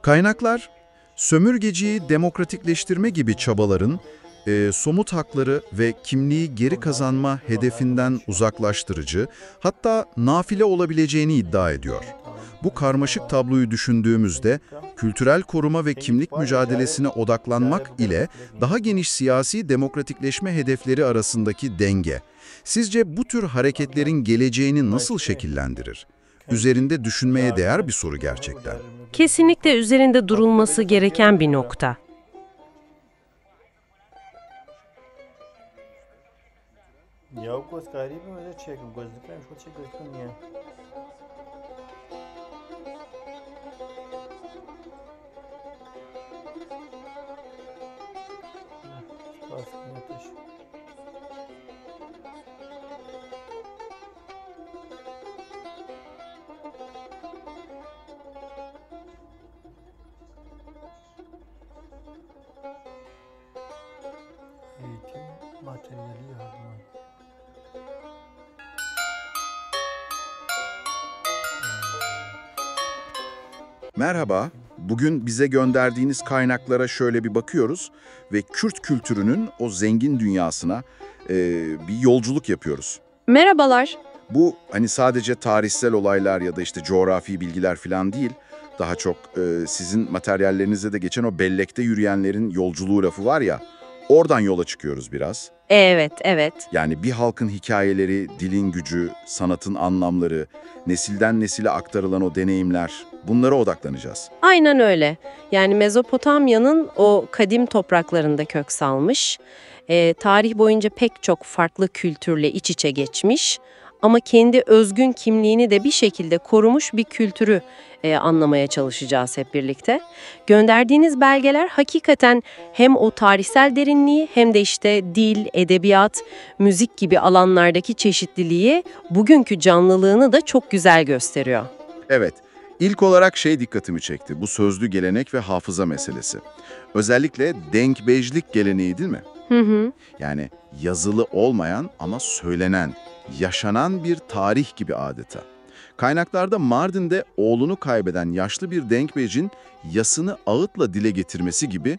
Kaynaklar, sömürgeciyi demokratikleştirme gibi çabaların somut hakları ve kimliği geri kazanma hedefinden uzaklaştırıcı, hatta nafile olabileceğini iddia ediyor. Bu karmaşık tabloyu düşündüğümüzde kültürel koruma ve kimlik mücadelesine odaklanmak ile daha geniş siyasi demokratikleşme hedefleri arasındaki denge, sizce bu tür hareketlerin geleceğini nasıl şekillendirir? Üzerinde düşünmeye değer bir soru gerçekten. Kesinlikle üzerinde durulması gereken bir nokta. Ya göz garibi öyle çekim gözlükler şu çek gözlükler niye? Baskın ateş. Eğitim materyali yardım. Merhaba, bugün bize gönderdiğiniz kaynaklara şöyle bir bakıyoruz ve Kürt kültürünün o zengin dünyasına bir yolculuk yapıyoruz. Merhabalar. Bu hani sadece tarihsel olaylar ya da işte coğrafi bilgiler falan değil, daha çok sizin materyallerinizde de geçen o bellekte yürüyenlerin yolculuğu lafı var ya, oradan yola çıkıyoruz biraz. Evet, evet. Yani bir halkın hikayeleri, dilin gücü, sanatın anlamları, nesilden nesile aktarılan o deneyimler, bunlara odaklanacağız. Aynen öyle. Yani Mezopotamya'nın o kadim topraklarında kök salmış, tarih boyunca pek çok farklı kültürle iç içe geçmiş ama kendi özgün kimliğini de bir şekilde korumuş bir kültürü anlamaya çalışacağız hep birlikte. Gönderdiğiniz belgeler hakikaten hem o tarihsel derinliği hem de işte dil, edebiyat, müzik gibi alanlardaki çeşitliliği, bugünkü canlılığını da çok güzel gösteriyor. Evet, ilk olarak dikkatimi çekti, bu sözlü gelenek ve hafıza meselesi. Özellikle denkbejlik geleneği değil mi? Hı. Yani yazılı olmayan ama söylenen, yaşanan bir tarih gibi adeta. Kaynaklarda Mardin'de oğlunu kaybeden yaşlı bir denkbejin yasını ağıtla dile getirmesi gibi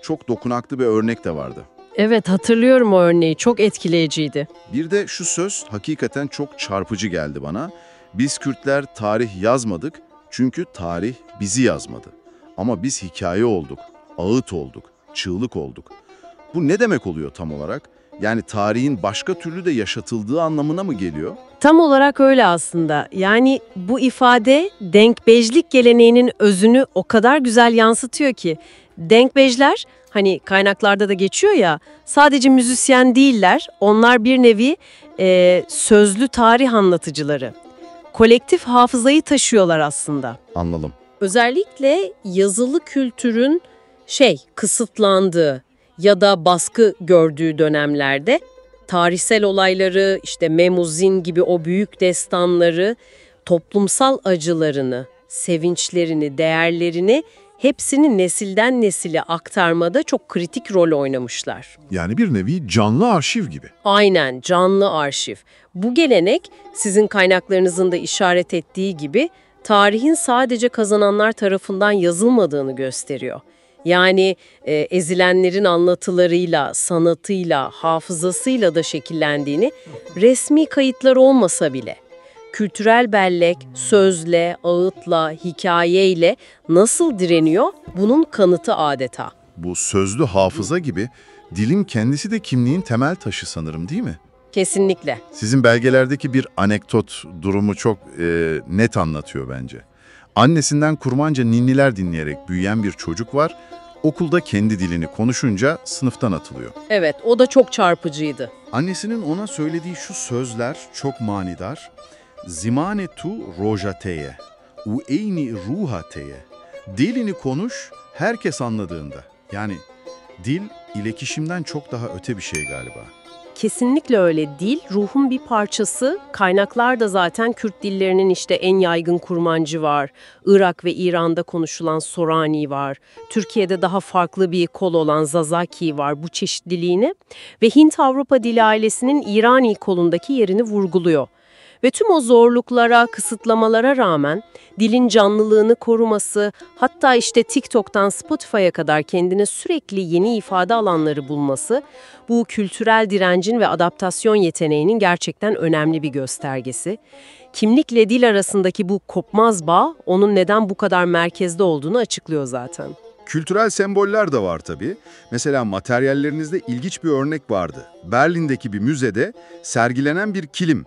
çok dokunaklı bir örnek de vardı. Evet, hatırlıyorum o örneği. Çok etkileyiciydi. Bir de şu söz hakikaten çok çarpıcı geldi bana. Biz Kürtler tarih yazmadık çünkü tarih bizi yazmadı. Ama biz hikaye olduk, ağıt olduk, çığlık olduk. Bu ne demek oluyor tam olarak? Yani tarihin başka türlü de yaşatıldığı anlamına mı geliyor? Tam olarak öyle aslında. Yani bu ifade denkbejlik geleneğinin özünü o kadar güzel yansıtıyor ki. Denkbejler, hani kaynaklarda da geçiyor ya, sadece müzisyen değiller, onlar bir nevi sözlü tarih anlatıcıları. Kolektif hafızayı taşıyorlar aslında. Anladım. Özellikle yazılı kültürün kısıtlandığı ya da baskı gördüğü dönemlerde tarihsel olayları, işte Memuzin gibi o büyük destanları, toplumsal acılarını, sevinçlerini, değerlerini hepsini nesilden nesile aktarmada çok kritik rol oynamışlar. Yani bir nevi canlı arşiv gibi. Aynen, canlı arşiv. Bu gelenek sizin kaynaklarınızın da işaret ettiği gibi tarihin sadece kazananlar tarafından yazılmadığını gösteriyor. Yani ezilenlerin anlatılarıyla, sanatıyla, hafızasıyla da şekillendiğini resmi kayıtlar olmasa bile kültürel bellek, sözle, ağıtla, hikayeyle nasıl direniyor bunun kanıtı adeta. Bu sözlü hafıza gibi dilin kendisi de kimliğin temel taşı sanırım, değil mi? Kesinlikle. Sizin belgelerdeki bir anekdot durumu çok net anlatıyor bence. Annesinden kurmanca ninniler dinleyerek büyüyen bir çocuk var. Okulda kendi dilini konuşunca sınıftan atılıyor. Evet, o da çok çarpıcıydı. Annesinin ona söylediği şu sözler çok manidar. Zimane tu rojateye, u eyni ruhateye. Dilini konuş, herkes anladığında. Yani dil, iletişimden çok daha öte bir şey galiba. Kesinlikle öyle. Dil, ruhun bir parçası. Kaynaklarda zaten Kürt dillerinin işte en yaygın kurmancı var. Irak ve İran'da konuşulan Sorani var. Türkiye'de daha farklı bir kol olan Zazaki var bu çeşitliliğini. Ve Hint-Avrupa dili ailesinin İrani kolundaki yerini vurguluyor. Ve tüm o zorluklara, kısıtlamalara rağmen dilin canlılığını koruması, hatta işte TikTok'tan Spotify'a kadar kendine sürekli yeni ifade alanları bulması, bu kültürel direncin ve adaptasyon yeteneğinin gerçekten önemli bir göstergesi. Kimlikle dil arasındaki bu kopmaz bağ, onun neden bu kadar merkezde olduğunu açıklıyor zaten. Kültürel semboller de var tabii. Mesela materyallerinizde ilginç bir örnek vardı. Berlin'deki bir müzede sergilenen bir kilim.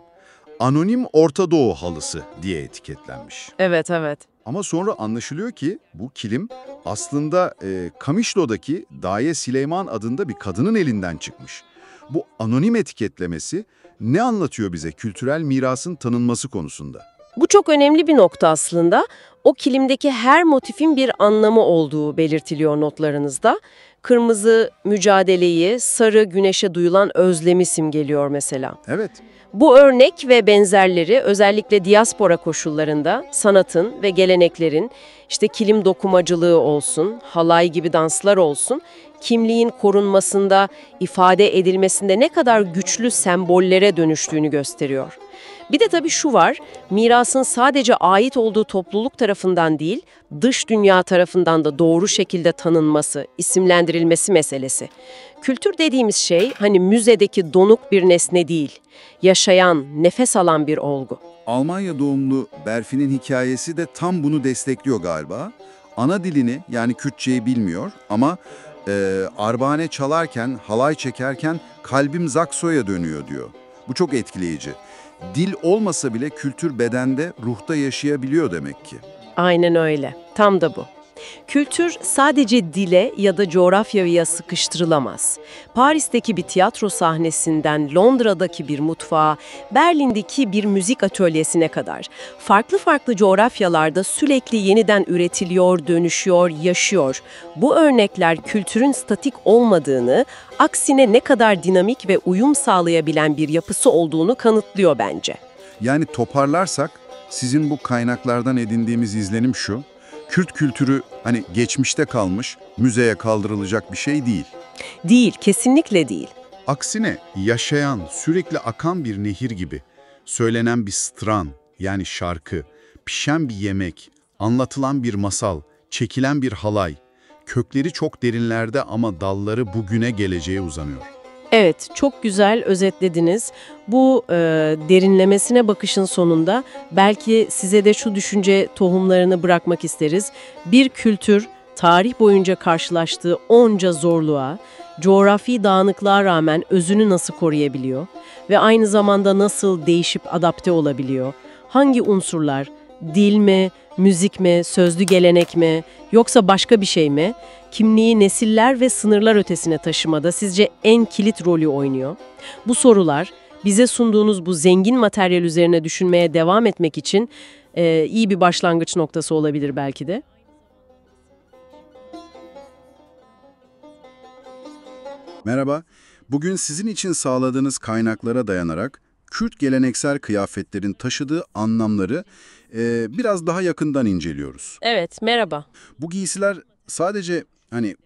Anonim Orta Doğu halısı diye etiketlenmiş. Evet, evet. Ama sonra anlaşılıyor ki bu kilim aslında Kamışlo'daki Daye Süleyman adında bir kadının elinden çıkmış. Bu anonim etiketlemesi ne anlatıyor bize kültürel mirasın tanınması konusunda? Bu çok önemli bir nokta aslında. O kilimdeki her motifin bir anlamı olduğu belirtiliyor notlarınızda. Kırmızı mücadeleyi, sarı güneşe duyulan özlemi simgeliyor mesela. Evet. Bu örnek ve benzerleri özellikle diaspora koşullarında sanatın ve geleneklerin, işte kilim dokumacılığı olsun, halay gibi danslar olsun, kimliğin korunmasında, ifade edilmesinde ne kadar güçlü sembollere dönüştüğünü gösteriyor. Bir de tabii şu var, mirasın sadece ait olduğu topluluk tarafından değil, dış dünya tarafından da doğru şekilde tanınması, isimlendirilmesi meselesi. Kültür dediğimiz şey hani müzedeki donuk bir nesne değil, yaşayan, nefes alan bir olgu. Almanya doğumlu Berfin'in hikayesi de tam bunu destekliyor galiba. Ana dilini yani Kürtçeyi bilmiyor ama arabane çalarken, halay çekerken kalbim Zakso'ya dönüyor diyor. Bu çok etkileyici. Dil olmasa bile kültür bedende, ruhta yaşayabiliyor demek ki. Aynen öyle. Tam da bu. Kültür sadece dile ya da coğrafyaya sıkıştırılamaz. Paris'teki bir tiyatro sahnesinden Londra'daki bir mutfağa, Berlin'deki bir müzik atölyesine kadar farklı farklı coğrafyalarda sürekli yeniden üretiliyor, dönüşüyor, yaşıyor. Bu örnekler kültürün statik olmadığını, aksine ne kadar dinamik ve uyum sağlayabilen bir yapısı olduğunu kanıtlıyor bence. Yani toparlarsak sizin bu kaynaklardan edindiğimiz izlenim şu: Kürt kültürü hani geçmişte kalmış, müzeye kaldırılacak bir şey değil. Değil, kesinlikle değil. Aksine yaşayan, sürekli akan bir nehir gibi, söylenen bir stran yani şarkı, pişen bir yemek, anlatılan bir masal, çekilen bir halay, kökleri çok derinlerde ama dalları bugüne geleceğe uzanıyor. Evet, çok güzel özetlediniz. Bu derinlemesine bakışın sonunda belki size de şu düşünce tohumlarını bırakmak isteriz. Bir kültür, tarih boyunca karşılaştığı onca zorluğa, coğrafi dağınıklığa rağmen özünü nasıl koruyabiliyor ve aynı zamanda nasıl değişip adapte olabiliyor? Hangi unsurlar, dil mi, müzik mi, sözlü gelenek mi, yoksa başka bir şey mi? Kimliği nesiller ve sınırlar ötesine taşımada sizce en kilit rolü oynuyor? Bu sorular bize sunduğunuz bu zengin materyal üzerine düşünmeye devam etmek için iyi bir başlangıç noktası olabilir belki de. Merhaba, Bugün sizin için sağladığınız kaynaklara dayanarak Kürt geleneksel kıyafetlerin taşıdığı anlamları biraz daha yakından inceliyoruz. Evet, merhaba. Bu giysiler sadece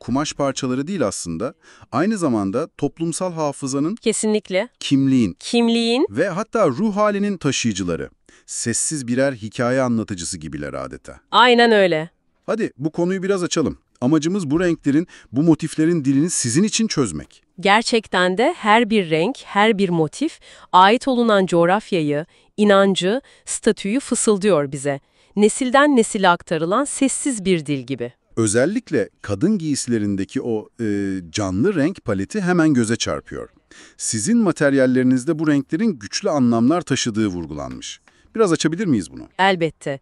kumaş parçaları değil aslında, aynı zamanda toplumsal hafızanın, Kesinlikle. kimliğin ve hatta ruh halinin taşıyıcıları. Sessiz birer hikaye anlatıcısı gibiler adeta. Aynen öyle. Hadi bu konuyu biraz açalım. Amacımız bu renklerin, bu motiflerin dilini sizin için çözmek. Gerçekten de her bir renk, her bir motif ait olunan coğrafyayı, inancı, statüyü fısıldıyor bize. Nesilden nesile aktarılan sessiz bir dil gibi. Özellikle kadın giysilerindeki o canlı renk paleti hemen göze çarpıyor. Sizin materyallerinizde bu renklerin güçlü anlamlar taşıdığı vurgulanmış. Biraz açabilir miyiz bunu? Elbette.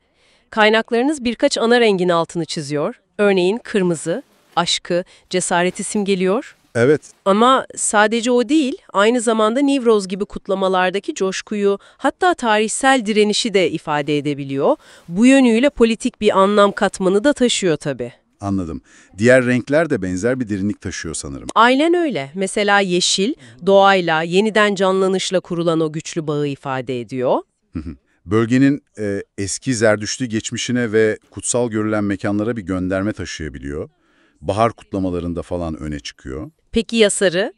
Kaynaklarınız birkaç ana rengin altını çiziyor. Örneğin kırmızı, aşkı, cesareti simgeliyor. Evet. Ama sadece o değil, aynı zamanda Nivroz gibi kutlamalardaki coşkuyu, hatta tarihsel direnişi de ifade edebiliyor. Bu yönüyle politik bir anlam katmanı da taşıyor tabii. Anladım. Diğer renkler de benzer bir derinlik taşıyor sanırım. Aynen öyle. Mesela yeşil, doğayla, yeniden canlanışla kurulan o güçlü bağı ifade ediyor. Bölgenin eski Zerdüştü geçmişine ve kutsal görülen mekanlara bir gönderme taşıyabiliyor. Bahar kutlamalarında falan öne çıkıyor. Peki ya sarı?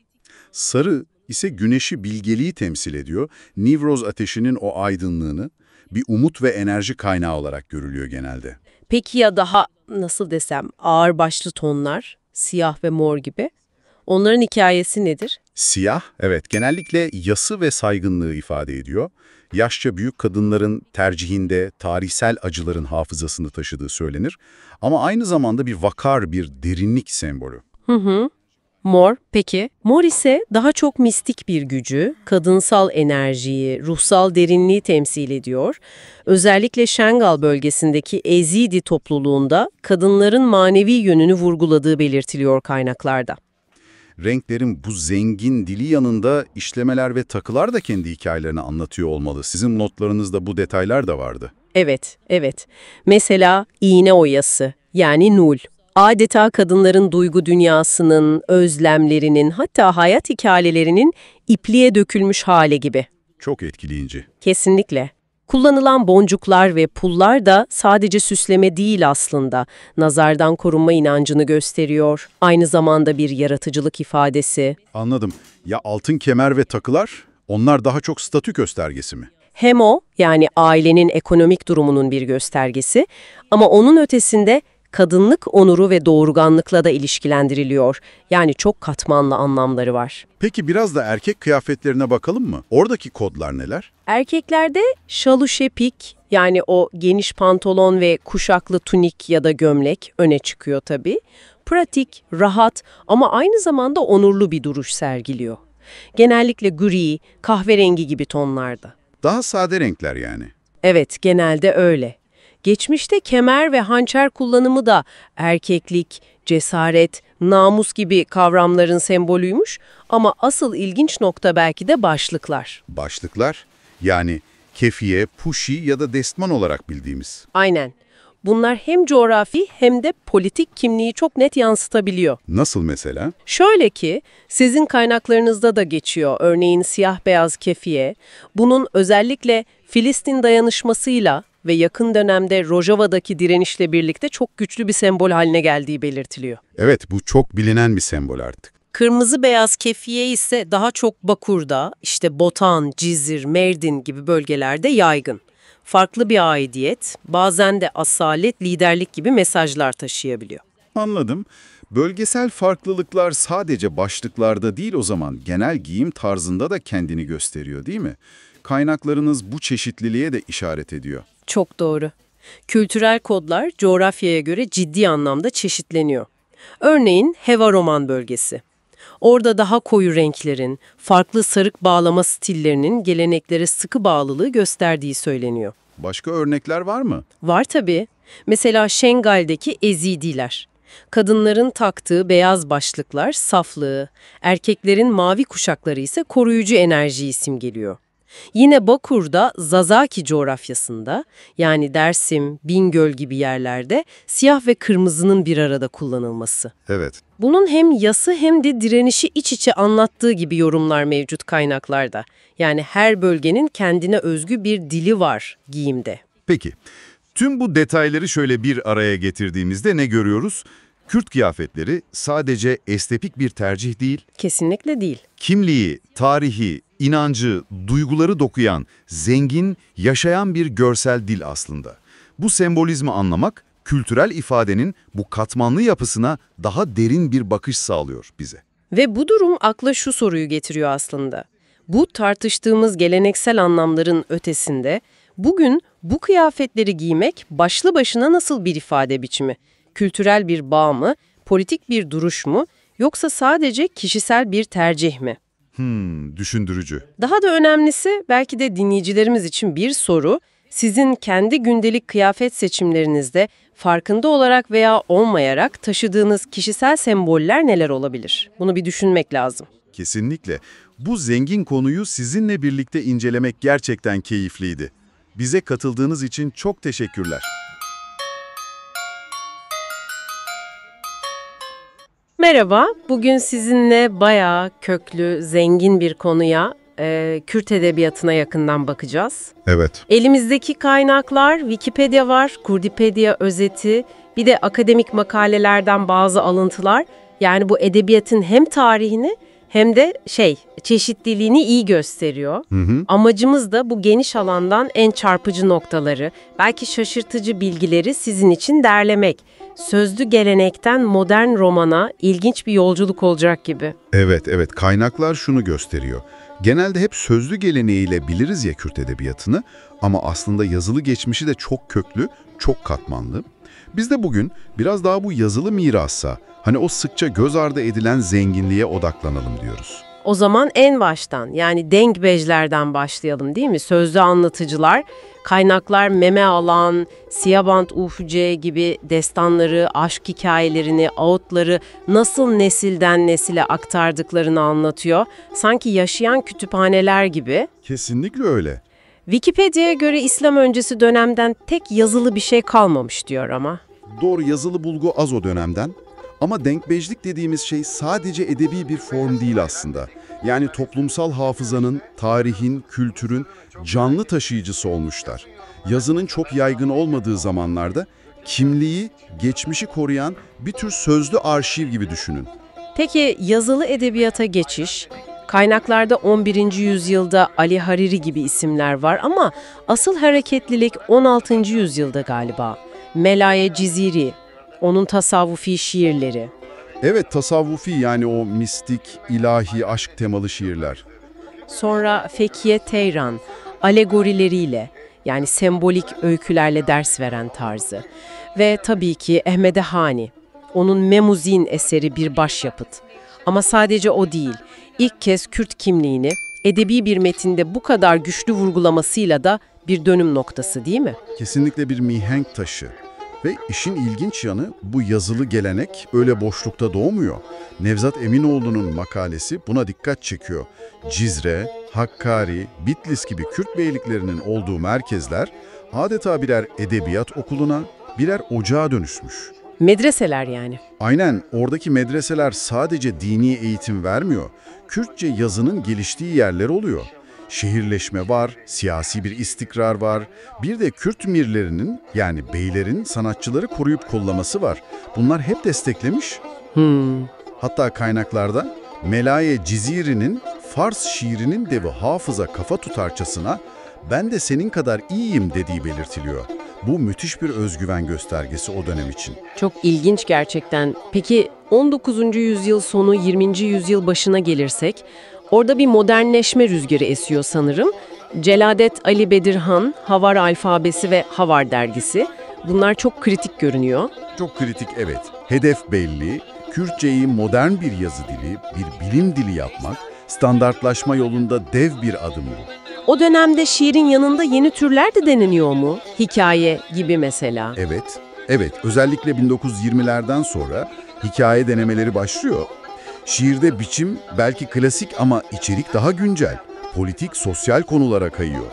Sarı ise güneşi, bilgeliği temsil ediyor. Nivroz ateşinin o aydınlığını bir umut ve enerji kaynağı olarak görülüyor genelde. Peki ya daha, nasıl desem, ağırbaşlı tonlar, siyah ve mor gibi? Onların hikayesi nedir? Siyah, evet, genellikle yası ve saygınlığı ifade ediyor. Yaşça büyük kadınların tercihinde tarihsel acıların hafızasını taşıdığı söylenir. Ama aynı zamanda bir vakar, bir derinlik sembolü. Mor, peki. Mor ise daha çok mistik bir gücü, kadınsal enerjiyi, ruhsal derinliği temsil ediyor. Özellikle Şengal bölgesindeki Ezidi topluluğunda kadınların manevi yönünü vurguladığı belirtiliyor kaynaklarda. Renklerin bu zengin dili yanında işlemeler ve takılar da kendi hikayelerini anlatıyor olmalı. Sizin notlarınızda bu detaylar da vardı. Evet. Mesela iğne oyası, yani nul. Adeta kadınların duygu dünyasının, özlemlerinin, hatta hayat hikayelerinin ipliğe dökülmüş hali gibi. Çok etkileyici. Kesinlikle. Kullanılan boncuklar ve pullar da sadece süsleme değil aslında. Nazardan korunma inancını gösteriyor. Aynı zamanda bir yaratıcılık ifadesi. Anladım. Ya altın kemer ve takılar, onlar daha çok statü göstergesi mi? Hem o, yani ailenin ekonomik durumunun bir göstergesi, ama onun ötesinde kadınlık onuru ve doğurganlıkla da ilişkilendiriliyor. Yani çok katmanlı anlamları var. Peki biraz da erkek kıyafetlerine bakalım mı? Oradaki kodlar neler? Erkeklerde şaluşepik, yani o geniş pantolon ve kuşaklı tunik ya da gömlek öne çıkıyor tabii. Pratik, rahat ama aynı zamanda onurlu bir duruş sergiliyor. Genellikle gri, kahverengi gibi tonlarda. Daha sade renkler yani. Evet, genelde öyle. Geçmişte kemer ve hançer kullanımı da erkeklik, cesaret, namus gibi kavramların sembolüymüş ama asıl ilginç nokta belki de başlıklar. Başlıklar, yani kefiye, puşi ya da destman olarak bildiğimiz. Aynen. Bunlar hem coğrafi hem de politik kimliği çok net yansıtabiliyor. Nasıl mesela? Şöyle ki, sizin kaynaklarınızda da geçiyor. Örneğin siyah-beyaz kefiye. Bunun özellikle Filistin dayanışmasıyla ve yakın dönemde Rojava'daki direnişle birlikte çok güçlü bir sembol haline geldiği belirtiliyor. Evet, bu çok bilinen bir sembol artık. Kırmızı-beyaz kefiye ise daha çok Bakur'da, işte Botan, Cizir, Merdin gibi bölgelerde yaygın. Farklı bir aidiyet, bazen de asalet, liderlik gibi mesajlar taşıyabiliyor. Anladım. Bölgesel farklılıklar sadece başlıklarda değil o zaman, genel giyim tarzında da kendini gösteriyor değil mi? Kaynaklarınız bu çeşitliliğe de işaret ediyor. Çok doğru. Kültürel kodlar coğrafyaya göre ciddi anlamda çeşitleniyor. Örneğin Heva-Roman bölgesi. Orada daha koyu renklerin, farklı sarık bağlama stillerinin geleneklere sıkı bağlılığı gösterdiği söyleniyor. Başka örnekler var mı? Var tabii. Mesela Şengal'deki Ezidiler. Kadınların taktığı beyaz başlıklar saflığı, erkeklerin mavi kuşakları ise koruyucu enerjiyi simgeliyor. Yine Bakur'da Zazaki coğrafyasında, yani Dersim, Bingöl gibi yerlerde siyah ve kırmızının bir arada kullanılması. Evet. Bunun hem yası hem de direnişi iç içe anlattığı gibi yorumlar mevcut kaynaklarda. Yani her bölgenin kendine özgü bir dili var giyimde. Peki, tüm bu detayları şöyle bir araya getirdiğimizde ne görüyoruz? Kürt kıyafetleri sadece estetik bir tercih değil, Kesinlikle değil. kimliği, tarihi, inancı, duyguları dokuyan, zengin, yaşayan bir görsel dil aslında. Bu sembolizmi anlamak, kültürel ifadenin bu katmanlı yapısına daha derin bir bakış sağlıyor bize. Ve bu durum akla şu soruyu getiriyor aslında. Bu tartıştığımız geleneksel anlamların ötesinde bugün bu kıyafetleri giymek başlı başına nasıl bir ifade biçimi? Kültürel bir bağ mı, politik bir duruş mu, yoksa sadece kişisel bir tercih mi? Düşündürücü. Daha da önemlisi belki de dinleyicilerimiz için bir soru, sizin kendi gündelik kıyafet seçimlerinizde farkında olarak veya olmayarak taşıdığınız kişisel semboller neler olabilir? Bunu bir düşünmek lazım. Kesinlikle. Bu zengin konuyu sizinle birlikte incelemek gerçekten keyifliydi. Bize katıldığınız için çok teşekkürler. Merhaba, bugün sizinle bayağı köklü, zengin bir konuya, Kürt edebiyatına yakından bakacağız. Evet. Elimizdeki kaynaklar, Wikipedia var, Kurdipedia özeti, bir de akademik makalelerden bazı alıntılar. Yani bu edebiyatın hem tarihini hem de çeşitliliğini iyi gösteriyor. Amacımız da bu geniş alandan en çarpıcı noktaları, belki şaşırtıcı bilgileri sizin için derlemek. Sözlü gelenekten modern romana ilginç bir yolculuk olacak gibi. Evet, kaynaklar şunu gösteriyor. Genelde hep sözlü geleneğiyle biliriz ya Kürt edebiyatını ama aslında yazılı geçmişi de çok köklü, çok katmanlı. Biz de bugün biraz daha bu yazılı mirassa, hani o sıkça göz ardı edilen zenginliğe odaklanalım diyoruz. O zaman en baştan, yani Dengbejlerden başlayalım değil mi? Sözlü anlatıcılar, kaynaklar Meme Alan, Siyabant Ufce gibi destanları, aşk hikayelerini, ağıtları nasıl nesilden nesile aktardıklarını anlatıyor. Sanki yaşayan kütüphaneler gibi. Kesinlikle öyle. Wikipedia'ya göre İslam öncesi dönemden tek yazılı bir şey kalmamış diyor ama. Doğru, yazılı bulgu az o dönemden. Ama denkbejlik dediğimiz şey sadece edebi bir form değil aslında. Yani toplumsal hafızanın, tarihin, kültürün canlı taşıyıcısı olmuşlar. Yazının çok yaygın olmadığı zamanlarda kimliği, geçmişi koruyan bir tür sözlü arşiv gibi düşünün. Peki yazılı edebiyata geçiş, kaynaklarda 11. yüzyılda Ali Hariri gibi isimler var ama asıl hareketlilik 16. yüzyılda galiba. Melaye Ciziri, onun tasavvufi şiirleri. Evet, tasavvufi, yani o mistik, ilahi, aşk temalı şiirler. Sonra Fekiye Teyran, alegorileriyle, yani sembolik öykülerle ders veren tarzı. Ve tabii ki Ahmede Hani, onun Memuzin eseri bir başyapıt. Ama sadece o değil, ilk kez Kürt kimliğini edebi bir metinde bu kadar güçlü vurgulamasıyla da bir dönüm noktası değil mi? Kesinlikle bir mihenk taşı. Ve işin ilginç yanı, bu yazılı gelenek öyle boşlukta doğmuyor. Nevzat Eminoğlu'nun makalesi buna dikkat çekiyor. Cizre, Hakkari, Bitlis gibi Kürt beyliklerinin olduğu merkezler adeta birer edebiyat okuluna, birer ocağa dönüşmüş. Medreseler yani. Aynen, oradaki medreseler sadece dini eğitim vermiyor. Kürtçe yazının geliştiği yerler oluyor. Şehirleşme var, siyasi bir istikrar var. Bir de Kürt mirlerinin, yani beylerin sanatçıları koruyup kollaması var. Bunlar hep desteklemiş. Hatta kaynaklarda Melaye Ciziri'nin Fars şiirinin devi Hafız'a kafa tutarçasına "ben de senin kadar iyiyim" dediği belirtiliyor. Bu müthiş bir özgüven göstergesi o dönem için. Çok ilginç gerçekten. Peki 19. yüzyıl sonu 20. yüzyıl başına gelirsek, orada bir modernleşme rüzgarı esiyor sanırım. Celadet Ali Bedirhan, Havar Alfabesi ve Havar Dergisi. Bunlar çok kritik görünüyor. Çok kritik, evet. Hedef belli. Kürtçeyi modern bir yazı dili, bir bilim dili yapmak, standartlaşma yolunda dev bir adım bu. O dönemde şiirin yanında yeni türler de deneniyor mu? Hikaye gibi mesela. Evet. Özellikle 1920'lerden sonra hikaye denemeleri başlıyor. Şiirde biçim belki klasik ama içerik daha güncel. politik, sosyal konulara kayıyor.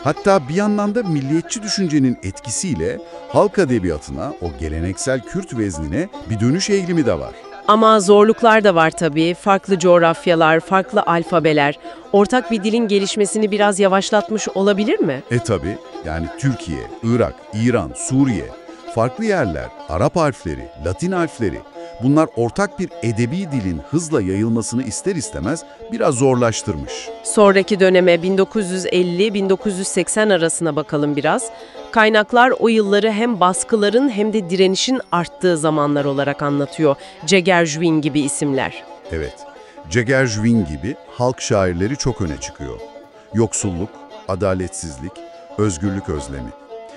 Hatta bir yandan da milliyetçi düşüncenin etkisiyle halk edebiyatına, o geleneksel Kürt veznine bir dönüş eğilimi de var. Ama zorluklar da var tabii. Farklı coğrafyalar, farklı alfabeler, ortak bir dilin gelişmesini biraz yavaşlatmış olabilir mi? Tabii, yani Türkiye, Irak, İran, Suriye, farklı yerler, Arap harfleri, Latin harfleri, bunlar ortak bir edebi dilin hızla yayılmasını ister istemez biraz zorlaştırmış. Sonraki döneme 1950-1980 arasına bakalım biraz. Kaynaklar o yılları hem baskıların hem de direnişin arttığı zamanlar olarak anlatıyor. Cegerjuin gibi isimler. Evet, Cegerjuin gibi halk şairleri çok öne çıkıyor. Yoksulluk, adaletsizlik, özgürlük özlemi.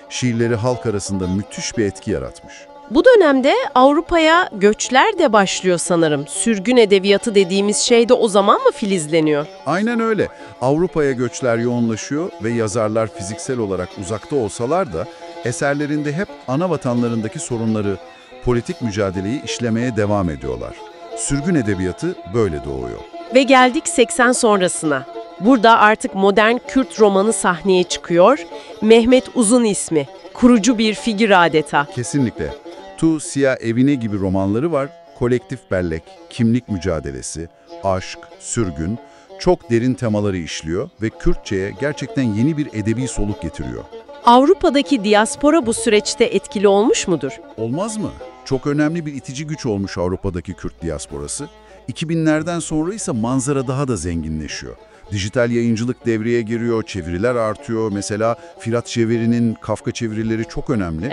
Şiirleri halk arasında müthiş bir etki yaratmış. Bu dönemde Avrupa'ya göçler de başlıyor sanırım. Sürgün edebiyatı dediğimiz şey de o zaman mı filizleniyor? Aynen öyle. Avrupa'ya göçler yoğunlaşıyor ve yazarlar fiziksel olarak uzakta olsalar da eserlerinde hep ana vatanlarındaki sorunları, politik mücadeleyi işlemeye devam ediyorlar. Sürgün edebiyatı böyle doğuyor. Ve geldik 80 sonrasına. Burada artık modern Kürt romanı sahneye çıkıyor. Mehmet Uzun ismi. Kurucu bir figür adeta. Kesinlikle. Tu Siyah Evine gibi romanları var. Kolektif bellek, kimlik mücadelesi, aşk, sürgün, çok derin temaları işliyor ve Kürtçe'ye gerçekten yeni bir edebi soluk getiriyor. Avrupa'daki diaspora bu süreçte etkili olmuş mudur? Olmaz mı? Çok önemli bir itici güç olmuş Avrupa'daki Kürt diasporası. 2000'lerden sonra ise manzara daha da zenginleşiyor. Dijital yayıncılık devreye giriyor, çeviriler artıyor. Mesela Firat Ceveri'nin Kafka çevirileri çok önemli.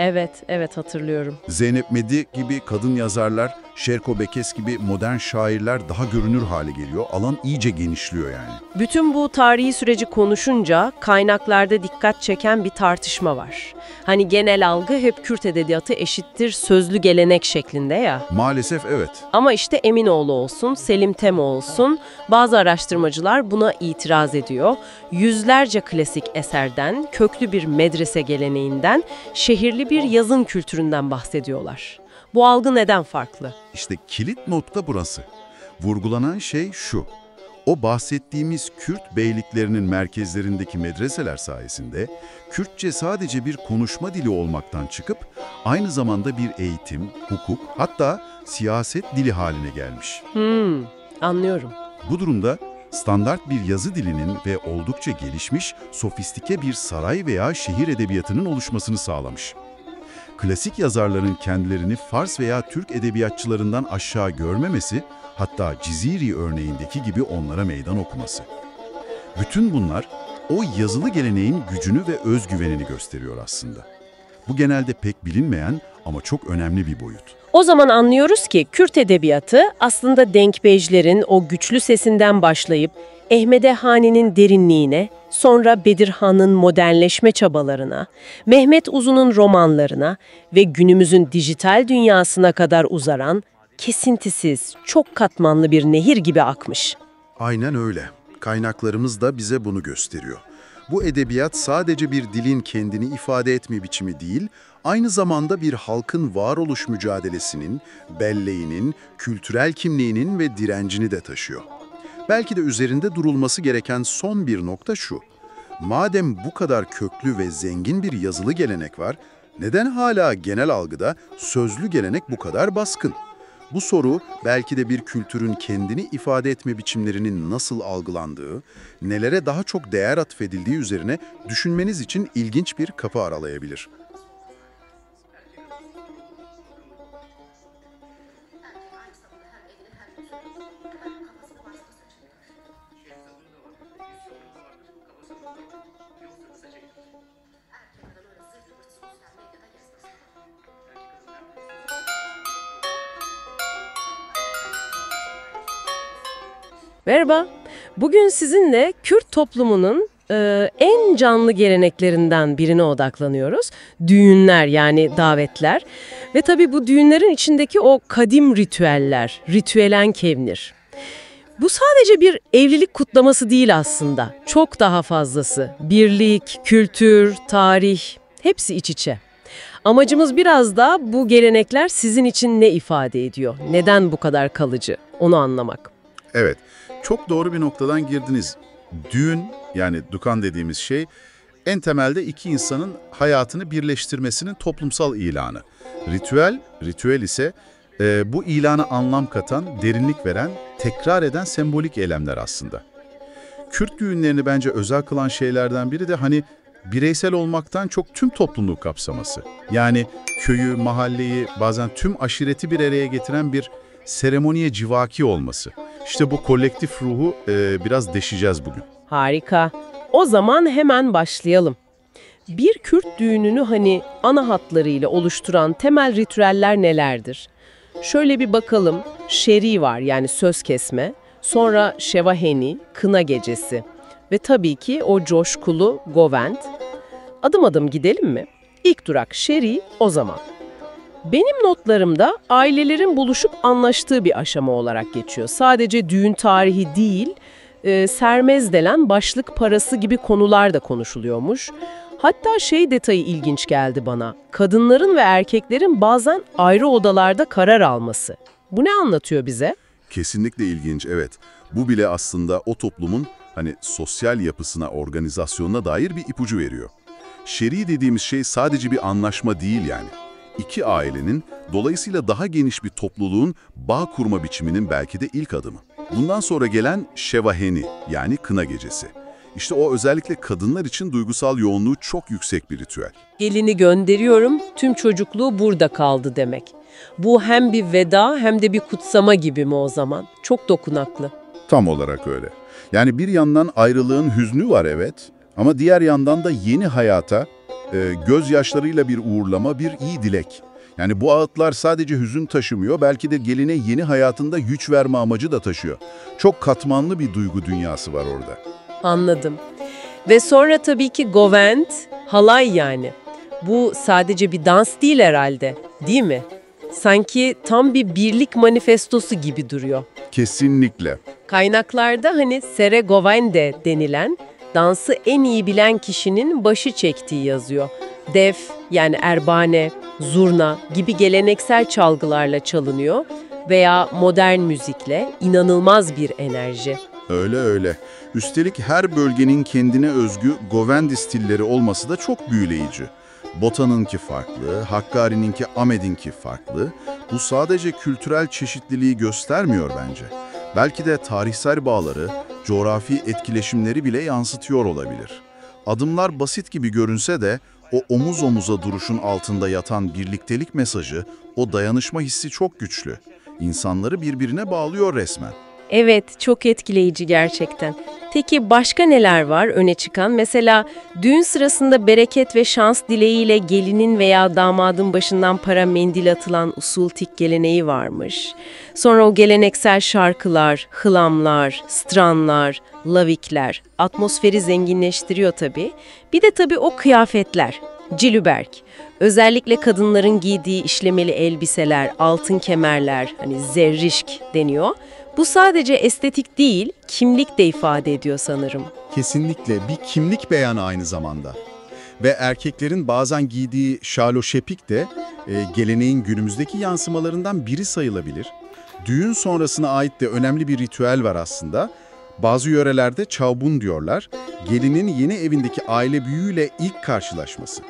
Evet hatırlıyorum. Zeynep Medi gibi kadın yazarlar, Şerko Bekes gibi modern şairler daha görünür hale geliyor. Alan iyice genişliyor yani. Bütün bu tarihi süreci konuşunca kaynaklarda dikkat çeken bir tartışma var. Hani genel algı hep Kürt edebiyatı eşittir sözlü gelenek şeklinde ya. Maalesef evet. Ama işte Eminoğlu olsun, Selim Temo olsun, bazı araştırmacılar buna itiraz ediyor. Yüzlerce klasik eserden, köklü bir medrese geleneğinden, şehirli bir yazın kültüründen bahsediyorlar. Bu algı neden farklı? İşte kilit nokta burası. Vurgulanan şey şu. O bahsettiğimiz Kürt beyliklerinin merkezlerindeki medreseler sayesinde Kürtçe sadece bir konuşma dili olmaktan çıkıp aynı zamanda bir eğitim, hukuk, hatta siyaset dili haline gelmiş. Anlıyorum. Bu durumda standart bir yazı dilinin ve oldukça gelişmiş, sofistike bir saray veya şehir edebiyatının oluşmasını sağlamış. Klasik yazarların kendilerini Fars veya Türk edebiyatçılarından aşağı görmemesi, hatta Ciziri örneğindeki gibi onlara meydan okuması. Bütün bunlar o yazılı geleneğin gücünü ve özgüvenini gösteriyor aslında. Bu genelde pek bilinmeyen ama çok önemli bir boyut. O zaman anlıyoruz ki Kürt edebiyatı aslında Denkbejlerin o güçlü sesinden başlayıp Ehmede Hani'nin derinliğine, sonra Bedirhan'ın modernleşme çabalarına, Mehmet Uzun'un romanlarına ve günümüzün dijital dünyasına kadar uzaran, kesintisiz, çok katmanlı bir nehir gibi akmış. Aynen öyle. Kaynaklarımız da bize bunu gösteriyor. Bu edebiyat sadece bir dilin kendini ifade etme biçimi değil, aynı zamanda bir halkın varoluş mücadelesinin, belleğinin, kültürel kimliğinin ve direncini de taşıyor. Belki de üzerinde durulması gereken son bir nokta şu. Madem bu kadar köklü ve zengin bir yazılı gelenek var, neden hala genel algıda sözlü gelenek bu kadar baskın? Bu soru belki de bir kültürün kendini ifade etme biçimlerinin nasıl algılandığı, nelere daha çok değer atfedildiği üzerine düşünmeniz için ilginç bir kapı aralayabilir. Merhaba, bugün sizinle Kürt toplumunun en canlı geleneklerinden birine odaklanıyoruz. Düğünler yani davetler ve tabii bu düğünlerin içindeki o kadim ritüeller, ritüelen kevnir. Bu sadece bir evlilik kutlaması değil aslında, çok daha fazlası. Birlik, kültür, tarih, hepsi iç içe. Amacımız biraz da bu gelenekler sizin için ne ifade ediyor, neden bu kadar kalıcı, onu anlamak. Evet, çok doğru bir noktadan girdiniz. düğün yani dukan dediğimiz şey en temelde iki insanın hayatını birleştirmesinin toplumsal ilanı. Ritüel ise bu ilana anlam katan, derinlik veren, tekrar eden sembolik eylemler aslında. Kürt düğünlerini bence özel kılan şeylerden biri de hani bireysel olmaktan çok tüm topluluğu kapsaması. Yani köyü, mahalleyi, bazen tüm aşireti bir araya getiren bir seremoniye civaki olması. İşte bu kolektif ruhu biraz deşeceğiz bugün. Harika. O zaman hemen başlayalım. Bir Kürt düğününü hani ana hatlarıyla oluşturan temel ritüeller nelerdir? Şöyle bir bakalım. Şeri var yani söz kesme. Sonra Şevaheni, kına gecesi. Ve tabii ki o coşkulu Govend. Adım adım gidelim mi? İlk durak Şeri o zaman. Benim notlarımda ailelerin buluşup anlaştığı bir aşama olarak geçiyor. Sadece düğün tarihi değil, sermezdelen başlık parası gibi konular da konuşuluyormuş. Hatta şey detayı ilginç geldi bana. Kadınların ve erkeklerin bazen ayrı odalarda karar alması. Bu ne anlatıyor bize? Kesinlikle ilginç, evet. Bu bile aslında o toplumun hani sosyal yapısına, organizasyonuna dair bir ipucu veriyor. Şer'i dediğimiz şey sadece bir anlaşma değil yani. İki ailenin, dolayısıyla daha geniş bir topluluğun bağ kurma biçiminin belki de ilk adımı. Bundan sonra gelen Şevaheni yani kına gecesi. İşte o özellikle kadınlar için duygusal yoğunluğu çok yüksek bir ritüel. Gelini gönderiyorum, tüm çocukluğu burada kaldı demek. Bu hem bir veda hem de bir kutsama gibi mi o zaman? Çok dokunaklı. Tam olarak öyle. Yani bir yandan ayrılığın hüznü var evet ama diğer yandan da yeni hayata gözyaşlarıyla bir uğurlama, bir iyi dilek. Yani bu ağıtlar sadece hüzün taşımıyor, belki de geline yeni hayatında güç verme amacı da taşıyor. Çok katmanlı bir duygu dünyası var orada. Anladım. Ve sonra tabii ki Govend, halay yani. Bu sadece bir dans değil herhalde, değil mi? Sanki tam bir birlik manifestosu gibi duruyor. Kesinlikle. Kaynaklarda hani Sere Govende denilen, dansı en iyi bilen kişinin başı çektiği yazıyor. Def yani erbane, zurna gibi geleneksel çalgılarla çalınıyor veya modern müzikle inanılmaz bir enerji. Öyle. Üstelik her bölgenin kendine özgü Govendi stilleri olması da çok büyüleyici. Bota'nınki farklı, Hakkari'ninki, Ahmet'inki farklı. Bu sadece kültürel çeşitliliği göstermiyor bence. Belki de tarihsel bağları, coğrafi etkileşimleri bile yansıtıyor olabilir. Adımlar basit gibi görünse de o omuz omuza duruşun altında yatan birliktelik mesajı, o dayanışma hissi çok güçlü. İnsanları birbirine bağlıyor resmen. Evet, çok etkileyici gerçekten. Peki başka neler var öne çıkan? Mesela düğün sırasında bereket ve şans dileğiyle gelinin veya damadın başından para mendil atılan usul tik geleneği varmış. Sonra o geleneksel şarkılar, hılamlar, stranlar, lavikler atmosferi zenginleştiriyor tabii. Bir de tabii o kıyafetler, cilüberk. Özellikle kadınların giydiği işlemeli elbiseler, altın kemerler, hani zerrişk deniyor. Bu sadece estetik değil, kimlik de ifade ediyor sanırım. Kesinlikle bir kimlik beyanı aynı zamanda. Ve erkeklerin bazen giydiği şaloşepik de geleneğin günümüzdeki yansımalarından biri sayılabilir. Düğün sonrasına ait de önemli bir ritüel var aslında. Bazı yörelerde çavbun diyorlar. Gelinin yeni evindeki aile büyüğüyle ilk karşılaşması.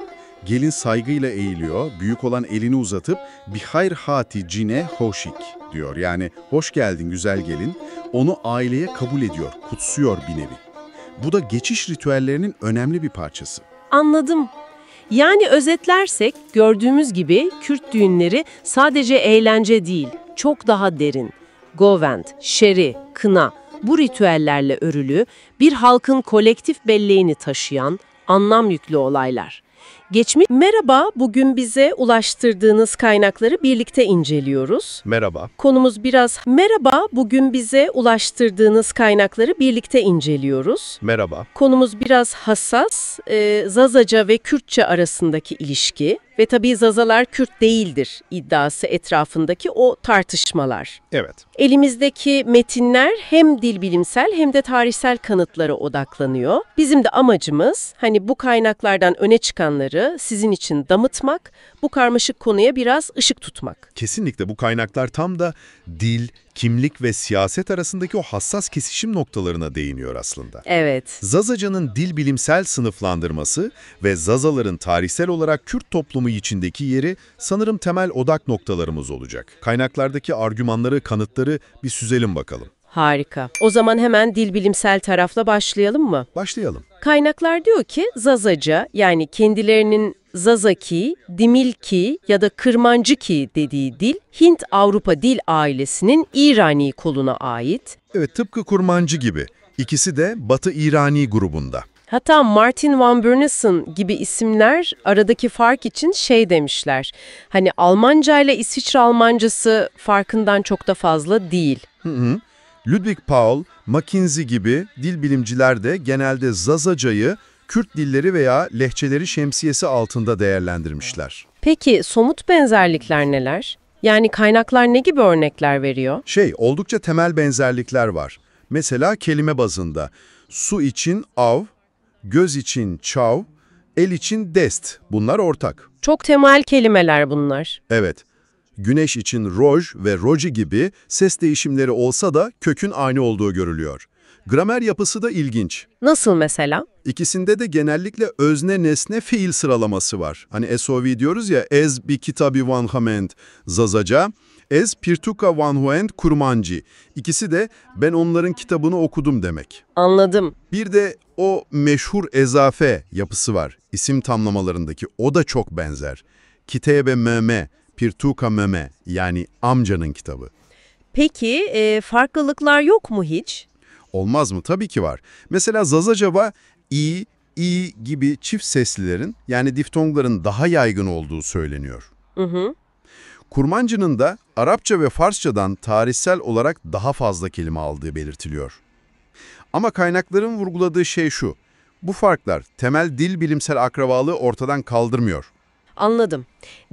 Gelin saygıyla eğiliyor, büyük olan elini uzatıp "Bihayr hati cine hoşik" diyor. Yani hoş geldin güzel gelin. Onu aileye kabul ediyor, kutsuyor bir nevi. Bu da geçiş ritüellerinin önemli bir parçası. Anladım. Yani özetlersek gördüğümüz gibi Kürt düğünleri sadece eğlence değil, çok daha derin. Govend, şeri, kına bu ritüellerle örülü, bir halkın kolektif belleğini taşıyan anlam yüklü olaylar. Merhaba, bugün bize ulaştırdığınız kaynakları birlikte inceliyoruz. Merhaba. Konumuz biraz hassas, Zazaca ve Kürtçe arasındaki ilişki ve tabii Zazalar Kürt değildir iddiası etrafındaki o tartışmalar. Evet. Elimizdeki metinler hem dilbilimsel hem de tarihsel kanıtlara odaklanıyor. Bizim de amacımız hani bu kaynaklardan öne çıkanları kaynakları sizin için damıtmak, bu karmaşık konuya biraz ışık tutmak. Kesinlikle bu kaynaklar tam da dil, kimlik ve siyaset arasındaki o hassas kesişim noktalarına değiniyor aslında. Evet. Zazaca'nın dil bilimsel sınıflandırması ve Zazaların tarihsel olarak Kürt toplumu içindeki yeri sanırım temel odak noktalarımız olacak. Kaynaklardaki argümanları, kanıtları bir süzelim bakalım. Harika. O zaman hemen dil bilimsel tarafla başlayalım mı? Başlayalım. Kaynaklar diyor ki Zazaca, yani kendilerinin Zazaki, Dimilki ya da Kırmancıki dediği dil, Hint-Avrupa dil ailesinin İrani koluna ait. Evet, tıpkı Kurmancı gibi. İkisi de Batı İrani grubunda. Hatta Martin van Burnesen gibi isimler aradaki fark için şey demişler. Hani Almanca ile İsviçre Almancası farkından çok da fazla değil. Ludwig Paul, Mackenzie gibi dil bilimciler de genelde Zazaca'yı Kürt dilleri veya lehçeleri şemsiyesi altında değerlendirmişler. Peki somut benzerlikler neler? Yani kaynaklar ne gibi örnekler veriyor? Oldukça temel benzerlikler var. Mesela kelime bazında su için av, göz için çav, el için dest. Bunlar ortak. Çok temel kelimeler bunlar. Evet. Güneş için roj ve roji gibi ses değişimleri olsa da kökün aynı olduğu görülüyor. Gramer yapısı da ilginç. Nasıl mesela? İkisinde de genellikle özne nesne fiil sıralaması var. Hani SOV diyoruz ya, ez bi kitabi van hament Zazaca, ez pirtuka van huent kurmancı. İkisi de ben onların kitabını okudum demek. Anladım. Bir de o meşhur ezafe yapısı var. İsim tamlamalarındaki o da çok benzer. Kitebe meme, pirtuka meme, yani amcanın kitabı. Peki farklılıklar yok mu hiç? Olmaz mı? Tabii ki var. Mesela Zazaca'da i gibi çift seslilerin, yani diftongların daha yaygın olduğu söyleniyor. Kurmancı'nın da Arapça ve Farsçadan tarihsel olarak daha fazla kelime aldığı belirtiliyor. Ama kaynakların vurguladığı şey şu: bu farklar temel dil bilimsel akrabalığı ortadan kaldırmıyor. Anladım.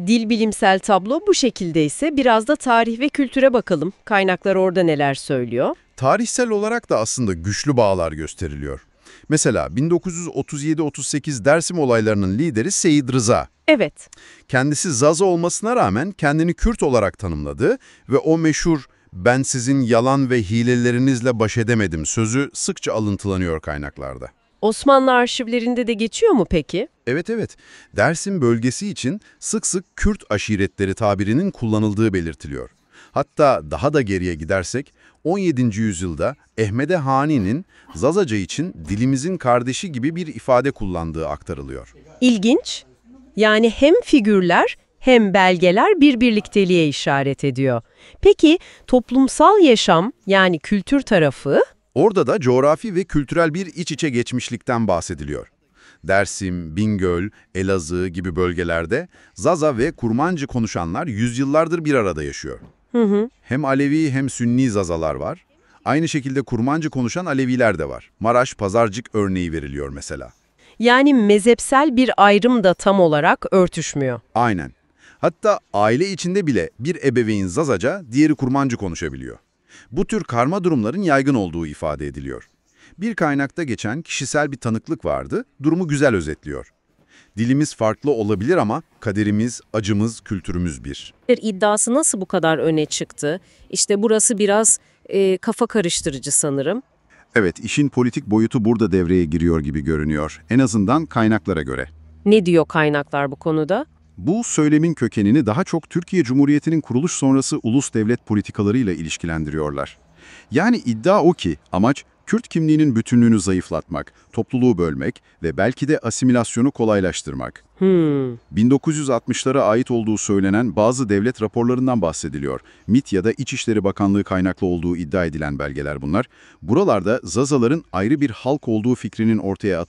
Dil bilimsel tablo bu şekildeyse biraz da tarih ve kültüre bakalım. Kaynaklar orada neler söylüyor? Tarihsel olarak da aslında güçlü bağlar gösteriliyor. Mesela 1937-38 Dersim olaylarının lideri Seyid Rıza. Evet. Kendisi Zaza olmasına rağmen kendini Kürt olarak tanımladı ve o meşhur "ben sizin yalan ve hilelerinizle baş edemedim" sözü sıkça alıntılanıyor kaynaklarda. Osmanlı arşivlerinde de geçiyor mu peki? Evet. Dersim bölgesi için sık sık Kürt aşiretleri tabirinin kullanıldığı belirtiliyor. Hatta daha da geriye gidersek 17. yüzyılda Ehmede Hani'nin Zazaca için dilimizin kardeşi gibi bir ifade kullandığı aktarılıyor. İlginç. Yani hem figürler hem belgeler bir birlikteliğe işaret ediyor. Peki toplumsal yaşam, yani kültür tarafı? Orada da coğrafi ve kültürel bir iç içe geçmişlikten bahsediliyor. Dersim, Bingöl, Elazığ gibi bölgelerde Zaza ve Kurmancı konuşanlar yüzyıllardır bir arada yaşıyor. Hem Alevi hem Sünni Zazalar var. Aynı şekilde Kurmancı konuşan Aleviler de var. Maraş, Pazarcık örneği veriliyor mesela. Yani mezhepsel bir ayrım da tam olarak örtüşmüyor. Aynen. Hatta aile içinde bile bir ebeveyn Zazaca, diğeri Kurmancı konuşabiliyor. Bu tür karma durumların yaygın olduğu ifade ediliyor. Bir kaynakta geçen kişisel bir tanıklık vardı, durumu güzel özetliyor. Dilimiz farklı olabilir ama kaderimiz, acımız, kültürümüz bir. İddiası nasıl bu kadar öne çıktı? İşte burası biraz kafa karıştırıcı sanırım. Evet, işin politik boyutu burada devreye giriyor gibi görünüyor. En azından kaynaklara göre. Ne diyor kaynaklar bu konuda? Bu söylemin kökenini daha çok Türkiye Cumhuriyeti'nin kuruluş sonrası ulus devlet politikalarıyla ilişkilendiriyorlar. Yani iddia o ki amaç Kürt kimliğinin bütünlüğünü zayıflatmak, topluluğu bölmek ve belki de asimilasyonu kolaylaştırmak. 1960'lara ait olduğu söylenen bazı devlet raporlarından bahsediliyor. MİT ya da İçişleri Bakanlığı kaynaklı olduğu iddia edilen belgeler bunlar. Buralarda Zazaların ayrı bir halk olduğu fikrinin ortaya